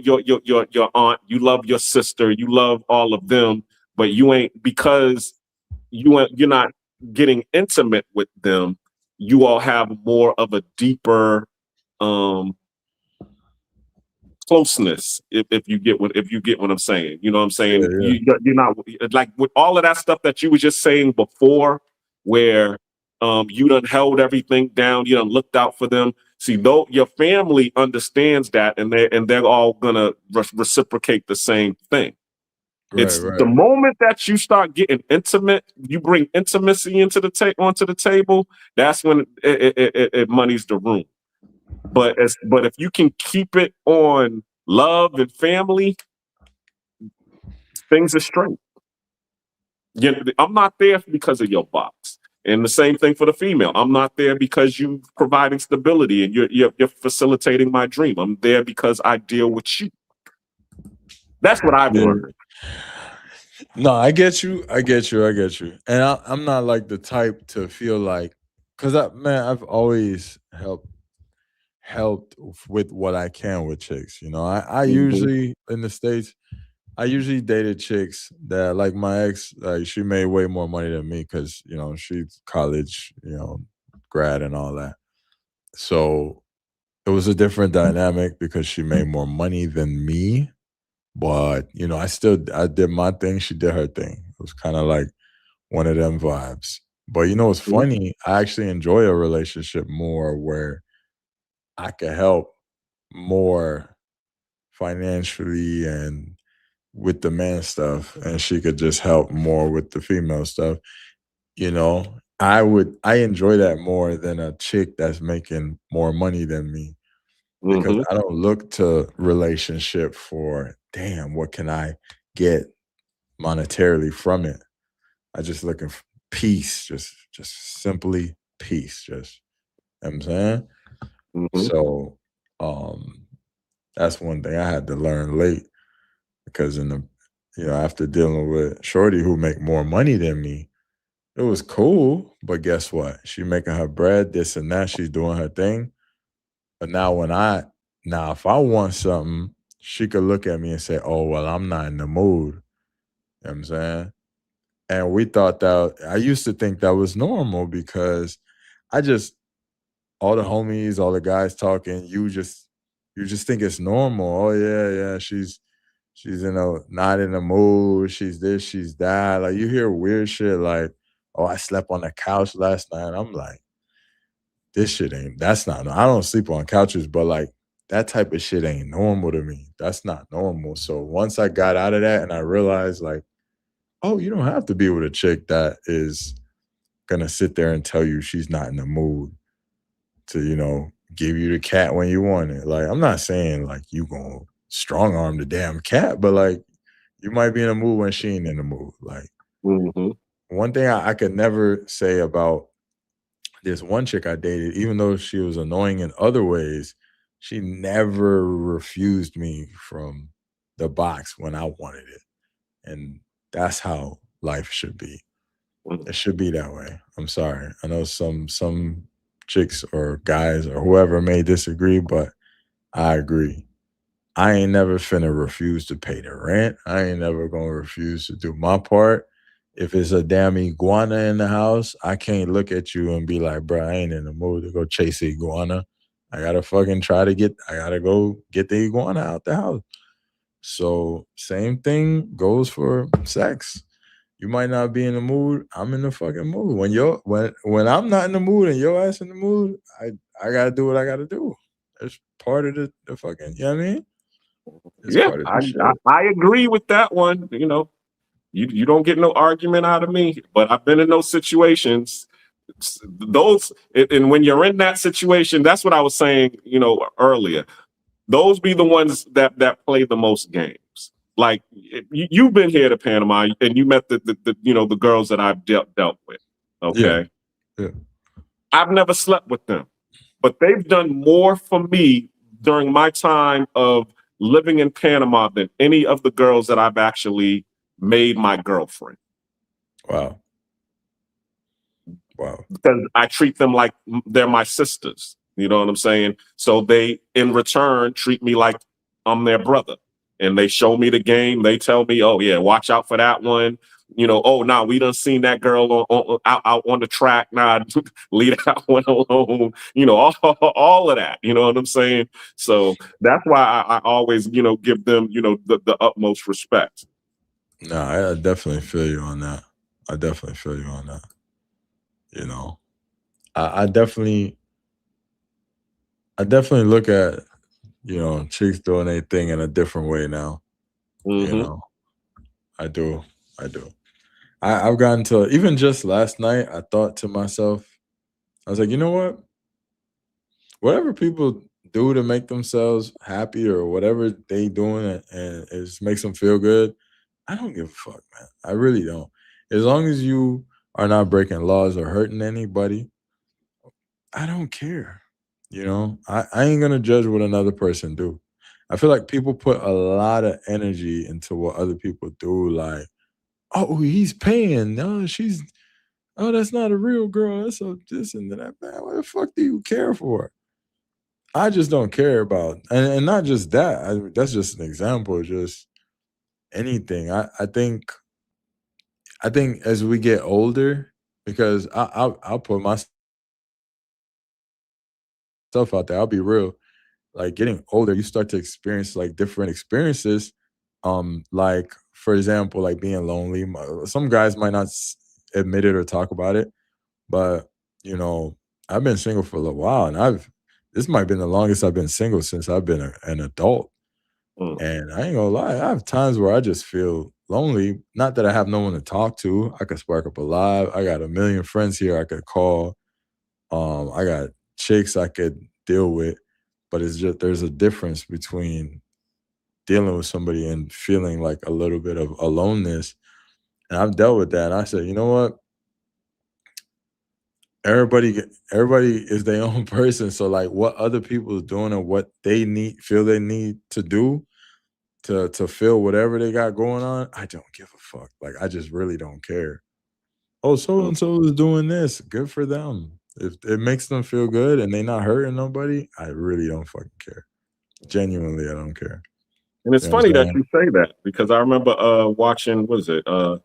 aunt, you love your sister, you love all of them, but you ain't, because you're not getting intimate with them. You all have more of a deeper closeness, if you get what I'm saying. You know what I'm saying? Yeah. You're not like with all of that stuff that you were just saying before, where you done held everything down, you done looked out for them. See, though your family understands that, and they're all gonna reciprocate the same thing. It's the moment that you start getting intimate, you bring intimacy onto the table. That's when it muddies the room. But if you can keep it on love and family, things are straight. I'm not there because of your box. And the same thing for the female. I'm not there because you providing stability and you're facilitating my dream. I'm there because I deal with you. That's what I've learned. No, I get you. And I'm not like the type to feel like, because I've always helped with what I can with chicks. I usually in the States, I usually dated chicks that, like my ex, like she made way more money than me because she's college, grad and all that. So it was a different dynamic because she made more money than me. But I did my thing, she did her thing. It was kind of like one of them vibes. But what's funny? I actually enjoy a relationship more where I could help more financially and with the man stuff, and she could just help more with the female stuff. I enjoy that more than a chick that's making more money than me. because Mhm. I don't look to relationship for, damn, what can I get monetarily from it? I just looking for peace, just simply peace, just, you know what I'm saying? Mhm. So, that's one thing I had to learn late because after dealing with shorty who make more money than me, it was cool, but guess what? She making her bread, this and that, she's doing her thing. But now if I want something, she could look at me and say, "Oh, well, I'm not in the mood." You know what I'm saying? And we thought that I used to think that was normal because I just all the homies, all the guys talking, you just think it's normal. Oh yeah, she's not in the mood, she's this, she's that. Like you hear weird shit like, "Oh, I slept on the couch last night." I'm like, this shit that's not, I don't sleep on couches, but like that type of shit ain't normal to me. That's not normal. So once I got out of that and I realized like, oh, you don't have to be with a chick that is gonna sit there and tell you she's not in the mood to, give you the cat when you want it. Like, I'm not saying like you gonna strong arm the damn cat, but like you might be in a mood when she ain't in the mood. Like Mhm. one thing I could never say about this one chick I dated, even though she was annoying in other ways, she never refused me from the box when I wanted it. And that's how life should be. It should be that way. I'm sorry. I know some chicks or guys or whoever may disagree, but I agree. I ain't never finna refuse to pay the rent. I ain't never gonna refuse to do my part. If it's a damn iguana in the house, I can't look at you and be like, bro, I ain't in the mood to go chase the iguana. I gotta I gotta go get the iguana out the house. So same thing goes for sex. You might not be in the mood. I'm in the fucking mood. When I'm not in the mood and your ass in the mood, I gotta do what I gotta do. It's part of the fucking, you know what I mean? It's Yeah, part of the I agree with that one. You don't get no argument out of me, but I've been in those situations. And when you're in that situation, that's what I was saying, earlier. Those be the ones that play the most games. Like you've been here to Panama and you met the girls that I've dealt with. Yeah. Okay. Yeah. I've never slept with them, but they've done more for me during my time of living in Panama than any of the girls that I've actually made my girlfriend. Wow. Wow. Because I treat them like they're my sisters. You know what I'm saying? So they, in return, treat me like I'm their brother. And they show me the game. They tell me, "Oh yeah, watch out for that one." "Oh, nah, we done seen that girl out on the track. Nah, leave that one alone." All of that. You know what I'm saying? So that's why I always, give them, the utmost respect. No, I definitely feel you on that. I definitely feel you on that. I definitely look at, chicks doing their thing in a different way now. Mm-hmm. I do. I do. I've gotten to, even just last night, I thought to myself, I was like, you know what? Whatever people do to make themselves happy or whatever they doing and it just makes them feel good, I don't give a fuck, man. I really don't. As long as you are not breaking laws or hurting anybody, I don't care. I ain't gonna judge what another person do. I feel like people put a lot of energy into what other people do, like, oh, he's paying. No, that's not a real girl. That's a this and that. Man, what the fuck do you care for? I just don't care about, and not just that. That's just an example. Just anything. I think as we get older, because I'll put myself out there. I'll be real. Like getting older, you start to experience like different experiences. Like for example, like being lonely. Some guys might not admit it or talk about it, but I've been single for a little while, and this might have been the longest I've been single since I've been an adult. And I ain't gonna lie, I have times where I just feel lonely. Not that I have no one to talk to. I could spark up a live. I got a million friends here I could call. I got chicks I could deal with. but it's just there's a difference between dealing with somebody and feeling like a little bit of aloneness. And I've dealt with that. And I said, you know what? Everybody is their own person. So like what other people are doing and what they feel they need to do to feel whatever they got going on, I don't give a fuck. Like I just really don't care. Oh, so and so is doing this. Good for them. If it makes them feel good and they not hurting nobody, I really don't fucking care. Genuinely, I don't care. And it's You know what I'm funny that saying? you say that because I remember watching, what was it, a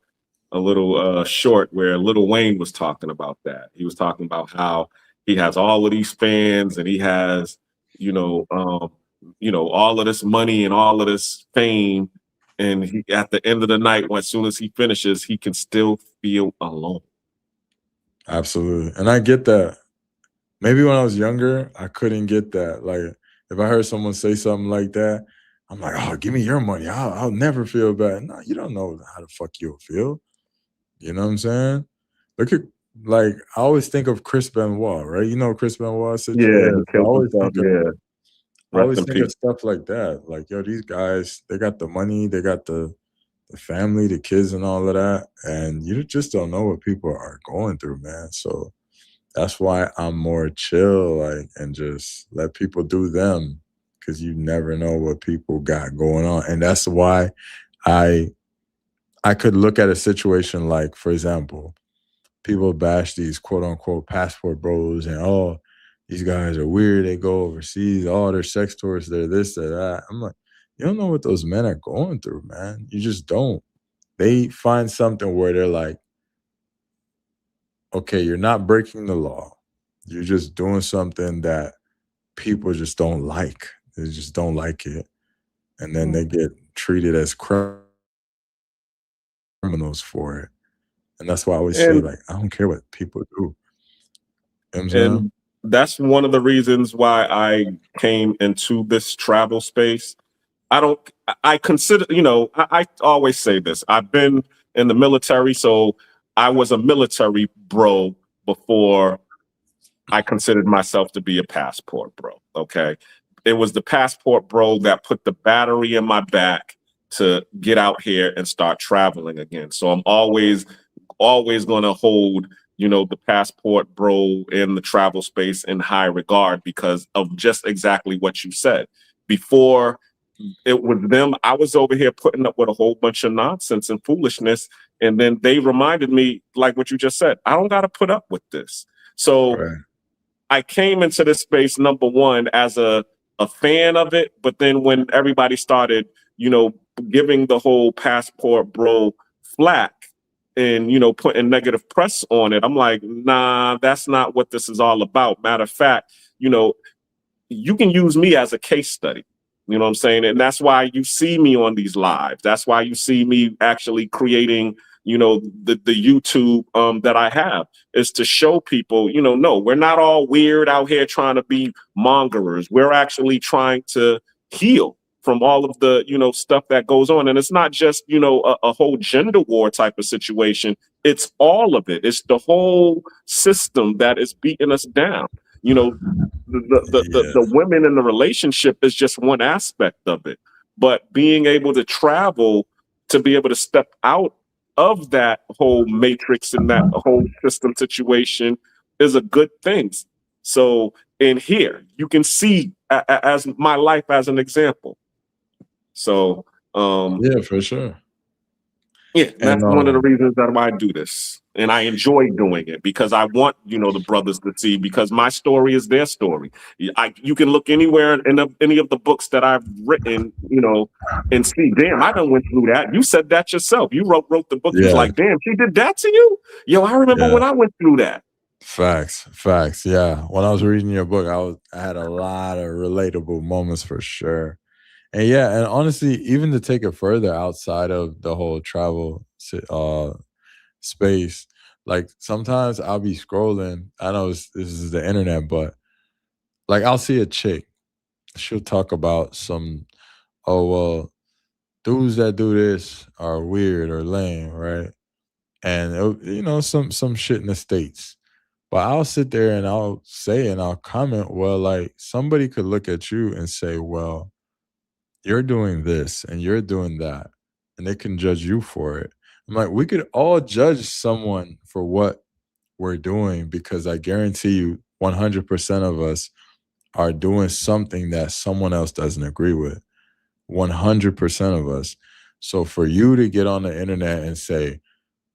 little short where Little Wayne was talking about that. He was talking about how he has all of these fans and he has, all of this money and all of this fame. And he, at the end of the night, as soon as he finishes, he can still feel alone. Absolutely. And I get that. Maybe when I was younger, I couldn't get that. Like if I heard someone say something like that, I'm like, oh, give me your money. I'll never feel bad. No, you don't know how the fuck you'll feel. You know what I'm saying? Look at like I always think of Chris Benoit, right? You know Chris Benoit's Yeah, situation. he So killed himself. Yeah, I rest always in think of peace. stuff like that. Like, yo, these guys, they got the money, they got the family, the kids, and all of that. And you just don't know what people are going through, man. So that's why I'm more chill, like, and just let people do them, because you never know what people got going on. And that's why I could look at a situation like, for example, people bash these quote unquote passport bros and oh, these guys are weird. They go overseas. Oh, they're sex tourists. They're this, they're that. I'm like, you don't know what those men are going through, man. You just don't. They find something where they're like, okay, you're not breaking the law. You're just doing something that people just don't like. They just don't like it. And then they get treated as criminals for it. And that's why I always say, And like, I don't care what people do. You know what I'm saying? and that's one of the reasons why I came into this travel space. I don't. I consider. I always say this. I've been in the military, so I was a military bro before I considered myself to be a passport bro. Okay. It was the passport bro that put the battery in my back to get out here and start traveling again. So I'm always going to hold, the passport bro in the travel space in high regard because of just exactly what you said. Before it was them, I was over here putting up with a whole bunch of nonsense and foolishness. And then they reminded me, like what you just said, I don't got to put up with this. So Right. I came into this space, number one, as a fan of it, but then when everybody started, giving the whole passport bro flack and putting negative press on it, I'm like, nah, that's not what this is all about. Matter of fact, you can use me as a case study. You know what I'm saying? And that's why you see me on these lives. That's why you see me actually creating, the YouTube that I have, is to show people, no, we're not all weird out here trying to be mongerers. We're actually trying to heal from all of the, stuff that goes on. And it's not just, a whole gender war type of situation. It's all of it. It's the whole system that is beating us down. The women in the relationship is just one aspect of it, but being able to travel to be able to step out of that whole matrix and that whole system situation is a good thing. So in here you can see as my life as an example. So Yeah, for sure. yeah, And that's one of the reasons that I do this. And I enjoy doing it because I want, the brothers to see, because my story is their story. You can look anywhere in any of the books that I've written, and see, damn, I done went through that. You said that yourself. You wrote the book. You was yeah, like, damn, she did that to you? Yo, I remember yeah. when I went through that. Facts. Yeah. When I was reading your book, I had a lot of relatable moments for sure. And yeah, and honestly, even to take it further outside of the whole travel space, like sometimes I'll be scrolling. I know this is the internet, but like I'll see a chick. She'll talk about some, oh well, dudes that do this are weird or lame, right? And some shit in the States. But I'll sit there and I'll say and I'll comment, well, like somebody could look at you and say, well, you're doing this and you're doing that, and they can judge you for it. I'm like, we could all judge someone for what we're doing, because I guarantee you 100% of us are doing something that someone else doesn't agree with. 100% of us. So for you to get on the internet and say,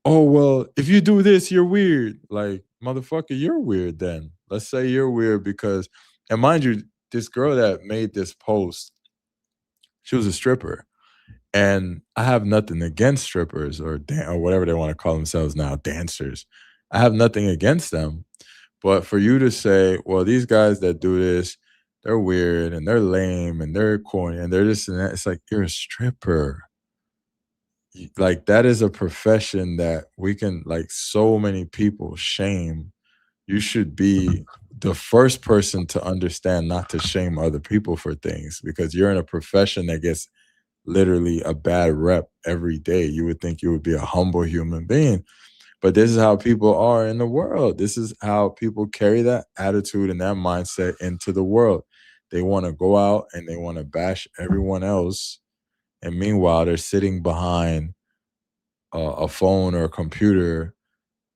oh, well, if you do this, you're weird. Like, motherfucker, you're weird then. Let's say you're weird because, and mind you, this girl that made this post, she was a stripper. And I have nothing against strippers or whatever they want to call themselves now, dancers. I have nothing against them. But for you to say, well, these guys that do this, they're weird and they're lame and they're corny and they're this and that, it's like, you're a stripper. Like, that is a profession that we can, like, so many people shame. You should be the first person to understand not to shame other people for things, because you're in a profession that gets literally a bad rep every day. You would think you would be a humble human being, but this is how people are in the world. This is how people carry that attitude and that mindset into the world. They want to go out and they want to bash everyone else, and meanwhile they're sitting behind a phone or a computer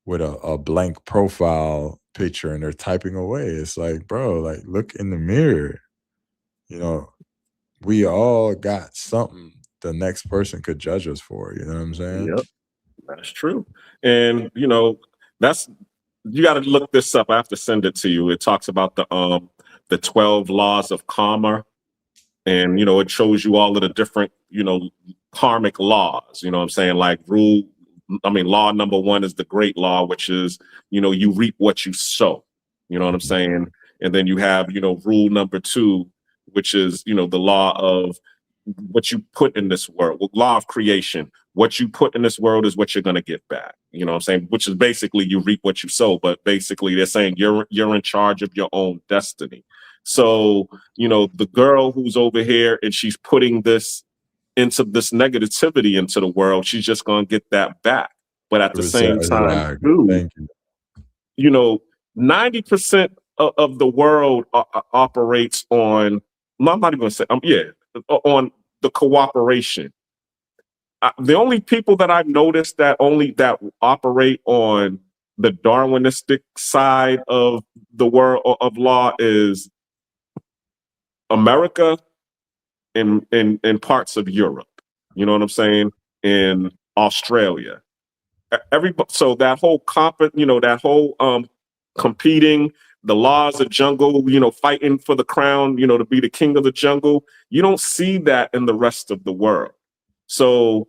with a blank profile picture and they're typing away. It's like, bro, like, look in the mirror. You know, we all got something the next person could judge us for. You know what I'm saying? Yep, that's true. And you know, that's, you got to look this up. I have to send it to you. It talks about the 12 laws of karma, and you know, it shows you all of the different, you know, karmic laws. You know what I'm saying? Like law number 1 is the great law, which is, you know, you reap what you sow. You know what I'm saying? And then you have, you know, rule number 2, which is, you know, the law of what you put in this world, law of creation. What you put in this world is what you're going to get back. You know what I'm saying? Which is basically you reap what you sow, but basically they're saying you're in charge of your own destiny. So, you know, the girl who's over here and she's putting this into this negativity into the world, she's just going to get that back. But at the same time, too, you know, 90% of the world operates on, I'm not even going to say, on the cooperation. The only people that I've noticed that operate on the Darwinistic side of the world of law is America and parts of Europe. You know what I'm saying? In Australia. So that whole competing, the laws of jungle, you know, fighting for the crown, you know, to be the king of the jungle. You don't see that in the rest of the world. So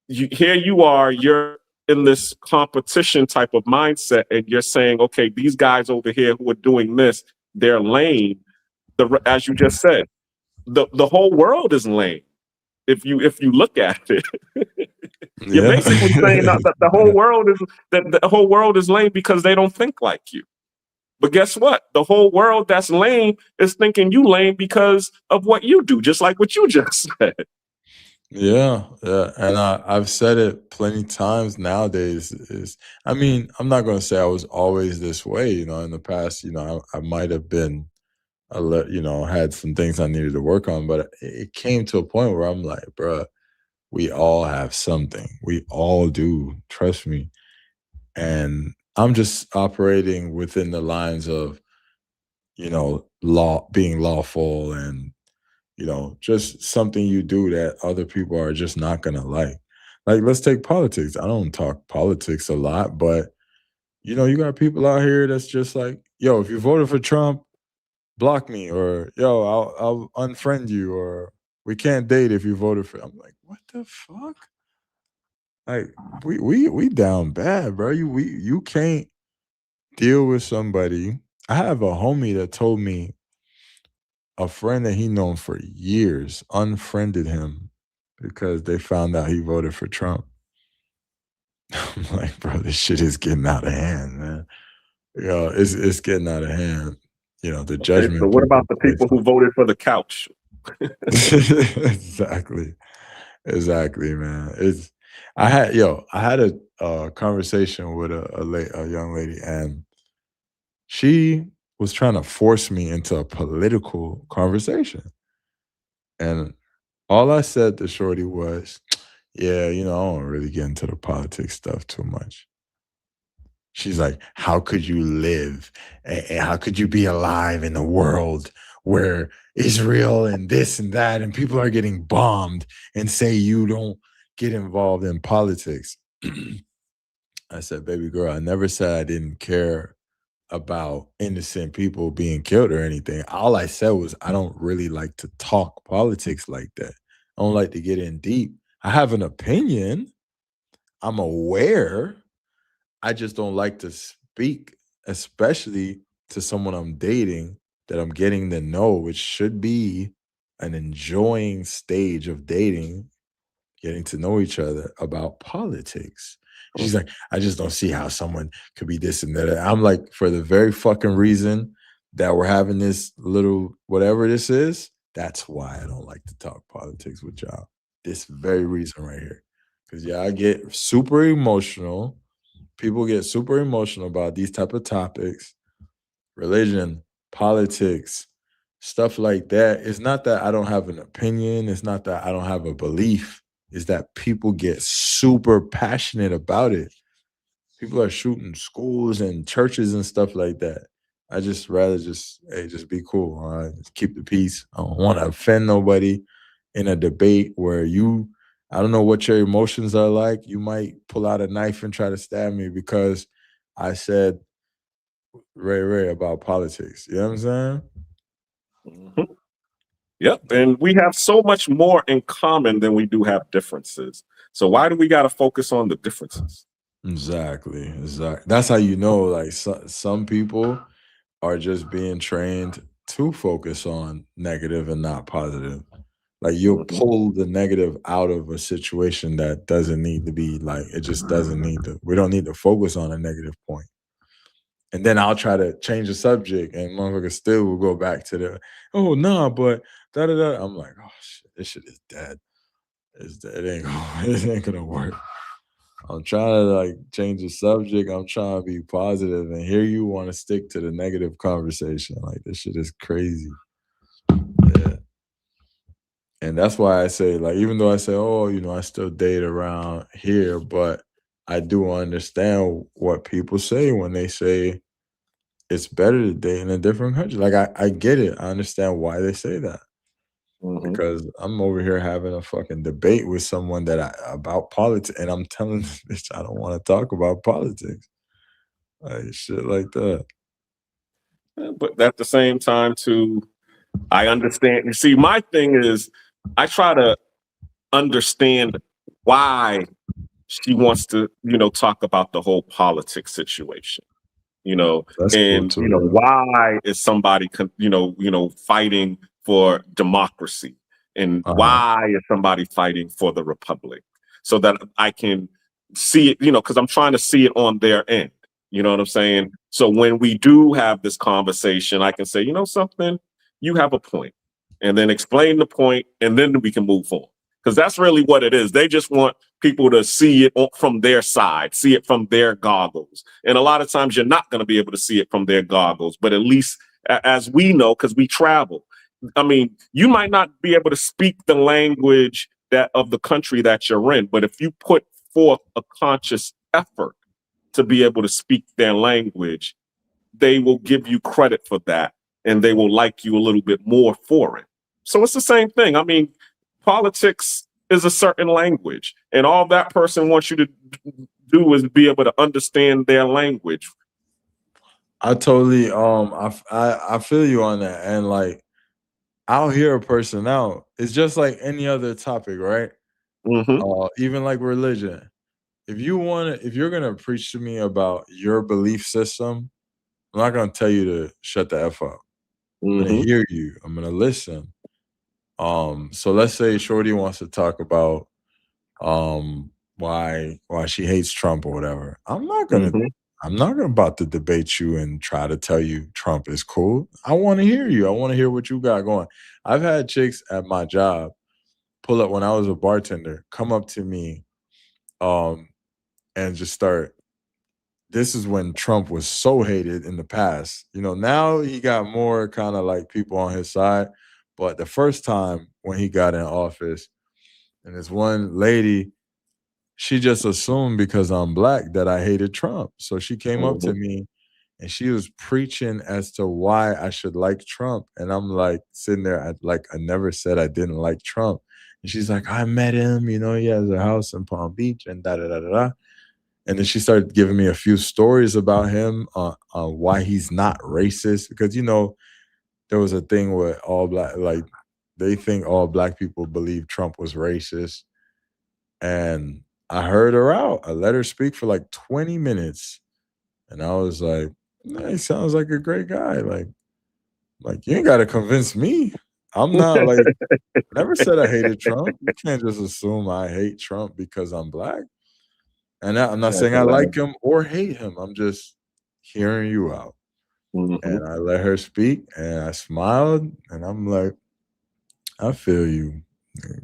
here you are, you're in this competition type of mindset, and you're saying, okay, these guys over here who are doing this, they're lame. As you just said, the whole world is lame. If you look at it, you're basically saying that the whole world is lame because they don't think like you. But guess what? The whole world that's lame is thinking you lame because of what you do, just like what you just said. Yeah, and I've said it plenty times nowadays. I mean, I'm not going to say I was always this way. You know, in the past, you know, I might have been, you know, had some things I needed to work on, but it came to a point where I'm like, bruh, we all have something. We all do. Trust me. And I'm just operating within the lines of, you know, being lawful and, you know, just something you do that other people are just not going to like. Like, let's take politics. I don't talk politics a lot, but, you know, you got people out here that's just like, yo, if you voted for Trump, block me, or yo, I'll unfriend you, or we can't date if you voted for. I'm like, what the fuck? Like, we down bad, bro. You can't deal with somebody. I have a homie that told me a friend that he known for years unfriended him because they found out he voted for Trump. I'm like, bro, this shit is getting out of hand, man. You know, it's getting out of hand. You know, the judgment. So what about the people who voted for the couch? Exactly, man. I had a conversation with a young lady, and She was trying to force me into a political conversation. And all I said to Shorty was, yeah, I don't really get into the politics stuff too much. She's like, how could you live and how could you be alive in a world where Israel and this and that and people are getting bombed and say you don't get involved in politics? I said, baby girl, I never said I didn't care about innocent people being killed or anything. All I said was I don't really like to talk politics like that. I don't like to get in deep. I have an opinion. I'm aware. I just don't like to speak, especially to someone I'm dating that I'm getting to know, which should be an enjoying stage of dating, getting to know each other about politics. She's like, I just don't see how someone could be this and that. I'm like, for the very fucking reason that we're having this little whatever this is, that's why I don't like to talk politics with y'all. This very reason right here. Because I get super emotional. People get super emotional about these type of topics, religion, politics, stuff like that. It's not that I don't have an opinion. It's not that I don't have a belief. It's that people get super passionate about it. People are shooting schools and churches and stuff like that. I just rather just be cool. All right? Just keep the peace. I don't want to offend nobody in a debate where I don't know what your emotions are like. You might pull out a knife and try to stab me because I said Ray about politics. You know what I'm saying? Mhm. Yep. And we have so much more in common than we do have differences. So why do we got to focus on the differences? Exactly. That's how like some people are just being trained to focus on negative and not positive. Like you'll Mhm. pull the negative out of a situation that doesn't need to be like it just doesn't need to. We don't need to focus on a negative point. And then I'll try to change the subject, and motherfucker still will go back to the oh no, but da da da. I'm like, oh shit, this shit is dead. It's dead. It ain't gonna work. I'm trying to like change the subject. I'm trying to be positive, and here you want to stick to the negative conversation. Like this shit is crazy. Yeah. And that's why I say, like, even though I say, oh, I still date around here, but I do understand what people say when they say it's better to date in a different country. Like, I get it. I understand why they say that. Mhm. Because I'm over here having a fucking debate with someone about politics, and I'm telling this bitch I don't want to talk about politics. Like shit like that. But at the same time, too, I understand. You see, my thing is, I try to understand why she wants to, talk about the whole politics situation. That's cool And too. Yeah. why is somebody, fighting for democracy, and Uh-huh. why is somebody fighting for the republic, so that I can see it, because I'm trying to see it on their end. You know what I'm saying? So when we do have this conversation, I can say, something, you have a point, and then explain the point, and then we can move on. Because that's really what it is. They just want people to see it from their side, see it from their goggles. And a lot of times you're not going to be able to see it from their goggles, but at least as we know, because we travel, I mean, you might not be able to speak the language of the country that you're in, but if you put forth a conscious effort to be able to speak their language, they will give you credit for that, and they will like you a little bit more for it. So it's the same thing. I mean, politics is a certain language, and all that person wants you to do is be able to understand their language. I totally I feel you on that. And like I'll hear a person out. It's just like any other topic, right? Mm-hmm. Even like religion. If you're gonna preach to me about your belief system, I'm not gonna tell you to shut the F up. I'm gonna Mm-hmm. hear you. I'm gonna listen. So let's say Shorty wants to talk about why she hates Trump or whatever. Mm-hmm. I'm not about to debate you and try to tell you Trump is cool. I want to hear you. I want to hear what you got going. I've had chicks at my job pull up when I was a bartender, come up to me, and just start this is when Trump was so hated in the past. You know, now he got more kind of like people on his side. But the first time when he got in office, and this one lady, she just assumed because I'm black that I hated Trump. So she came up to me and she was preaching as to why I should like Trump. And I'm like sitting there, I never said I didn't like Trump. And she's like, I met him, you know, he has a house in Palm Beach and da da da da da. And then she started giving me a few stories about him, on why he's not racist. Because, you know, there was a thing where all black, like, they think all black people believe Trump was racist. And I heard her out. I let her speak for like 20 minutes. And I was like, nah, he sounds like a great guy. Like you ain't got to convince me. I'm not like, never said I hated Trump. You can't just assume I hate Trump because I'm black. And I'm not saying I like him or hate him. I'm just hearing you out. And I let her speak and I smiled and I'm like, I feel you.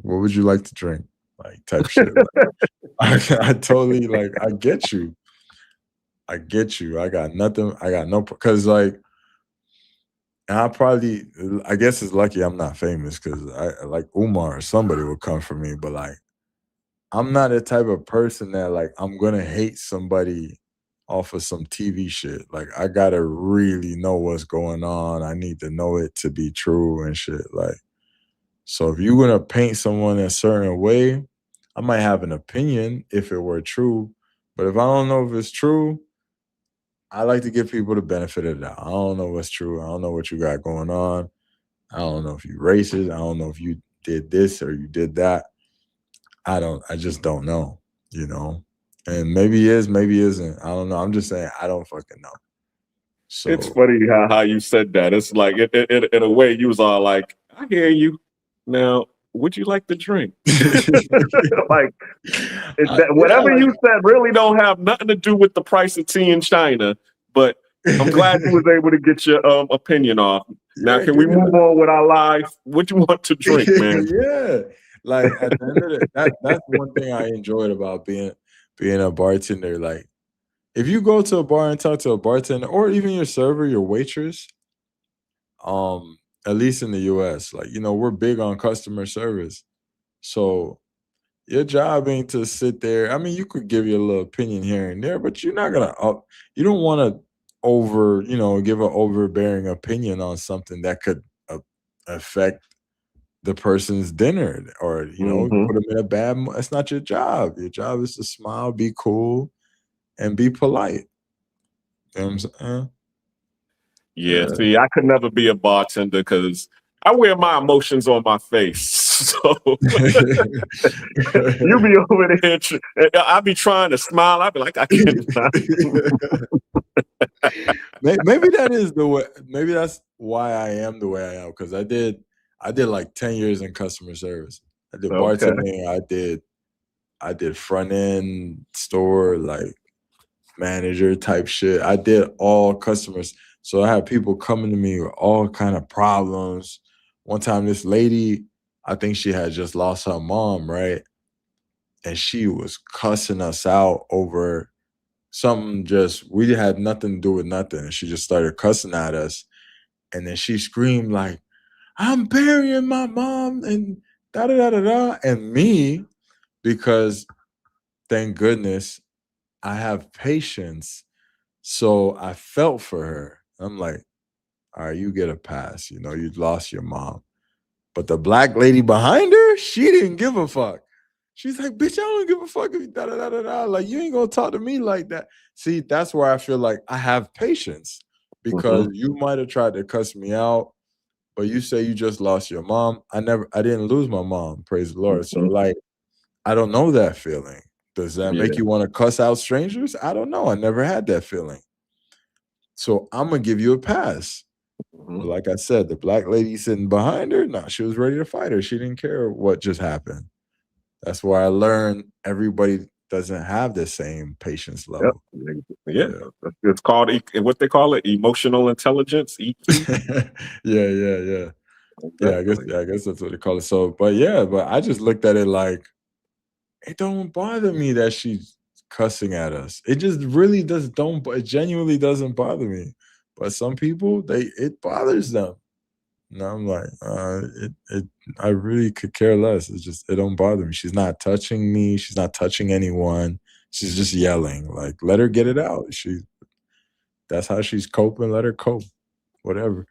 What would you like to drink? Like type shit. Like, I totally like, I get you. I get you. I got nothing. I got no, because like, and I guess it's lucky I'm not famous because I like Umar or somebody would come for me, but like, I'm not the type of person that like I'm gonna hate somebody off of some TV shit. Like I gotta really know what's going on. I need to know it to be true and shit. Like, so if you're gonna paint someone a certain way, I might have an opinion if it were true. But if I don't know if it's true, I like to give people the benefit of the doubt. I don't know what's true. I don't know what you got going on. I don't know if you racist. I don't know if you did this or you did that. I just don't know, you know? And maybe he is, maybe he isn't. I don't know. I'm just saying I don't fucking know. So it's funny how you said that. It's like in a way you was all like, I hear you. Now, would you like to drink? Like whatever you said really don't have nothing to do with the price of tea in China. But I'm glad you was able to get your opinion off. Now, can we move on with our life? What you want to drink, man? Yeah. Like at the end of that's one thing I enjoyed about being a bartender. Like if you go to a bar and talk to a bartender or even your server, your waitress, at least in the US, like, you know, we're big on customer service. So your job ain't to sit there. I mean, you could give your little opinion here and there, but you're not gonna you don't want to give an overbearing opinion on something that could affect the person's dinner or put them in a bad mood. It's not your job. Your job is to smile, be cool, and be polite. You know what I'm saying? Yeah, see, I could never be a bartender because I wear my emotions on my face. So you be over there, I be trying to smile. I be like, I can't. Maybe that is the way. Maybe that's why I am the way I am, because I did like 10 years in customer service. I did bartending. I did front end store, like manager type shit. I did all customers. So I had people coming to me with all kind of problems. One time, this lady, I think she had just lost her mom, right? And she was cussing us out over something we had nothing to do with nothing. And she just started cussing at us. And then she screamed like, I'm burying my mom and da-da-da-da-da. And me, because thank goodness I have patience. So I felt for her. I'm like, all right, you get a pass. You know, you lost your mom. But the black lady behind her, she didn't give a fuck. She's like, bitch, I don't give a fuck if you da-da-da-da-da. Like, you ain't gonna talk to me like that. See, that's where I feel like I have patience, because you might have tried to cuss me out, but you say you just lost your mom. I didn't lose my mom, praise the Lord. So like, I don't know that feeling. Does that make you want to cuss out strangers? I don't know. I never had that feeling. So I'm gonna give you a pass. But like I said, the black lady sitting behind her, nah, she was ready to fight her. She didn't care what just happened. That's why I learned everybody doesn't have the same patience level. Yeah. It's called what they call it, emotional intelligence. EQ. Yeah. I guess that's what they call it. So, but I just looked at it like, it don't bother me that she's cussing at us. It just really does don't it genuinely doesn't bother me. But some people, it bothers them. And I'm like, I really could care less. It's just it don't bother me. She's not touching me. She's not touching anyone. She's just yelling. Like, let her get it out. That's how she's coping. Let her cope. Whatever.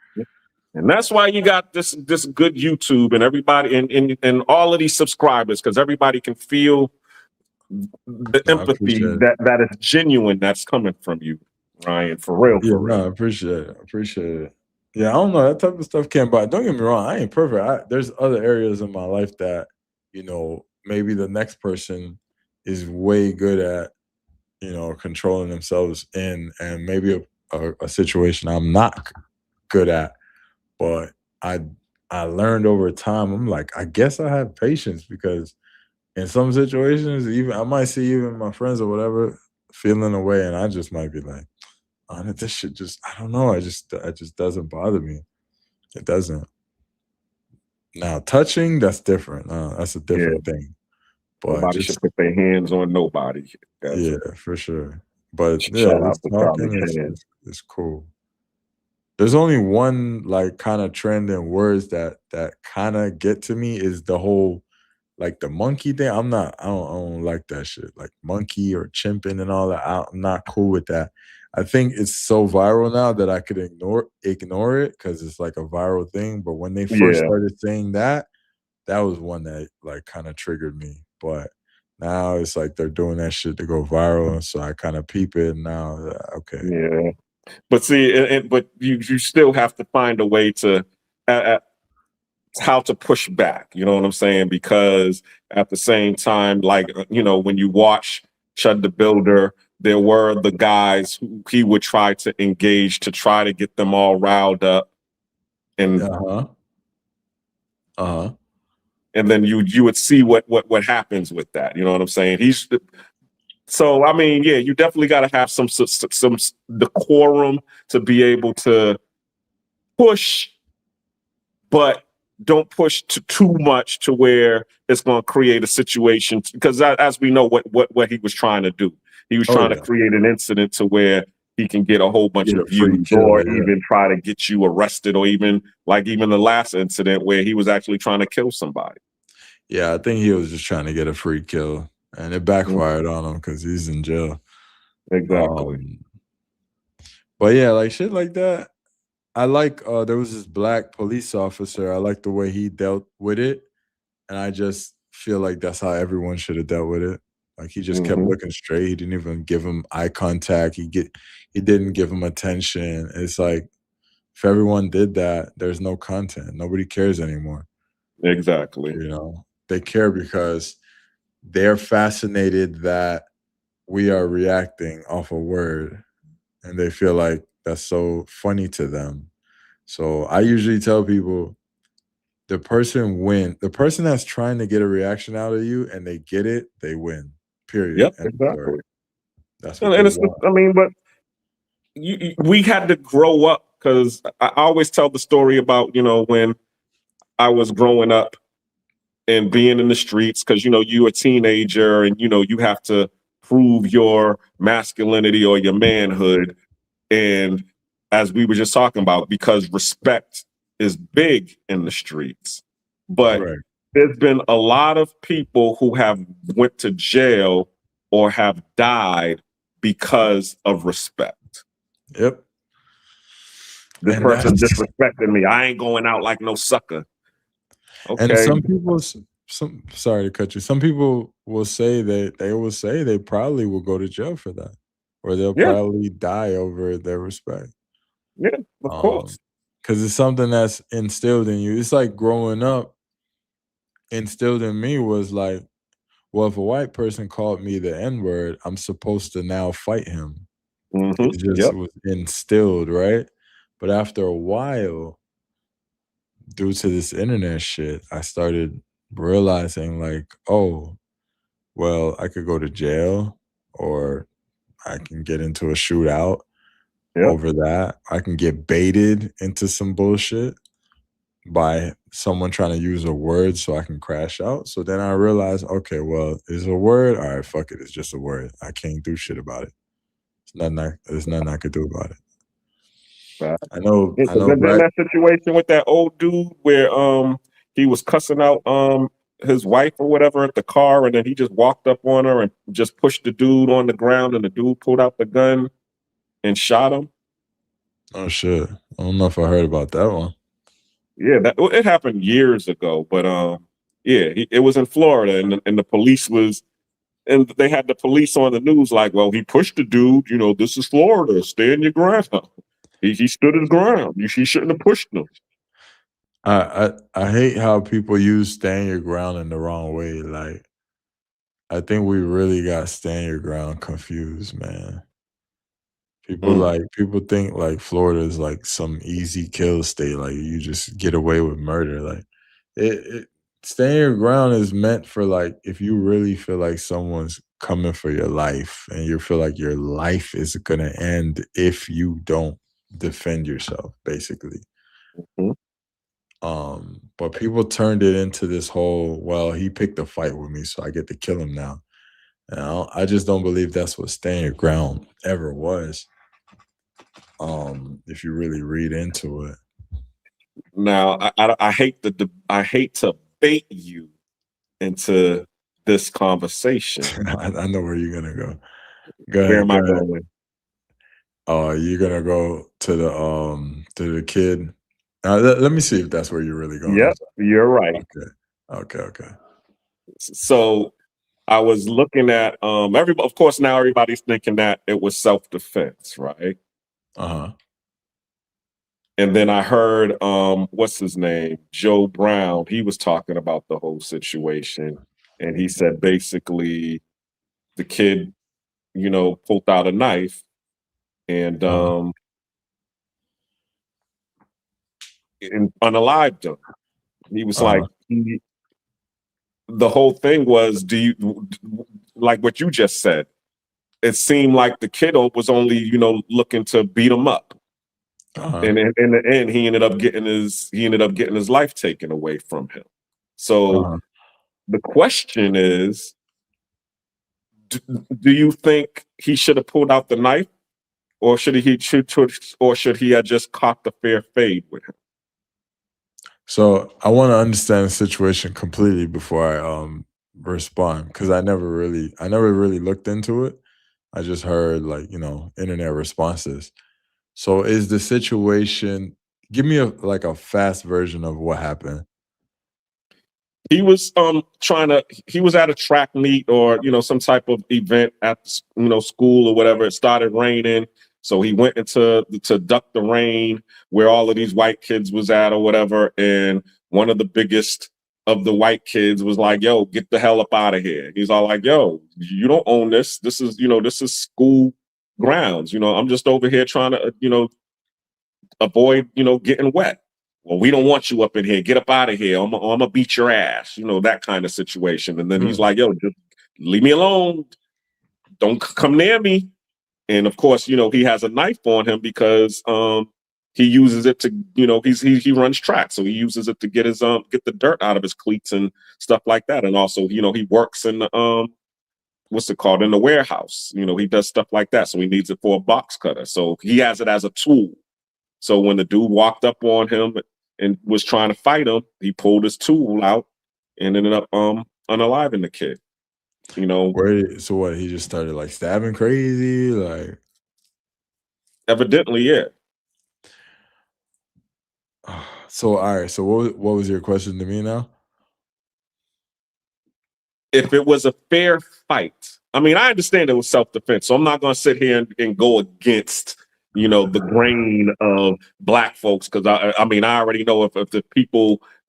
And that's why you got this good YouTube and everybody and all of these subscribers, because everybody can feel the empathy that is genuine that's coming from you, Ryan. For real, Yeah, for real. no, I appreciate it. I appreciate it. Yeah, I don't know. That type of stuff can't bother. Don't get me wrong. I ain't perfect. There's other areas in my life that, maybe the next person is way good at, controlling themselves in, and maybe a situation I'm not good at. But I learned over time, I'm like, I guess I have patience, because in some situations, even I might see even my friends or whatever feeling away, and I just might be like, oh, this shit just, I don't know. It just doesn't bother me. It doesn't. Now, touching, that's different. That's a different thing. But nobody should put their hands on nobody. Yeah, for sure. But Shout out just to Charlie talking Chan. is cool. There's only one kind of trend in words that kind of get to me, is the whole the monkey thing. I don't like that shit. Like monkey or chimping and all that. I'm not cool with that. I think it's so viral now that I could ignore it because it's like a viral thing. But when they first started saying that was one that kind of triggered me. But now it's like they're doing that shit to go viral, and so I kind of peep it now. Okay. Yeah. But see, but you still have to find a way to how to push back. You know what I'm saying? Because at the same time, when you watch Chud the Builder, there were the guys who he would try to engage to try to get them all riled up, and and then you would see what happens with that. You know what I'm saying? So I mean, yeah, you definitely got to have some decorum to be able to push, but don't push too much to where it's going to create a situation. Because as we know, what he was trying to do, he was trying to create an incident to where he can get a whole bunch of views, or even try to get you arrested, or even the last incident where he was actually trying to kill somebody. Yeah, I think he was just trying to get a free kill. And it backfired on him because he's in jail. Exactly. But yeah, shit like that. I there was this black police officer. I like the way he dealt with it. And I just feel like that's how everyone should have dealt with it. He just kept looking straight. He didn't even give him eye contact. He didn't give him attention. It's like, if everyone did that, there's no content. Nobody cares anymore. Exactly. They care because they're fascinated that we are reacting off a word, and they feel like that's so funny to them. So I usually tell people, the person that's trying to get a reaction out of you and they get it, they win. Period. Yep, exactly. That's what but we had to grow up, because I always tell the story about, when I was growing up and being in the streets, because you're a teenager and you have to prove your masculinity or your manhood. And as we were just talking about, because respect is big in the streets, but there's been a lot of people who have went to jail or have died because of respect. Yep. This person disrespected me. I ain't going out like no sucker. Okay. And some people, sorry to cut you. Some people will say that they probably will go to jail for that, or they'll probably die over their respect. Yeah, of course. Because it's something that's instilled in you. It's like growing up, instilled in me was like, well, if a white person called me the N-word, I'm supposed to now fight him. It just was instilled, right? But after a while, due to this internet shit, I started realizing oh, well, I could go to jail, or I can get into a shootout over that. I can get baited into some bullshit. by someone trying to use a word so I can crash out. So then I realized, okay, well, it's a word. All right, fuck it. It's just a word. I can't do shit about it. There's nothing I could do about it. I know, Then that situation with that old dude where he was cussing out his wife or whatever at the car, and then he just walked up on her and just pushed the dude on the ground, and the dude pulled out the gun and shot him. Oh shit. I don't know if I heard about that one. Yeah, it happened years ago, but yeah, it was in Florida, and the police was, and they had the police on the news like, well, he pushed the dude. You know, this is Florida. Stand your ground. He stood his ground. He shouldn't have pushed him. I hate how people use stand your ground in the wrong way. Like, I think we really got stand your ground confused, man. People think like Florida is like some easy kill state. Like you just get away with murder. Like it stand your ground is meant for like if you really feel like someone's coming for your life and you feel like your life is gonna end if you don't defend yourself, basically. But people turned it into this whole, well, he picked a fight with me, so I get to kill him now. And I just don't believe that's what stand your ground ever was. If you really read into it. Now, I hate to bait you into this conversation. I know where you're gonna go. Go ahead. Where am I going? You're gonna go to the kid. Let me see if that's where you're really going. Yep, you're right. Okay. So I was looking at of course now everybody's thinking that it was self-defense, right? And then I heard what's his name? Joe Brown. He was talking about the whole situation. And he said basically the kid, you know, pulled out a knife and unalived him. He was like, the whole thing was, like what you just said, it seemed like the kiddo was only, you know, looking to beat him up. And in the end, he ended up getting his life taken away from him. So the question is, do you think he should have pulled out the knife, or should he have just caught the fair fade with him? So I want to understand the situation completely before I respond, because I never really looked into it. I just heard like, you know, internet responses. So is the situation, give me a fast version of what happened. He was he was at a track meet or, you know, some type of event at, you know, school or whatever. It started raining. So he went to duck the rain where all of these white kids was at or whatever. And one of the biggest of the white kids was like, yo, get the hell up out of here. He's all like, yo, you don't own this. This is, you know, this is school grounds. You know, I'm just over here trying to, you know, avoid, you know, getting wet. Well, we don't want you up in here. Get up out of here. I'm gonna beat your ass. You know, that kind of situation. And then he's like, yo, just leave me alone. Don't come near me. And of course, you know, he has a knife on him because he uses it to, you know, he runs track. So he uses it to get his get the dirt out of his cleats and stuff like that. And also, you know, he works in the what's it called, in the warehouse. You know, he does stuff like that. So he needs it for a box cutter. So he has it as a tool. So when the dude walked up on him and was trying to fight him, he pulled his tool out and ended up unaliving the kid. You know, so what? He just started like stabbing crazy, like evidently, yeah. So all right. So what was your question to me now? If it was a fair fight, I mean, I understand it was self-defense, so I'm not going to sit here and go against, you know, the grain of black folks, because I mean, I already know if the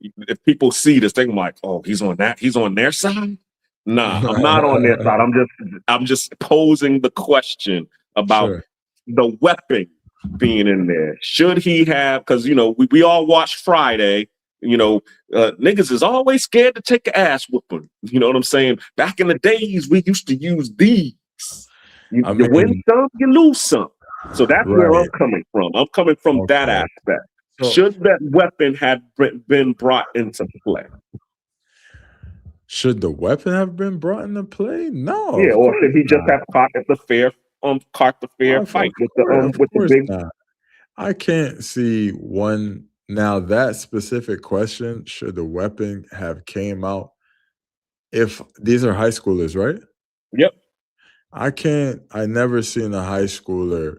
if people see this thing, like, oh, he's on their side. Nah, I'm not on their side. I'm just posing the question about the weapon being in there. Should he have? Because, you know, we all watch Friday. You know, niggas is always scared to take an ass whooping. You know what I'm saying? Back in the days, we used to use these. You win some, you lose some. So that's where I'm coming from. I'm coming from that aspect. should that weapon have been brought into play? Should the weapon have been brought into play? No. Yeah, of or course should he just not. have caught the fair fight with the course big? not. I can't see one. Now that specific question, should the weapon have came out? If these are high schoolers, right? Yep. I never seen a high schooler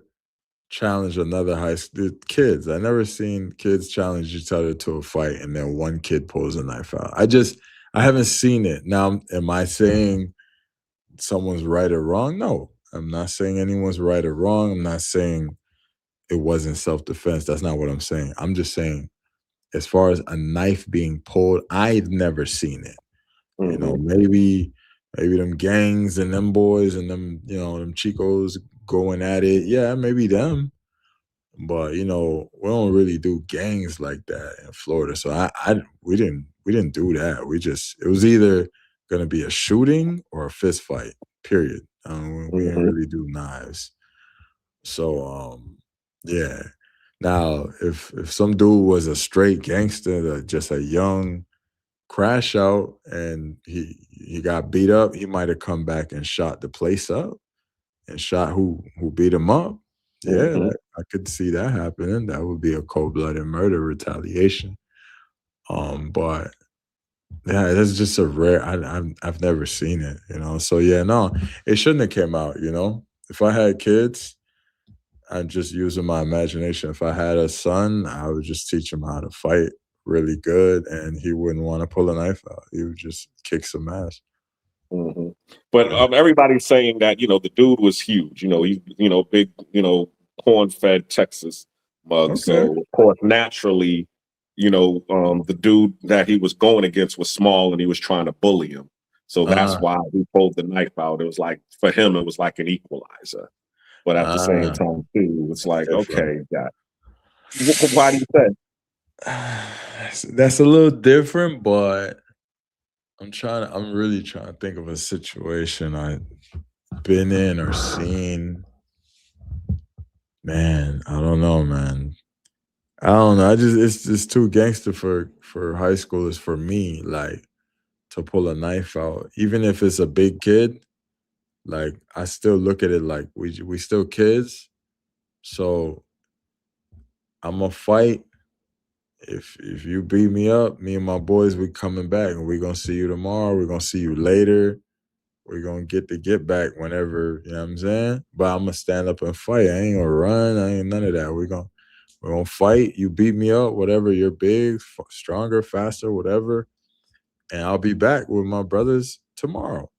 challenge another high school kids. I never seen kids challenge each other to a fight and then one kid pulls a knife out. I haven't seen it. Now, am I saying someone's right or wrong? No, I'm not saying anyone's right or wrong. I'm not saying it wasn't self-defense. That's not what I'm saying. I'm just saying, as far as a knife being pulled, I've never seen it. You know, maybe them gangs and them boys and them, them Chicos going at it. Yeah, maybe them. But we don't really do gangs like that in Florida. So we didn't do that. It was either gonna be a shooting or a fist fight. Period. We didn't really do knives. So yeah. Now if some dude was a straight gangster, just a young crash out, and he got beat up, he might have come back and shot the place up and shot who beat him up. Yeah, I could see that happening. That would be a cold-blooded murder retaliation. But yeah, that's just a rare. I've never seen it, So yeah, no, it shouldn't have came out. If I had kids, I'm just using my imagination. If I had a son, I would just teach him how to fight really good, and he wouldn't want to pull a knife out. He would just kick some ass. But everybody's saying that the dude was huge. He's big, corn-fed Texas mug. Okay. So of course, naturally, the dude that he was going against was small, and he was trying to bully him. So that's why he pulled the knife out. It was like, for him, it was like an equalizer. But at the same time, too, it's like, okay, why do you say? That's a little different, but I'm really trying to think of a situation I've been in or seen. Man, I don't know, man. I don't know. It's just too gangster for high schoolers for me, like, to pull a knife out. Even if it's a big kid, like, I still look at it like we still kids. So I'm gonna fight. If you beat me up, me and my boys, we coming back, and we're gonna see you tomorrow. We're gonna see you later. We're gonna get back whenever, you know what I'm saying? But I'm gonna stand up and fight. I ain't gonna run. I ain't none of that. We're gonna fight. You beat me up, whatever. You're big, stronger, faster, whatever. And I'll be back with my brothers tomorrow.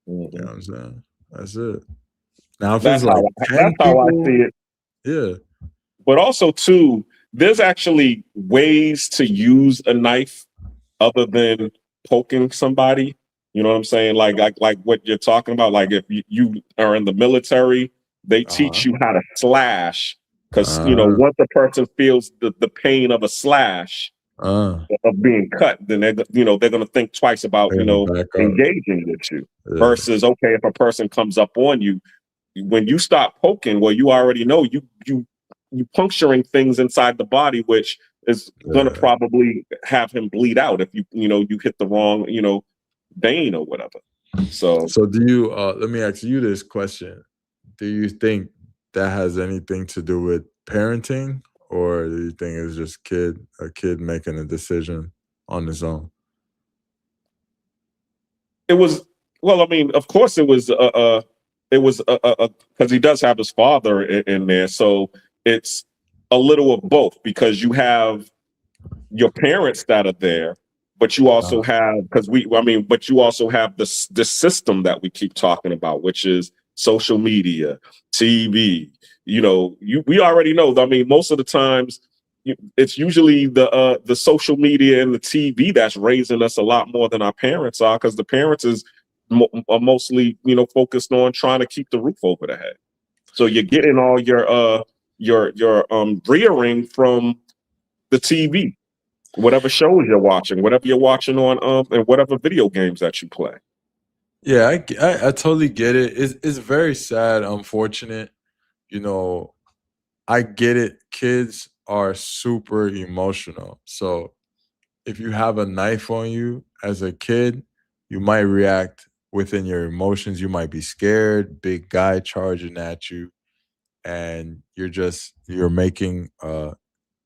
You know what I'm saying? That's it. Now if it's like 10 how I people, see it. yeah. But also, too, there's actually ways to use a knife other than poking somebody. You know what I'm saying? Like what you're talking about. Like if you are in the military, they teach you how to slash, because once a person feels the pain of a slash of being cut, then they're going to think twice about engaging with you. Yeah. Versus, okay, if a person comes up on you, when you stop poking, well, you already know you puncturing things inside the body, which is going to probably have him bleed out if you hit the wrong vein or whatever. So do you let me ask you this question. Do you think that has anything to do with parenting, or do you think it's just a kid making a decision on his own? It was, well, I mean, of course it was because he does have his father in there, so it's a little of both, because you have your parents that are there, but you also have, but you also have this system that we keep talking about, which is social media, TV. We already know. I mean, most of the times, it's usually the social media and the TV that's raising us a lot more than our parents are, because the parents are mostly focused on trying to keep the roof over the head. So you're getting all your rearing from the TV. Whatever shows you're watching, whatever you're watching on, and whatever video games that you play. Yeah, I totally get it. It's very sad, unfortunate. I get it. Kids are super emotional. So if you have a knife on you as a kid, you might react within your emotions. You might be scared, big guy charging at you, and you're making a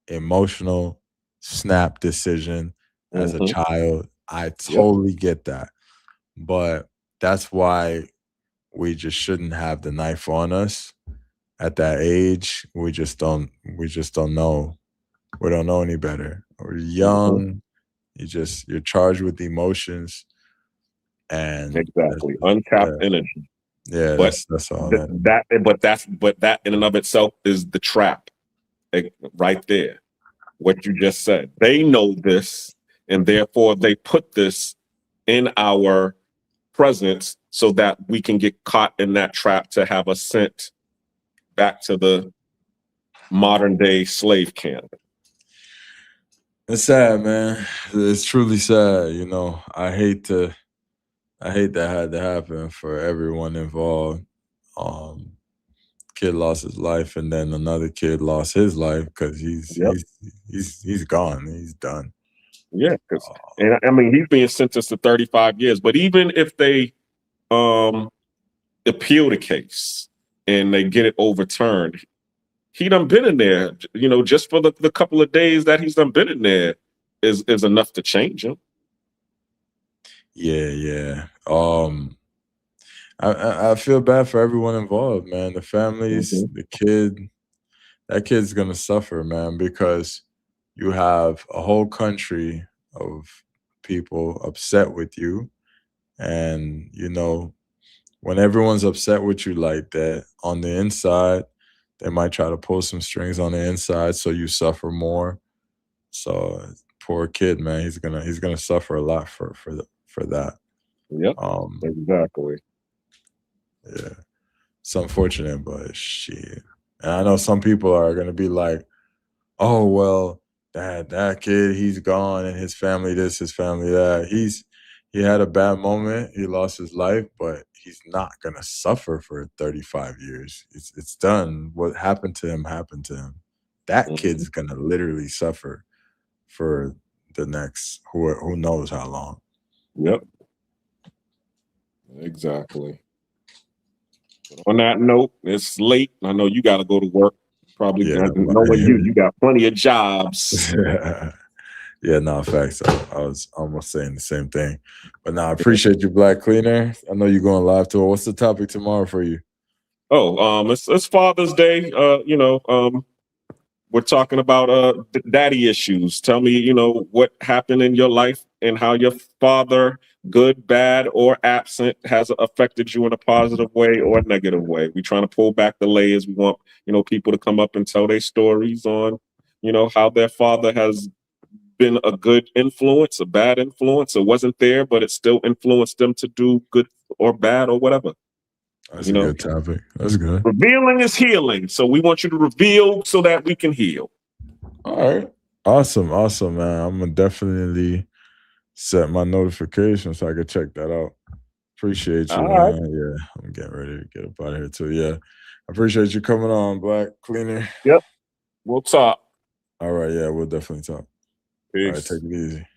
emotional snap decision as a Mhm. child. I Yep. totally get that. But that's why we just shouldn't have the knife on us at that age. We just don't know. We don't know any better. We're Mhm. young. You're charged with emotions, and Exactly. Untapped yeah, energy. yeah, But that's all that. that in and of itself is the trap, right there. What you just said. They know this, and therefore they put this in our presence so that we can get caught in that trap to have us sent back to the modern day slave camp. It's sad, man. It's truly sad. I hate that had to happen for everyone involved. Um, Kid lost his life, and then another kid lost his life because Yep. he's gone. He's done. Yeah, because and I mean he's being sentenced to 35 years. But even if they um appeal the case and they get it overturned, he done been in there, just for the couple of days that he's done been in there is enough to change him. Yeah, yeah. I feel bad for everyone involved, man. The families, Mhm. the kid. That kid's gonna suffer, man, because you have a whole country of people upset with you, and when everyone's upset with you like that, on the inside, they might try to pull some strings on the inside so you suffer more. So poor kid, man, he's gonna suffer a lot for that. Yep, Um, exactly. yeah, it's unfortunate, but shit. And I know some people are gonna be like, "Oh well, that kid, he's gone, and his family this, his family that. He had a bad moment. He lost his life, but he's not gonna suffer for 35 years. It's done. What happened to him happened to him. That Mhm. kid's gonna literally suffer for the next who knows how long." Yep, exactly. On that note, it's late. I know you got to go to work. Probably Yeah, knowing you got plenty of jobs. yeah, no, facts. I was almost saying the same thing. But now I appreciate you, Black Cleaner. I know you're going live tour. What's the topic tomorrow for you? Oh, it's Father's Day. We're talking about daddy issues. Tell me, what happened in your life and how your father, good, bad, or absent, has affected you in a positive way or a negative way. We're trying to pull back the layers. We want, people to come up and tell their stories on, how their father has been a good influence, a bad influence. It wasn't there, but it still influenced them to do good or bad or whatever. That's a good topic. That's good. Revealing is healing. So we want you to reveal so that we can heal. All right. Awesome. Awesome, man. I'm going to definitely set my notification so I can check that out. Appreciate you, All right. man. Yeah, I'm getting ready to get up out of here too. Yeah. I appreciate you coming on, Black Cleaner. Yep. We'll talk. All right. Yeah, we'll definitely talk. All right. Peace. Take it easy.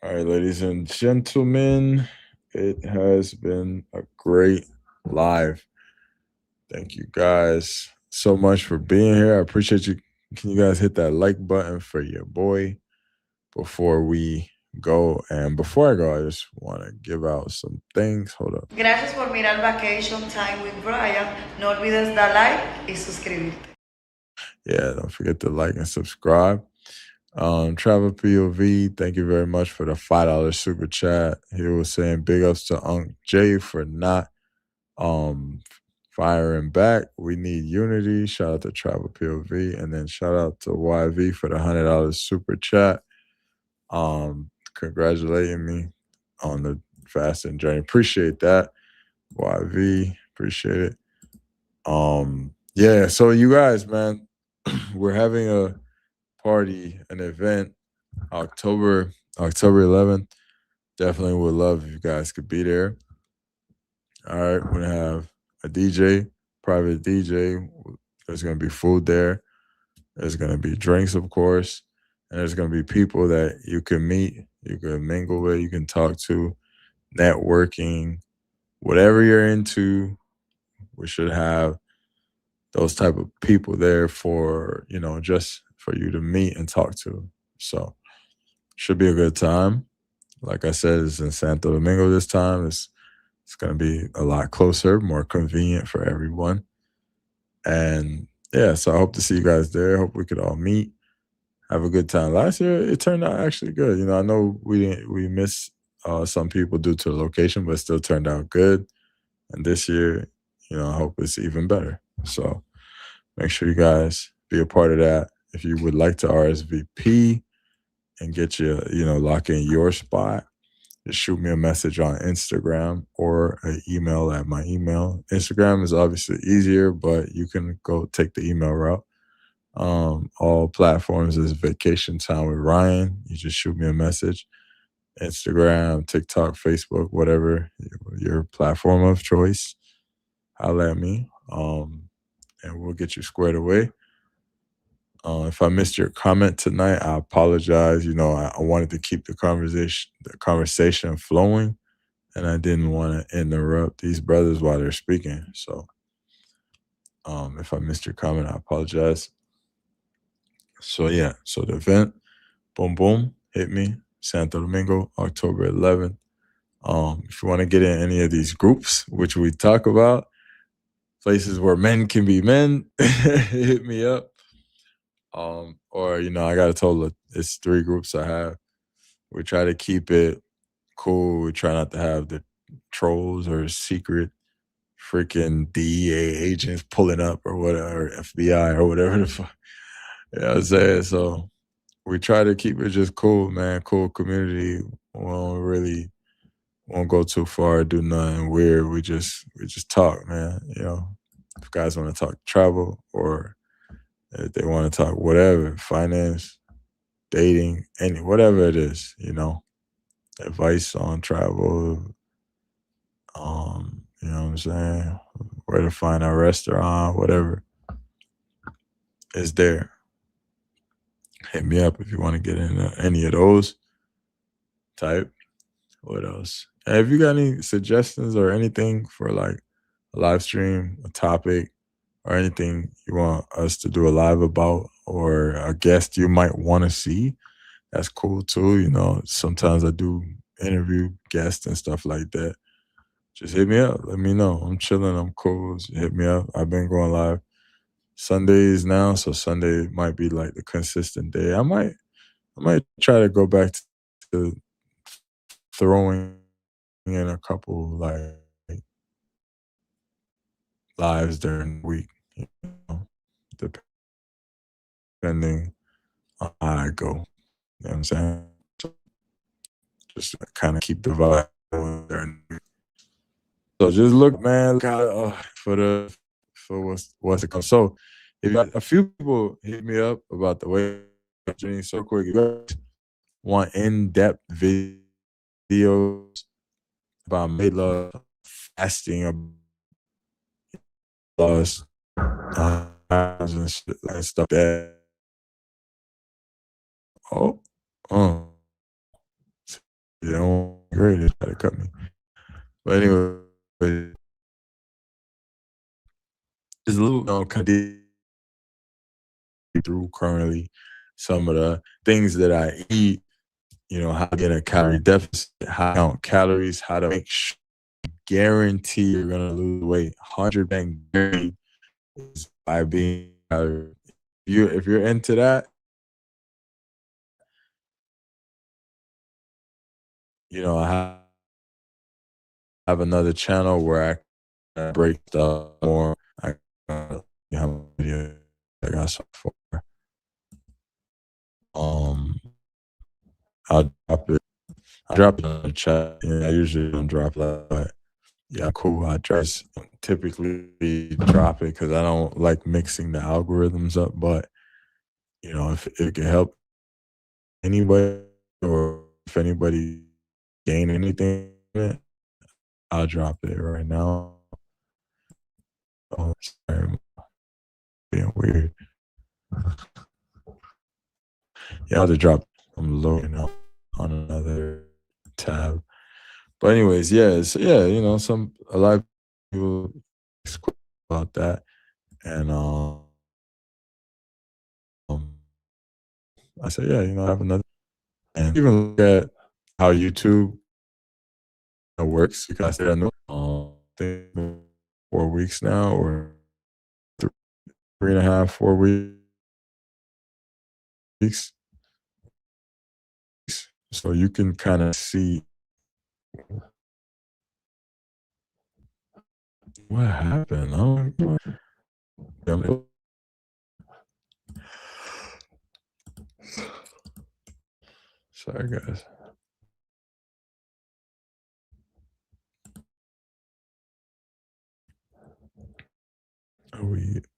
All right, ladies and gentlemen, it has been a great live. Thank you guys so much for being here. I appreciate you. Can you guys hit that like button for your boy before we go? And before I go, I just want to give out some things. Hold up. Gracias por mirar Vacation Time with Brian. No olvides dar like y suscribirte. Yeah, don't forget to like and subscribe. Travel POV, thank you very much for the $5 super chat. He was saying big ups to Unc Jay for not firing back. We need unity. Shout out to Travel POV, and then shout out to YV for the $100 super chat. Congratulating me on the fasting journey. Appreciate that. YV, appreciate it. Yeah, so you guys, man, we're having a party, an event, October 11th. Definitely would love if you guys could be there. All right, we're gonna have a DJ, private DJ. There's gonna be food there. There's going to be drinks, of course, and there's going to be people that you can meet, you can mingle with, you can talk to, networking, whatever you're into. We should have those type of people there for, just for you to meet and talk to. So should be a good time. Like I said, it's in Santo Domingo this time. It's going to be a lot closer, more convenient for everyone. And yeah, so I hope to see you guys there. Hope we could all meet, have a good time. Last year, it turned out actually good. I know we missed some people due to the location, but it still turned out good. And this year, I hope it's even better. So make sure you guys be a part of that. If you would like to RSVP and get lock in your spot, just shoot me a message on Instagram or an email at my email. Instagram is obviously easier, but you can go take the email route. All platforms is Vacation Time with Ryan. You just shoot me a message. Instagram, TikTok, Facebook, whatever your platform of choice. Holla at me, and we'll get you squared away. If I missed your comment tonight, I apologize. I wanted to keep the conversation flowing, and I didn't want to interrupt these brothers while they're speaking. So, if I missed your comment, I apologize. So yeah, so the event, boom, boom, hit me, Santo Domingo, October 11th. If you want to get in any of these groups, which we talk about, places where men can be men, hit me up. Or I got a total of it's 3 groups I have. We try to keep it cool. We try not to have the trolls or secret freaking DEA agents pulling up or whatever, FBI or whatever the fuck. You know what I'm saying? So we try to keep it just cool, man. Cool community. We won't go too far, do nothing weird. We just talk, man. If guys want to talk travel or if they want to talk whatever, finance, dating, whatever it is, advice on travel, you know what I'm saying? Where to find a restaurant, whatever is there. Hit me up if you want to get into any of those type. What else? Have you got any suggestions or anything for like a live stream, a topic, or anything you want us to do a live about, or a guest you might want to see? That's cool too. Sometimes I do interview guests and stuff like that. Just hit me up. Let me know. I'm chilling. I'm cool. Just hit me up. I've been going live Sundays now, so Sunday might be like the consistent day. I might try to go back to throwing in a couple like lives during the week, depending on how I go. You know what I'm saying? Just kind of keep the vibe going during the week. So just look, man, look out for what's it called. So if a few people hit me up about the weight journey so quick, if you guys want in-depth videos about weight loss, fasting, loss, and stuff that. They don't agree. They try to cut me. But anyway, just a little through currently some of the things that I eat, how to get a calorie deficit, how to count calories, how to make sure guarantee you're gonna lose weight. 100% guaranteed is by being if you're into that, I have another channel where I break stuff more. I have a video I got so far. I'll drop it in the chat. I usually don't drop that. Yeah, cool. I just typically drop it because I don't like mixing the algorithms up. But if it can help anybody, or if anybody gain anything from it, I'll drop it right now. Oh, sorry, being weird. Yeah, I had to drop. I'm loading up on another tab. But anyways, yeah, you know, a lot of people about that, and I said, yeah, you know, I have another, and even look at how YouTube works, because I said I know, I think 4 weeks now, or 3.5, 4 weeks. So you can kind of see what happened. I don't know. Sorry, guys.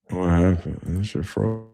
What happened? This shit froze.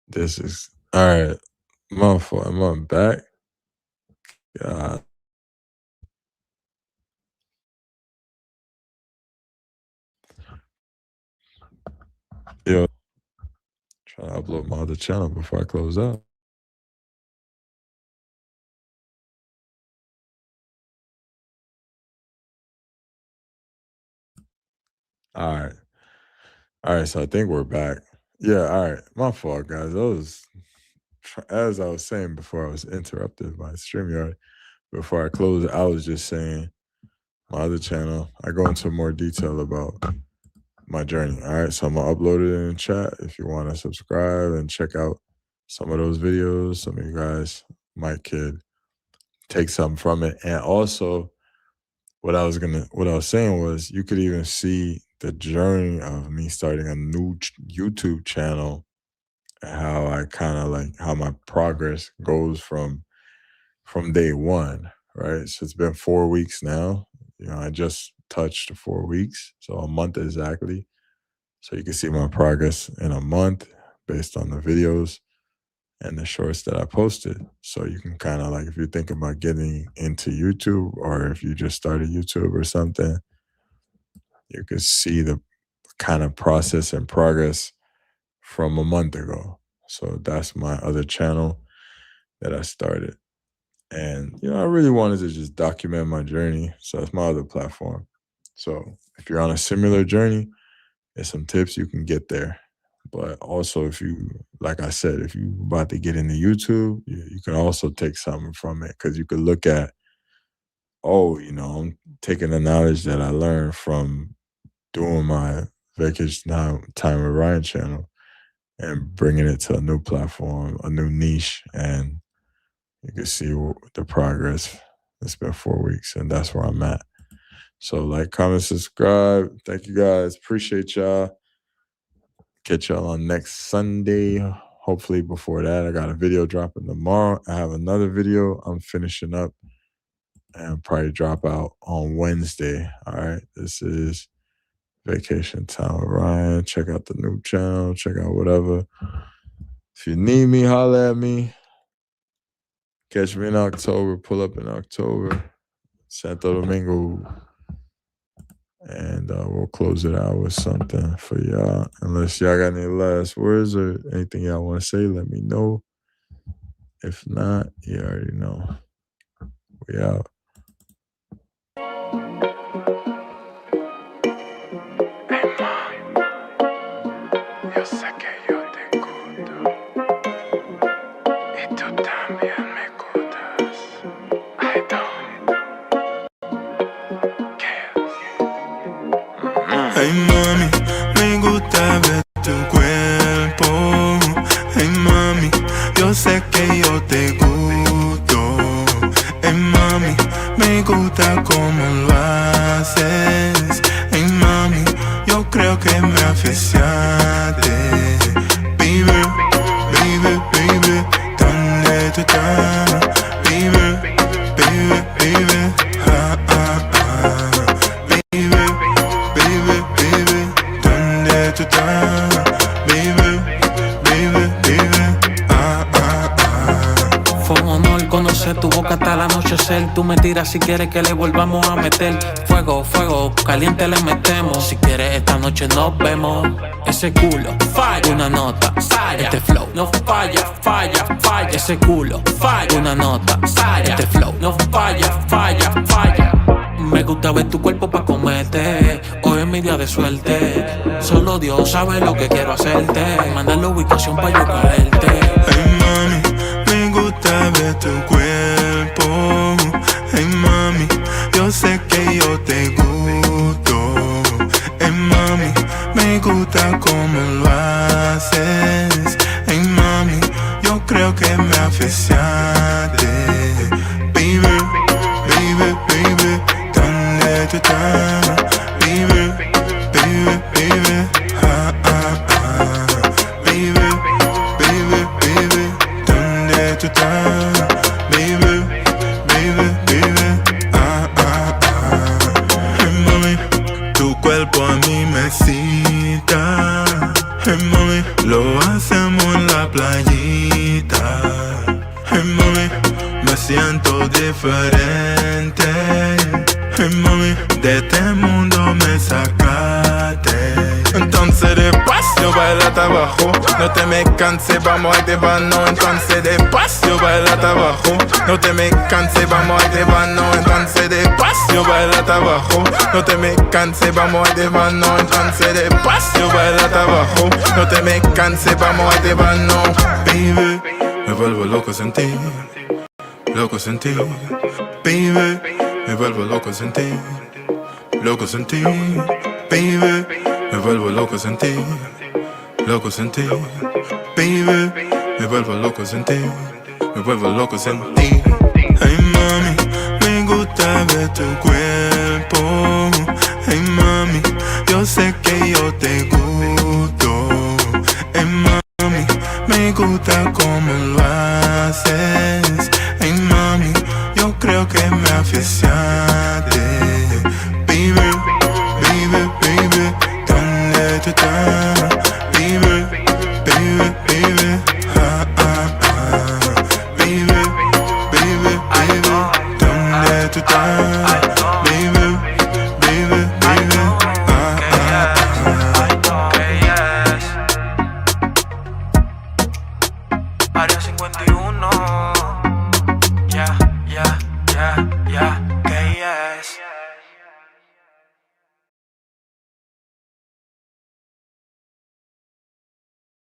This is all right. My fault. Am I back? God. Yo, trying to upload my other channel before I close out. All right. All right. So I think we're back. Yeah. All right. My fault, guys. As I was saying before I was interrupted by StreamYard. Before I close, I was just saying my other channel, I go into more detail about my journey. All right. So I'm going to upload it in the chat if you want to subscribe and check out some of those videos. Some of you guys might could take something from it. And also, what I was saying was, you could even see the journey of me starting a new YouTube channel, and how I kind of like how my progress goes from day one, right? So it's been 4 weeks now. You know, I just touched 4 weeks, so a month exactly. So you can see my progress in a month based on the videos and the shorts that I posted. So you can kind of like, if you're thinking about getting into YouTube, or if you just started YouTube or something, you can see the kind of process and progress from a month ago. So that's my other channel that I started. And, you know, I really wanted to just document my journey. So that's my other platform. So if you're on a similar journey, there's some tips you can get there. But also, if you, like I said, if you're about to get into YouTube, you can also take something from it, because you could look at, oh, you know, I'm taking the knowledge that I learned from doing my vacation time with Ryan channel and bringing it to a new platform, a new niche, and you can see the progress. It's been 4 weeks, and that's where I'm at. So like, comment, subscribe. Thank you guys. Appreciate y'all. Catch y'all on next Sunday. Hopefully before that, I got a video dropping tomorrow. I have another video I'm finishing up and probably drop out on Wednesday. All right. This is Vacation Time with Ryan. Check out the new channel. Check out whatever. If you need me, holla at me. Catch me in October. Pull up in October. Santo Domingo. and we'll close it out with something for y'all. Unless y'all got any last words or anything y'all want to say, let me know. If not, you already know. We out. Yo sé que yo te gusto y tú también me gustas. I don't care. Ay mami, me gusta ver tu cuerpo. Ay mami, yo sé que yo te gusto. Ay mami, me gusta cómo lo haces. Ay mami, yo creo que me aficiaste. Baby, baby, baby, ¿dónde tú estás? Baby, baby, baby, ah, ah, ah. Baby, baby, baby, ¿dónde tú estás? Baby, baby, baby, ah, ah, ah. Fue un honor conocer tu boca hasta el anochecer. Tú me tiras si quieres que le volvamos a meter. Fuego, fuego, caliente le metemos. Si quieres esta noche nos vemos. Ese culo, falla, una nota, falla. Este flow, no falla, falla, falla. Ese culo, falla, una nota, falla. Este flow, no falla, falla, falla. Me gusta ver tu cuerpo pa' comerte. Hoy es mi día de suerte. Solo Dios sabe lo que quiero hacerte. Manda la ubicación pa' yo caerte. Ay mami, me gusta ver tu cuerpo. Ay mami, yo sé que yo te gusto. Ay mami, me gusta cómo lo haces. Ay mami, yo creo que me aficiaste. Baby, baby, baby, ¿dónde tú estás? Baby, baby, baby, ah, ah, ah. Baby, baby, baby, ¿dónde tú estás? Baby, baby, baby, ah, ah, ah. Hey mami, tu cuerpo a mí me excita. Hey mami, lo hacemos en la playita. Hey mami, me siento diferente. Hey mami, de este mundo me sacaste. Entonces despacio, baila hasta abajo. No te me canses, vamos a activarnos. Entonces despacio, baila hasta abajo. No te me canses, vamos a activarnos. Entonces despacio, baila hasta abajo. No te me canses, vamos a activarnos. Entonces despacio, baila hasta abajo. No te me canses, vamos a activarnos. Baby, me vuelvo loco sin ti. Loco sin ti. Baby, me vuelvo loco sin ti. Loco sin ti. Baby, me vuelvo loco sin ti. Loco sin ti. Baby, me vuelvo loco sin ti. Me vuelvo loco sin ti. Ay mami, me gusta ver tu cuerpo. Ay mami, yo sé que yo te gusto. Ay mami, me gusta cómo lo haces. Ay mami, yo creo que me aficiaste.